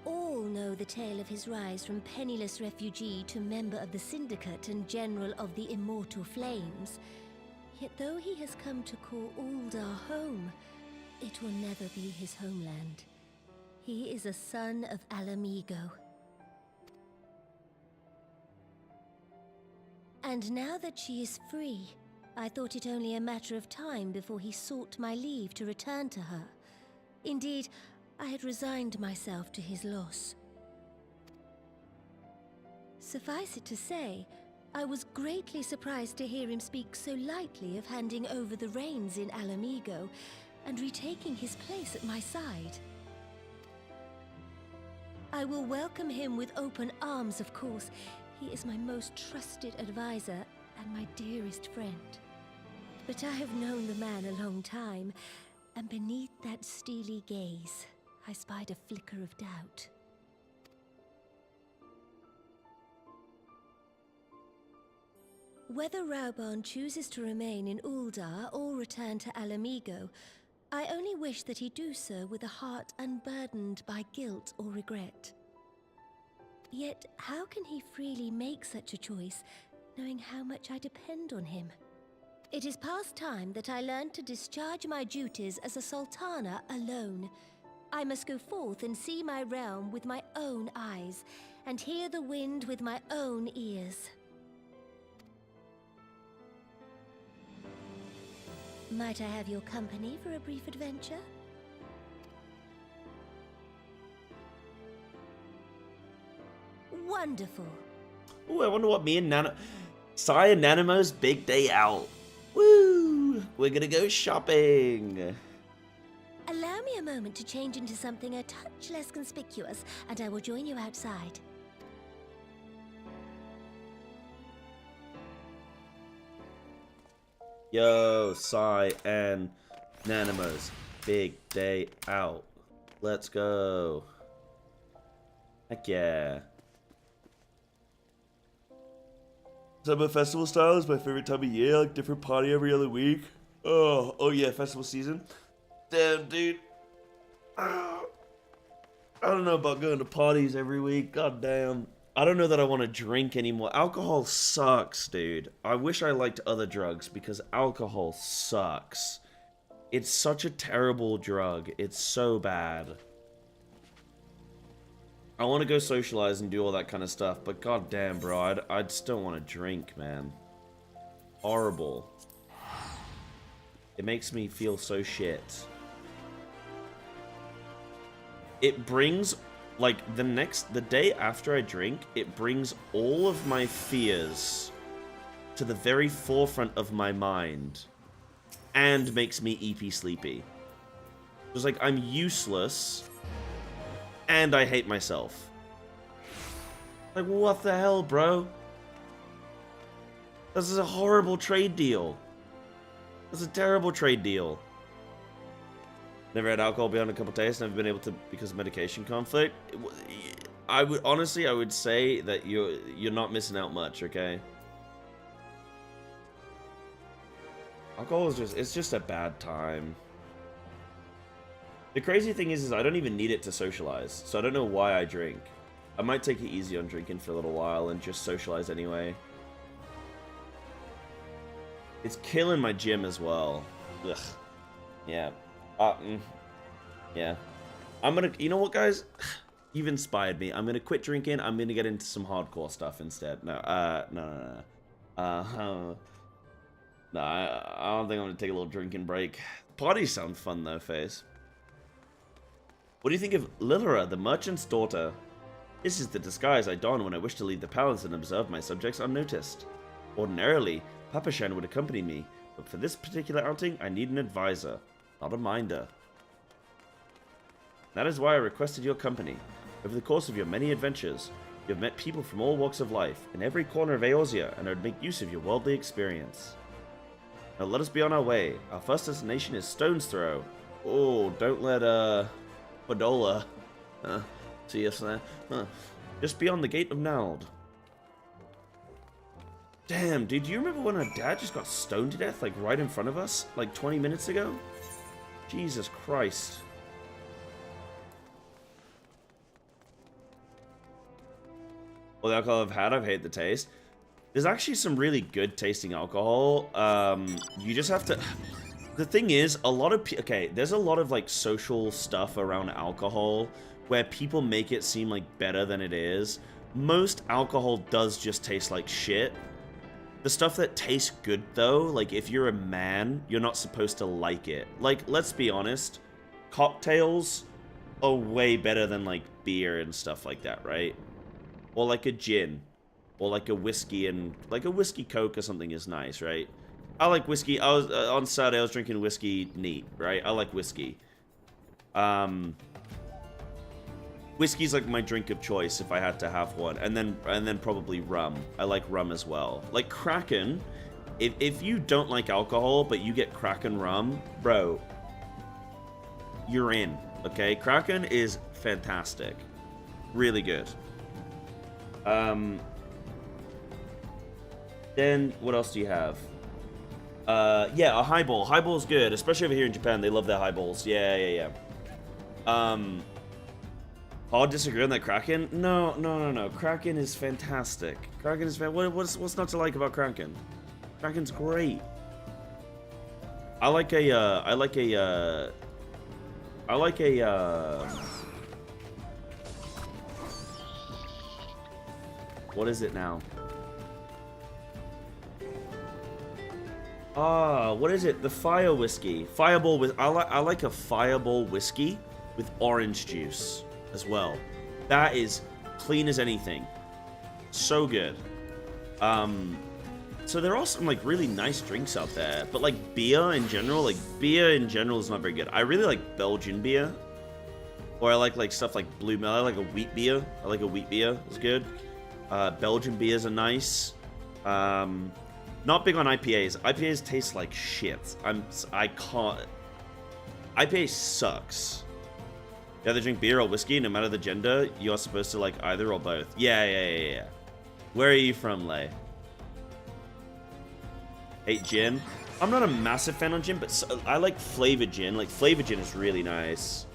[SPEAKER 12] All know the tale of his rise from penniless refugee to member of the Syndicate and General of the Immortal Flames. Yet though he has come to call Uldar home, it will never be his homeland. He is a son of Alamigo. And now that she is free, I thought it only a matter of time before he sought my leave to return to her. Indeed, I had resigned myself to his loss. Suffice it to say, I was greatly surprised to hear him speak so lightly of handing over the reins in Alamigo and retaking his place at my side. I will welcome him with open arms, of course. He is my most trusted advisor and my dearest friend. But I have known the man a long time, and beneath that steely gaze, I spied a flicker of doubt. Whether Rauban chooses to remain in Uldar or return to Alamigo, I only wish that he do so with a heart unburdened by guilt or regret. Yet, how can he freely make such a choice, knowing how much I depend on him? It is past time that I learned to discharge my duties as a sultana alone. I must go forth and see my realm with my own eyes, and hear the wind with my own ears. Might I have your company for a brief adventure? Wonderful.
[SPEAKER 4] Ooh, I wonder what me and Sai and Nanamo's big day out. Woo! We're gonna go shopping.
[SPEAKER 12] Allow me a moment to change into something a touch less conspicuous, and I will join you outside.
[SPEAKER 4] Yo, Sai and Nanamo's big day out. Let's go. Heck yeah. Summer festival style is my favorite time of year, like different party every other week. Oh yeah, festival season. Damn, dude. I don't know about going to parties every week. God damn. I don't know that I want to drink anymore. Alcohol sucks, dude. I wish I liked other drugs because alcohol sucks. It's such a terrible drug. It's so bad. I want to go socialize and do all that kind of stuff, but god damn, bro, I just don't want to drink, man. Horrible. It makes me feel so shit. It brings, like, the day after I drink, it brings all of my fears to the very forefront of my mind and makes me EP sleepy. It's like, I'm useless and I hate myself. Like, what the hell, bro? This is a horrible trade deal. This is a terrible trade deal. Never had alcohol beyond a couple days. Never been able to because of medication conflict. I would say that you're not missing out much. Okay. Alcohol is it's just a bad time. The crazy thing is I don't even need it to socialize, so I don't know why I drink. I might take it easy on drinking for a little while and just socialize anyway. It's killing my gym as well. Ugh. Yeah. Yeah. I'm gonna, you know what, guys? You've inspired me. I'm gonna quit drinking. I'm gonna get into some hardcore stuff instead. No, no. No, I don't think I'm gonna take a little drinking break. Parties sound fun though, Face. What do you think of Lilira, the merchant's daughter? This is the disguise I don when I wish to leave the palace and observe my subjects unnoticed. Ordinarily, Papashan would accompany me, but for this particular outing, I need an advisor, not a minder. That is why I requested your company. Over the course of your many adventures, you have met people from all walks of life, in every corner of Eorzea, and I would make use of your worldly experience. Now let us be on our way. Our first destination is Stone's Throw. Oh, don't let, Fadola see us there. Just beyond the Gate of Nald. Damn, dude, do you remember when our dad just got stoned to death, like, right in front of us? Like, 20 minutes ago? Jesus Christ. Well, the alcohol I've had, I've hated the taste. There's actually some really good tasting alcohol. You just have to... The thing is, a lot of... Okay, there's a lot of, like, social stuff around alcohol where people make it seem, like, better than it is. Most alcohol does just taste like shit. The stuff that tastes good, though, like, if you're a man, you're not supposed to like it. Like, let's be honest, cocktails are way better than, like, beer and stuff like that, right? Or, like, a gin. Or, like, a whiskey and... Like, a whiskey Coke or something is nice, right? I like whiskey. I was, on Saturday, I was drinking whiskey neat, right? I like whiskey. Whiskey's like my drink of choice if I had to have one, and then probably rum. I like rum as well. Like Kraken, if you don't like alcohol but you get Kraken rum, bro, you're in. Okay, Kraken is fantastic, really good. Then what else do you have? Yeah, a highball. Highball's good, especially over here in Japan. They love their highballs. Yeah. Hard disagree on that Kraken? No. Kraken is fantastic. Kraken is what's not to like about Kraken? Kraken's great. I like a what is it now? What is it? The fire whiskey. Fireball with I like a fireball whiskey with orange juice as well. That is clean as anything. So good. So there are some like really nice drinks out there, but like beer in general is not very good. I really like Belgian beer. Or I like stuff like blue milk. I like a wheat beer. I like a wheat beer. It's good. Belgian beers are nice. Not big on IPAs. IPAs taste like shit. I can't. IPA sucks. You either drink beer or whiskey, no matter the gender. You're supposed to like either or both. Yeah. Where are you from, Lay? Hate gin. I'm not a massive fan of gin, but I like flavored gin. Like flavored gin is really nice.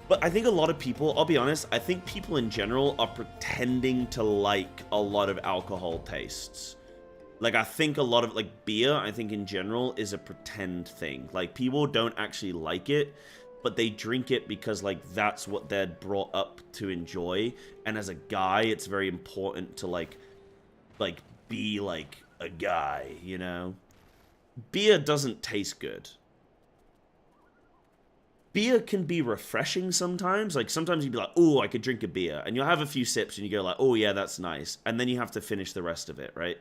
[SPEAKER 4] But I think a lot of people, I'll be honest, I think people in general are pretending to like a lot of alcohol tastes. Like, I think a lot of, like, beer, I think in general, is a pretend thing. Like, people don't actually like it, but they drink it because, like, that's what they're brought up to enjoy. And as a guy, it's very important to, like, be, like, a guy, you know? Beer doesn't taste good. Beer can be refreshing sometimes. Like, sometimes you'd be like, oh, I could drink a beer. And you'll have a few sips and you go like, oh, yeah, that's nice. And then you have to finish the rest of it, right?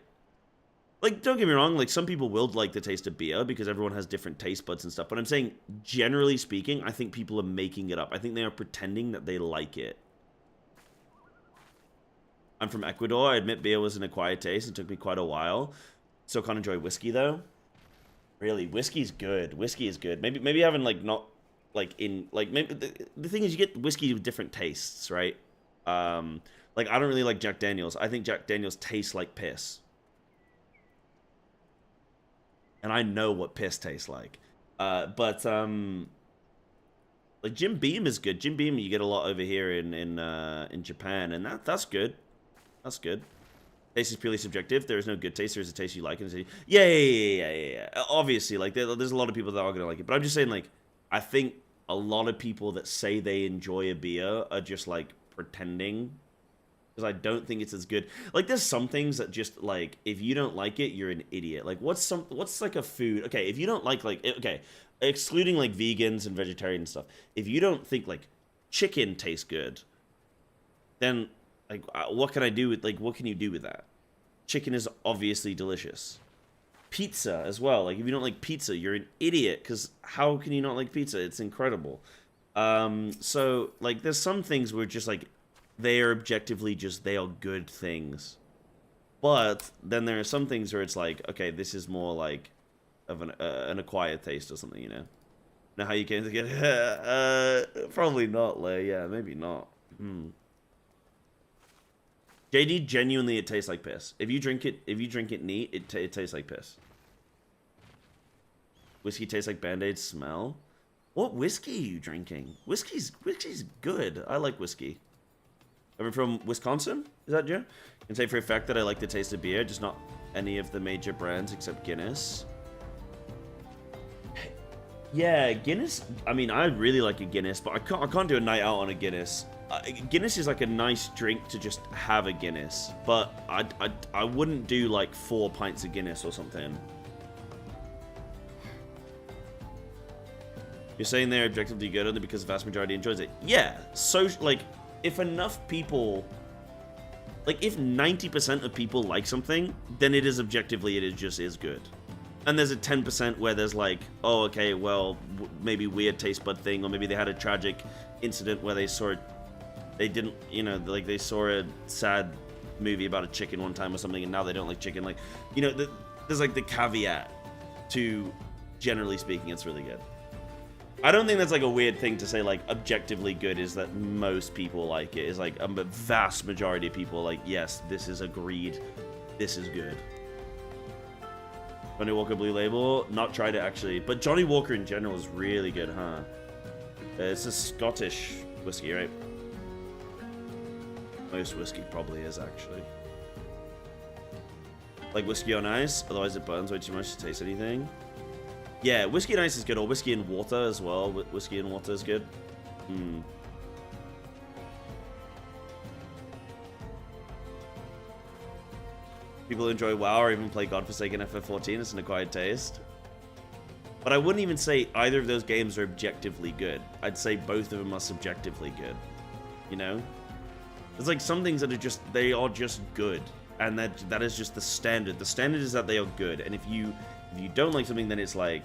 [SPEAKER 4] Like, don't get me wrong, like, some people will like the taste of beer because everyone has different taste buds and stuff. But I'm saying, generally speaking, I think people are making it up. I think they are pretending that they like it. I'm from Ecuador. I admit beer was an acquired taste. It took me quite a while. Still can't enjoy whiskey, though. Really, whiskey's good. Whiskey is good. Maybe having, like, not, like, in, like, maybe, the thing is you get whiskey with different tastes, right? Like, I don't really like Jack Daniels. I think Jack Daniels tastes like piss. And I know what piss tastes like. Like, Jim Beam is good. Jim Beam you get a lot over here in Japan, and that's good. That's good. Taste is purely subjective. There is no good taste. There is a taste you like. And yeah. Obviously, like, there's a lot of people that are going to like it. But I'm just saying, like, I think a lot of people that say they enjoy a beer are just, like, pretending. Because I don't think it's as good. Like, there's some things that just, like, if you don't like it, you're an idiot. Like, what's like a food? Okay, if you don't like, okay, excluding, like, vegans and vegetarian stuff. If you don't think, like, chicken tastes good, then, like, what can I do with, like, what can you do with that? Chicken is obviously delicious. Pizza as well. Like, if you don't like pizza, you're an idiot. Because how can you not like pizza? It's incredible. So, like, there's some things where just, like, they are objectively just, they are good things. But then there are some things where it's like, okay, this is more like of an acquired taste or something, you know? Now how you came to get it? Probably not, Lay. Yeah, maybe not. JD, genuinely, it tastes like piss. If you drink it neat, it tastes like piss. Whiskey tastes like Band-Aid smell? What whiskey are you drinking? Whiskey's good. I like whiskey. Ever from Wisconsin? Is that you? Can say for a fact that I like the taste of beer, just not any of the major brands except Guinness. Yeah, Guinness. I mean, I really like a Guinness, but I can't do a night out on a Guinness. Guinness is like a nice drink to just have a Guinness, but I wouldn't do like 4 pints of Guinness or something. You're saying they're objectively good only because the vast majority enjoys it. Yeah, so like, if enough people, like if 90% of people like something, then it is objectively, it just is good. And there's a 10% where there's like, oh, okay, well, maybe weird taste bud thing, or maybe they had a tragic incident where they saw it, they didn't, you know, like they saw a sad movie about a chicken one time or something, and now they don't like chicken. Like, you know, there's like the caveat to, generally speaking, it's really good. I don't think that's like a weird thing to say, like, objectively good is that most people like it. Is like a vast majority of people like, yes, this is agreed. This is good. Johnny Walker Blue Label, not tried it actually. But Johnny Walker in general is really good, huh? It's a Scottish whiskey, right? Most whiskey probably is, actually. Like whiskey on ice, otherwise it burns way too much to taste anything. Yeah, whiskey and ice is good, or whiskey and water as well. Whiskey and water is good. People who enjoy WoW or even play Godforsaken FF14. It's an acquired taste. But I wouldn't even say either of those games are objectively good. I'd say both of them are subjectively good. You know? There's like some things that are just, they are just good. And that is just the standard. The standard is that they are good. And if you don't like something, then it's like...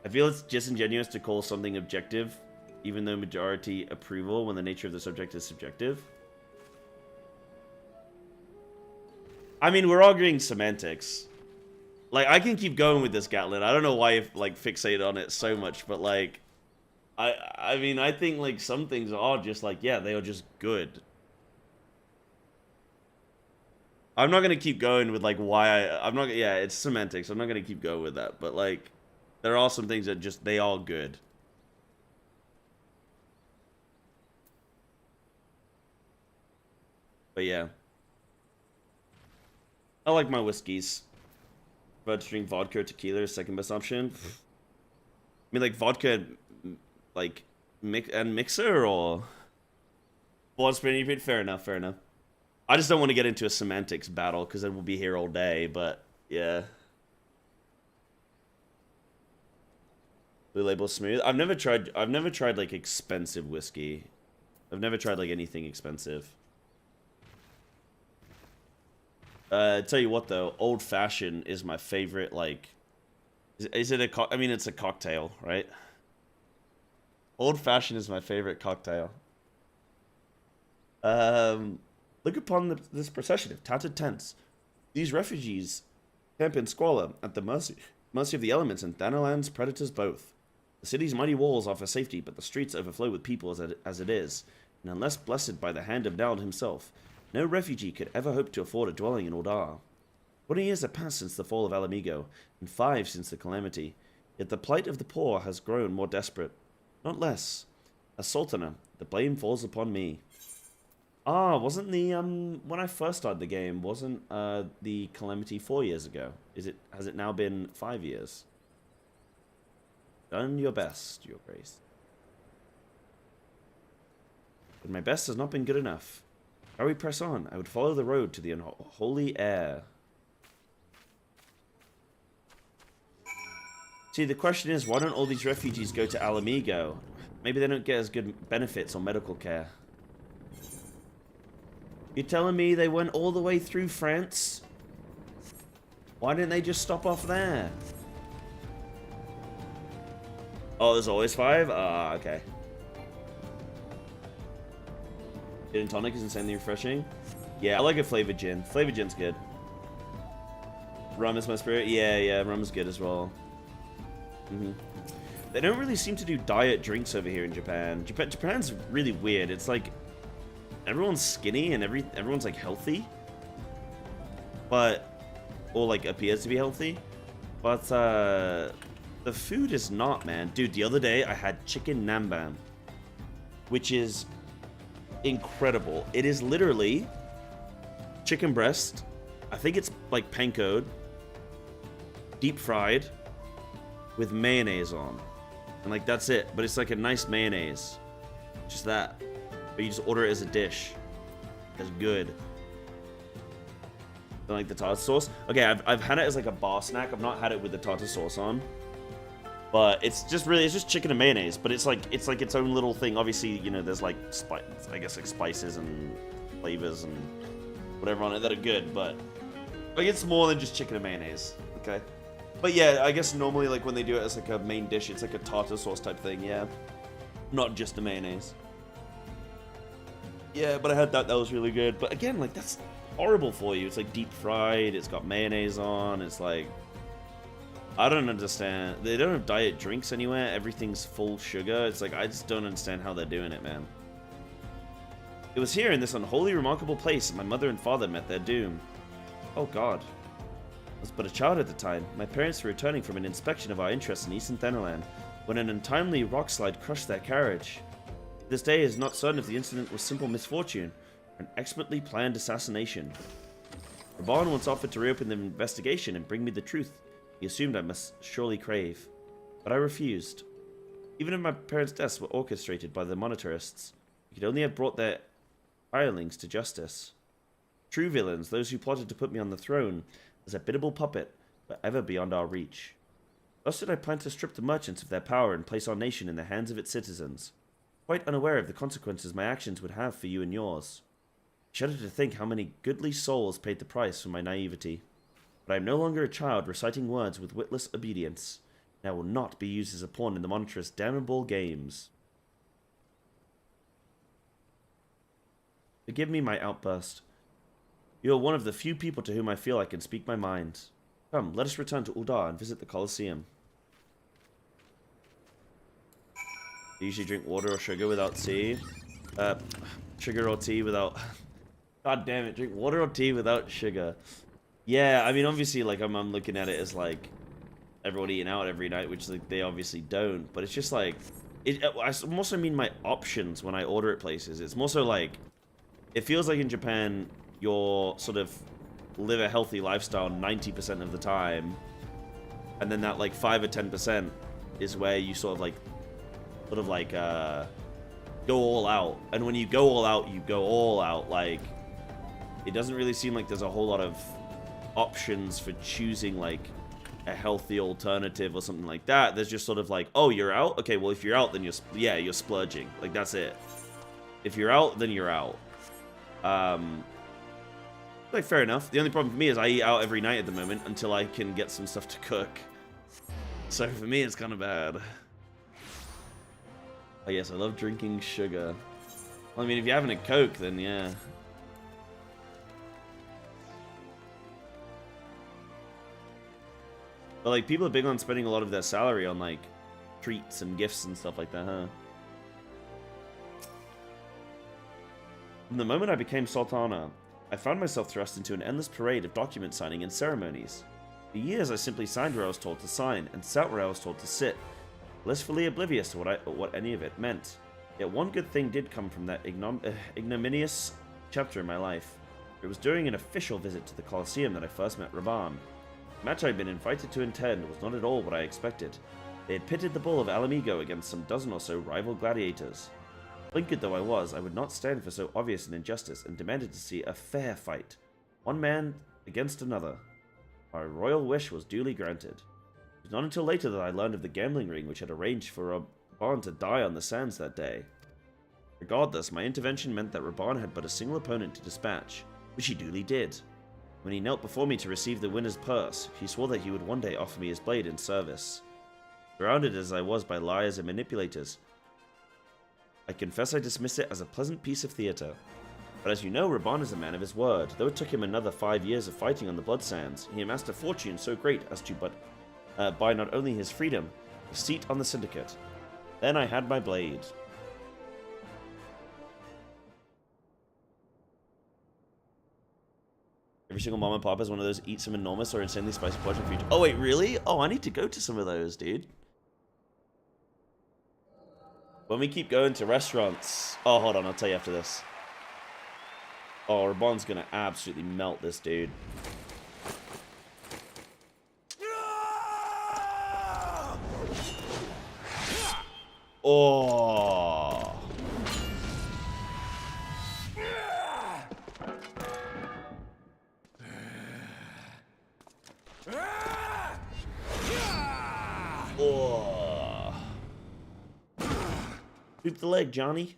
[SPEAKER 4] I feel it's disingenuous to call something objective, even though majority approval when the nature of the subject is subjective. I mean, we're arguing semantics. Like, I can keep going with this, Gatlin. I don't know why you've, like, fixated on it so much, but, like... I mean, I think, like, some things are just, like, yeah, they are just good. I'm not gonna keep going with, like, why I'm not... Yeah, it's semantics. I'm not gonna keep going with that. But, like, there are some things that just... They are good. But, yeah. I like my whiskeys. But to drink vodka or tequila is second best option. I mean, like, vodka... Like, mixer or... Blood spinning? Fair enough, fair enough. I just don't want to get into a semantics battle, because then we'll be here all day, but, yeah. Blue Label Smooth? I've never tried, like, expensive whiskey. I've never tried, like, anything expensive. Tell you what, though, Old Fashioned is my favorite, like... Is it a... I mean, it's a cocktail, right? Old Fashioned is my favorite cocktail. Look upon this procession of tattered tents. These refugees camp in squalor at the mercy of the elements and Thanalan's predators both. The city's mighty walls offer safety, but the streets overflow with people as it is, and unless blessed by the hand of Nald himself, no refugee could ever hope to afford a dwelling in Uldar. 20 years have passed since the fall of Alamigo, and 5 since the calamity, yet the plight of the poor has grown more desperate. Not less. As Sultana, the blame falls upon me. Ah, wasn't the, when I first started the game, wasn't, the calamity 4 years ago? Has it now been 5 years? Done your best, your grace. But my best has not been good enough. How we press on, I would follow the road to the unholy air. See, the question is, why don't all these refugees go to Alamigo? Maybe they don't get as good benefits or medical care. You're telling me they went all the way through France? Why didn't they just stop off there? Oh, there's always 5? Ah, okay. Gin and tonic is insanely refreshing. Yeah, I like a flavored gin. Flavored gin's good. Rum is my spirit. Yeah, rum is good as well. They don't really seem to do diet drinks over here in Japan. Japan's really weird. It's like everyone's skinny and everyone's like healthy, but or like appears to be healthy, but the food is not, man. Dude, the other day I had chicken nambam, which is incredible. It is literally chicken breast. I think it's like pankoed, deep fried, with mayonnaise on. And like that's it. But it's like a nice mayonnaise. Just that. But you just order it as a dish. It's good. Don't like the tartar sauce? Okay, I've had it as like a bar snack. I've not had it with the tartar sauce on. But it's just chicken and mayonnaise. But it's like its own little thing. Obviously, you know, there's like I guess like spices and flavors and whatever on it that are good, but like it's more than just chicken and mayonnaise. Okay. But yeah, I guess normally like when they do it as like a main dish, it's like a tartar sauce type thing, yeah. Not just a mayonnaise. Yeah, but I had that was really good. But again, like that's horrible for you. It's like deep fried, it's got mayonnaise on, it's like I don't understand. They don't have diet drinks anywhere, everything's full sugar. It's like I just don't understand how they're doing it, man. It was here in this unholy remarkable place my mother and father met their doom. Oh god. I was but a child at the time. My parents were returning from an inspection of our interests in Eastern Thanalan when an untimely rockslide crushed their carriage. This day is not certain if the incident was simple misfortune or an expertly planned assassination. Raban once offered to reopen the investigation and bring me the truth he assumed I must surely crave, but I refused. Even if my parents' deaths were orchestrated by the monetarists, we could only have brought their hirelings to justice. True villains, those who plotted to put me on the throne as a biddable puppet, were ever beyond our reach. Thus did I plan to strip the merchants of their power and place our nation in the hands of its citizens, quite unaware of the consequences my actions would have for you and yours. I shudder to think how many goodly souls paid the price for my naivety. But I am no longer a child reciting words with witless obedience, and I will not be used as a pawn in the monstrous damnable games. Forgive me my outburst. You are one of the few people to whom I feel I can speak my mind. Come, let us return to Uldar and visit the Colosseum. I usually drink water or sugar without tea. Sugar or tea without... God damn it, drink water or tea without sugar. Yeah, I mean, obviously, like, I'm looking at it as, like, everyone eating out every night, which, like, they obviously don't. But it's just, like... I also mean my options when I order at places. It's more so, like... It feels like in Japan, you're sort of live a healthy lifestyle 90% of the time. And then that, like, 5 or 10% is where you sort of, like... go all out. And when you go all out, you go all out. Like, it doesn't really seem like there's a whole lot of options for choosing, like, a healthy alternative or something like that. There's just sort of like, oh, you're out? Okay, well, if you're out, then you're splurging. Like, that's it. If you're out, then you're out. Like, fair enough. The only problem for me is I eat out every night at the moment until I can get some stuff to cook. So for me, it's kind of bad. Oh, yes, I love drinking sugar. Well, I mean, if you're having a Coke, then yeah. But, like, people are big on spending a lot of their salary on, like, treats and gifts and stuff like that, huh? From the moment I became Sultana, I found myself thrust into an endless parade of document signing and ceremonies. For years, I simply signed where I was told to sign, and sat where I was told to sit, blissfully oblivious to what any of it meant. Yet one good thing did come from that ignominious chapter in my life. It was during an official visit to the Colosseum that I first met Raban. The match I had been invited to attend was not at all what I expected. They had pitted the bull of Alamigo against some dozen or so rival gladiators. Blinkered though I was, I would not stand for so obvious an injustice, and demanded to see a fair fight. One man against another. My royal wish was duly granted. It was not until later that I learned of the gambling ring which had arranged for Raban to die on the sands that day. Regardless, my intervention meant that Raban had but a single opponent to dispatch, which he duly did. When he knelt before me to receive the winner's purse, he swore that he would one day offer me his blade in service. Surrounded as I was by liars and manipulators, I confess I dismissed it as a pleasant piece of theatre. But as you know, Raban is a man of his word. Though it took him another 5 years of fighting on the blood sands, he amassed a fortune so great as to buy not only his freedom, a seat on the syndicate. Then I had my blade. Every single mom and pop has one of those eat some enormous or insanely spicy portion for future. Oh wait, really? Oh, I need to go to some of those, dude. When we keep going to restaurants... Oh, hold on, I'll tell you after this. Oh, Raban's gonna absolutely melt this dude. Oh. Oh. Shoot the leg, Johnny.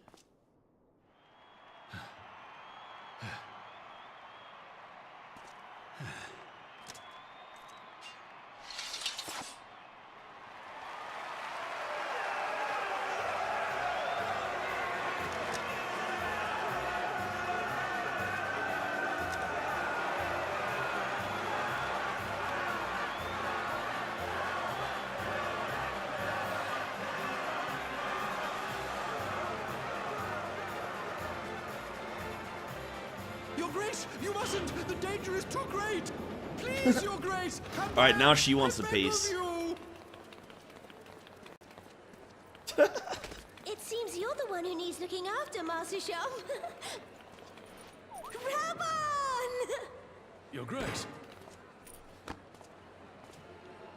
[SPEAKER 7] Your Grace, you mustn't! The danger is too great! Please, Your Grace!
[SPEAKER 4] Alright, now she wants a piece.
[SPEAKER 12] It seems you're the one who needs looking after, Master Sham. Raban!
[SPEAKER 3] Your Grace,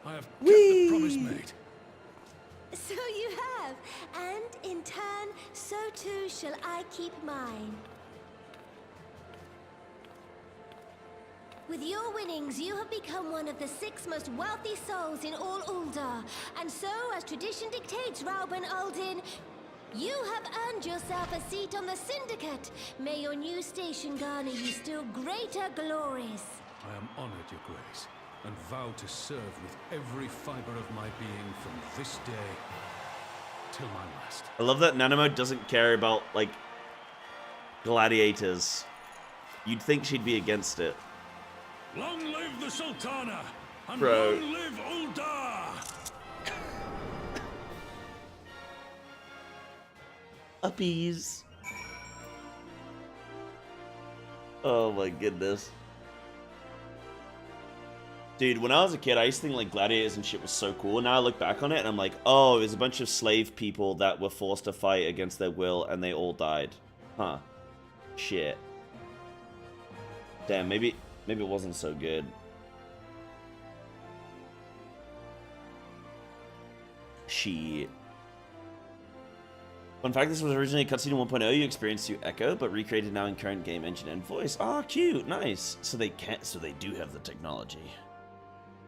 [SPEAKER 3] I have kept the promise made.
[SPEAKER 12] So you have, and in turn, so too shall I keep mine. With your winnings, you have become one of the 6 most wealthy souls in all Uldar. And so, as tradition dictates, Rauben Aldin, you have earned yourself a seat on the Syndicate. May your new station garner you still greater glories.
[SPEAKER 3] I am honored, Your Grace, and vow to serve with every fiber of my being from this day till my last.
[SPEAKER 4] I love that Nanamo doesn't care about, like, gladiators. You'd think she'd be against it.
[SPEAKER 3] Long live the Sultana, and
[SPEAKER 4] Bro.
[SPEAKER 3] long live Uldar!
[SPEAKER 4] Uppies. Oh my goodness. Dude, when I was a kid, I used to think like gladiators and shit was so cool. Now I look back on it and I'm like, oh, it was a bunch of slave people that were forced to fight against their will and they all died. Huh. Shit. Damn, maybe it wasn't so good. Shit. Fun fact, this was originally a cutscene in 1.0 you experienced through Echo, but recreated now in current game engine and voice. Ah, cute, nice. So they do have the technology.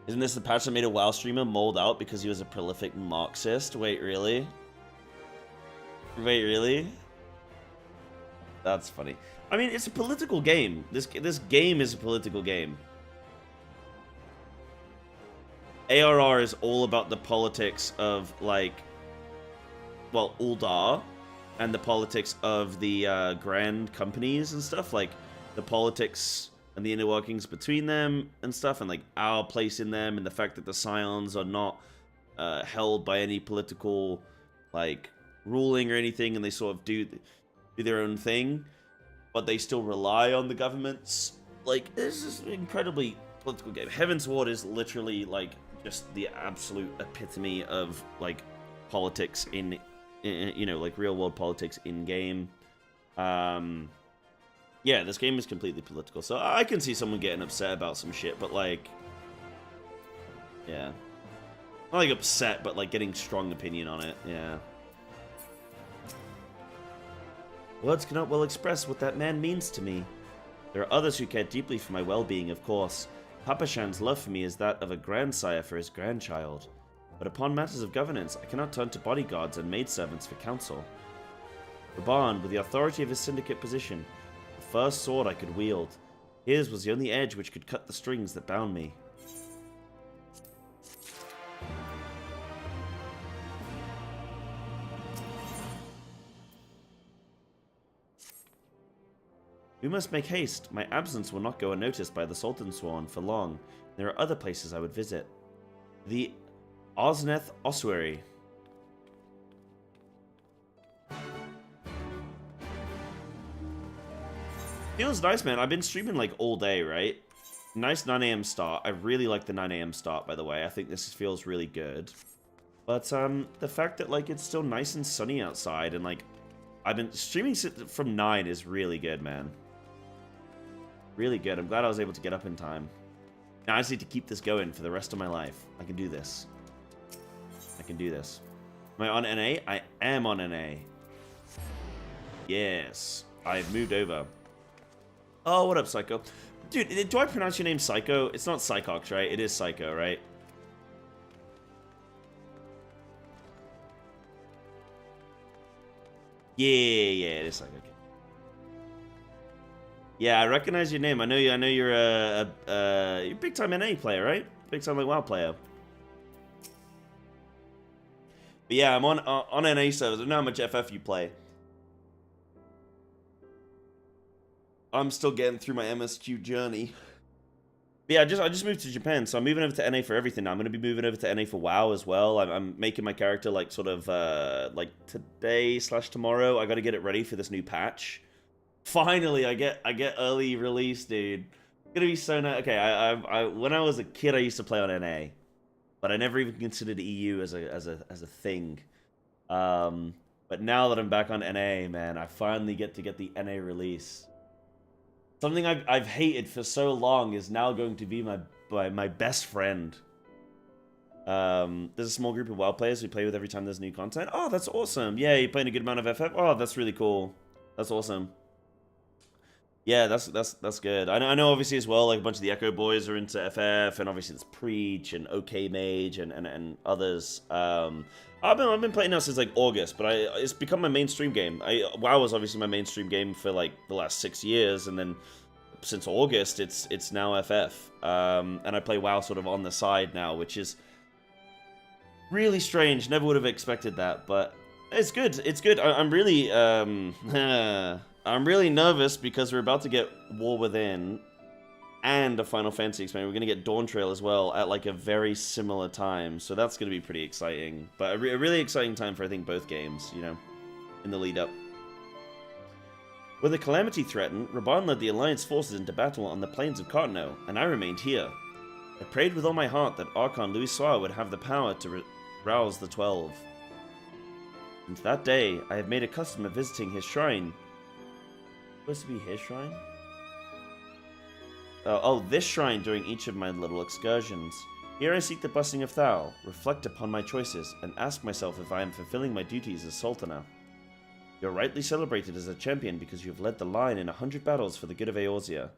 [SPEAKER 4] Isn't this the patch that made a WoW streamer mold out because he was a prolific Marxist? Wait, really? Wait, really? That's funny. I mean, it's a political game. This game is a political game. ARR is all about the politics of, like, well, Uldar, and the politics of the grand companies and stuff, like the politics and the inner workings between them and stuff, and like our place in them, and the fact that the Scions are not held by any political like ruling or anything, and they sort of do their own thing, but they still rely on the governments. Like, this is an incredibly political game. Heaven's Ward is literally like just the absolute epitome of like politics in you know, like real world politics in game. Yeah, this game is completely political, so I can see someone getting upset about some shit, but like, yeah, not like upset, but like getting strong opinion on it. Yeah. Words cannot well express what that man means to me. There are others who care deeply for my well-being, of course. Papashan's love for me is that of a grandsire for his grandchild. But upon matters of governance, I cannot turn to bodyguards and maidservants for counsel. Raban, with the authority of his syndicate position, the first sword I could wield. His was the only edge which could cut the strings that bound me. We must make haste. My absence will not go unnoticed by the Sultan Sworn for long. There are other places I would visit. The Osneth Ossuary. Feels nice, man. I've been streaming like all day, right? Nice 9 a.m. start. I really like the 9 a.m. start, by the way. I think this feels really good. But the fact that like it's still nice and sunny outside, and like I've been streaming from 9 is really good, man. Really good. I'm glad I was able to get up in time. Now I just need to keep this going for the rest of my life. I can do this. I can do this. Am I on NA? I am on NA. Yes. I've moved over. Oh, what up, Psycho? Dude, do I pronounce your name Psycho? It's not Psychox, right? It is Psycho, right? Yeah, it is Psycho. Okay. Yeah, I recognize your name. I know you're a big time NA player, right? Big time like WoW player. But yeah, I'm on NA servers. I don't know how much FF you play. I'm still getting through my MSQ journey. But yeah, I just moved to Japan, so I'm moving over to NA for everything now. I'm going to be moving over to NA for WoW as well. I'm making my character like sort of like today/tomorrow. I got to get it ready for this new patch. Finally, I get early release, dude. It's gonna be so nice. Okay, I when I was a kid, I used to play on NA, but I never even considered EU as a thing. But now that I'm back on NA, man, I finally get the NA release. Something I've hated for so long is now going to be my best friend. There's a small group of WoW players we play with every time there's new content. Oh, that's awesome. Yeah, you're playing a good amount of FF. Oh, that's really cool. That's awesome. Yeah, that's good. I know obviously as well, like a bunch of the Echo Boys are into FF, and obviously it's Preach and OK Mage and others. I've been playing now since like August, but it's become my mainstream game. WoW was obviously my mainstream game for like the last 6 years, and then since August it's now FF. And I play WoW sort of on the side now, which is really strange. Never would have expected that, but it's good. It's good. I'm really I'm really nervous because we're about to get War Within and a Final Fantasy expansion. We're going to get Dawn Trail as well at like a very similar time. So that's going to be pretty exciting. But a really exciting time for, I think, both games, you know, in the lead up. With the Calamity threatened, Raban led the Alliance forces into battle on the plains of Cartano, and I remained here. I prayed with all my heart that Archon Louis Soir would have the power to rouse the 12. Since that day, I have made a custom of visiting his shrine. Supposed to be his shrine? This shrine during each of my little excursions. Here I seek the blessing of Thal, reflect upon my choices, and ask myself if I am fulfilling my duties as Sultana. You are rightly celebrated as a champion because you have led the line in 100 battles for the good of Eorzea.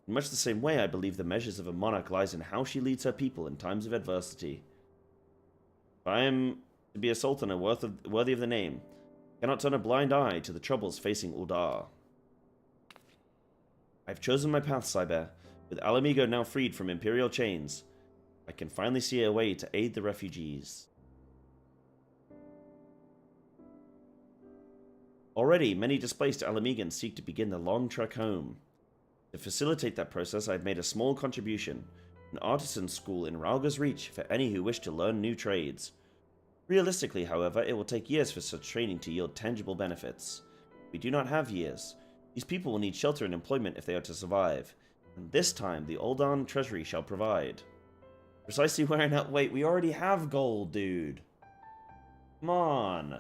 [SPEAKER 4] In much the same way, I believe the measures of a monarch lies in how she leads her people in times of adversity. If I am to be a Sultana worthy of the name, I cannot turn a blind eye to the troubles facing Uldar. I have chosen my path, Cyber. With Alamigo now freed from Imperial chains, I can finally see a way to aid the refugees. Already, many displaced Alamigans seek to begin the long trek home. To facilitate that process, I have made a small contribution, an artisan school in Ralga's Reach for any who wish to learn new trades. Realistically, however, it will take years for such training to yield tangible benefits. We do not have years. These people will need shelter and employment if they are to survive, and this time the Uldan Treasury shall provide. Precisely where and how— wait, we already have gold, dude. Come on.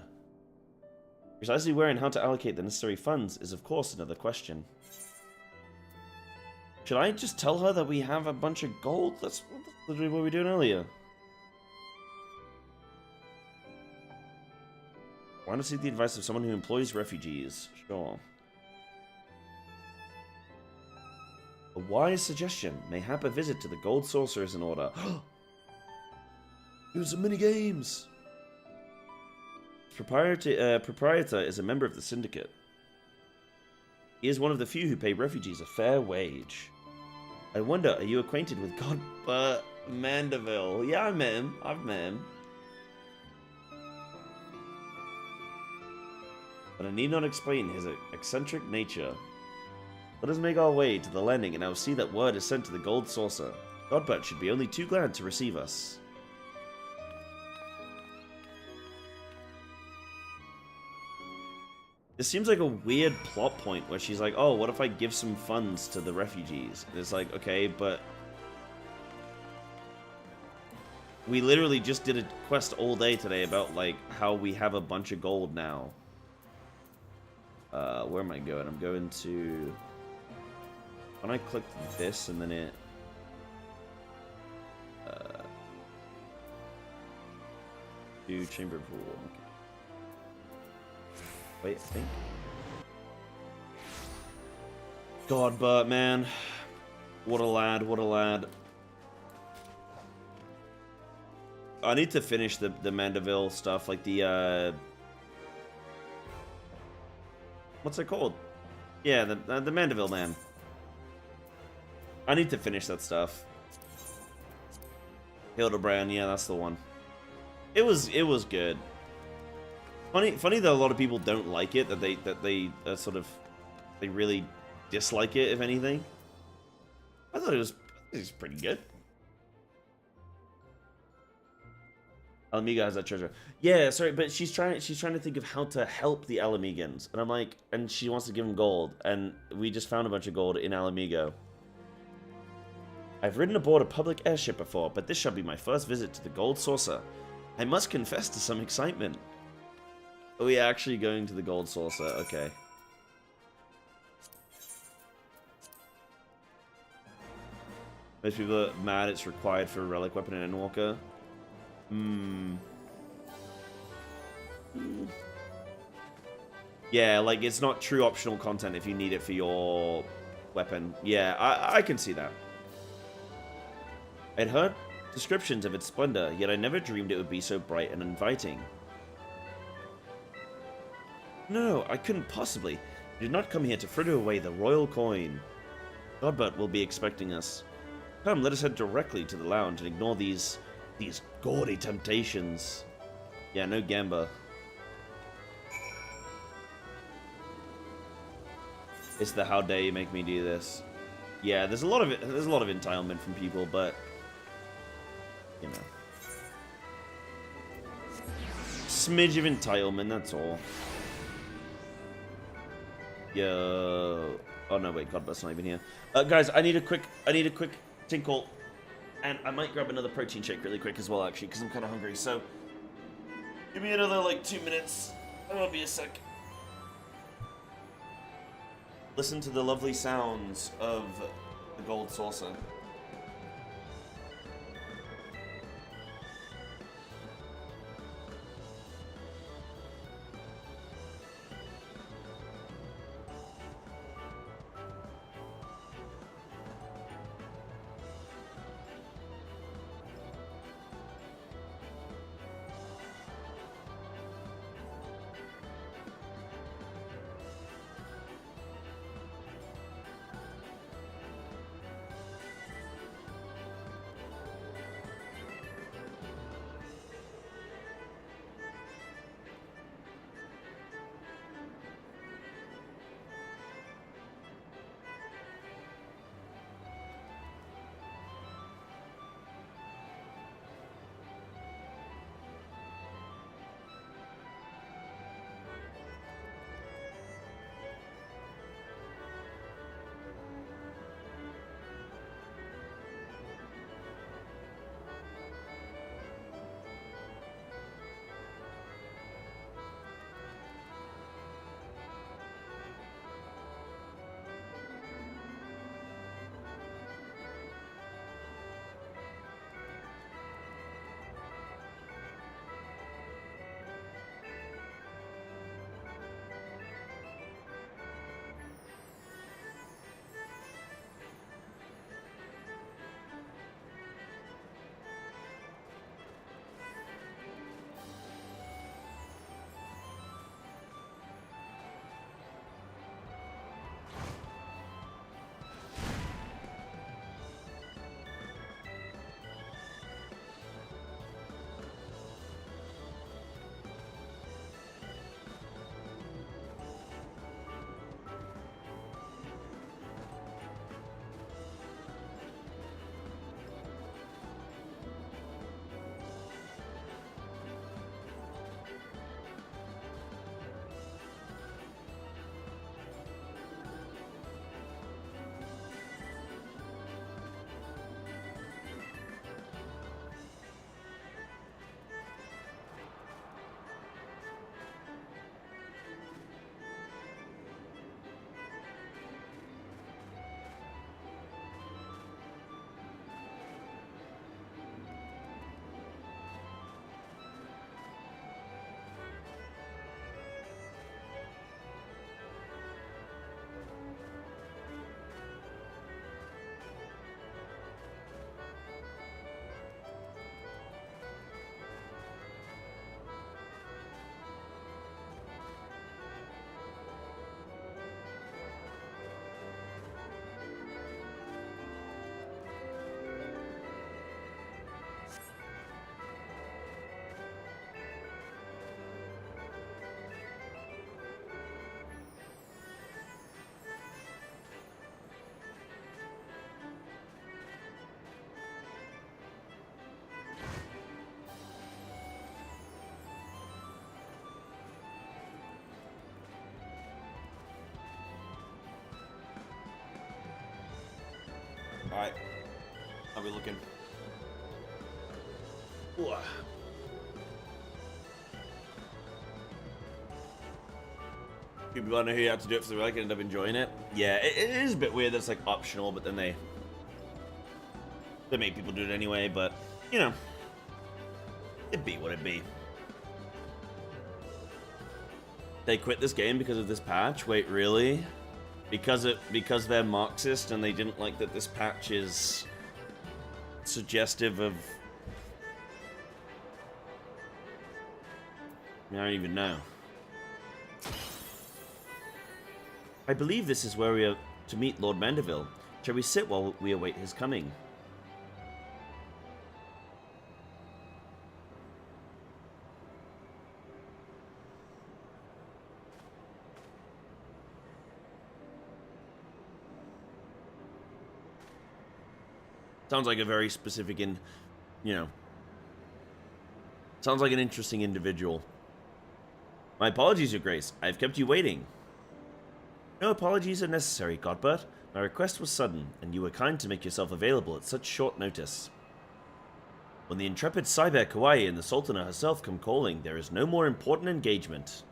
[SPEAKER 4] Precisely where and how to allocate the necessary funds is of course another question. Should I just tell her that we have a bunch of gold? That's literally what we were doing earlier. I want to seek the advice of someone who employs refugees. Sure. A wise suggestion. Mayhap a visit to the Gold Sorcerer is in order. Do some mini games. Proprietor is a member of the Syndicate. He is one of the few who pay refugees a fair wage. I wonder, are you acquainted with Godbert Mandeville? Yeah, I've met him. But I need not explain his eccentric nature. Let us make our way to the landing, and I will see that word is sent to the Gold Saucer. Godbert should be only too glad to receive us. This seems like a weird plot point where she's like, oh, what if I give some funds to the refugees? And it's like, okay, but we literally just did a quest all day today about, like, how we have a bunch of gold now. Where am I going? I'm going to... When I click this and then it... do Chamber of War. Okay. Wait, I think. Godbert, man. What a lad, what a lad. I need to finish the Mandeville stuff, like the, what's it called? Yeah, the Mandeville man. I need to finish that stuff. Hildebrand, yeah, that's the one. It was good. Funny that a lot of people don't like it. That they sort of really dislike it. If anything, I thought it was pretty good. Alamiga has that treasure. Yeah, sorry, but she's trying to think of how to help the Alamigans, and I'm like, and she wants to give them gold, and we just found a bunch of gold in Alamigo. I've ridden aboard a public airship before, but this shall be my first visit to the Gold Saucer. I must confess to some excitement. Are we actually going to the Gold Saucer? Okay. Most people are mad it's required for a relic weapon in Endwalker. Yeah, like, it's not true optional content if you need it for your weapon. Yeah, I can see that. I'd heard descriptions of its splendor, yet I never dreamed it would be so bright and inviting. No, I couldn't possibly. I did not come here to fritter away the royal coin. Godbert will be expecting us. Come, let us head directly to the lounge and ignore these gaudy temptations. Yeah, no gamba. It's the how dare you make me do this. Yeah, there's a lot of entitlement from people, but you know. Smidge of entitlement, that's all. Yo. Oh no, wait, Godbert's not even here. Guys, I need a quick tinkle. And I might grab another protein shake really quick as well, actually, because I'm kind of hungry. So, give me another, like, 2 minutes. I'll be a sec. Listen to the lovely sounds of the gold saucer. Alright. How are we looking? Ooh. People want to know who have to do it for the relic and end up enjoying it. Yeah, it is a bit weird that it's like optional, but then they make people do it anyway, but you know, it'd be what it be. They quit this game because of this patch? Wait, really? Because they're Marxist and they didn't like that this patch is suggestive of... I don't even know. I believe this is where we are to meet Lord Mandeville. Shall we sit while we await his coming? Sounds like a very specific sounds like an interesting individual. My apologies, Your Grace. I've kept you waiting. No apologies are necessary, Godbert. My request was sudden, and you were kind to make yourself available at such short notice. When the intrepid Cyber Kawaii and the Sultana herself come calling, there is no more important engagement.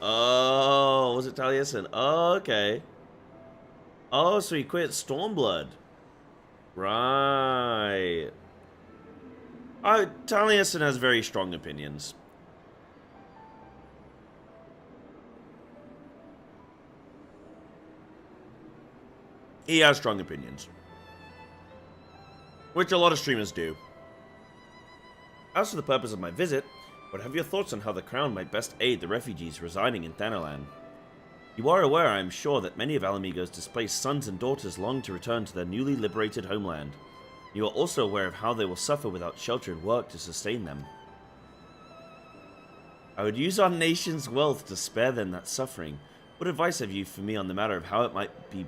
[SPEAKER 4] Oh, was it Taliesin? Oh, okay. Oh, so he quit Stormblood. Right. Taliesin has very strong opinions. He has strong opinions. Which a lot of streamers do. As for the purpose of my visit, what have your thoughts on how the Crown might best aid the refugees residing in Thanalan? You are aware, I am sure, that many of Alamigo's displaced sons and daughters long to return to their newly liberated homeland. You are also aware of how they will suffer without shelter and work to sustain them. I would use our nation's wealth to spare them that suffering. What advice have you for me on the matter of how it might be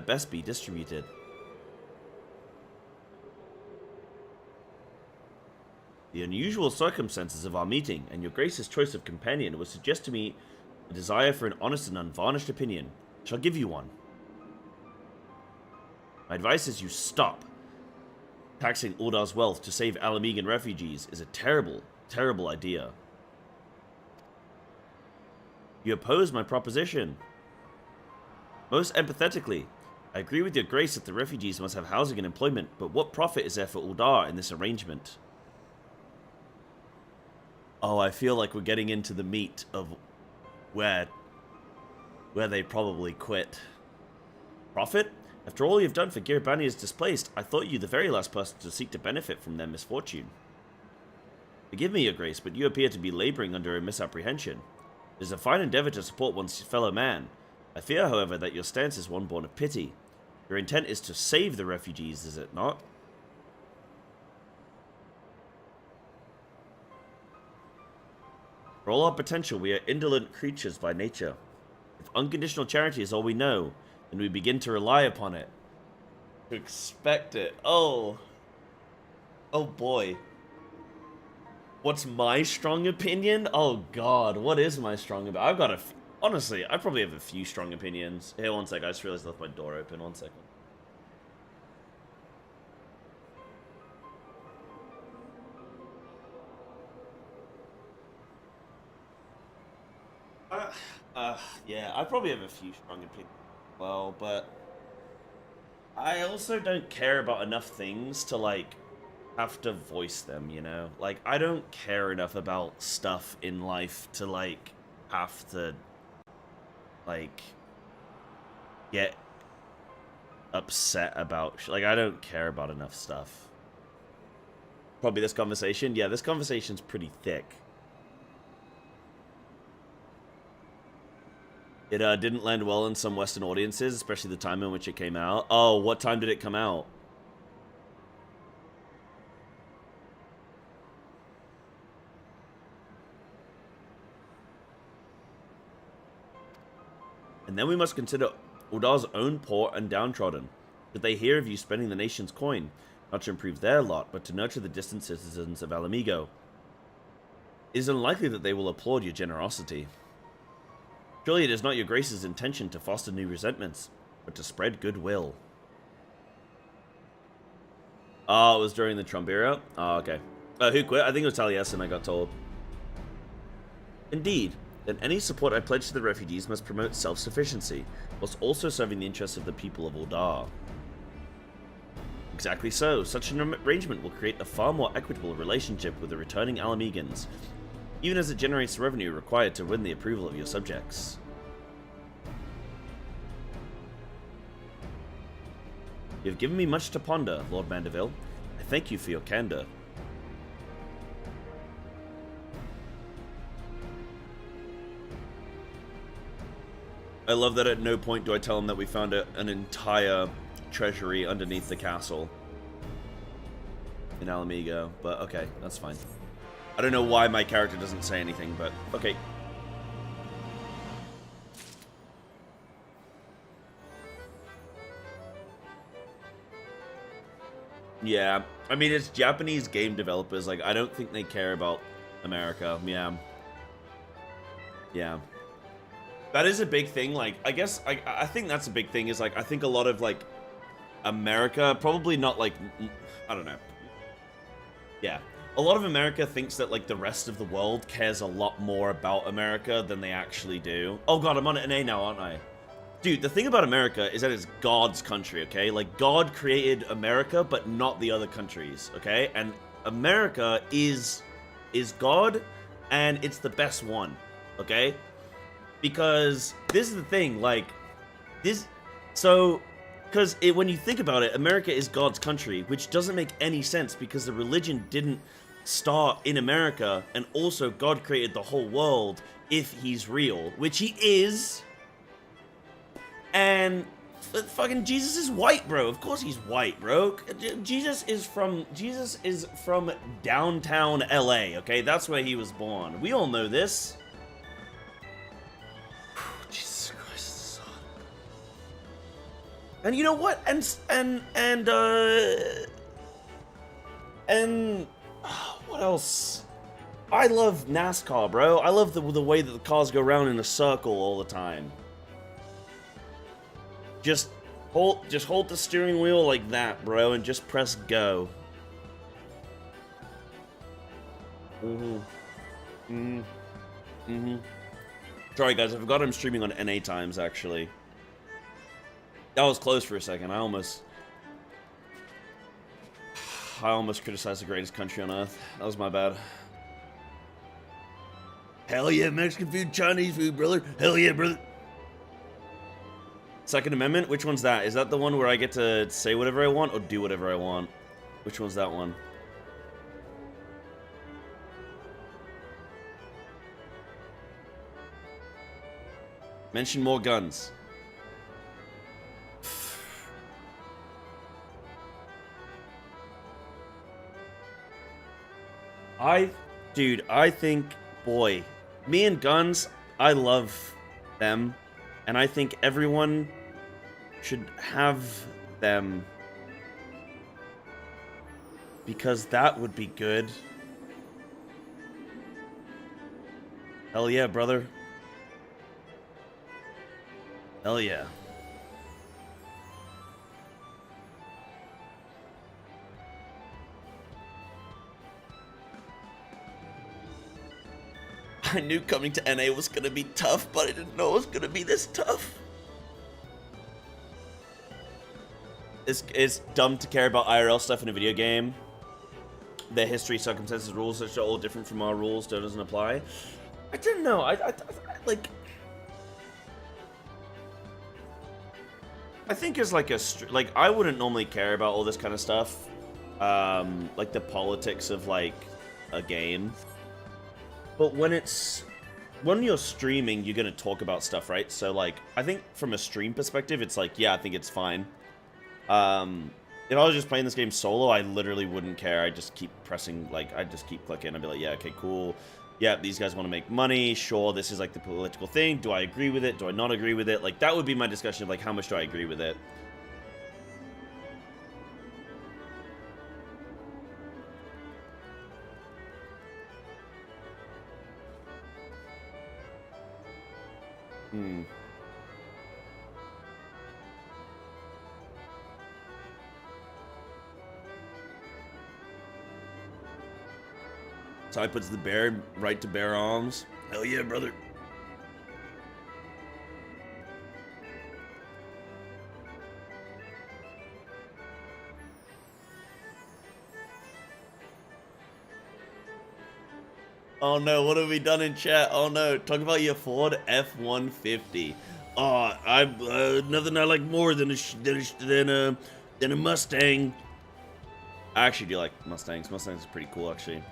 [SPEAKER 4] best be distributed? The unusual circumstances of our meeting and your Grace's choice of companion would suggest to me a desire for an honest and unvarnished opinion. I shall give you one. My advice is you stop. Taxing Uldar's wealth to save Alamigan refugees is a terrible, terrible idea. You oppose my proposition. Most empathetically, I agree with your Grace that the refugees must have housing and employment, but what profit is there for Uldar in this arrangement? Oh, I feel like we're getting into the meat of where they probably quit. Profit? After all you've done for Giribani's displaced, I thought you the very last person to seek to benefit from their misfortune. Forgive me, Your Grace, but you appear to be laboring under a misapprehension. It is a fine endeavor to support one's fellow man. I fear, however, that your stance is one born of pity. Your intent is to save the refugees, is it not? For all our potential, we are indolent creatures by nature. If unconditional charity is all we know, then we begin to rely upon it. To expect it. Oh. Oh boy. What's my strong opinion? Oh god, what is my strong opinion? I've got honestly, I probably have a few strong opinions. Here, one sec, I just realized I left my door open. 1 second. Yeah, I probably have a few strong opinions as well, but I also don't care about enough things to, like, have to voice them, you know? Like, I don't care enough about stuff in life to, like, have to, like, get upset about, like, I don't care about enough stuff. Probably this conversation? Yeah, this conversation's pretty thick. It didn't land well in some Western audiences, especially the time in which it came out. Oh, what time did it come out? And then we must consider Uldar's own poor and downtrodden. Should they hear of you spending the nation's coin, not to improve their lot, but to nurture the distant citizens of Alamigo, it is unlikely that they will applaud your generosity. Surely it is not your Grace's intention to foster new resentments, but to spread goodwill. Oh, it was during the Trump era? Oh, okay. Who quit? I think it was Taliesin, I got told. Indeed, then any support I pledge to the refugees must promote self-sufficiency, whilst also serving the interests of the people of Uldar. Exactly so. Such an arrangement will create a far more equitable relationship with the returning Alamegans. even as it generates the revenue required to win the approval of your subjects. You have given me much to ponder, Lord Mandeville. I thank you for your candor. I love that at no point do I tell him that we found an entire treasury underneath the castle in Alamigo, but okay, that's fine. I don't know why my character doesn't say anything, but okay. Yeah, I mean, it's Japanese game developers. Like, I don't think they care about America. Yeah. Yeah. That is a big thing. Like, I guess, I think that's a big thing is, like, I think a lot of, like, America, probably not, like, I don't know. Yeah. A lot of America thinks that, like, the rest of the world cares a lot more about America than they actually do. Oh god, I'm on an A now, aren't I? Dude, the thing about America is that it's God's country, okay? Like, God created America, but not the other countries, okay? And America is God, and it's the best one, okay? Because this is the thing, like, because when you think about it, America is God's country, which doesn't make any sense because the religion didn't start in America, and also God created the whole world if he's real, which he is. And fucking Jesus is white, bro. Of course he's white, bro. Jesus is from downtown LA, okay? That's where he was born. We all know this. Jesus Christ. And you know what? And what else? I love NASCAR, bro. I love the way that the cars go around in a circle all the time. Just hold the steering wheel like that, bro, and just press go. Sorry, guys, I forgot I'm streaming on NA times, actually. That was close for a second. I almost criticized the greatest country on earth. That was my bad. Hell yeah, Mexican food, Chinese food, brother. Hell yeah, brother. Second Amendment? Which one's that? Is that the one where I get to say whatever I want or do whatever I want? Which one's that one? Mention more guns. Dude, I think, boy, me and guns, I love them. And I think everyone should have them. Because that would be good. Hell yeah, brother. Hell yeah. I knew coming to NA was gonna be tough, but I didn't know it was gonna be this tough. It's dumb to care about IRL stuff in a video game. The history, circumstances, rules are all different from our rules, so it doesn't apply. I don't know. I think as like I wouldn't normally care about all this kind of stuff, like the politics of like a game. But when you're streaming, you're gonna talk about stuff, right? So like, I think from a stream perspective, it's like, yeah, I think it's fine. If I was just playing this game solo, I literally wouldn't care. I'd just keep pressing, like, I'd just keep clicking. I'd be like, yeah, okay, cool. Yeah, these guys want to make money. Sure, this is like the political thing. Do I agree with it? Do I not agree with it? Like, that would be my discussion of like, how much do I agree with it? Ty puts the bear right to bear arms. Hell yeah, brother. Oh no, what have we done in chat? Oh no, talk about your Ford F-150. Oh, nothing I like more than a Mustang. I actually do like Mustangs. Mustangs are pretty cool, actually.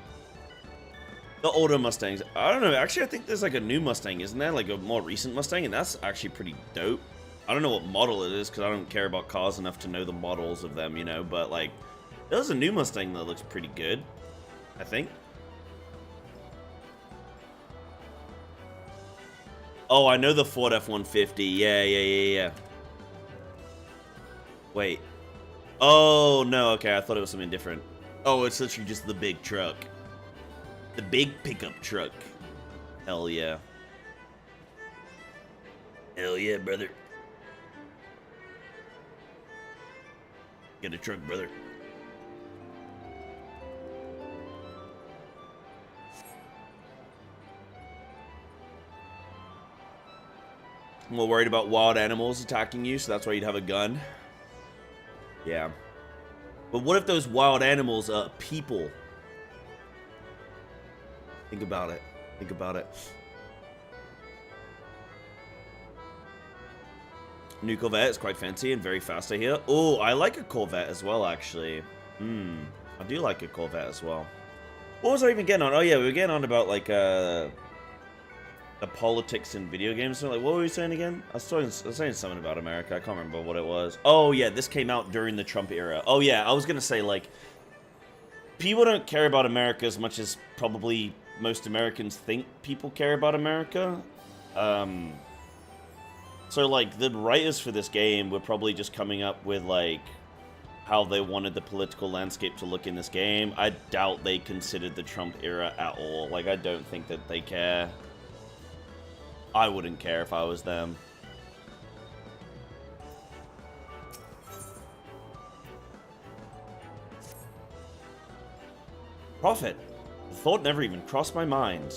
[SPEAKER 4] The older Mustangs. I don't know. Actually, I think there's like a new Mustang, isn't there? Like a more recent Mustang, and that's actually pretty dope. I don't know what model it is because I don't care about cars enough to know the models of them, you know. But like, there's a new Mustang that looks pretty good, I think. Oh, I know the Ford F-150. Yeah. Wait. Oh, no. Okay, I thought it was something different. Oh, it's literally just the big truck. The big pickup truck. Hell yeah. Hell yeah, brother. Get a truck, brother. I'm more worried about wild animals attacking you, so that's why you'd have a gun. Yeah. But what if those wild animals are people? Think about it. Think about it. New Corvette is quite fancy and very fast, I hear. Oh, I like a Corvette as well, actually. I do like a Corvette as well. What was I even getting on? Oh, yeah, we were getting on about, like, the politics in video games. So, like, what were we saying again? I was saying something about America. I can't remember what it was. Oh, yeah, this came out during the Trump era. Oh, yeah, I was going to say, like, people don't care about America as much as probably most Americans think people care about America. So, like, the writers for this game were probably just coming up with, like, how they wanted the political landscape to look in this game. I doubt they considered the Trump era at all. Like, I don't think that they care. I wouldn't care if I was them. Prophet. The thought never even crossed my mind.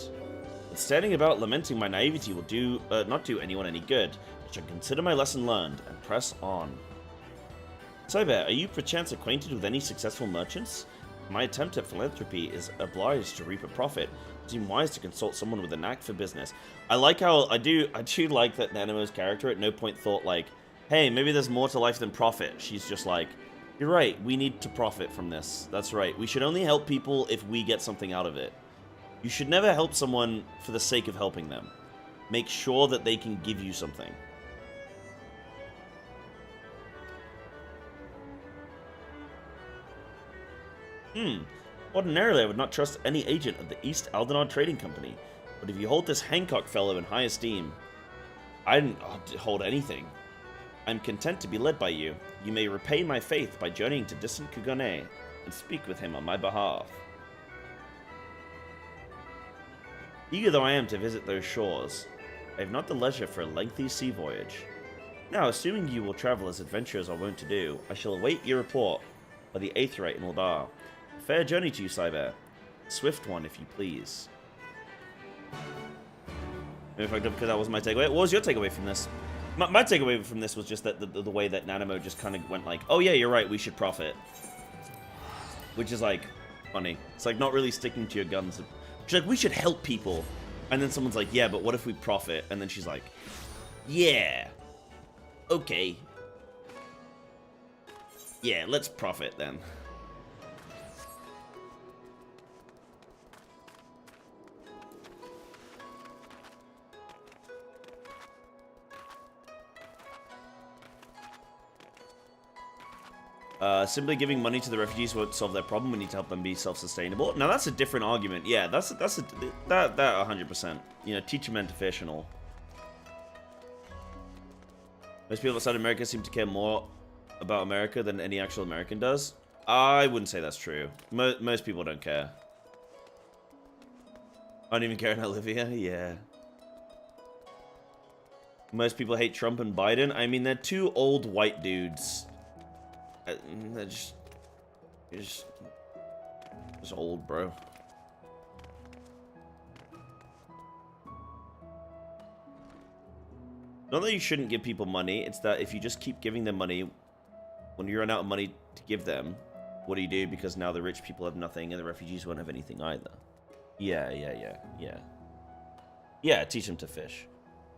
[SPEAKER 4] But standing about lamenting my naivety will not do anyone any good. I should consider my lesson learned and press on. Cyber, are you perchance acquainted with any successful merchants? My attempt at philanthropy is obliged to reap a profit. It seems wise to consult someone with a knack for business. I like how I do like that Nanamo's character at no point thought like, hey, maybe there's more to life than profit. She's just like, you're right, we need to profit from this. That's right. We should only help people if we get something out of it. You should never help someone for the sake of helping them. Make sure that they can give you something. Ordinarily, I would not trust any agent of the East Aldenard Trading Company, but if you hold this Hancock fellow in high esteem, I don't hold anything. I'm content to be led by you. You may repay my faith by journeying to distant Kugane and speak with him on my behalf. Eager though I am to visit those shores, I have not the leisure for a lengthy sea voyage. Now, assuming you will travel as adventurers are wont to do, I shall await your report by the Aetheryte in Uldar. Fair journey to you, Cyber. Swift one, if you please. Maybe fucked up because that was my takeaway. What was your takeaway from this? My takeaway from this was just that the way that Nanamo just kind of went like, oh yeah, you're right, we should profit. Which is like, funny. It's like not really sticking to your guns. She's like, we should help people. And then someone's like, yeah, but what if we profit? And then she's like, yeah. Okay. Yeah, let's profit then. Simply giving money to the refugees won't solve their problem. We need to help them be self-sustainable. Now that's a different argument. Yeah, that 100%. You know, teach men to fish and all. Most people outside America seem to care more about America than any actual American does. I wouldn't say that's true. Most people don't care. I don't even care in Olivia. Yeah. Most people hate Trump and Biden. I mean, they're two old white dudes. They're just old, bro. Not that you shouldn't give people money, it's that if you just keep giving them money, when you run out of money to give them, what do you do? Because now the rich people have nothing and the refugees won't have anything either. Yeah, teach them to fish.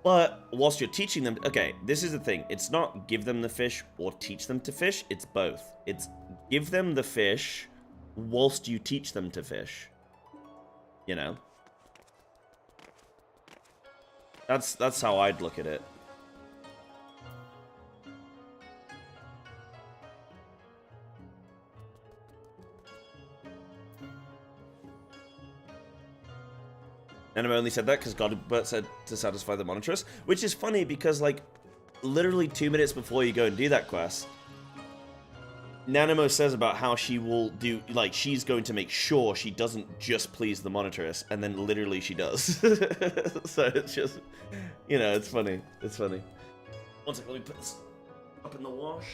[SPEAKER 4] But whilst you're teaching them, okay, this is the thing. It's not give them the fish or teach them to fish. It's both. It's give them the fish whilst you teach them to fish. You know? That's how I'd look at it. Nanamo only said that because Godbert said to satisfy the monitress, which is funny because, like, literally 2 minutes before you go and do that quest, Nanamo says about how she will do, like, she's going to make sure she doesn't just please the monitress, and then literally she does. So it's just, you know, it's funny. It's funny. One second, let me put this up in the wash.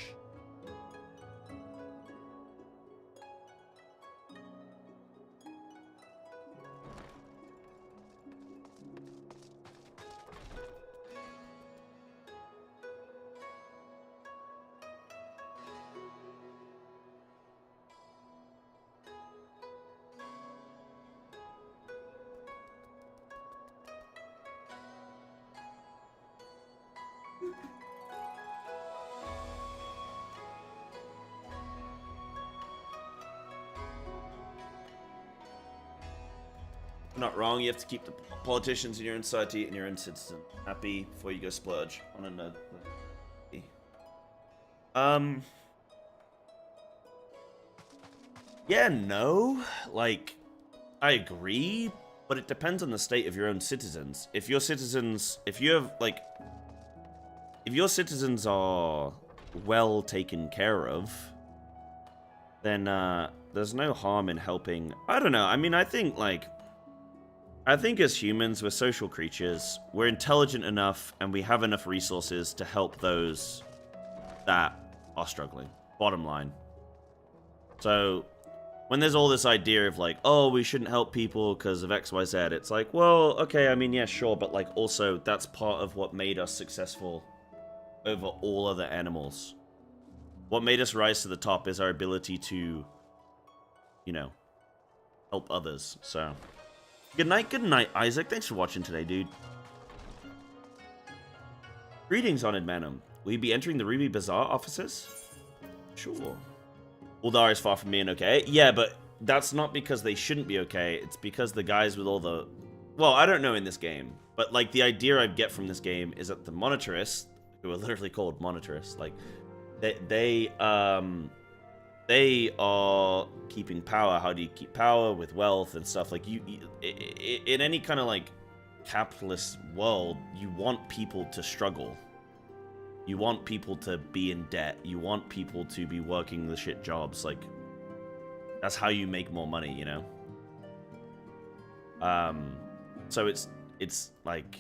[SPEAKER 4] Not wrong, you have to keep the politicians in your own society and your own citizen happy before you go splurge on another. Yeah, no. Like, I agree, but it depends on the state of your own citizens. If your citizens, if your citizens are well taken care of, then there's no harm in helping. I don't know. I mean, I think as humans, we're social creatures. We're intelligent enough, and we have enough resources to help those that are struggling. Bottom line. So, when there's all this idea of like, oh, we shouldn't help people because of X, Y, Z, it's like, well, okay, I mean, yeah, sure, but like, also, that's part of what made us successful over all other animals. What made us rise to the top is our ability to, you know, help others, so... Good night, Isaac. Thanks for watching today, dude. Greetings, Honored Manum. Will you be entering the Ruby Bazaar offices? Sure. Uldar is far from being okay. Yeah, but that's not because they shouldn't be okay. It's because the guys with all the... Well, I don't know in this game. But, like, the idea I get from this game is that the Monitorists, who are literally called Monitorists, like, they are keeping power. How do you keep power? With wealth and stuff. Like, in any kind of, like, capitalist world, you want people to struggle. You want people to be in debt. You want people to be working the shit jobs. Like, that's how you make more money, you know? So it's like...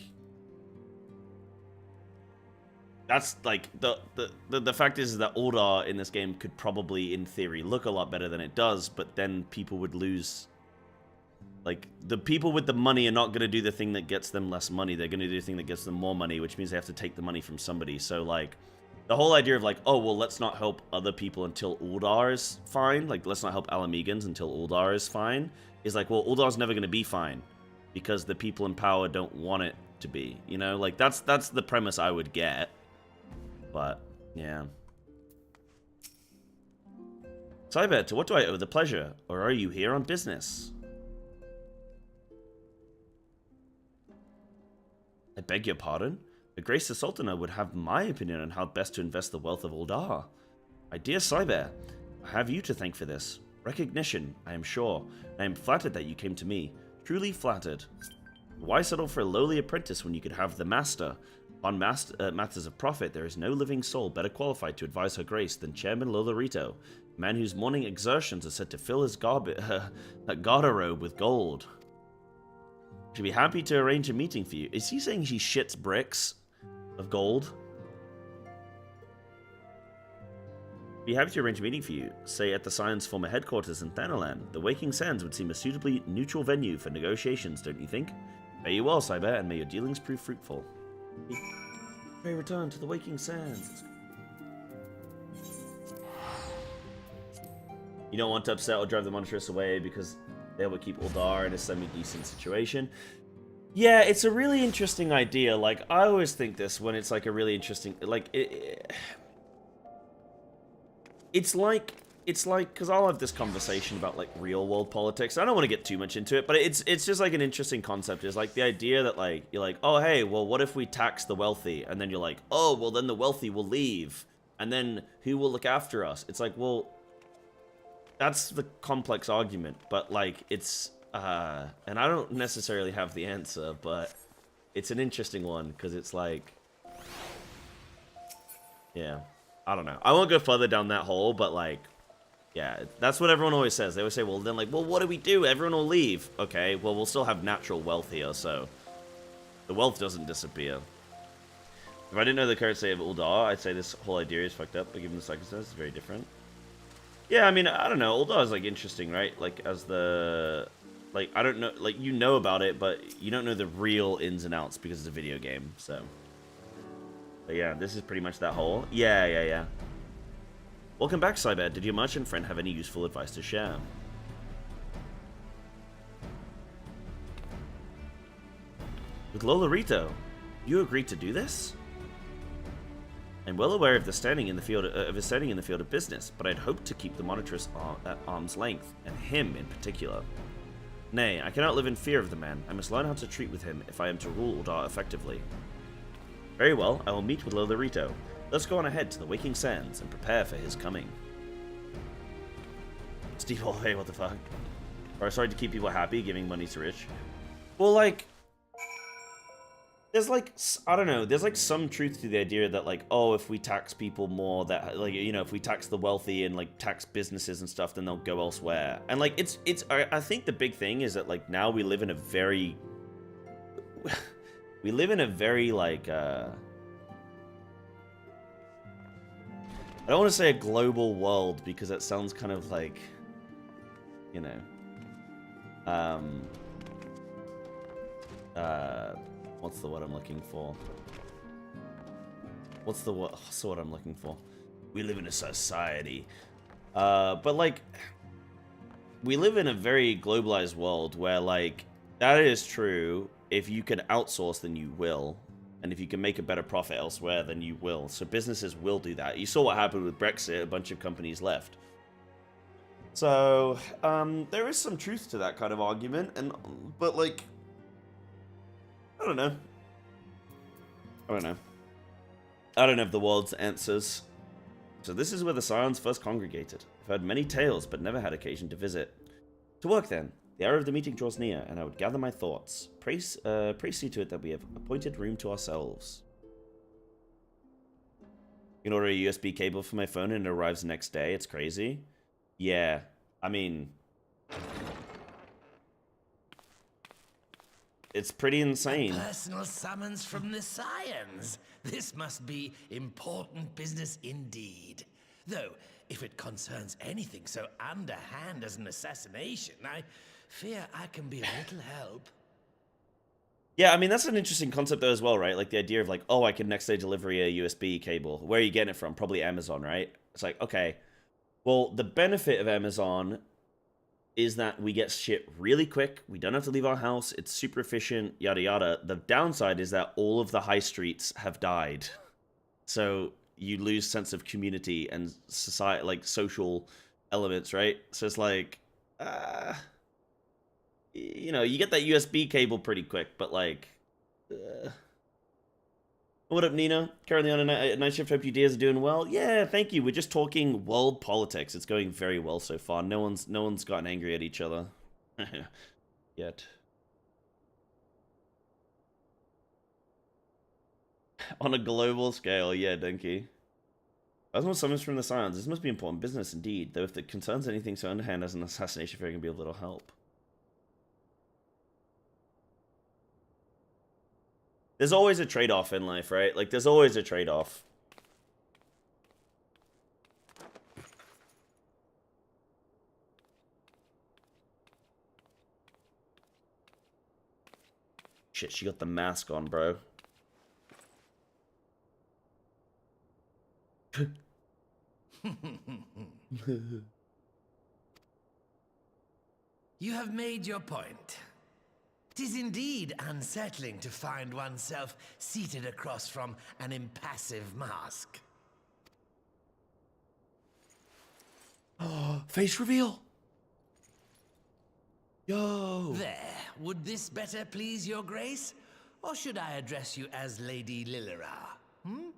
[SPEAKER 4] That's, like, the fact is that Uldar in this game could probably, in theory, look a lot better than it does, but then people would lose... Like, the people with the money are not going to do the thing that gets them less money. They're going to do the thing that gets them more money, which means they have to take the money from somebody. So, like, the whole idea of, like, oh, well, let's not help other people until Uldar is fine. Like, let's not help Alamegans until Uldar is fine. Is like, well, Uldar's never going to be fine. Because the people in power don't want it to be. You know? Like, that's the premise I would get. But, yeah. Cyber, to what do I owe the pleasure? Or are you here on business? I beg your pardon? The Grace the Sultana would have my opinion on how best to invest the wealth of Uldar. My dear Cyber, I have you to thank for this. Recognition, I am sure. I am flattered that you came to me. Truly flattered. Why settle for a lowly apprentice when you could have the master? On matters of profit, there is no living soul better qualified to advise Her Grace than Chairman Lolorito, a man whose morning exertions are said to fill his garderobe with gold. She'd be happy to arrange a meeting for you. Is he saying she shits bricks of gold? Be happy to arrange a meeting for you, say at the Science former headquarters in Thanalan. The Waking Sands would seem a suitably neutral venue for negotiations, don't you think? Fare you well, Cyber, and may your dealings prove fruitful. May return to the Waking Sands. You don't want to upset or drive the Monitorists away because They will keep Uldar in a semi-decent situation. Yeah, it's a really interesting idea. Like, I always think this when it's like a really interesting, like, it's like, because I'll have this conversation about like real world politics. I don't want to get too much into it, but it's just like an interesting concept. Is like the idea that like, you're like, oh, hey, well, what if we tax the wealthy? And then you're like, oh, well, then the wealthy will leave. And then who will look after us? It's like, well, that's the complex argument, but like, it's, and I don't necessarily have the answer, but it's an interesting one, because it's like, yeah, I don't know. I won't go further down that hole, but like, yeah, that's what everyone always says. They always say, well, then like, well, what do we do? Everyone will leave. Okay, well, we'll still have natural wealth here, so the wealth doesn't disappear. If I didn't know the current state of Uldar, I'd say this whole idea is fucked up, but given the circumstances, it's very different. Yeah, I mean, I don't know. Uldar is like interesting, right? Like, as the... Like, I don't know, like, you know about it, but you don't know the real ins and outs because it's a video game, so. But yeah, this is pretty much that whole. Yeah. Welcome back, Cybed. Did your merchant friend have any useful advice to share? With Lolorito, you agreed to do this? I'm well aware of the standing in the field of his standing in the field of business, but I'd hoped to keep the monitress at arm's length, and him in particular. Nay, I cannot live in fear of the man. I must learn how to treat with him if I am to rule Uldar effectively. Very well, I will meet with Lolorito. Let's go on ahead to the Waking Sands and prepare for his coming. Steve, oh, hey, what the fuck? Or sorry to keep people happy, giving money to rich. Well, like, there's like, I don't know, there's like some truth to the idea that like, oh, if we tax people more, that like, you know, if we tax the wealthy and like tax businesses and stuff, then they'll go elsewhere. And like, I think the big thing is that like now we live in a very, like, I don't want to say a global world because that sounds kind of like, you know, what's the word I'm looking for? What's the word I'm looking for? We live in a society. But like, we live in a very globalized world where like, that is true. If you can outsource, then you will. And if you can make a better profit elsewhere, then you will. So businesses will do that. You saw what happened with Brexit. A bunch of companies left. So, there is some truth to that kind of argument. But like, I don't know. I don't have the world's answers. So this is where the Scions first congregated. I've heard many tales, but never had occasion to visit. To work then. The hour of the meeting draws near, and I would gather my thoughts. Pray see to it that we have appointed room to ourselves. You can order a USB cable for my phone and it arrives the next day. It's crazy. Yeah, I mean, it's pretty insane.
[SPEAKER 13] A personal summons from the Scions. This must be important business indeed. Though, if it concerns anything so underhand as an assassination, I fear I can be a little help.
[SPEAKER 4] Yeah, I mean, that's an interesting concept though as well, right? Like the idea of like, oh, I can next day delivery a USB cable. Where are you getting it from? Probably Amazon, right? It's like, okay, well, the benefit of Amazon is that we get shit really quick. We don't have to leave our house. It's super efficient, yada yada. The downside is that all of the high streets have died. So you lose sense of community and society, like social elements, right? So it's like, you know, you get that USB cable pretty quick, but like, what up, Nina? Currently on a night shift. Hope your days are doing well. Yeah, thank you. We're just talking world politics. It's going very well so far. No one's gotten angry at each other yet. On a global scale, yeah, Donkey. Osmo summons from the Scions. This must be important business indeed, though if it concerns anything so underhand as an assassination fair can be of little help. There's always a trade-off in life, right? Like, there's always a trade-off. Shit, she got the mask on, bro.
[SPEAKER 13] You have made your point. It is indeed unsettling to find oneself seated across from an impassive mask.
[SPEAKER 4] Oh, face reveal. Yo.
[SPEAKER 13] There, would this better please your grace? Or should I address you as Lady Lilira? Hmm?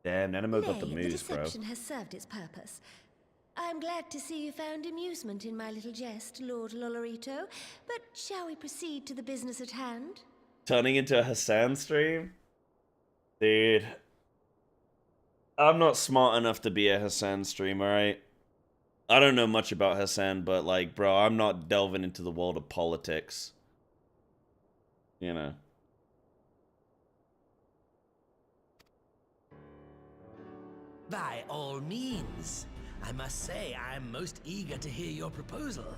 [SPEAKER 4] Damn, Nanamo got the
[SPEAKER 12] Nay,
[SPEAKER 4] moves,
[SPEAKER 12] the
[SPEAKER 4] bro.
[SPEAKER 12] deception has served its purpose. I'm glad to see you found amusement in my little jest, Lord Lolorito. But shall we proceed to the business at hand?
[SPEAKER 4] Turning into a Hassan stream? Dude. I'm not smart enough to be a Hassan streamer, right? I don't know much about Hassan, but like, bro, I'm not delving into the world of politics. You know.
[SPEAKER 13] By all means. I must say, I am most eager to hear your proposal.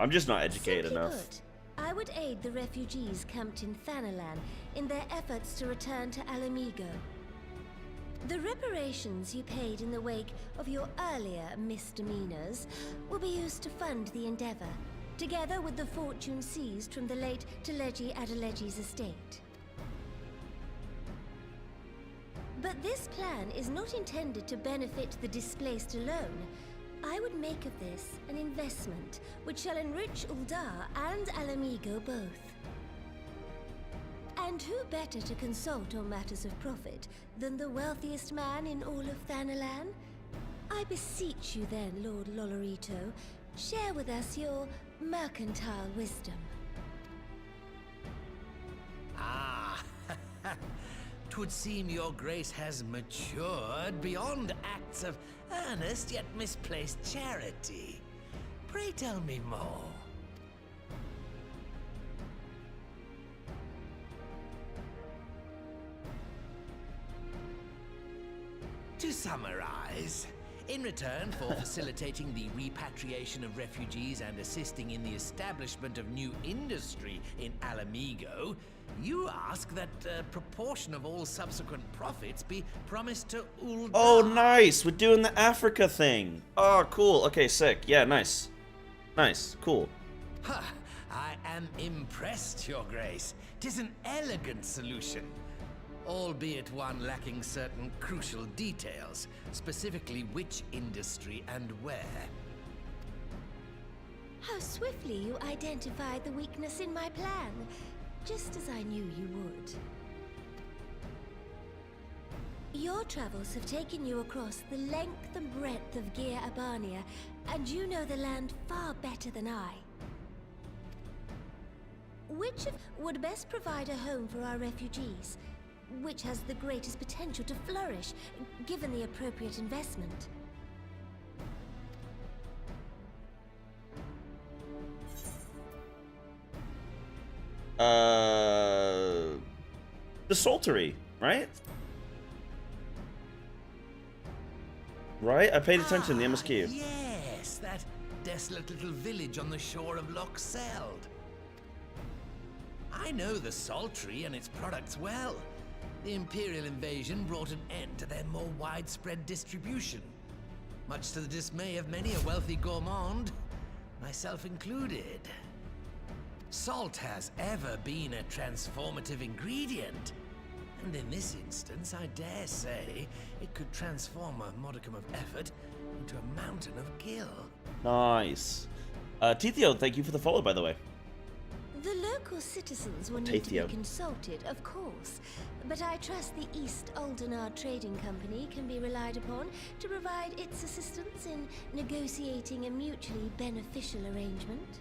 [SPEAKER 4] I'm just not educated
[SPEAKER 12] Simply
[SPEAKER 4] enough.
[SPEAKER 12] put, I would aid the refugees camped in Thanalan in their efforts to return to Alamigo. The reparations you paid in the wake of your earlier misdemeanors will be used to fund the endeavor, together with the fortune seized from the late Teleji Adeleji's estate. But this plan is not intended to benefit the displaced alone. I would make of this an investment which shall enrich Uldar and Alamigo both. And who better to consult on matters of profit than the wealthiest man in all of Thanalan? I beseech you then, Lord Lolorito, share with us your mercantile wisdom.
[SPEAKER 13] Ah, 'twould seem your grace has matured beyond acts of earnest yet misplaced charity. Pray tell me more. To summarize, in return for facilitating the repatriation of refugees and assisting in the establishment of new industry in Alamigo, you ask that a proportion of all subsequent profits be promised to Uldar.
[SPEAKER 4] Oh, nice. We're doing the Africa thing. Oh, cool. Okay, sick. Yeah, nice. Nice. Cool.
[SPEAKER 13] Ha! I am impressed, your grace. 'Tis an elegant solution. Albeit one lacking certain crucial details, specifically which industry and where.
[SPEAKER 12] How swiftly you identified the weakness in my plan, just as I knew you would. Your travels have taken you across the length and breadth of Gir Abania, and you know the land far better than I. Which would best provide a home for our refugees? Which has the greatest potential to flourish, given the appropriate investment?
[SPEAKER 4] The Saltery, right? Right? I paid attention to the MSQ.
[SPEAKER 13] Yes, that desolate little village on the shore of Loch Seld. I know the Saltery and its products well. The Imperial invasion brought an end to their more widespread distribution, much to the dismay of many a wealthy gourmand, myself included. Salt has ever been a transformative ingredient, and in this instance, I dare say, it could transform a modicum of effort into a mountain of gil.
[SPEAKER 4] Nice. Tithio, thank you for the follow, by the way.
[SPEAKER 12] The local citizens will need to be consulted, of course, but I trust the East Aldenard Trading Company can be relied upon to provide its assistance in negotiating a mutually beneficial arrangement.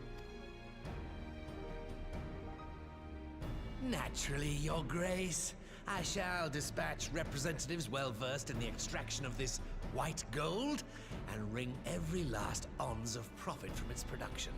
[SPEAKER 13] Naturally, Your Grace. I shall dispatch representatives well versed in the extraction of this white gold and wring every last ounce of profit from its production.